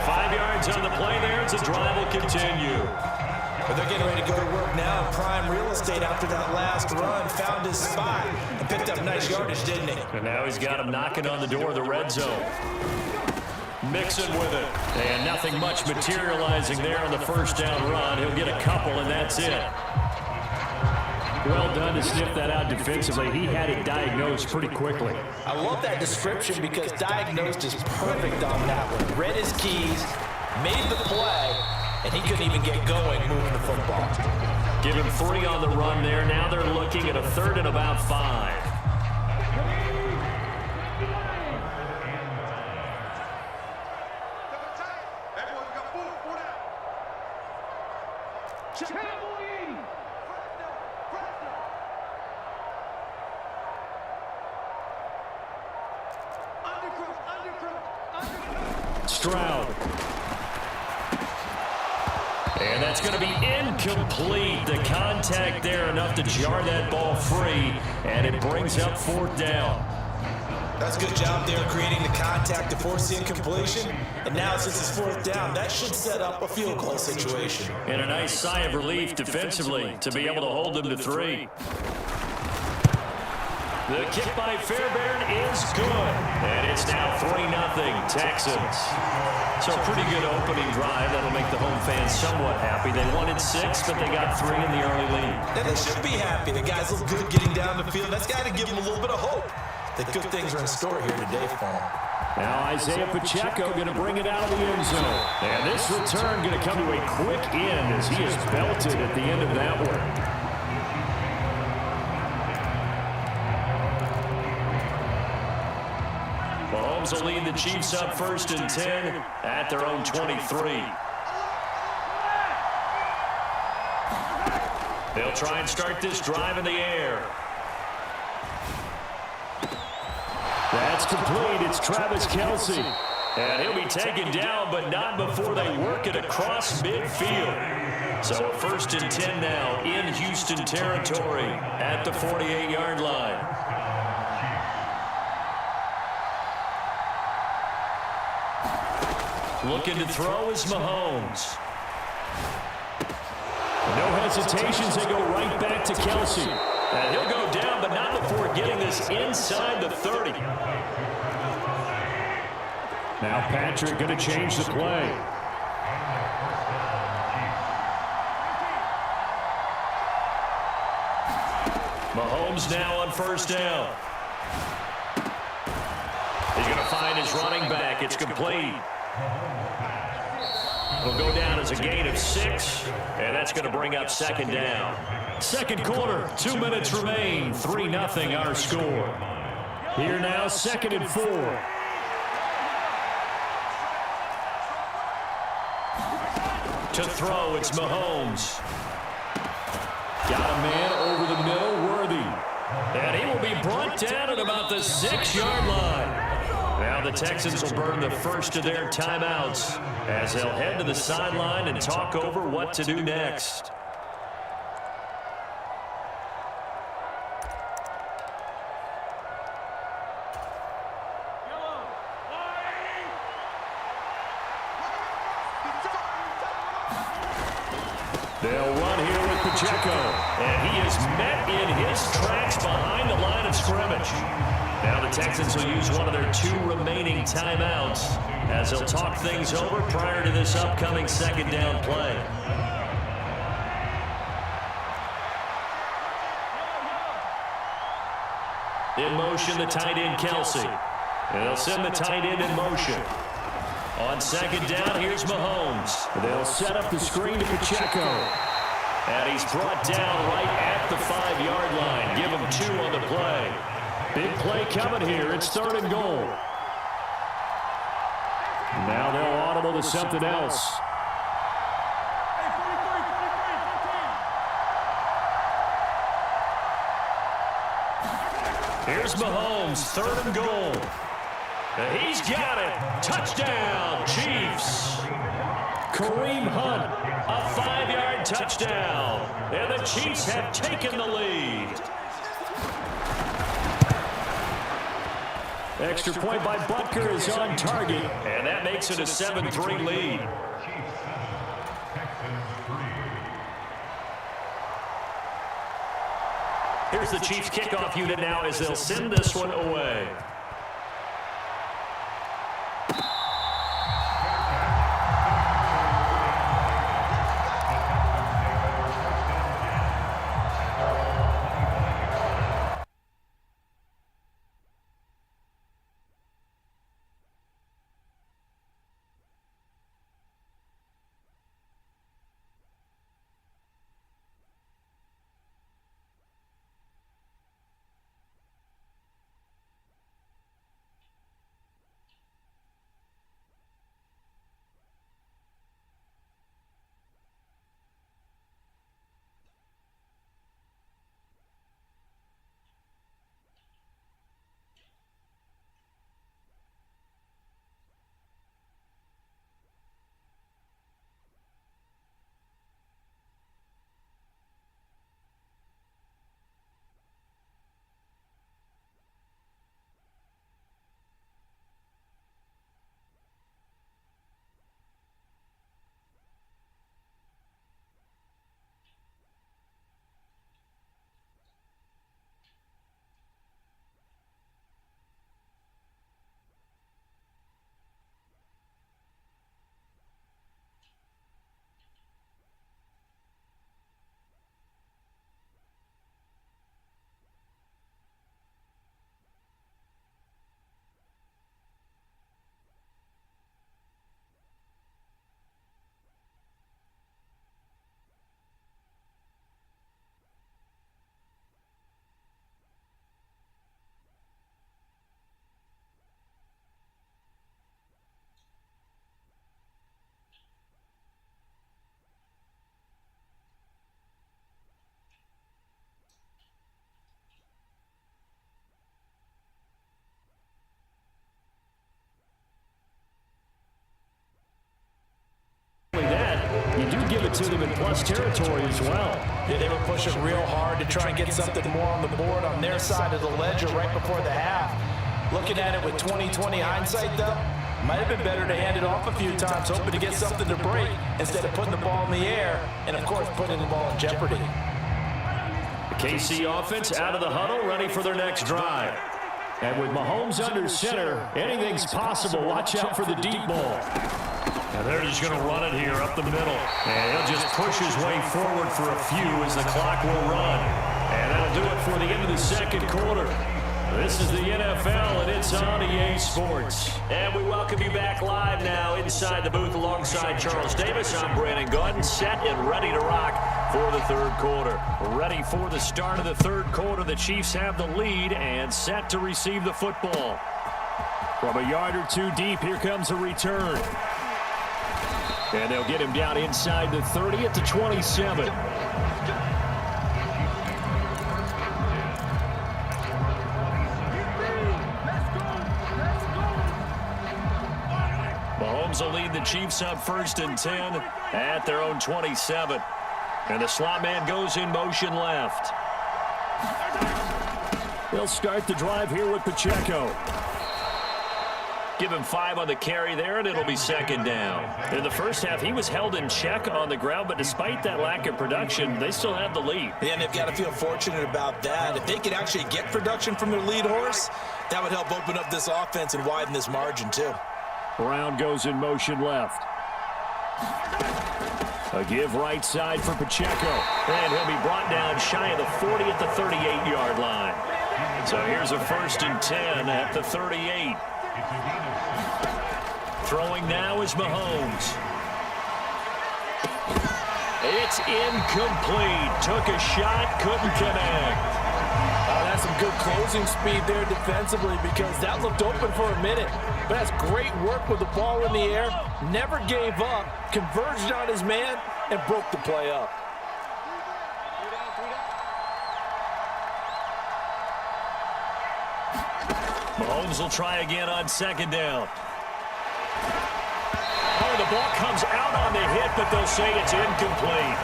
5 yards on the play there as the drive will continue. But they're getting ready to go to work now. Prime real estate after that last run. Found his spot and picked up nice yardage, didn't he? And now he's got him knocking on the door of the red zone. Mixon with it. And nothing much materializing there on the first down run. He'll get a couple, and that's it. Well done to sniff that out defensively. He had it diagnosed pretty quickly. I love that description because diagnosed is perfect on that one. Read his keys, made the play, and he couldn't even get going moving the football. Give him 3 on the run there. Now they're looking at a 3rd and about 5. Stroud. And that's going to be incomplete. The contact there enough to jar that ball free, and it brings up 4th down. That's a good job there creating the contact to force the incompletion. And now since it's 4th down, that should set up a field goal situation. And a nice sigh of relief defensively to be able to hold them to 3. The kick by Fairbairn is good. And it's now 3-0 Texans. So a pretty good opening drive. That'll make the home fans somewhat happy. They wanted 6, but they got 3 in the early lead. And they should be happy. The guys look good getting down the field. That's got to give them a little bit of hope that good things are in store here today for them. Now Isaiah Pacheco going to bring it out of the end zone. And this return going to come to a quick end as he is belted at the end of that one. Mahomes will lead the Chiefs up 1st and 10 at their own 23. They'll try and start this drive in the air. That's complete. It's Travis Kelce. And he'll be taken down, but not before they work it across midfield. So 1st and 10 now in Houston territory at the 48-yard line. Looking to throw is Mahomes. No hesitations, they go right back to Kelsey. And he'll go down, but not before getting this inside the 30. Now Patrick going to change the play. Mahomes now on first down. He's going to find his running back. It's complete. It'll go down as a gain of 6, and that's going to bring up second down. Second quarter, 2 minutes remain. 3-0 our score. Here now, 2nd and 4. To throw, it's Mahomes. Got a man over the middle, Worthy. And he will be brought down at about the 6-yard line. Now the Texans will burn the first of their timeouts as they'll head to the sideline and talk over what to do next. They'll run here with Pacheco, and he is met in his tracks behind the line of scrimmage. Now the Texans will use one of their 2 remaining timeouts as they'll talk things over prior to this upcoming second down play. In motion, the tight end, Kelsey. And they'll send the tight end in motion. On second down, here's Mahomes. They'll set up the screen to Pacheco. And he's brought down right at the 5-yard line. Give him 2 on the play. Big play coming here. It's 3rd and goal. Now they'll audible to something else. Here's Mahomes, 3rd and goal. He's got it. Touchdown, Chiefs. Kareem Hunt, a 5-yard touchdown. And the Chiefs have taken the lead. Extra point by Butker is on target, and that makes it a 7-3 lead. Here's the Chiefs kickoff unit now as they'll send this one away. To them in plus territory as well. Yeah, they were pushing real hard to try and get something more on the board on their side of the ledger right before the half. Looking at it with 20/20 hindsight, though, Might have been better to hand it off a few times, hoping to get something to break instead of putting the ball in the air and, of course, putting the ball in jeopardy. The KC offense out of the huddle, ready for their next drive. And with Mahomes under center, anything's possible. Watch out for the deep ball. And they're just going to run it here up the middle. And he'll just push his way forward for a few as the clock will run. And that'll do it for the end of the second quarter. This is the NFL, and it's on EA Sports. And we welcome you back live now inside the booth alongside Charles Davis. I'm Brandon Gordon, set and ready to rock for the third quarter. Ready for the start of the third quarter. The Chiefs have the lead and set to receive the football. From a yard or two deep, here comes a return. And they'll get him down inside the 30 at the 27. Mahomes will lead the Chiefs up 1st and 10 at their own 27. And the slot man goes in motion left. They'll start the drive here with Pacheco. Give him 5 on the carry there, and it'll be 2nd down. In the first half, he was held in check on the ground, but despite that lack of production, they still have the lead. Yeah, and they've got to feel fortunate about that. If they could actually get production from their lead horse, that would help open up this offense and widen this margin, too. Brown goes in motion left. A give right side for Pacheco. And he'll be brought down shy of the 40 at the 38-yard line. So here's a 1st and 10 at the 38. Throwing now is Mahomes. It's incomplete. Took a shot, couldn't connect. That's some good closing speed there defensively because that looked open for a minute. But that's great work with the ball in the air. Never gave up, converged on his man, and broke the play up. Mahomes will try again on 2nd down. Oh, the ball comes out on the hit, but they'll say it's incomplete.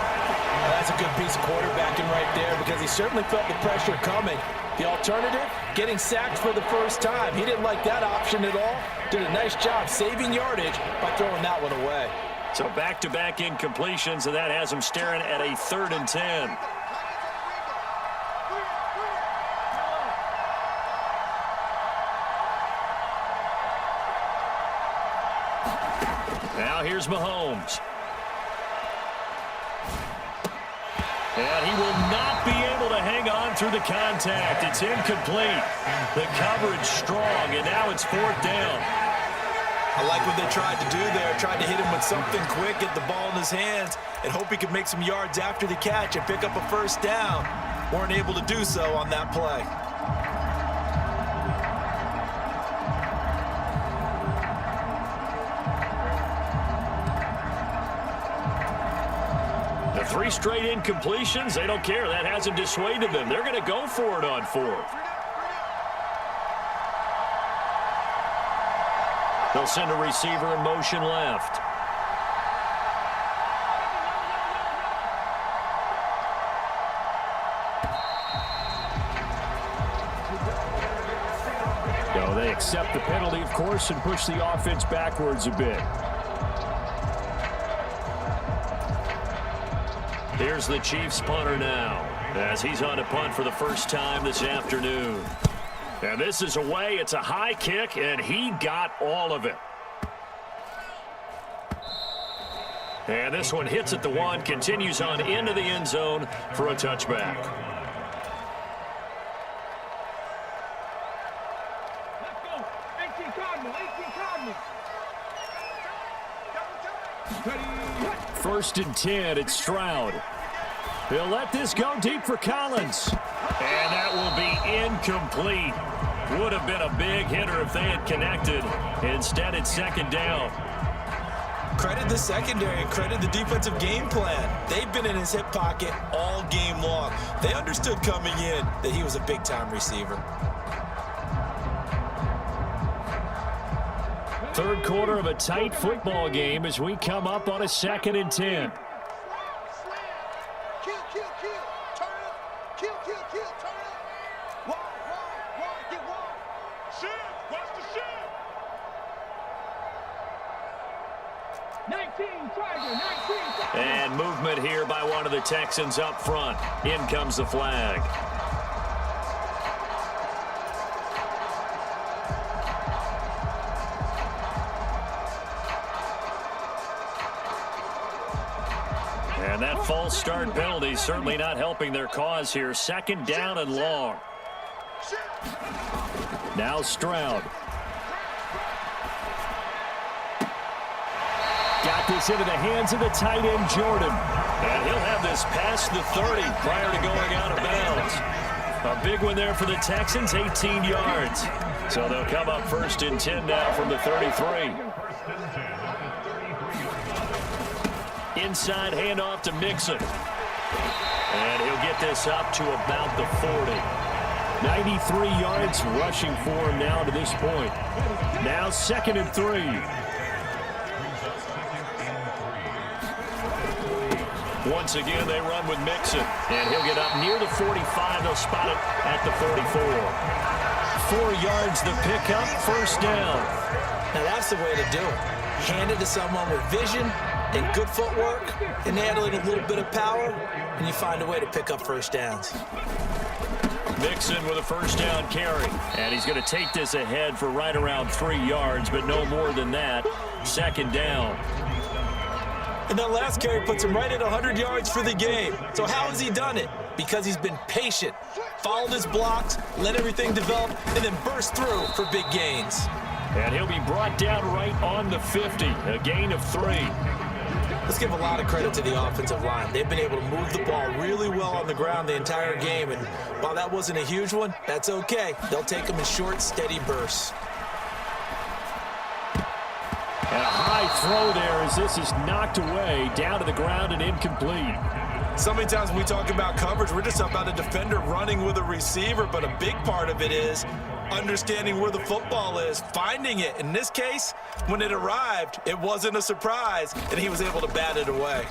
That's a good piece of quarterbacking right there because he certainly felt the pressure coming. The alternative, getting sacked for the first time. He didn't like that option at all. Did a nice job saving yardage by throwing that one away. So back-to-back incompletions, and that has him staring at a 3rd and 10. Now here's Mahomes. And he will not be able to hang on through the contact. It's incomplete. The coverage strong, and now it's 4th down. I like what they tried to do there. Tried to hit him with something quick, get the ball in his hands, and hope he could make some yards after the catch and pick up a 1st down. Weren't able to do so on that play. The 3 straight incompletions, they don't care. That hasn't dissuaded them. They're going to go for it on 4th. They'll send a receiver in motion left. So they accept the penalty, of course, and push the offense backwards a bit. Here's the Chiefs punter now, as he's on a punt for the first time this afternoon. And this is away. It's a high kick, and he got all of it. And this one hits at the 1, continues on into the end zone for a touchback. First and 10, it's Stroud. He'll let this go deep for Collins. And that will be incomplete. Would have been a big hitter if they had connected. Instead, it's 2nd down. Credit the secondary and credit the defensive game plan. They've been in his hip pocket all game long. They understood coming in that he was a big-time receiver. Third quarter of a tight football game as we come up on a 2nd and 10. And movement here by one of the Texans up front. In comes the flag. And that false start penalty certainly not helping their cause here. Second down and long. Now Stroud. Got this into the hands of the tight end, Jordan. And he'll have this past the 30 prior to going out of bounds. A big one there for the Texans, 18 yards. So they'll come up 1st and 10 now from the 33. Inside handoff to Mixon. And he'll get this up to about the 40. 93 yards rushing for him now to this point. Now 2nd and 3. Once again, they run with Mixon. And he'll get up near the 45. They'll spot it at the 44. 4 yards the pickup, 1st down. Now that's the way to do it. Hand it to someone with vision and good footwork, and handle it a little bit of power, and you find a way to pick up 1st downs. Mixon with a 1st down carry. And he's going to take this ahead for right around 3 yards, but no more than that. 2nd down. And that last carry puts him right at 100 yards for the game. So how has he done it? Because he's been patient, followed his blocks, let everything develop, and then burst through for big gains. And he'll be brought down right on the 50, a gain of 3. Let's give a lot of credit to the offensive line. They've been able to move the ball really well on the ground the entire game, and while that wasn't a huge one, that's okay. They'll take them in short, steady bursts. And a high throw there as this is knocked away, down to the ground and incomplete. So many times we talk about coverage, we're just about a defender running with a receiver, but a big part of it is understanding where the football is, finding it. In this case, when it arrived, it wasn't a surprise, and he was able to bat it away.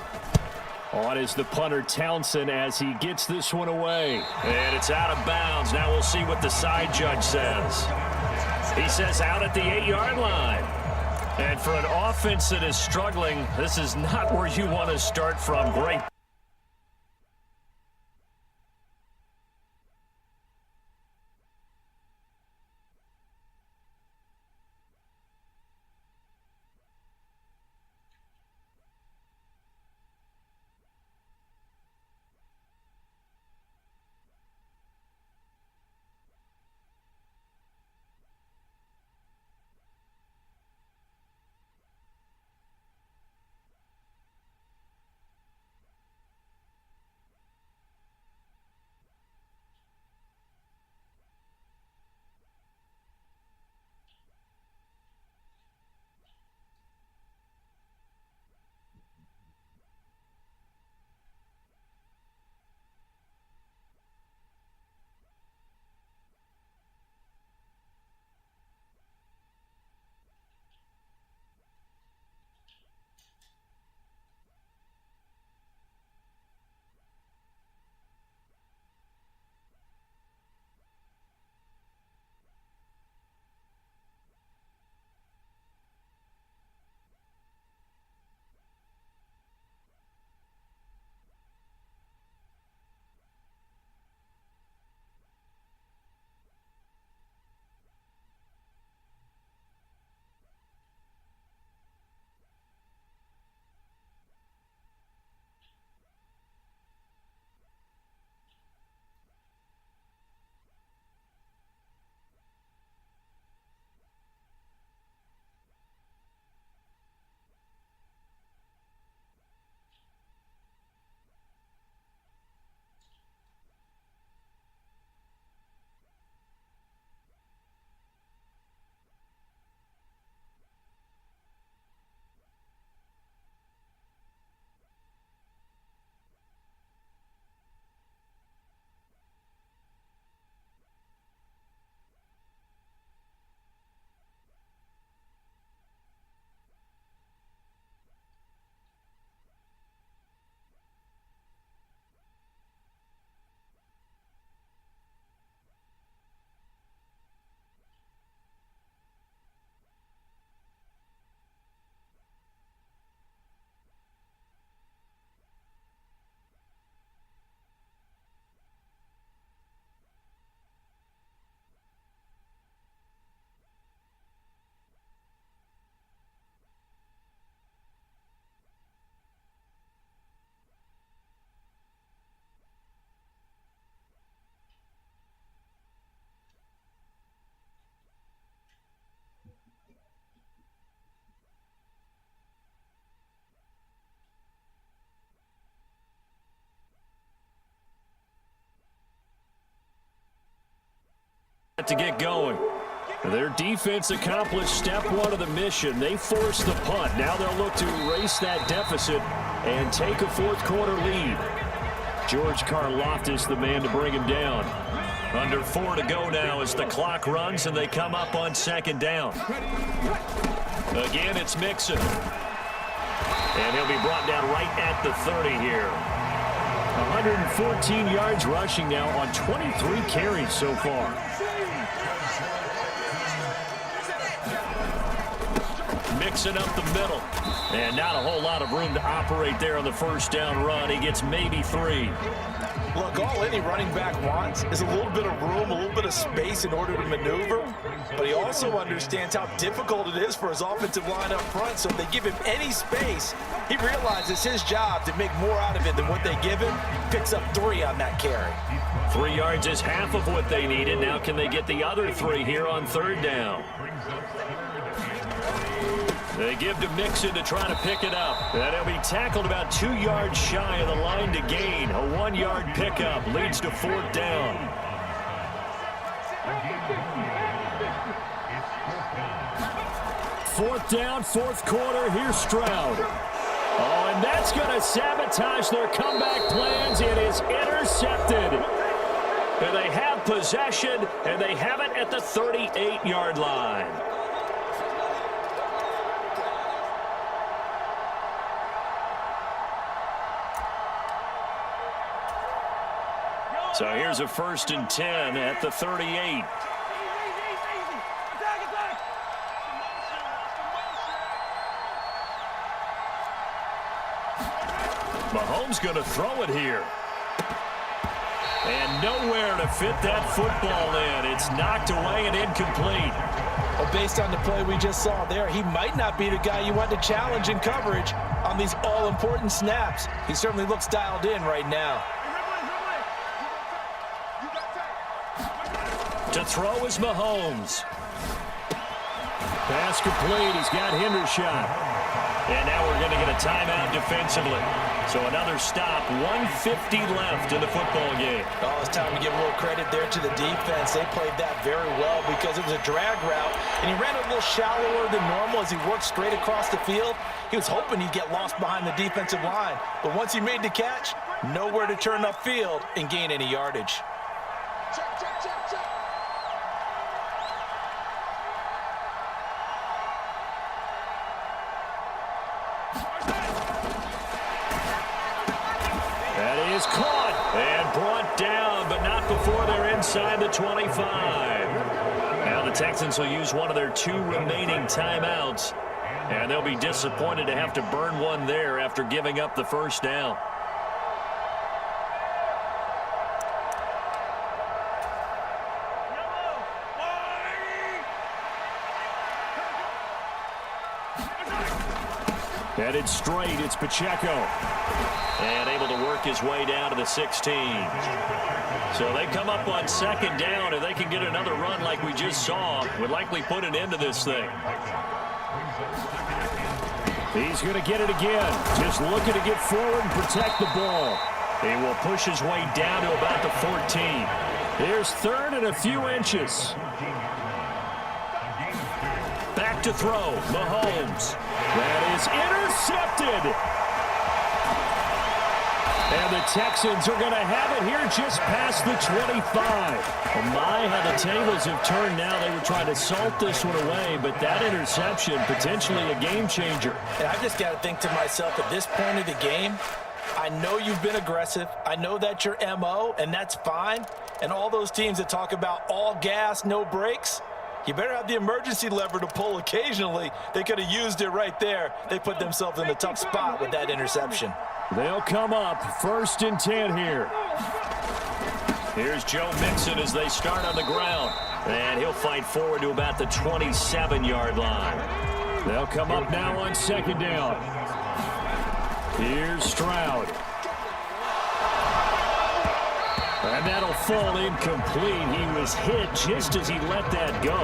On is the punter, Townsend, as he gets this one away. And it's out of bounds. Now we'll see what the side judge says. He says out at the 8-yard line. And for an offense that is struggling, this is not where you want to start from. Great. To get going. Their defense accomplished step one of the mission. They forced the punt. Now they'll look to erase that deficit and take a fourth quarter lead. George Karlaftis, the man to bring him down. Under 4 to go now as the clock runs and they come up on second down. Again, it's Mixon. And he'll be brought down right at the 30 here. 114 yards rushing now on 23 carries so far. Mixing up the middle. And not a whole lot of room to operate there on the first down run. He gets maybe 3. Look, all any running back wants is a little bit of room, a little bit of space in order to maneuver. But he also understands how difficult it is for his offensive line up front. So if they give him any space, he realizes his job to make more out of it than what they give him. Picks up 3 on that carry. 3 yards is half of what they needed. Now can they get the other 3 here on third down? They give to Mixon to try to pick it up. And he'll be tackled about 2 yards shy of the line to gain. A 1-yard pickup leads to fourth down. Fourth down, fourth quarter. Here's Stroud. Oh, and that's going to sabotage their comeback plans. It is intercepted. And they have possession, and they have it at the 38-yard line. So here's a 1st and 10 at the 38. Mahomes going to throw it here. And nowhere to fit that football in. It's knocked away and incomplete. Well, based on the play we just saw there, he might not be the guy you want to challenge in coverage on these all-important snaps. He certainly looks dialed in right now. To throw is Mahomes. Pass complete. He's got Hendershot. And now we're going to get a timeout defensively. So another stop. 1:50 left in the football game. Oh, it's time to give a little credit there to the defense. They played that very well because it was a drag route. And he ran a little shallower than normal as he worked straight across the field. He was hoping he'd get lost behind the defensive line. But once he made the catch, nowhere to turn upfield and gain any yardage. Is caught and brought down, but not before they're inside the 25. Now the Texans will use one of their 2 remaining timeouts, and they'll be disappointed to have to burn one there after giving up the first down. Headed straight, it's Pacheco. And able to work his way down to the 16. So they come up on second down. If they can get another run like we just saw, would likely put an end to this thing. He's going to get it again. Just looking to get forward and protect the ball. He will push his way down to about the 14. Here's third and a few inches. Back to throw. Mahomes. That is intercepted. And the Texans are going to have it here just past the 25. Oh my, how the tables have turned now. They were trying to salt this one away, but that interception, potentially a game changer. And I just got to think to myself, at this point of the game, I know you've been aggressive. I know that's your MO, and that's fine. And all those teams that talk about all gas, no brakes, you better have the emergency lever to pull occasionally. They could have used it right there. They put themselves in a tough spot with that interception. They'll come up 1st and 10 here. Here's Joe Mixon as they start on the ground. And he'll fight forward to about the 27-yard line. They'll come up now on second down. Here's Stroud. And that'll fall incomplete. He was hit just as he let that go.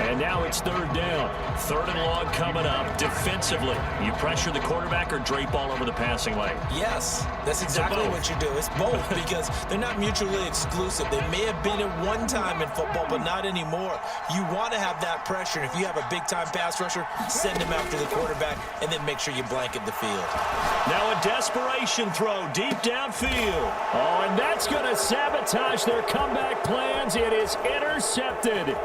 And now it's third down. Third and long coming up. Defensively, you pressure the quarterback or drape all over the passing lane? Yes, that's exactly what you do. It's both because they're not mutually exclusive. They may have been at one time in football, but not anymore. You want to have that pressure. And if you have a big-time pass rusher, send him after the quarterback and then make sure you blanket the field. Now a desperation throw deep downfield. Oh, and that's going to sabotage their comeback plans. It is intercepted.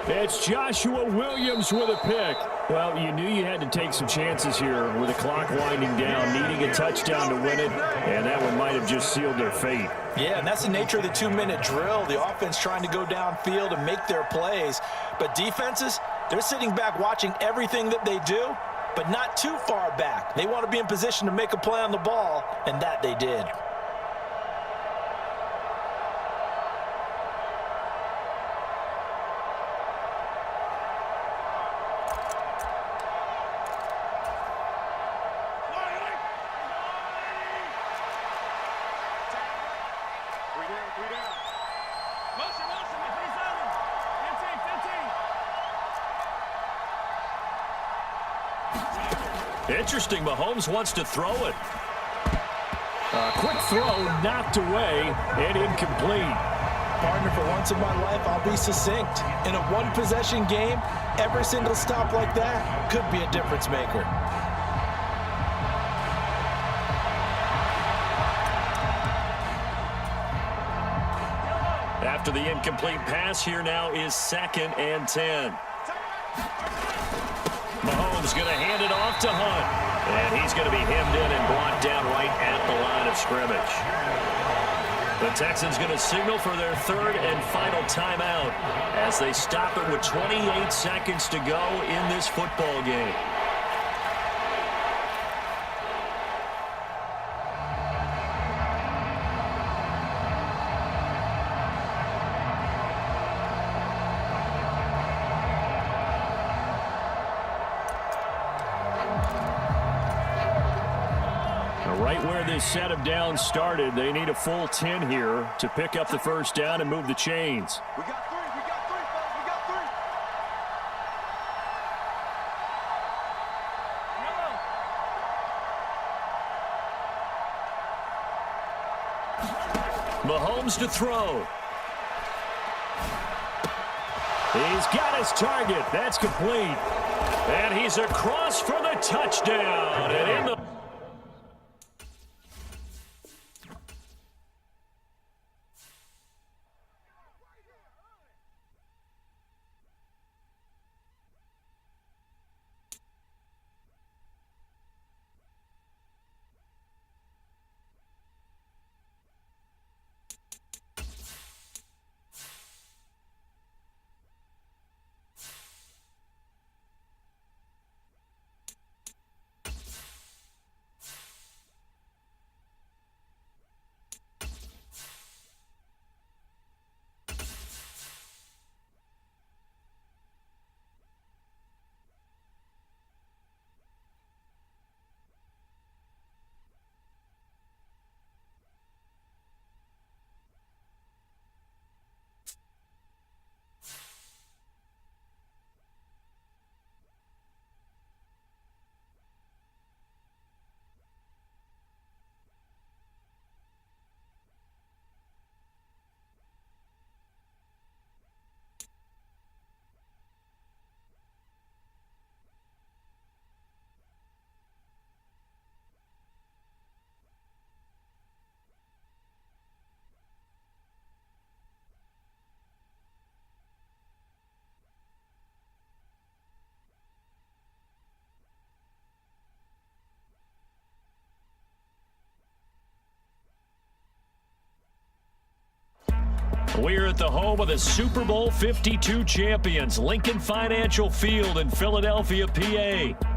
It's Joshua Williams with a pick. Well, you knew you had to take some chances here with the clock winding down, needing a touchdown to win it, and that one might have just sealed their fate. Yeah, and that's the nature of the 2-minute drill. The offense trying to go downfield and make their plays. But defenses, they're sitting back watching everything that they do, but not too far back. They want to be in position to make a play on the ball, and that they did. Interesting, Mahomes wants to throw it. A quick throw knocked away and incomplete. Partner, for once in my life, I'll be succinct. In a one-possession game, every single stop like that could be a difference maker. After the incomplete pass, here now is 2nd and 10. Mahomes going to hand it off to Hunt. And he's going to be hemmed in and brought down right at the line of scrimmage. The Texans going to signal for their third and final timeout as they stop it with 28 seconds to go in this football game. Right where this set of downs started, they need a full 10 here to pick up the first down and move the chains. We got three, folks, we got three. Mahomes to throw. He's got his target. That's complete. And he's across for the touchdown. And in the We're at the home of the Super Bowl 52 champions, Lincoln Financial Field in Philadelphia, PA.